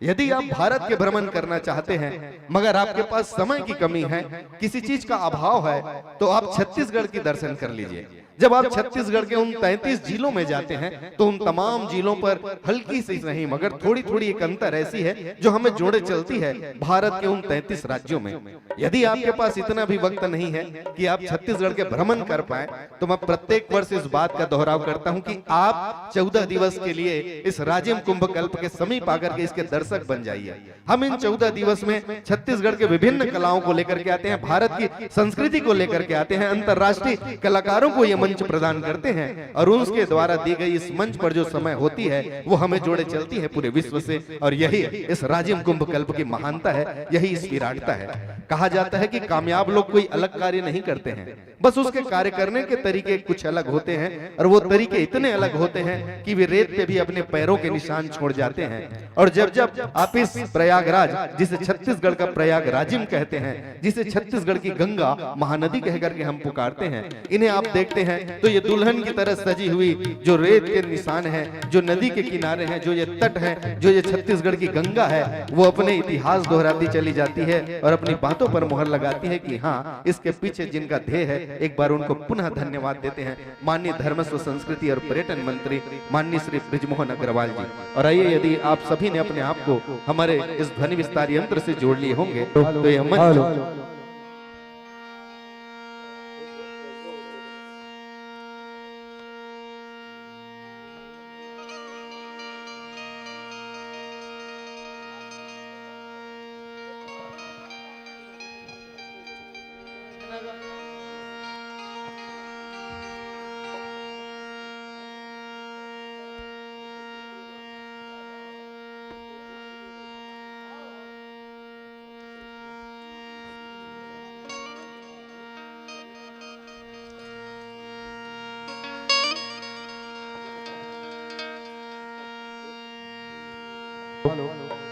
S10: यदि आप भारत के भ्रमण करना चाहते हैं मगर आपके पास समय की कमी है, किसी चीज का अभाव है, तो आप छत्तीसगढ़ की दर्शन कर लीजिए। जब आप छत्तीसगढ़ के उन 33 जिलों में जाते हैं तो उन तमाम जिलों पर हल्की सी नहीं मगर थोड़ी थोड़ी एक अंतर ऐसी है जो हमें जोड़े चलती है भारत के उन 33 राज्यों में। यदि आपके पास इतना भी वक्त नहीं है कि आप छत्तीसगढ़ के भ्रमण कर पाए तो मैं प्रत्येक वर्ष इस बात का दोहराव करता हूं कि आप 14 दिवस के लिए इस राजिम कुंभ कल्प के समीप आकर के इसके दर्शक बन जाइए। हम इन 14 दिवस में छत्तीसगढ़ के विभिन्न कलाओं को लेकर के आते हैं, भारत की संस्कृति को लेकर के आते हैं, अंतर्राष्ट्रीय कलाकारों को ये मंच प्रदान करते हैं और उनके द्वारा दी गई इस मंच पर जो समय होती है वो हमें जोड़े चलती है पूरे विश्व से। और यही इस राजिम कुंभ कल्प की महानता है, यही इस विराटता है। कहा जाता है कि कामयाब लोग कोई अलग कार्य नहीं करते हैं, बस उसके कार्य करने के तरीके कुछ अलग होते हैं और वो तरीके इतने अलग होते हैं कि वे रेत पे भी अपने पैरों के निशान छोड़ जाते हैं। और जब जब आप इस प्रयागराज, जिसे छत्तीसगढ़ का प्रयाग राजिम कहते हैं, जिसे छत्तीसगढ़ की गंगा महानदी कहकर के हम पुकारते हैं, इन्हें आप देखते हैं तो ये दुल्हन की तरह सजी हुई जो रेत के निशान हैं, जो नदी के किनारे हैं, जो ये तट है, जो ये छत्तीसगढ़ की गंगा है, वो अपने इतिहास दोहराती चली जाती है और अपनी बातों पर मोहर लगाती है कि हाँ, इसके पीछे जिनका ध्येय है एक बार उनको पुनः धन्यवाद देते हैं माननीय धर्मस्व संस्कृति और पर्यटन मंत्री माननीय श्री बृजमोहन अग्रवाल जी। और आइए, यदि आप सभी ने अपने आप को हमारे इस ध्वनि विस्तार यंत्र से जोड़ लिए होंगे तो यह मंच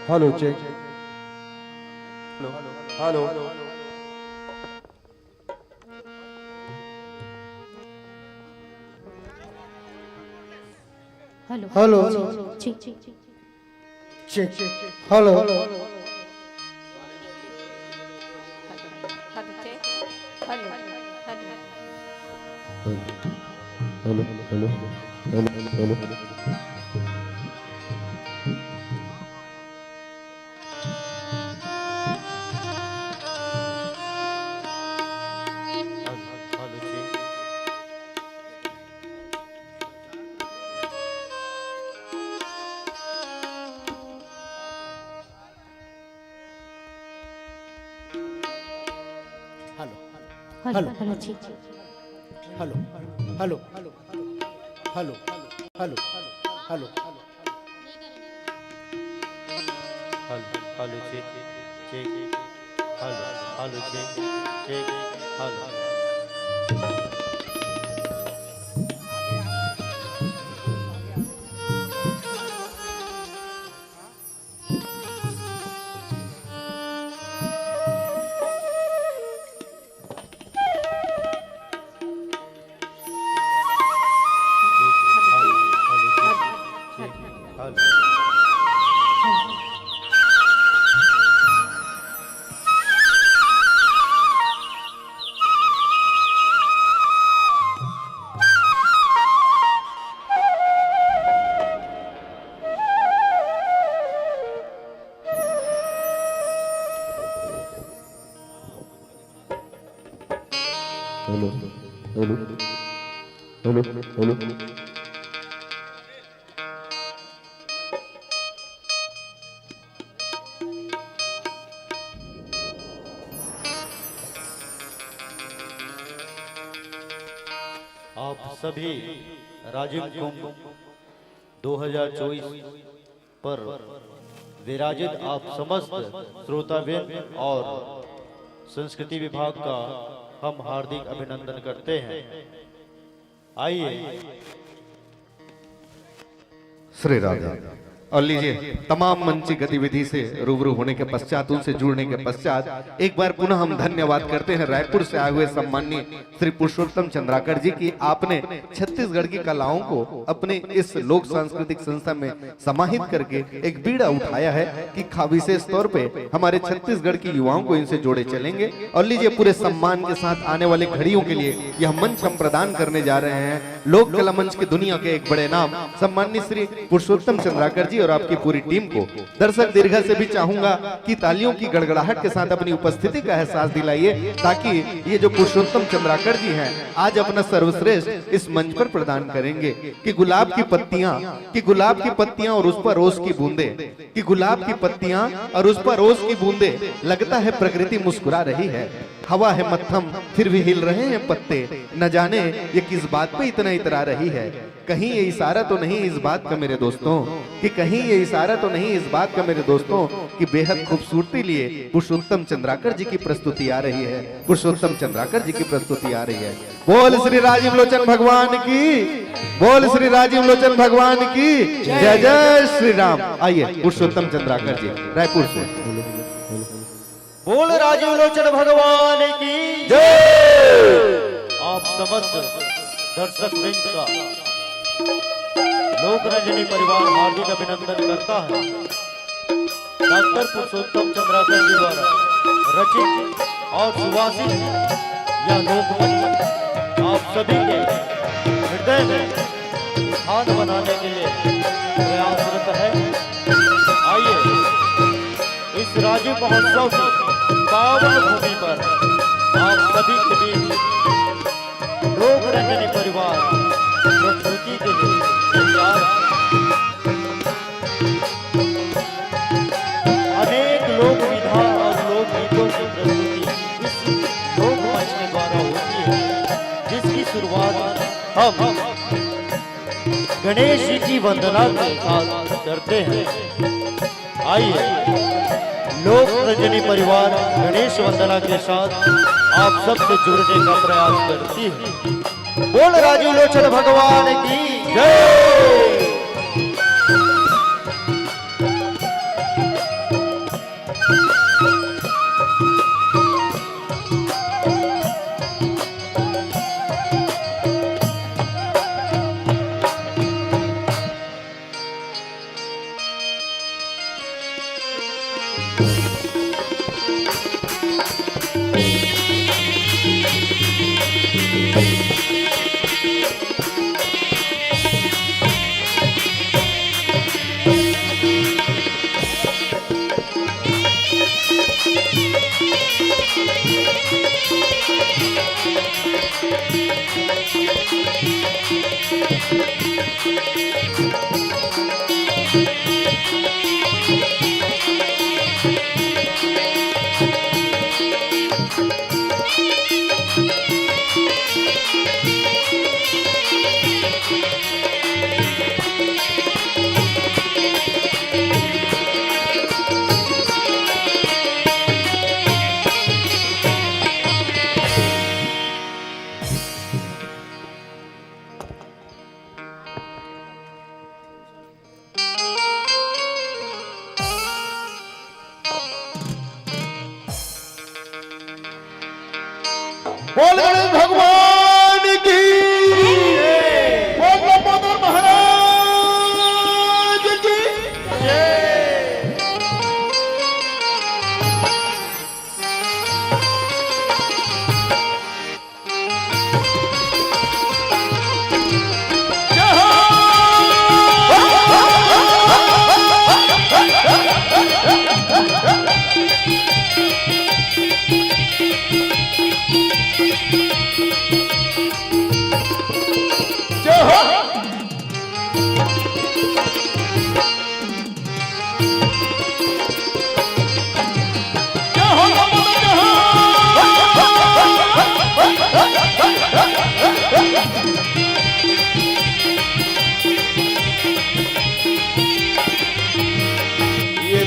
S11: hello check, hello hello check check, hello hello hello hello hello
S6: hello hello जी,
S11: hello hello hello hello hello
S14: hello check check, hello hello check check, hello
S10: hello.
S3: आप सभी राजीव कुंभ 2024 पर विराजित आप समस्त श्रोतावृंद और संस्कृति विभाग का हम हार्दिक अभिनंदन करते हैं। आइए
S10: श्री राधे। और लीजिए, तमाम मंच गतिविधि से रूबरू होने के पश्चात, उनसे जुड़ने के पश्चात एक बार पुनः हम धन्यवाद करते हैं रायपुर से आए हुए सम्माननीय श्री पुरुषोत्तम चंद्राकर जी की। आपने छत्तीसगढ़ की कलाओं को अपने इस लोक सांस्कृतिक संस्था में समाहित करके एक बीड़ा उठाया है कि विशेष तौर पे हमारे छत्तीसगढ़ की युवाओं को इनसे जोड़े चलेंगे। और लीजिए, पूरे सम्मान के साथ आने वाले घड़ियों के लिए यह मंच हम प्रदान करने जा रहे हैं लोक कला मंच की दुनिया के एक बड़े नाम सम्माननीय श्री पुरुषोत्तम चंद्राकर जी और आपकी पूरी टीम को। दर्शक दीर्घा से भी चाहूंगा कि तालियों की गड़गड़ाहट के साथ अपनी उपस्थिति का एहसास दिलाइए, ताकि ये जो पुरुषोत्तम चंद्राकर जी हैं आज अपना सर्वश्रेष्ठ इस मंच पर प्रदान करेंगे। कि गुलाब की पत्तियां और उस पर रोज की बूंदे, कि गुलाब की पत्तियां और उस पर रोज की बूंदे, लगता है प्रकृति मुस्कुरा रही है। हवा है मत्थम फिर भी हिल रहे हैं पत्ते, न जाने ये किस बात पे इतना इतरा रही है। कहीं ये इशारा तो नहीं इस बात का मेरे दोस्तों, कि कहीं ये इशारा तो नहीं इस बात का मेरे दोस्तों, कि बेहद खूबसूरती लिए पुरुषोत्तम चंद्राकर जी की प्रस्तुति आ रही है। पुरुषोत्तम चंद्राकर जी की प्रस्तुति आ रही है। बोल श्री राजीव लोचन भगवान की, बोल श्री राजीव लोचन भगवान की जय जय श्री राम। आइए पुरुषोत्तम चंद्राकर जी रायपुर से।
S3: बोल राजीव लोचन भगवान की जय। आप समस्त दर्शक वृंद का लोक रंजनी परिवार हार्दिक अभिनंदन करता है। डॉक्टर पुरुषोत्तम चंद्राकर जी द्वारा रचित और सुवासित यह लोकमंच आप सभी के हृदय में स्थान बनाने के लिए प्रयासरत है। आइए इस राज्य महोत्सव की पावन भूमि पर आप सभी के बीच लोक रंजनी परिवार प्रस्तुति के लिए तैयार। अनेक लोक विधा और लोक गीतों की प्रस्तुति इस लोक मंच के द्वारा होती है, जिसकी शुरुआत हम गणेश जी की वंदना के साथ करते हैं। आइए लोक रंजनी परिवार गणेश वंदना के साथ आप सबसे जुड़ने का प्रयास करती है। बोल राजीव लोचन भगवान की जय।
S14: बोल गणेश भगवान की, बोल लंबोदर महाराज की जय।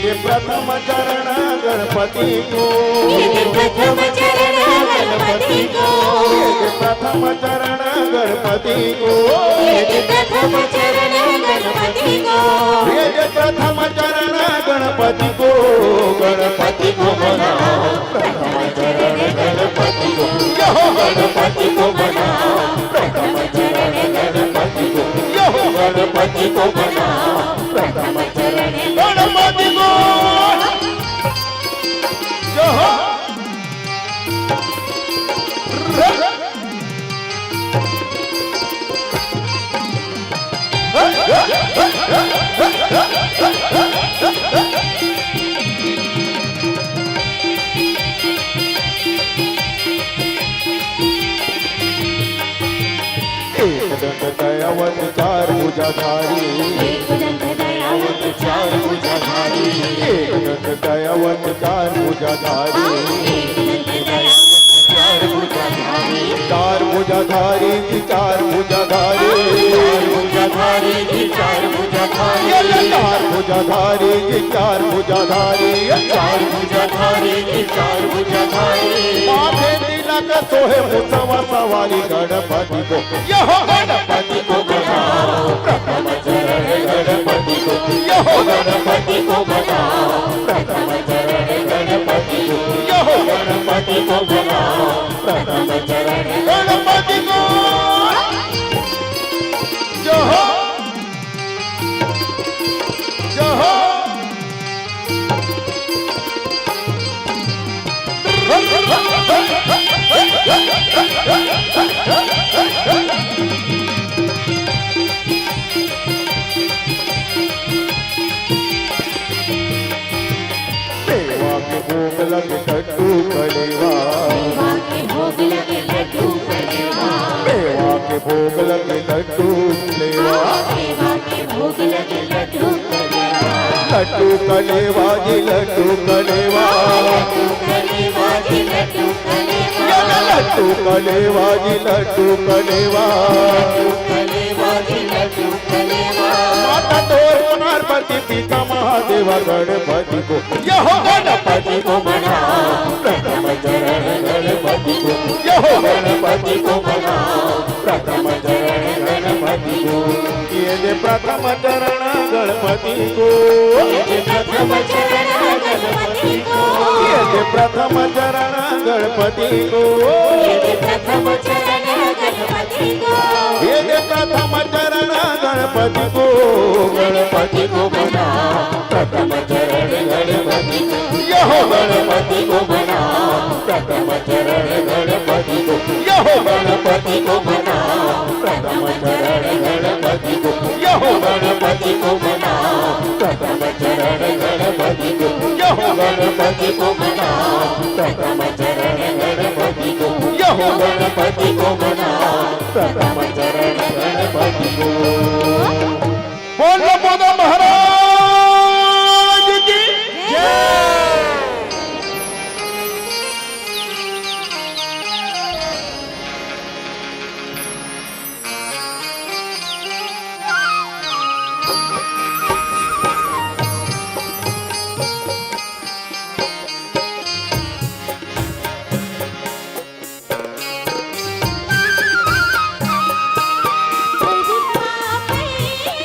S11: ये प्रथम चरण गणपति को,
S5: ये प्रथम चरण गणपति को,
S11: ये प्रथम चरण गणपति को,
S5: ये प्रथम चरण गणपति को,
S11: ये प्रथम चरण गणपति को, गणपति को बनाओ प्रथम चरण गणपति को, यहो गणपति को बनाओ प्रथम चरण गणपति को, यहो गणपति को बनाओ प्रथम चरण गणपति को, यहो दयावत चार भुजाधारी,
S5: एक दंत दयावत चार भुजाधारी,
S11: एक दंत दयावत चार भुजाधारी,
S5: एक दंत दयावत चार भुजाधारी,
S11: चार भुजाधारी की चार भुजाधारी,
S5: चार भुजाधारी की चार भुजाधारी,
S11: चार भुजाधारी की चार भुजाधारी,
S5: चार भुजाधारी की चार भुजाधारी,
S11: माथे तिलक सोहे मुसवा सवारी गणपति को, यहो गणपति को बनाओ प्रथम चरण गणपति को, यहो गणपति को बनाओ प्रथम चरण गणपति को, यहो गणपति को बनाओ प्रथम चरण गणपति को, यहो यहो सेवा के भोग लगे लड्डू कलेवा,
S5: सेवा के भोग लगे लड्डू कलेवा,
S11: सेवा के भोग लगे लड्डू कलेवा,
S5: सेवा के भोग लगे लड्डू कलेवा,
S11: लड्डू कलेवा जी लड्डू कलेवा,
S5: लड्डू कलेवा जी लड्डू कलेवा,
S11: लड्डू कलेवा जी लड्डू कलेवा,
S5: लड्डू कलेवा जी लड्डू कलेवा,
S11: माता तोर पार्वती पिता महादेवा गणपति को, यहो गणपति को बनाओ प्रथम चरण गणपति को, यहो गणपति को बनाओ प्रथम चरण गणपति को, ये दे प्रथम चरण गणपति को,
S5: ये प्रथम चरण गणपति को,
S11: ये दे प्रथम चरण गणपति को,
S5: ये प्रथम चरण गणपति को,
S11: ये दे प्रथम चरण गणपति को, गणपति को बनाओ प्रथम चरण गणपति को, यहो गणपति को बनाओ प्रथम चरण गणपति को, यहो गणपति को बनाओ प्रथम चरण गणपति को, यहो गणपति को बनाओ प्रथम चरण गणपति को, यहो गणपति को बनाओ प्रथम चरण गणपति को, यहो गणपति को बनाओ प्रथम चरण गणपति को। बोलो बोलो महाराज की जय।
S5: परिया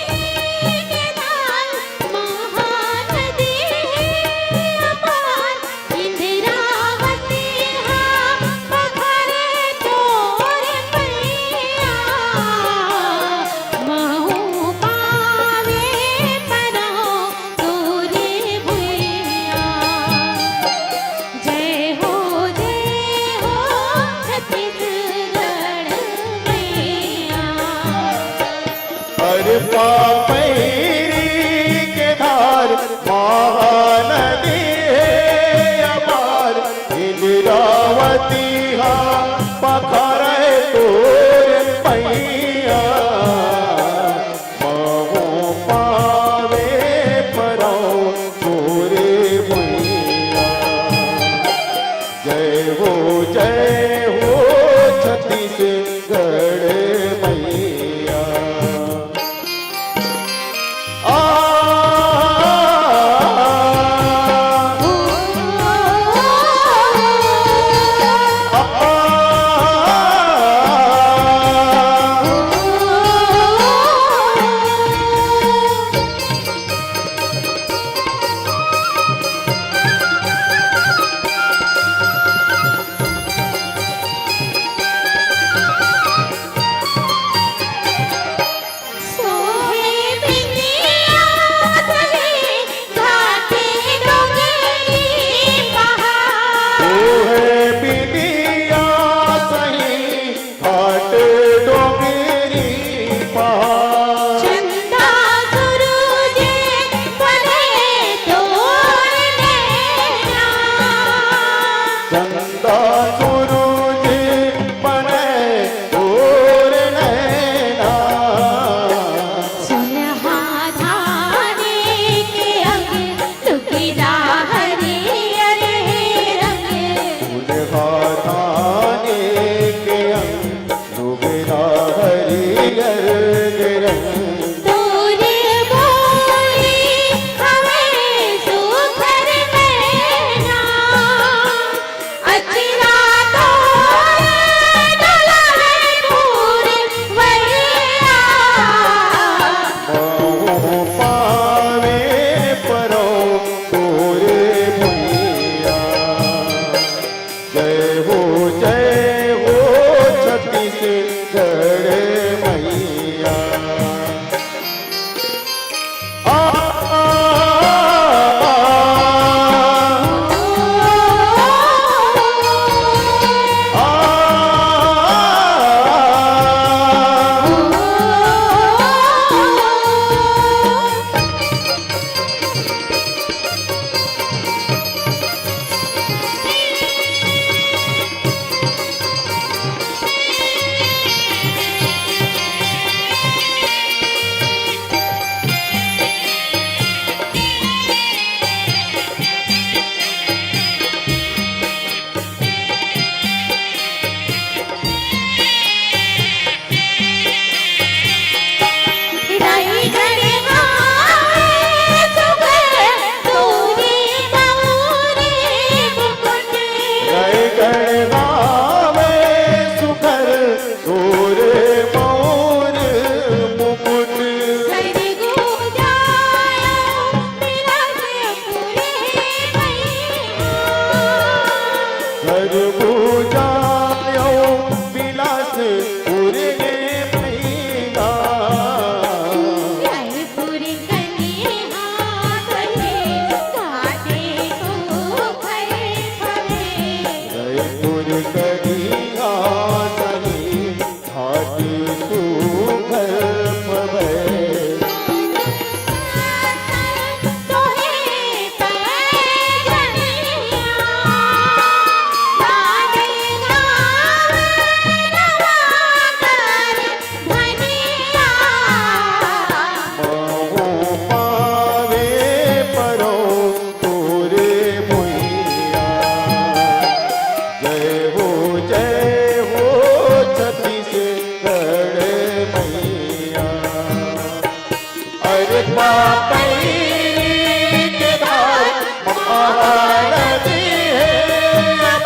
S14: पैरी के धार महानदी है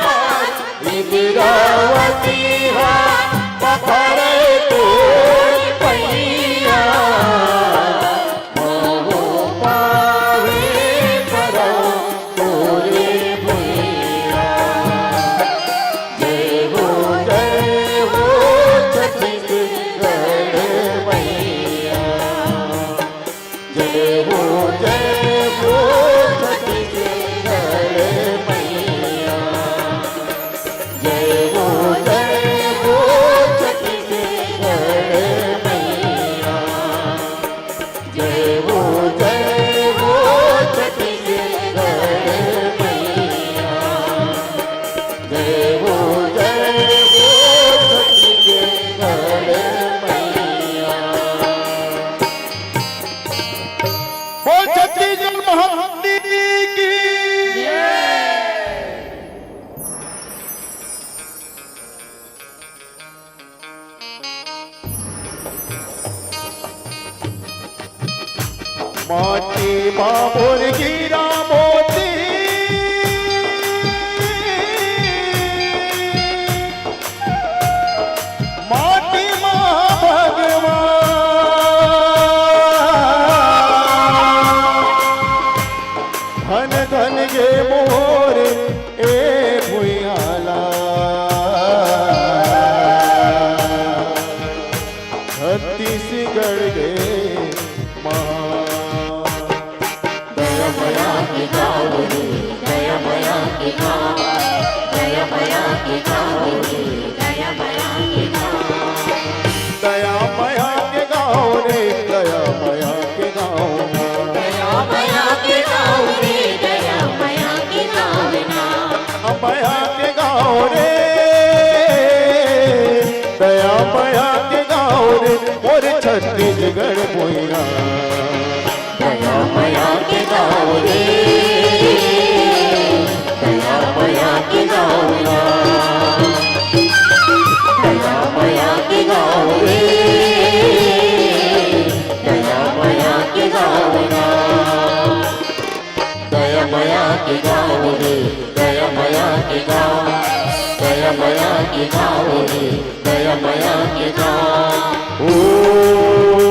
S14: पार इंद्रावती है पथरे तो पैया मोह पावे करो तोरे भैया जय हो छत्तीसगढ़ मैया जय हो छत्तीसगढ़ मैया जय हो छत्तीसगढ़ मैया जय हो छत्तीसगढ़ मैया जय हो छत्तीसगढ़ मैया बोल छत्तीसगढ़ महामंदिर की माटी बाबुर गिरा मोती माटी माँ भगवान धन धन गे मोर ए भुयाला छत्तीसगढ़ गे दया मया की गावरी दया मया की गाँव दया मया की गावरी दया मया की गाँव दया मया के गाँव रे दया मया के गाँव
S5: दया मया के गाँव रे दया मया के गाँव ना
S14: मया के गाँव रे दया मया के गाँव रे मोर छत्तीसगढ़ भुइया
S5: दया मया के गाँव रे दया मया के गाँव ना दया मया के गाँव रे दया मया के गाँव ना
S14: दया मया के गाँव रे दया मया के गाँव दया मया के गाँव रे दया मया के गाँव ओ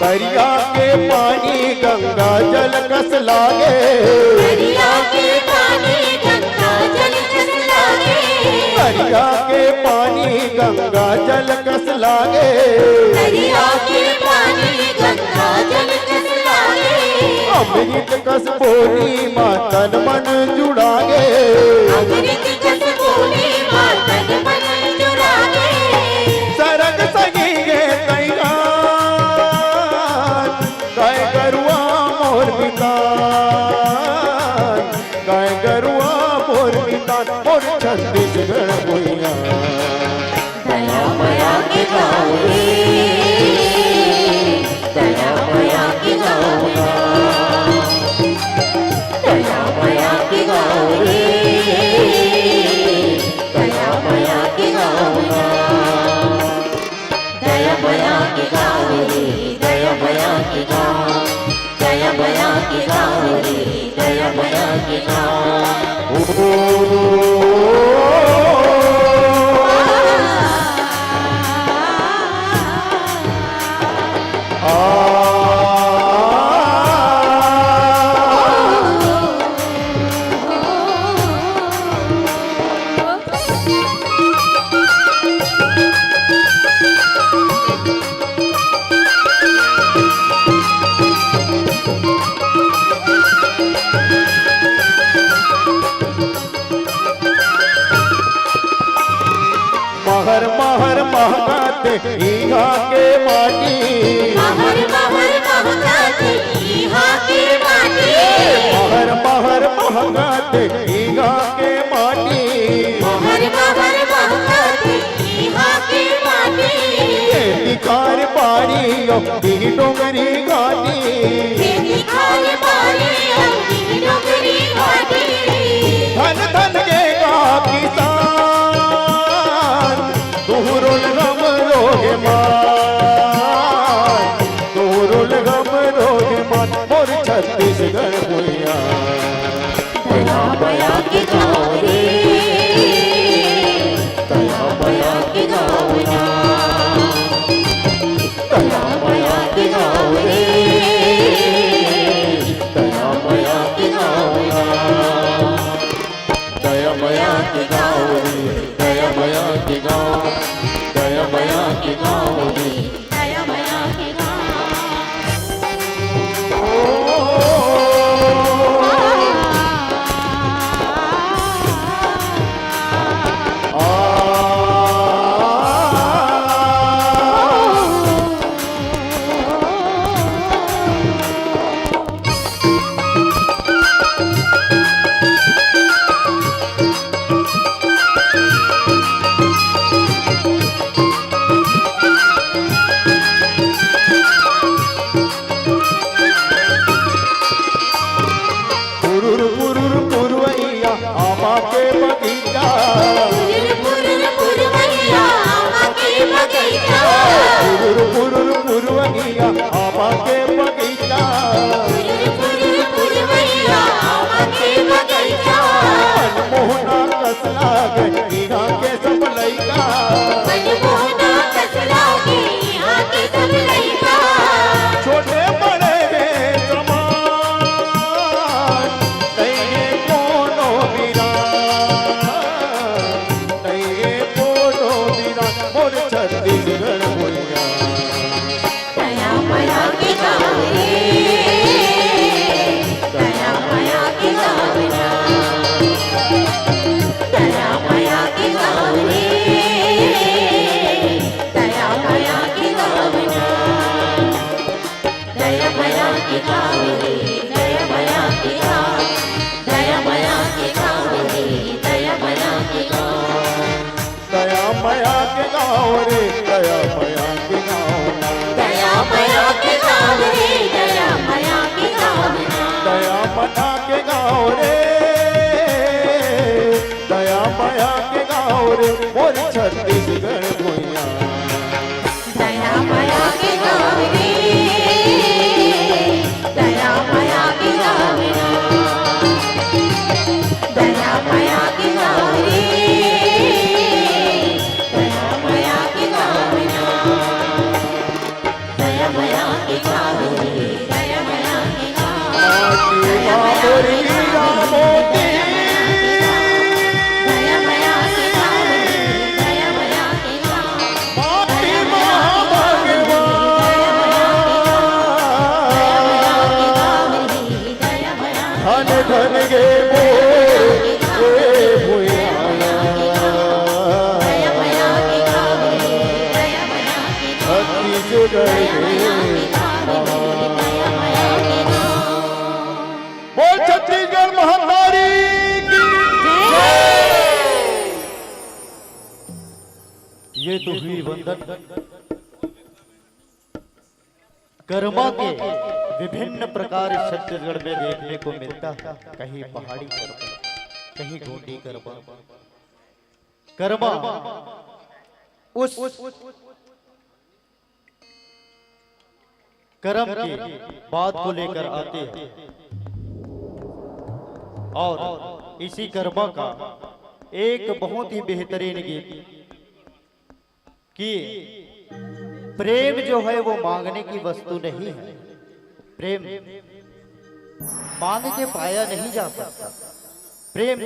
S14: दरिया के पानी गंगा जल कस लागे
S5: दरिया के पानी गंगा जल कस लागे
S14: दरिया के पानी गंगा जल कस लागे
S5: दरिया के पानी गंगा जल कस लागे
S14: अमृत कस बोली मातन मन जुड़ागे
S5: अमृत कस बोली मातन मन जुड़ागे
S14: सरग सगी गे कैगा गाय गरुआ मोर बितान गाय गरुआ मोर बितान मोर छत्तीसगढ़ भुइया
S5: दया मया के गाँव रे दया मया के गाँव ना दया मया के गाँव रे दया मया के गाँव ना दया मया के गाँव रे दया मया के गाँव दया मया के गाँव रे दया मया के
S14: महर महर महकाते ईहा के माटी
S11: महकाते ईहा के माटी
S5: मोहर मोहर महकाते ईहा के माटी
S11: खेती कार बारियों दी डोंगरी घाटी
S5: खेती कार बारियों दी डोंगरी घाटी
S11: धन धन गेगा किसान तुहुरुल गम रोगे मान तुहुरुल गम रोगे मान मोर छत्तीसगढ़ भुइया
S5: दया बया के गाँव रे दया बया के गाँव ना दया बया के गाँव रे दया बया के गाँव ना
S11: दया मया के गाँव रे दया मया के गाँव दया मया के गाँव रे
S5: दया बया के
S11: पुरुर पुरुर पुरवैया आमा के बगीचा
S5: पुरुर पुरवैया आमा के बगीचा
S11: पुरुर पुरुर पुरवैया आमा के बगीचा
S5: पुरुर पुरवैया आमा के बगीचा
S11: मनमोहना कसला के यहाँ के सब लइका
S5: मनमोहना कसला के यहाँ के सब लइका
S11: छोटे बड़े वे समान तैये कोनो विरान तैये कोनो विरान मोर छत्तीसगढ़ भुइया
S5: दया बया के गाँव रे दया बया के गाँव ना दया बया के गाँव रे दया बया के गाँव ना दया बया के गाँव रे दया बया के गाँव दया बया के गाँव रे दया बया के गाँव
S11: दया मया के गाँव रे दया मया के गाँव
S5: दया बया के गाँव रे दया बया के गाँव ना
S11: दया मया के गाँव रे दया मया के गाँव रे मोर छत्तीसगढ़ भुइया
S5: दया बया के गाँव रे दया बया के गाँव ना दया बया के गाँव रे दया बया के गाँव ना दया बया के गाँव रे दया बया के गाँव दया बया के गाँव रे दया बया के गाँव रे दया बया के गाँव
S11: धन धन गे मोर ए भुइया छत्तीसगढ़ बोल छत्तीसगढ़ महातारी की
S3: ये तो हुई वंदन कर्मा के विभिन्न प्रकार इस छत्तीसगढ़ में देखने को मिलता है। कहीं पहाड़ी कर्मा, कहीं गोंडी कर्मा। कर्मा उस कर्म की बात को लेकर आते हैं और इसी कर्मा का एक बहुत ही बेहतरीन गीत कि प्रेम जो है वो मांगने की वस्तु नहीं है। प्रेम मांग के पाया नहीं जा सकता, प्रेम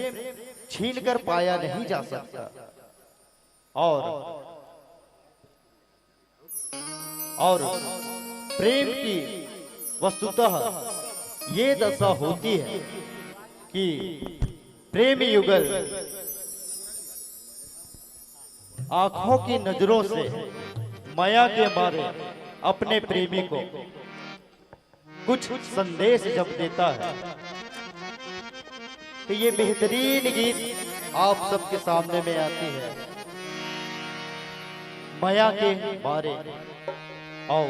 S3: छीन कर पाया नहीं जा सकता। और प्रेम की वस्तुतः ये दशा होती है कि प्रेम युगल आंखों की नजरों से माया के मारे अपने प्रेमी को कुछ संदेश जब देता है
S21: तो ये बेहतरीन गीत आप सबके सामने में आती है माया के बारे। और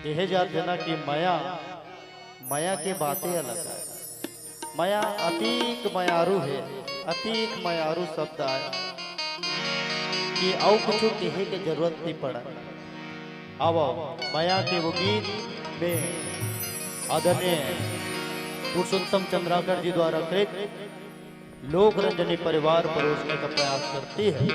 S21: यह जाते ना कि माया के बातें अलग है। माया अतीक मयारू है, अतीक मयारू शब्द आया कि और कुछ कहे के जरूरत नहीं पड़ा। अब माया के वो गीत में आदरणीय पुरुषोत्तम चंद्राकर जी द्वारा कृत लोक रंजनी परिवार परोसने का प्रयास करती है।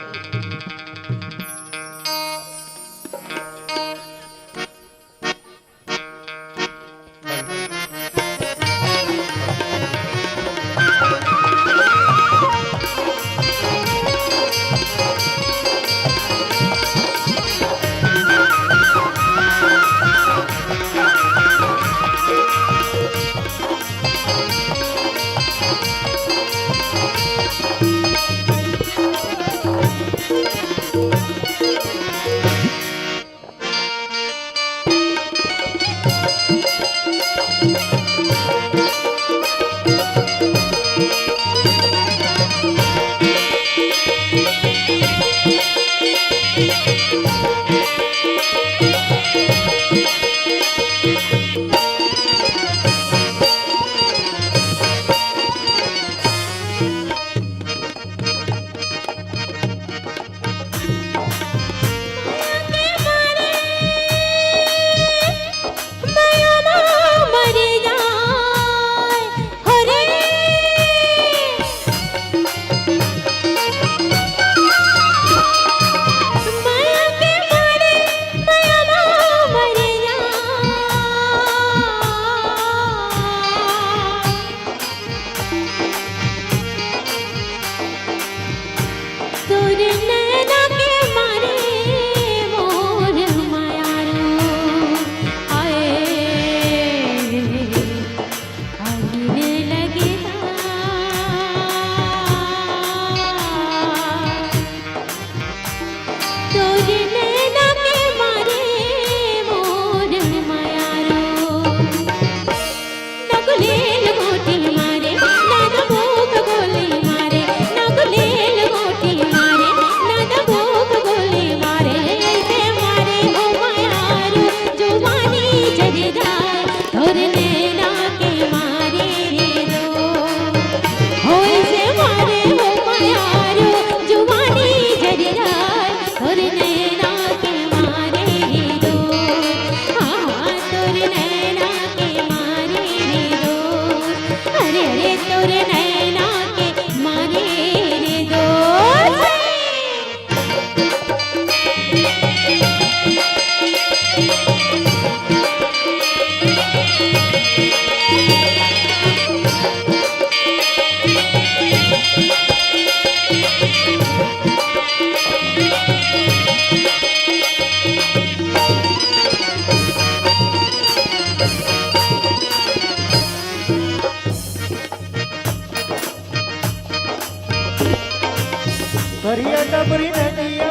S21: डबरी नदिया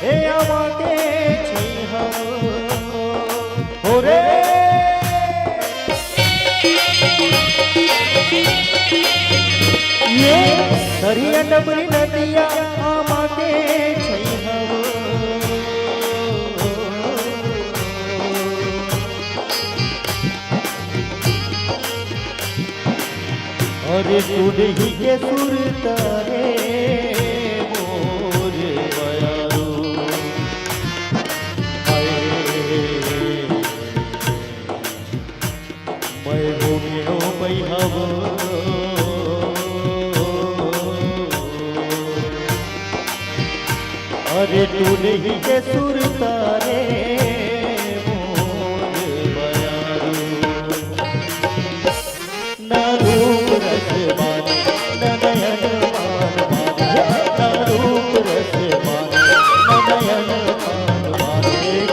S21: हे आवाते छी हो रे ये दरिया डबरी नदिया आवाते छी अरे सुरही के सुर तारे मोर बयारो मैं घूमियो बैहब अरे सुरही के सुर तारे मोर बयारो ना रूप रस मान न नयन मान ना रूप रस मान न नयन मान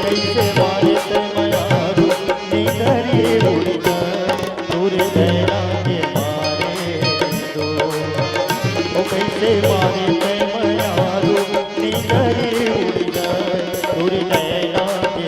S21: कैसे मारे ते मयारू निधरी उड़ता दूर नैना के मारे दो ओ कैसे मारे ते मयारू निधरी उड़ता दूर नैना के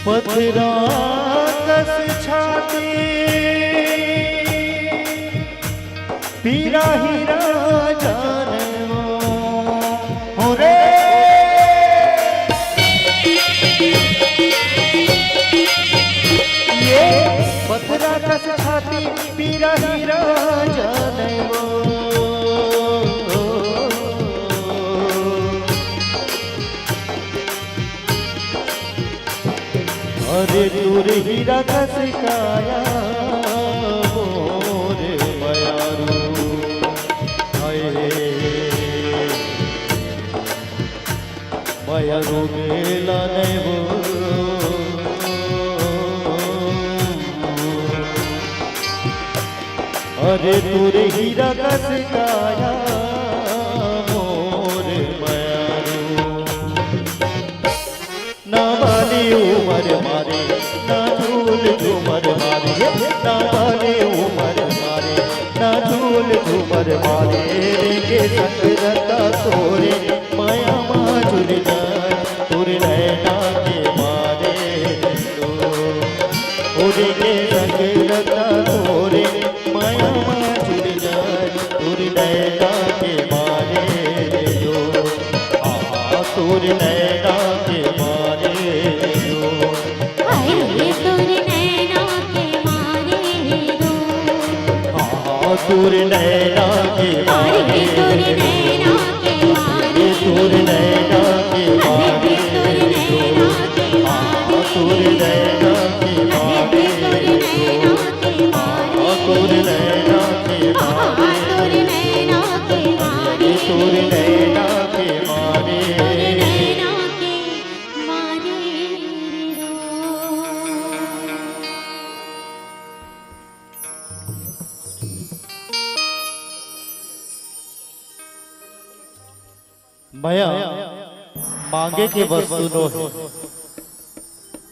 S3: पथरा कस छाती पीरा हीरा जाने हो रे ये पथरा कस छाती पीरा हीरा जाने अरे दूर हीरा कस काया मोरे मयारू आए मयारू मेला नहीं वो अरे दूर हीरा कस काया मोरे मयारू ना वाली उमर मारे ना झूल झूमर मारे ना वाली उमर मारे ना झूल झूमर मारे के संगरता तोरे माया माजुर जाए तुर नैना के मारे उरे के संगरता तोरे माया माजुर जाए तुर नैना के मारे जो आहा तुर नैना के मारे तूर नैना के मारे तूर नैना के मारे तूर नैना के मारे तूर नैना के मारे तूर नैना के मारे तूर नैना के मारे माया मांगे के वस्तु नो है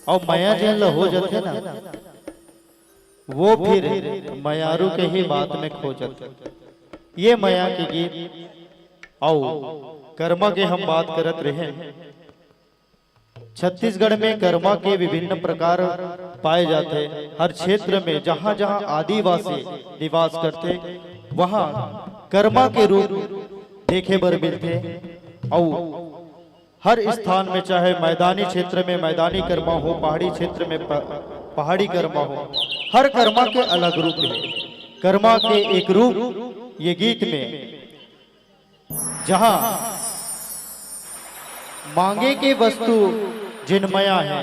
S3: और माया जन हो जाते ना वो फिर मयारू के ही बात में खो जाते। ये माया के गीत आओ कर्मा के हम बात करत रहे। छत्तीसगढ़ में कर्मा के विभिन्न प्रकार पाए जाते। हर क्षेत्र में जहाँ जहाँ आदिवासी निवास करते वहाँ कर्मा के रूप देखे बर मिलते। और
S21: हर स्थान में, चाहे मैदानी क्षेत्र में मैदानी कर्मा हो, पहाड़ी क्षेत्र में पहाड़ी कर्मा हो, हर कर्मा के अलग रूप है। कर्मा के एक रूप ये गीत में, जहां मांगे के वस्तु जिनमया है,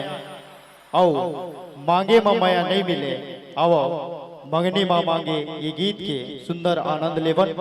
S21: आओ मांगे मां माया नहीं मिले, आओ मंगनी मां मांगे, ये गीत के सुंदर आनंद लेवन।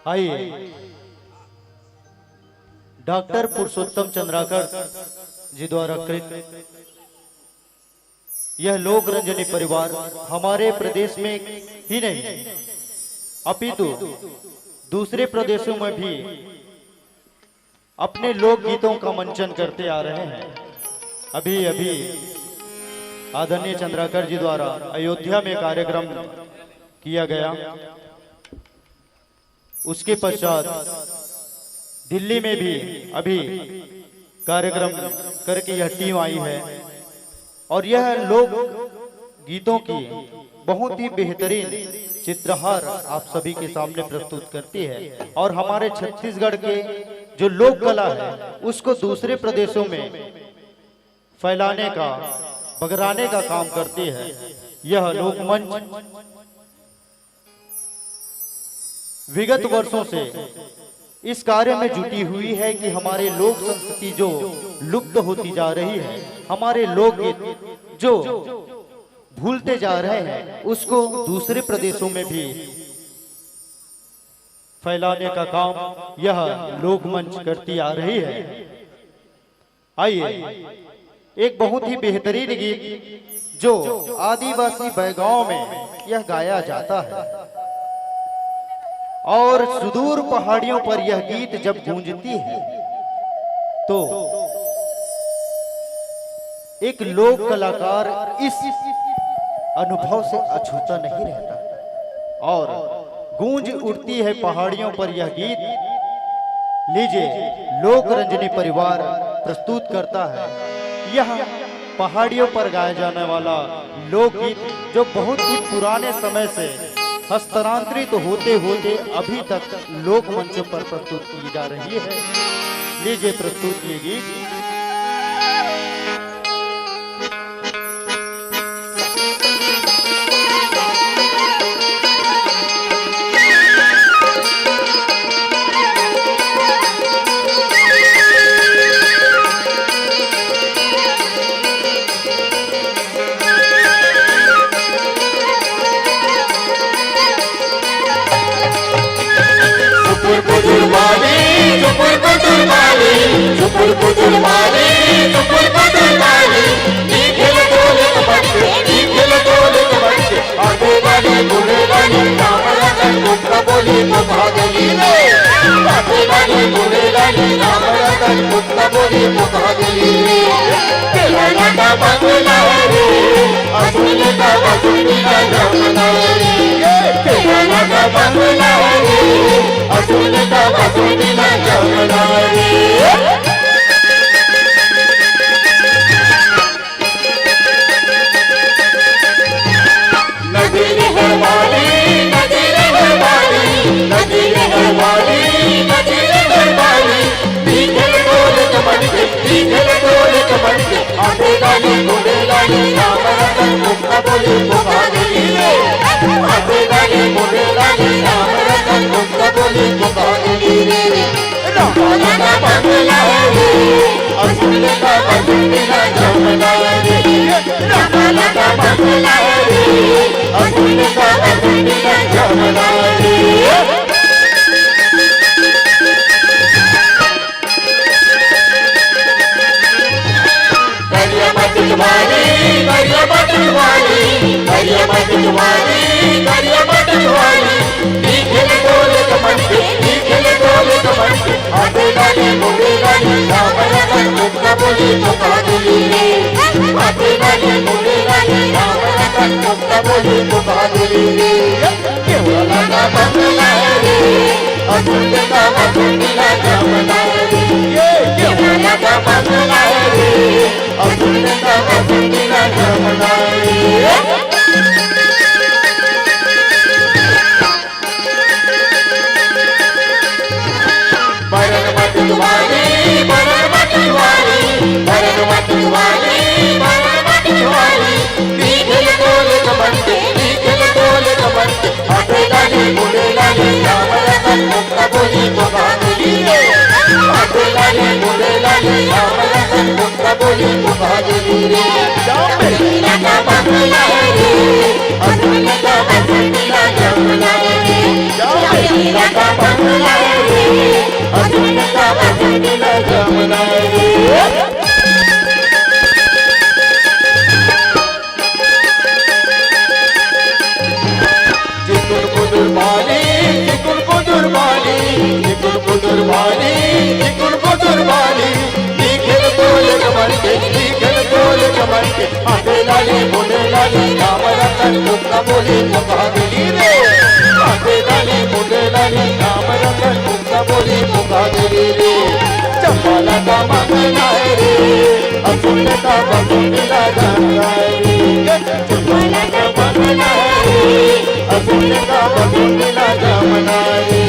S21: आइए डॉक्टर पुरुषोत्तम चंद्राकर जी द्वारा कृत यह लोक रंजनी परिवार हमारे प्रदेश में ही नहीं अपितु दूसरे प्रदेशों में भी अपने लोक गीतों का मंचन करते आ रहे हैं। अभी अभी आदरणीय चंद्राकर जी द्वारा अयोध्या में कार्यक्रम किया गया, उसके पश्चात दिल्ली में भी अभी कार्यक्रम करके यह टीम आई है और यह लोक गीतों की बहुत ही बेहतरीन चित्रहार आप सभी के सामने प्रस्तुत करती है और हमारे छत्तीसगढ़ के जो लोक कला है उसको दूसरे प्रदेशों में फैलाने का बगराने का काम करती है। यह लोकमंच विगत वर्षों से इस कार्य में जुटी हुई है कि हमारे लोक संस्कृति जो लुप्त होती जा रही है, हमारे लोकगीत जो भूलते जा रहे हैं, उसको दूसरे प्रदेशों में भी फैलाने का काम यह लोकमंच करती आ रही है। आइए एक बहुत ही बेहतरीन गीत जो आदिवासी बैगांव में यह गाया जाता है और सुदूर पहाड़ियों पर यह गीत जब गूंजती है तो एक लोक कलाकार इस अनुभव से अछूता नहीं रहता और गूंज उठती है पहाड़ियों पर यह गीत। लीजिए लोक रंजनी परिवार प्रस्तुत करता है यह पहाड़ियों पर गाया जाने वाला लोकगीत जो बहुत ही पुराने समय से हस्तांतरित होते होते अभी तक लोक मंचों पर प्रस्तुत की जा रही है। लीजिए प्रस्तुत ये गीत।
S20: Jump
S14: लीला का बंगला रे अजून का बंगला जमुना रे जिकुल कुदुर बाली जिकुल कुदुर बाली जिकुल कुदुर बाली जिकुल कुदुर बाली खेल तोल कमर के खेल तोल कमर के आगे लाली बोले लाली राम रतन मुक्ता बोली मुकाबली रे आगे लाली बोले लाली राम रतन मुक्ता बोली मुकाबली रे चंपाला का मंगना रे असूल का बंगला जमुना रे चंपाला का मंगना रे असूल का बंगला जमुना रे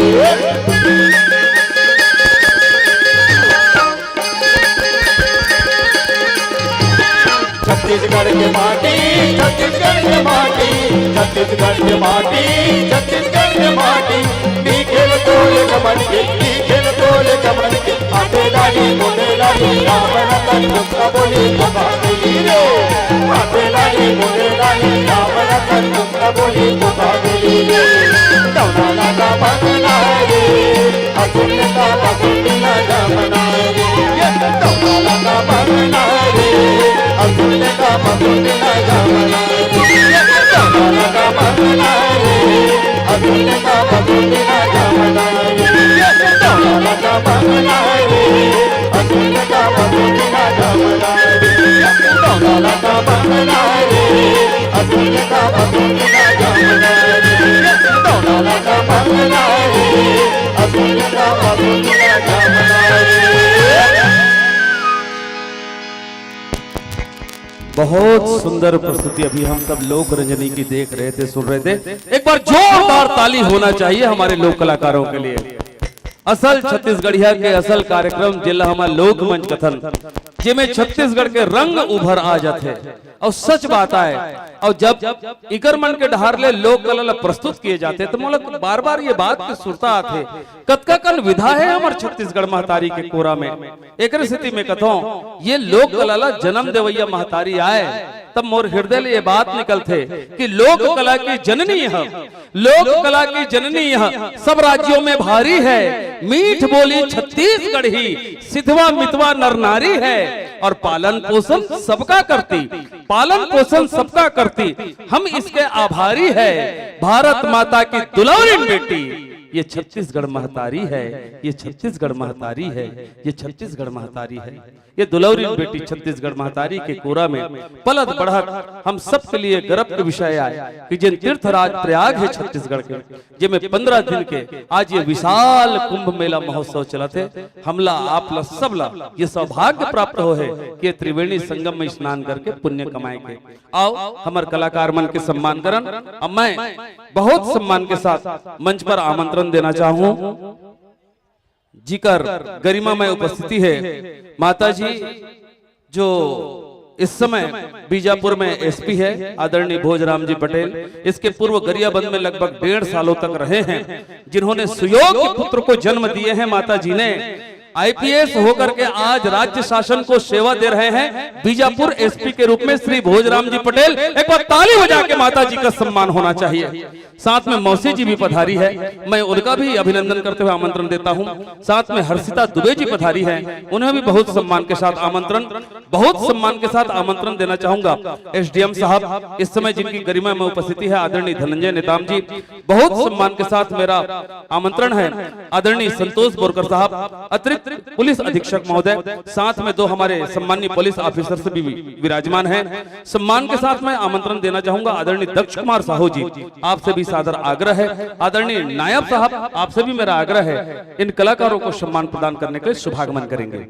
S14: छत्तीसगढ़ के माटी छत्तीसगढ़ के माटी छत्तीसगढ़ के माटी छत्तीसगढ़ के माटी खेल तोल कमर के खेल तोल कमर के आटे लाली मोटे लाली राम रतन मुक्ता बोली मुकाबली रे आटे लाली मोटे लाली राम रतन मुक्ता बोली मुकाबली रे दौड़ाना का बंगला रे असूल का बंगला जमुना रे दौड़ाना का बंगला रे असूल का बंगला जमुना रे दौड़ाना का बंगला रे असूल का बंगला जमुना रे दौड़ाना का बंगला रे असूल का बंगला जमुना रे दौड़ाना का बंगला रे असूल का बंगला जमुना रे दौड़ाना का बंगला रे असूल का बंगला जमुना रे।
S8: बहुत सुंदर प्रस्तुति अभी हम सब लोक रंजनी की देख रहे थे, सुन रहे थे। एक बार जोरदार ताली होना चाहिए हमारे लोक कलाकारों के लिए। असल छत्तीसगढ़िया के असल कार्यक्रम जिला हमारा लोक मंच कथन जिसमें छत्तीसगढ़ के रंग उभर आ जाते और सच बात आए और जब इकर मन के ढार ले लोक कला प्रस्तुत किए जाते तो मोला बार बार ये बात की सुरता आते कतका कन विधा है हमारे छत्तीसगढ़ महतारी के कोरा में। एक स्थिति में कथो ये लोक कला जन्म देवैया महतारी आए तब मोर हृदय ले ये बात निकलते कि लोक कला की जननी है, लोक कला की जननी है, सब राज्यों में भारी है, मीठ बोली छत्तीसगढ़ ही सिधवा मितवा नर नारी है और पालन पोषण सबका करती, पालन पोषण सबका करती, हम इसके आभारी है, भारत माता की दुलारी बेटी ये छत्तीसगढ़ महतारी है, ये छत्तीसगढ़ महतारी है, ये छत्तीसगढ़ महतारी है, ये दुलौरी बेटी छत्तीसगढ़ महतारी के कोरा में पलत बढ़त हम सब के लिए गर्व के विषय आए कि जिन तीर्थराज प्रयाग है छत्तीसगढ़ के जिनमें 15 दिन के आज ये विशाल कुंभ मेला महोत्सव चलते हमला आपला सबला ये सौभाग्य प्राप्त हो है कि ये त्रिवेणी संगम में स्नान करके पुण्य कमाए के। आओ हमारे कलाकार मन के सम्मान करन। अब मैं बहुत सम्मान के साथ मंच पर आमंत्रण देना चाहूं जिकर गरिमा में उपस्थिति है माता जी जो इस समय बीजापुर में एसपी है आदरणीय भोजराम जी पटेल, इसके पूर्व गरियाबंद में लगभग 1.5 सालों तक रहे हैं, जिन्होंने सुयोग्य पुत्र को जन्म दिए हैं। माता जी ने आईपीएस होकर के आज राज्य शासन को सेवा दे रहे हैं बीजापुर एसपी के रूप में श्री भोजराम जी पटेल। एक बार ताली बजा के माता जी का सम्मान होना चाहिए। साथ में मौसी जी भी पधारी है, मैं उनका भी अभिनंदन करते हुए आमंत्रण देता हूं। साथ में हर्षिता दुबे जी पधारी हैं, उन्हें भी बहुत सम्मान के साथ आमंत्रण देना चाहूंगा। एसडीएम साहब इस समय जिनकी गरिमा में उपस्थिति है आदरणीय धनंजय नेताम जी, बहुत सम्मान के साथ मेरा आमंत्रण है आदरणीय संतोष बोरकर साहब, अतिरिक्त पुलिस अधीक्षक महोदय, साथ में 2 हमारे सम्मानीय पुलिस ऑफिसर से भी विराजमान हैं। सम्मान के साथ मैं आमंत्रण देना चाहूंगा आदरणीय दक्ष कुमार साहू जी, आपसे भी सादर आग्रह है। आदरणीय नायब साहब आपसे भी मेरा आग्रह है, इन कलाकारों को सम्मान प्रदान करने के लिए शुभागमन करेंगे।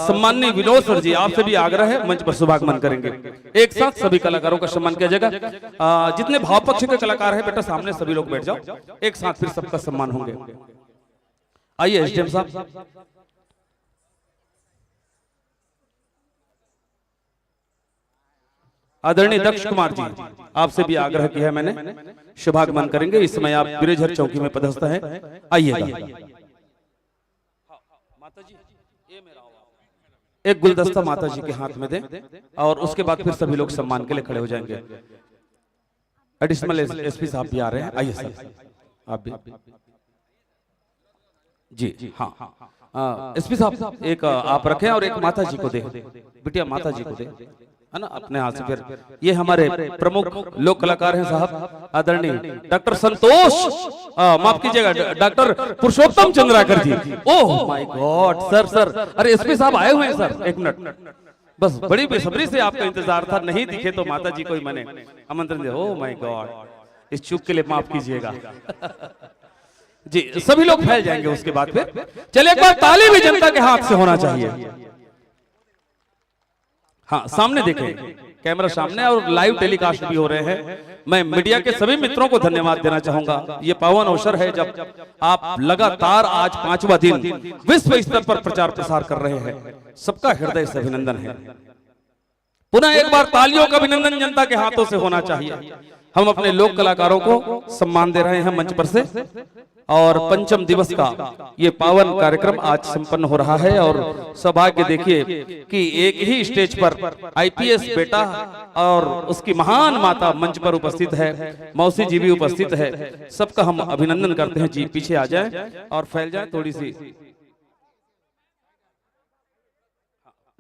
S8: सम्माननीय विनोद सर जी आपसे भी आग्रह है, मंच पर शुभागमन करेंगे। एक साथ सभी कलाकारों का सम्मान किया जाएगा। जितने भाव पक्ष के कलाकार हैं बेटा सामने सभी लोग बैठ जाओ, एक साथ फिर सबका सम्मान होंगे। आइए एसडीएम साहब। आदरणीय दक्ष कुमार जी आपसे भी आग्रह किया है मैंने, शुभागमन करेंगे। इस समय आप गिरिझर चौकी में पदस्थ हैं, आइएगा। एक गुलदस्ता माता जी के हाथ में दें और उसके बाद फिर सभी लोग सम्मान के लिए खड़े हो जाएंगे। एडिशनल एसपी साहब भी आ रहे हैं, आइए सर आप भी। जी हाँ, एसपी साहब एक आप रखें और एक माता जी को दे, बिटिया माता जी को दे, है ना, अपने हाथ से। फिर ये हमारे प्रमुख लोक कलाकार हैं साहब, आदरणीय डॉक्टर संतोष, माफ कीजिएगा, doctor Purushottam Chandrakar ji. Oh my God sir, अरे एसपी साहब आए हुए हैं सर, एक मिनट बस, बड़ी बेसब्री से आपका इंतजार था, नहीं दिखे तो माता जी को ही मैंने आमंत्रण दिया। ओह माय गॉड, इस चूक के लिए माफ कीजिएगा। जी सभी लोग फैल जाएंगे उसके बाद फिर। चलिए एक बार ताली भी जनता के हाथ से होना चाहिए। हाँ सामने देखें, कैमरा सामने, और लाइव टेलीकास्ट भी हो रहे हैं। मैं मीडिया के सभी मित्रों को धन्यवाद देना चाहूंगा। ये पावन अवसर है जब आप लगातार आज 5वां दिन विश्व स्तर पर प्रचार प्रसार कर रहे हैं। सबका हृदय से अभिनंदन है। पुनः एक बार तालियों का अभिनंदन जनता के हाथों से होना चाहिए। हम अपने लोक कलाकारों को सम्मान दे रहे हैं मंच पर से, और पंचम दिवस का ये पावन कार्यक्रम आज संपन्न हो रहा है। और सौभाग्य देखिए कि एक ही स्टेज पर आईपीएस बेटा और उसकी महान माता मंच पर उपस्थित है, मौसी जी भी उपस्थित है। सबका हम अभिनंदन करते हैं। जी पीछे आ जाए और फैल जाए थोड़ी सी,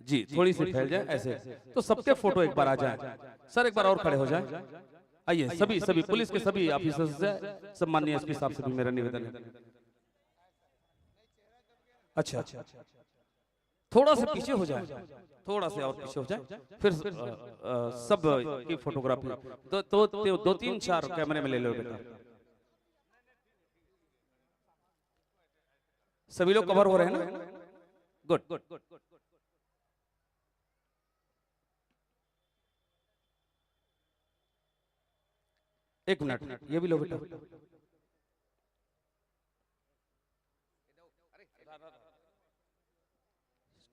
S8: जी थोड़ी सी फैल जाए ऐसे, तो सबके फोटो एक बार आ जाए। सर एक बार और खड़े हो जाए, आइए सभी पुलिस के सभी ऑफिसर्स से, सम्माननीय एसपी साहब से भी मेरा निवेदन है। अच्छा थोड़ा सा पीछे हो जाए, थोड़ा सा और पीछे हो जाए, फिर सब की फोटोग्राफी। दो तीन चार कैमरे में ले लो बेटा। सभी लोग कवर हो रहे हैं ना? गुड। एक मिनट, ये भी लो बेटा।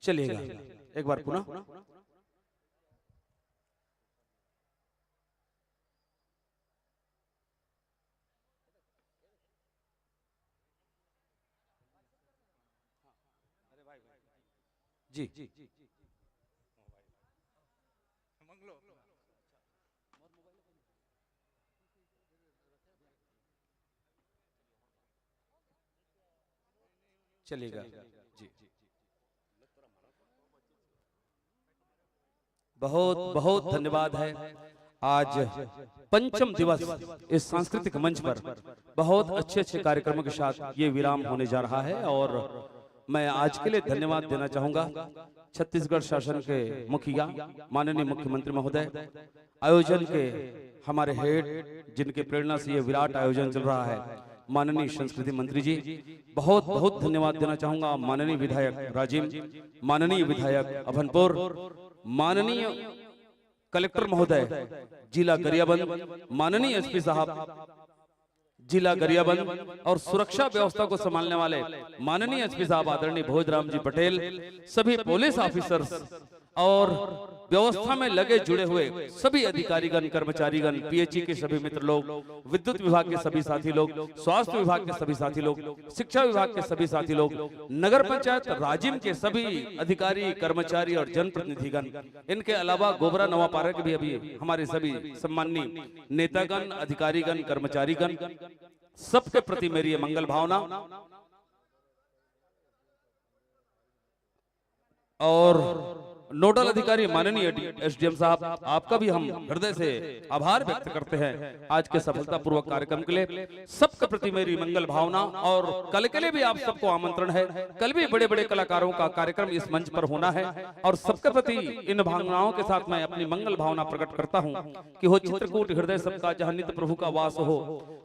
S8: चलिएगा एक बार पुनः। जी चलेगा। जी बहुत बहुत धन्यवाद है। आज पंचम दिवस इस सांस्कृतिक मंच पर बहुत अच्छे कार्यक्रमों के साथ ये विराम होने जा रहा है। और मैं आज के लिए धन्यवाद देना चाहूंगा छत्तीसगढ़ शासन के मुखिया माननीय मुख्यमंत्री महोदय, आयोजन के हमारे हेड जिनके प्रेरणा से ये विराट आयोजन चल रहा है, माननीय संस्कृति मंत्री जी। बहुत बहुत धन्यवाद देना चाहूंगा माननीय विधायक राजीव, माननीय विधायक अभनपुर, माननीय कलेक्टर महोदय जिला गरियाबंद, माननीय एसपी साहब जिला गरियाबंद, और सुरक्षा व्यवस्था को संभालने वाले माननीय एसपी साहब आदरणीय भोजराम जी पटेल, सभी पुलिस ऑफिसर्स और व्यवस्था में लगे जुड़े हुए सभी अधिकारीगण, कर्मचारीगण, पीएचई के सभी मित्र लोग, विद्युत विभाग के सभी साथी लोग, स्वास्थ्य विभाग के सभी साथी लोग, शिक्षा विभाग के सभी साथी लोग, नगर पंचायत राजिम के सभी अधिकारी, कर्मचारी और जनप्रतिनिधिगण, इनके अलावा गोबरा नवापारा के भी अभी हमारे सभी सम्माननीय नेतागण, अधिकारीगण, कर्मचारीगण, सबके प्रति मेरी ये मंगल भावना। और नोडल अधिकारी माननीय एसडीएम साहब, आपका भी हम हृदय से आभार व्यक्त करते हैं आज के सफलतापूर्वक कार्यक्रम के लिए। सबके प्रति मेरी मंगल भावना। और कल के लिए भी आप सबको आमंत्रण है, कल भी बड़े बड़े कलाकारों का कार्यक्रम इस मंच पर होना है। और सबके प्रति इन भावनाओं के साथ मैं अपनी मंगल भावना प्रकट करता हूँ कि हो चित्रकूट हृदय सबका, जहाँ नित्य प्रभु का वास हो,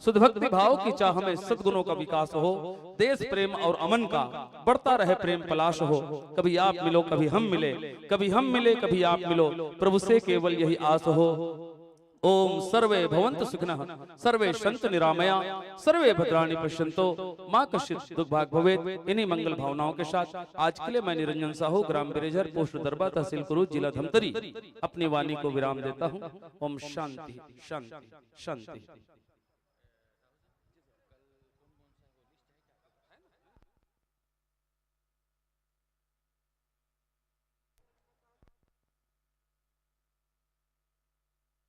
S8: शुद्ध भक्ति भाव की चाह में सद्गुणों का विकास हो, देश प्रेम और अमन का बढ़ता रहे प्रेम पलाश हो। कभी आप मिलो कभी हम मिले, कभी हम मिले कभी आप मिलो, प्रभु से केवल यही आस हो। ओम सर्वे भवन्तु सुखिनः, सर्वे सन्तु निरामया, सर्वे भद्राणि पश्यन्तु, मां कश्चित् दुर्भाग् भवेत्। इन्हीं मंगल भावनाओं के साथ आज के लिए मैं निरंजन साहू, ग्राम बिरेझर, पोस्ट दरबा, तहसील कुरूद, जिला धमतरी, अपनी वाणी को विराम देता हूँ। ओम शांति शांति शांति।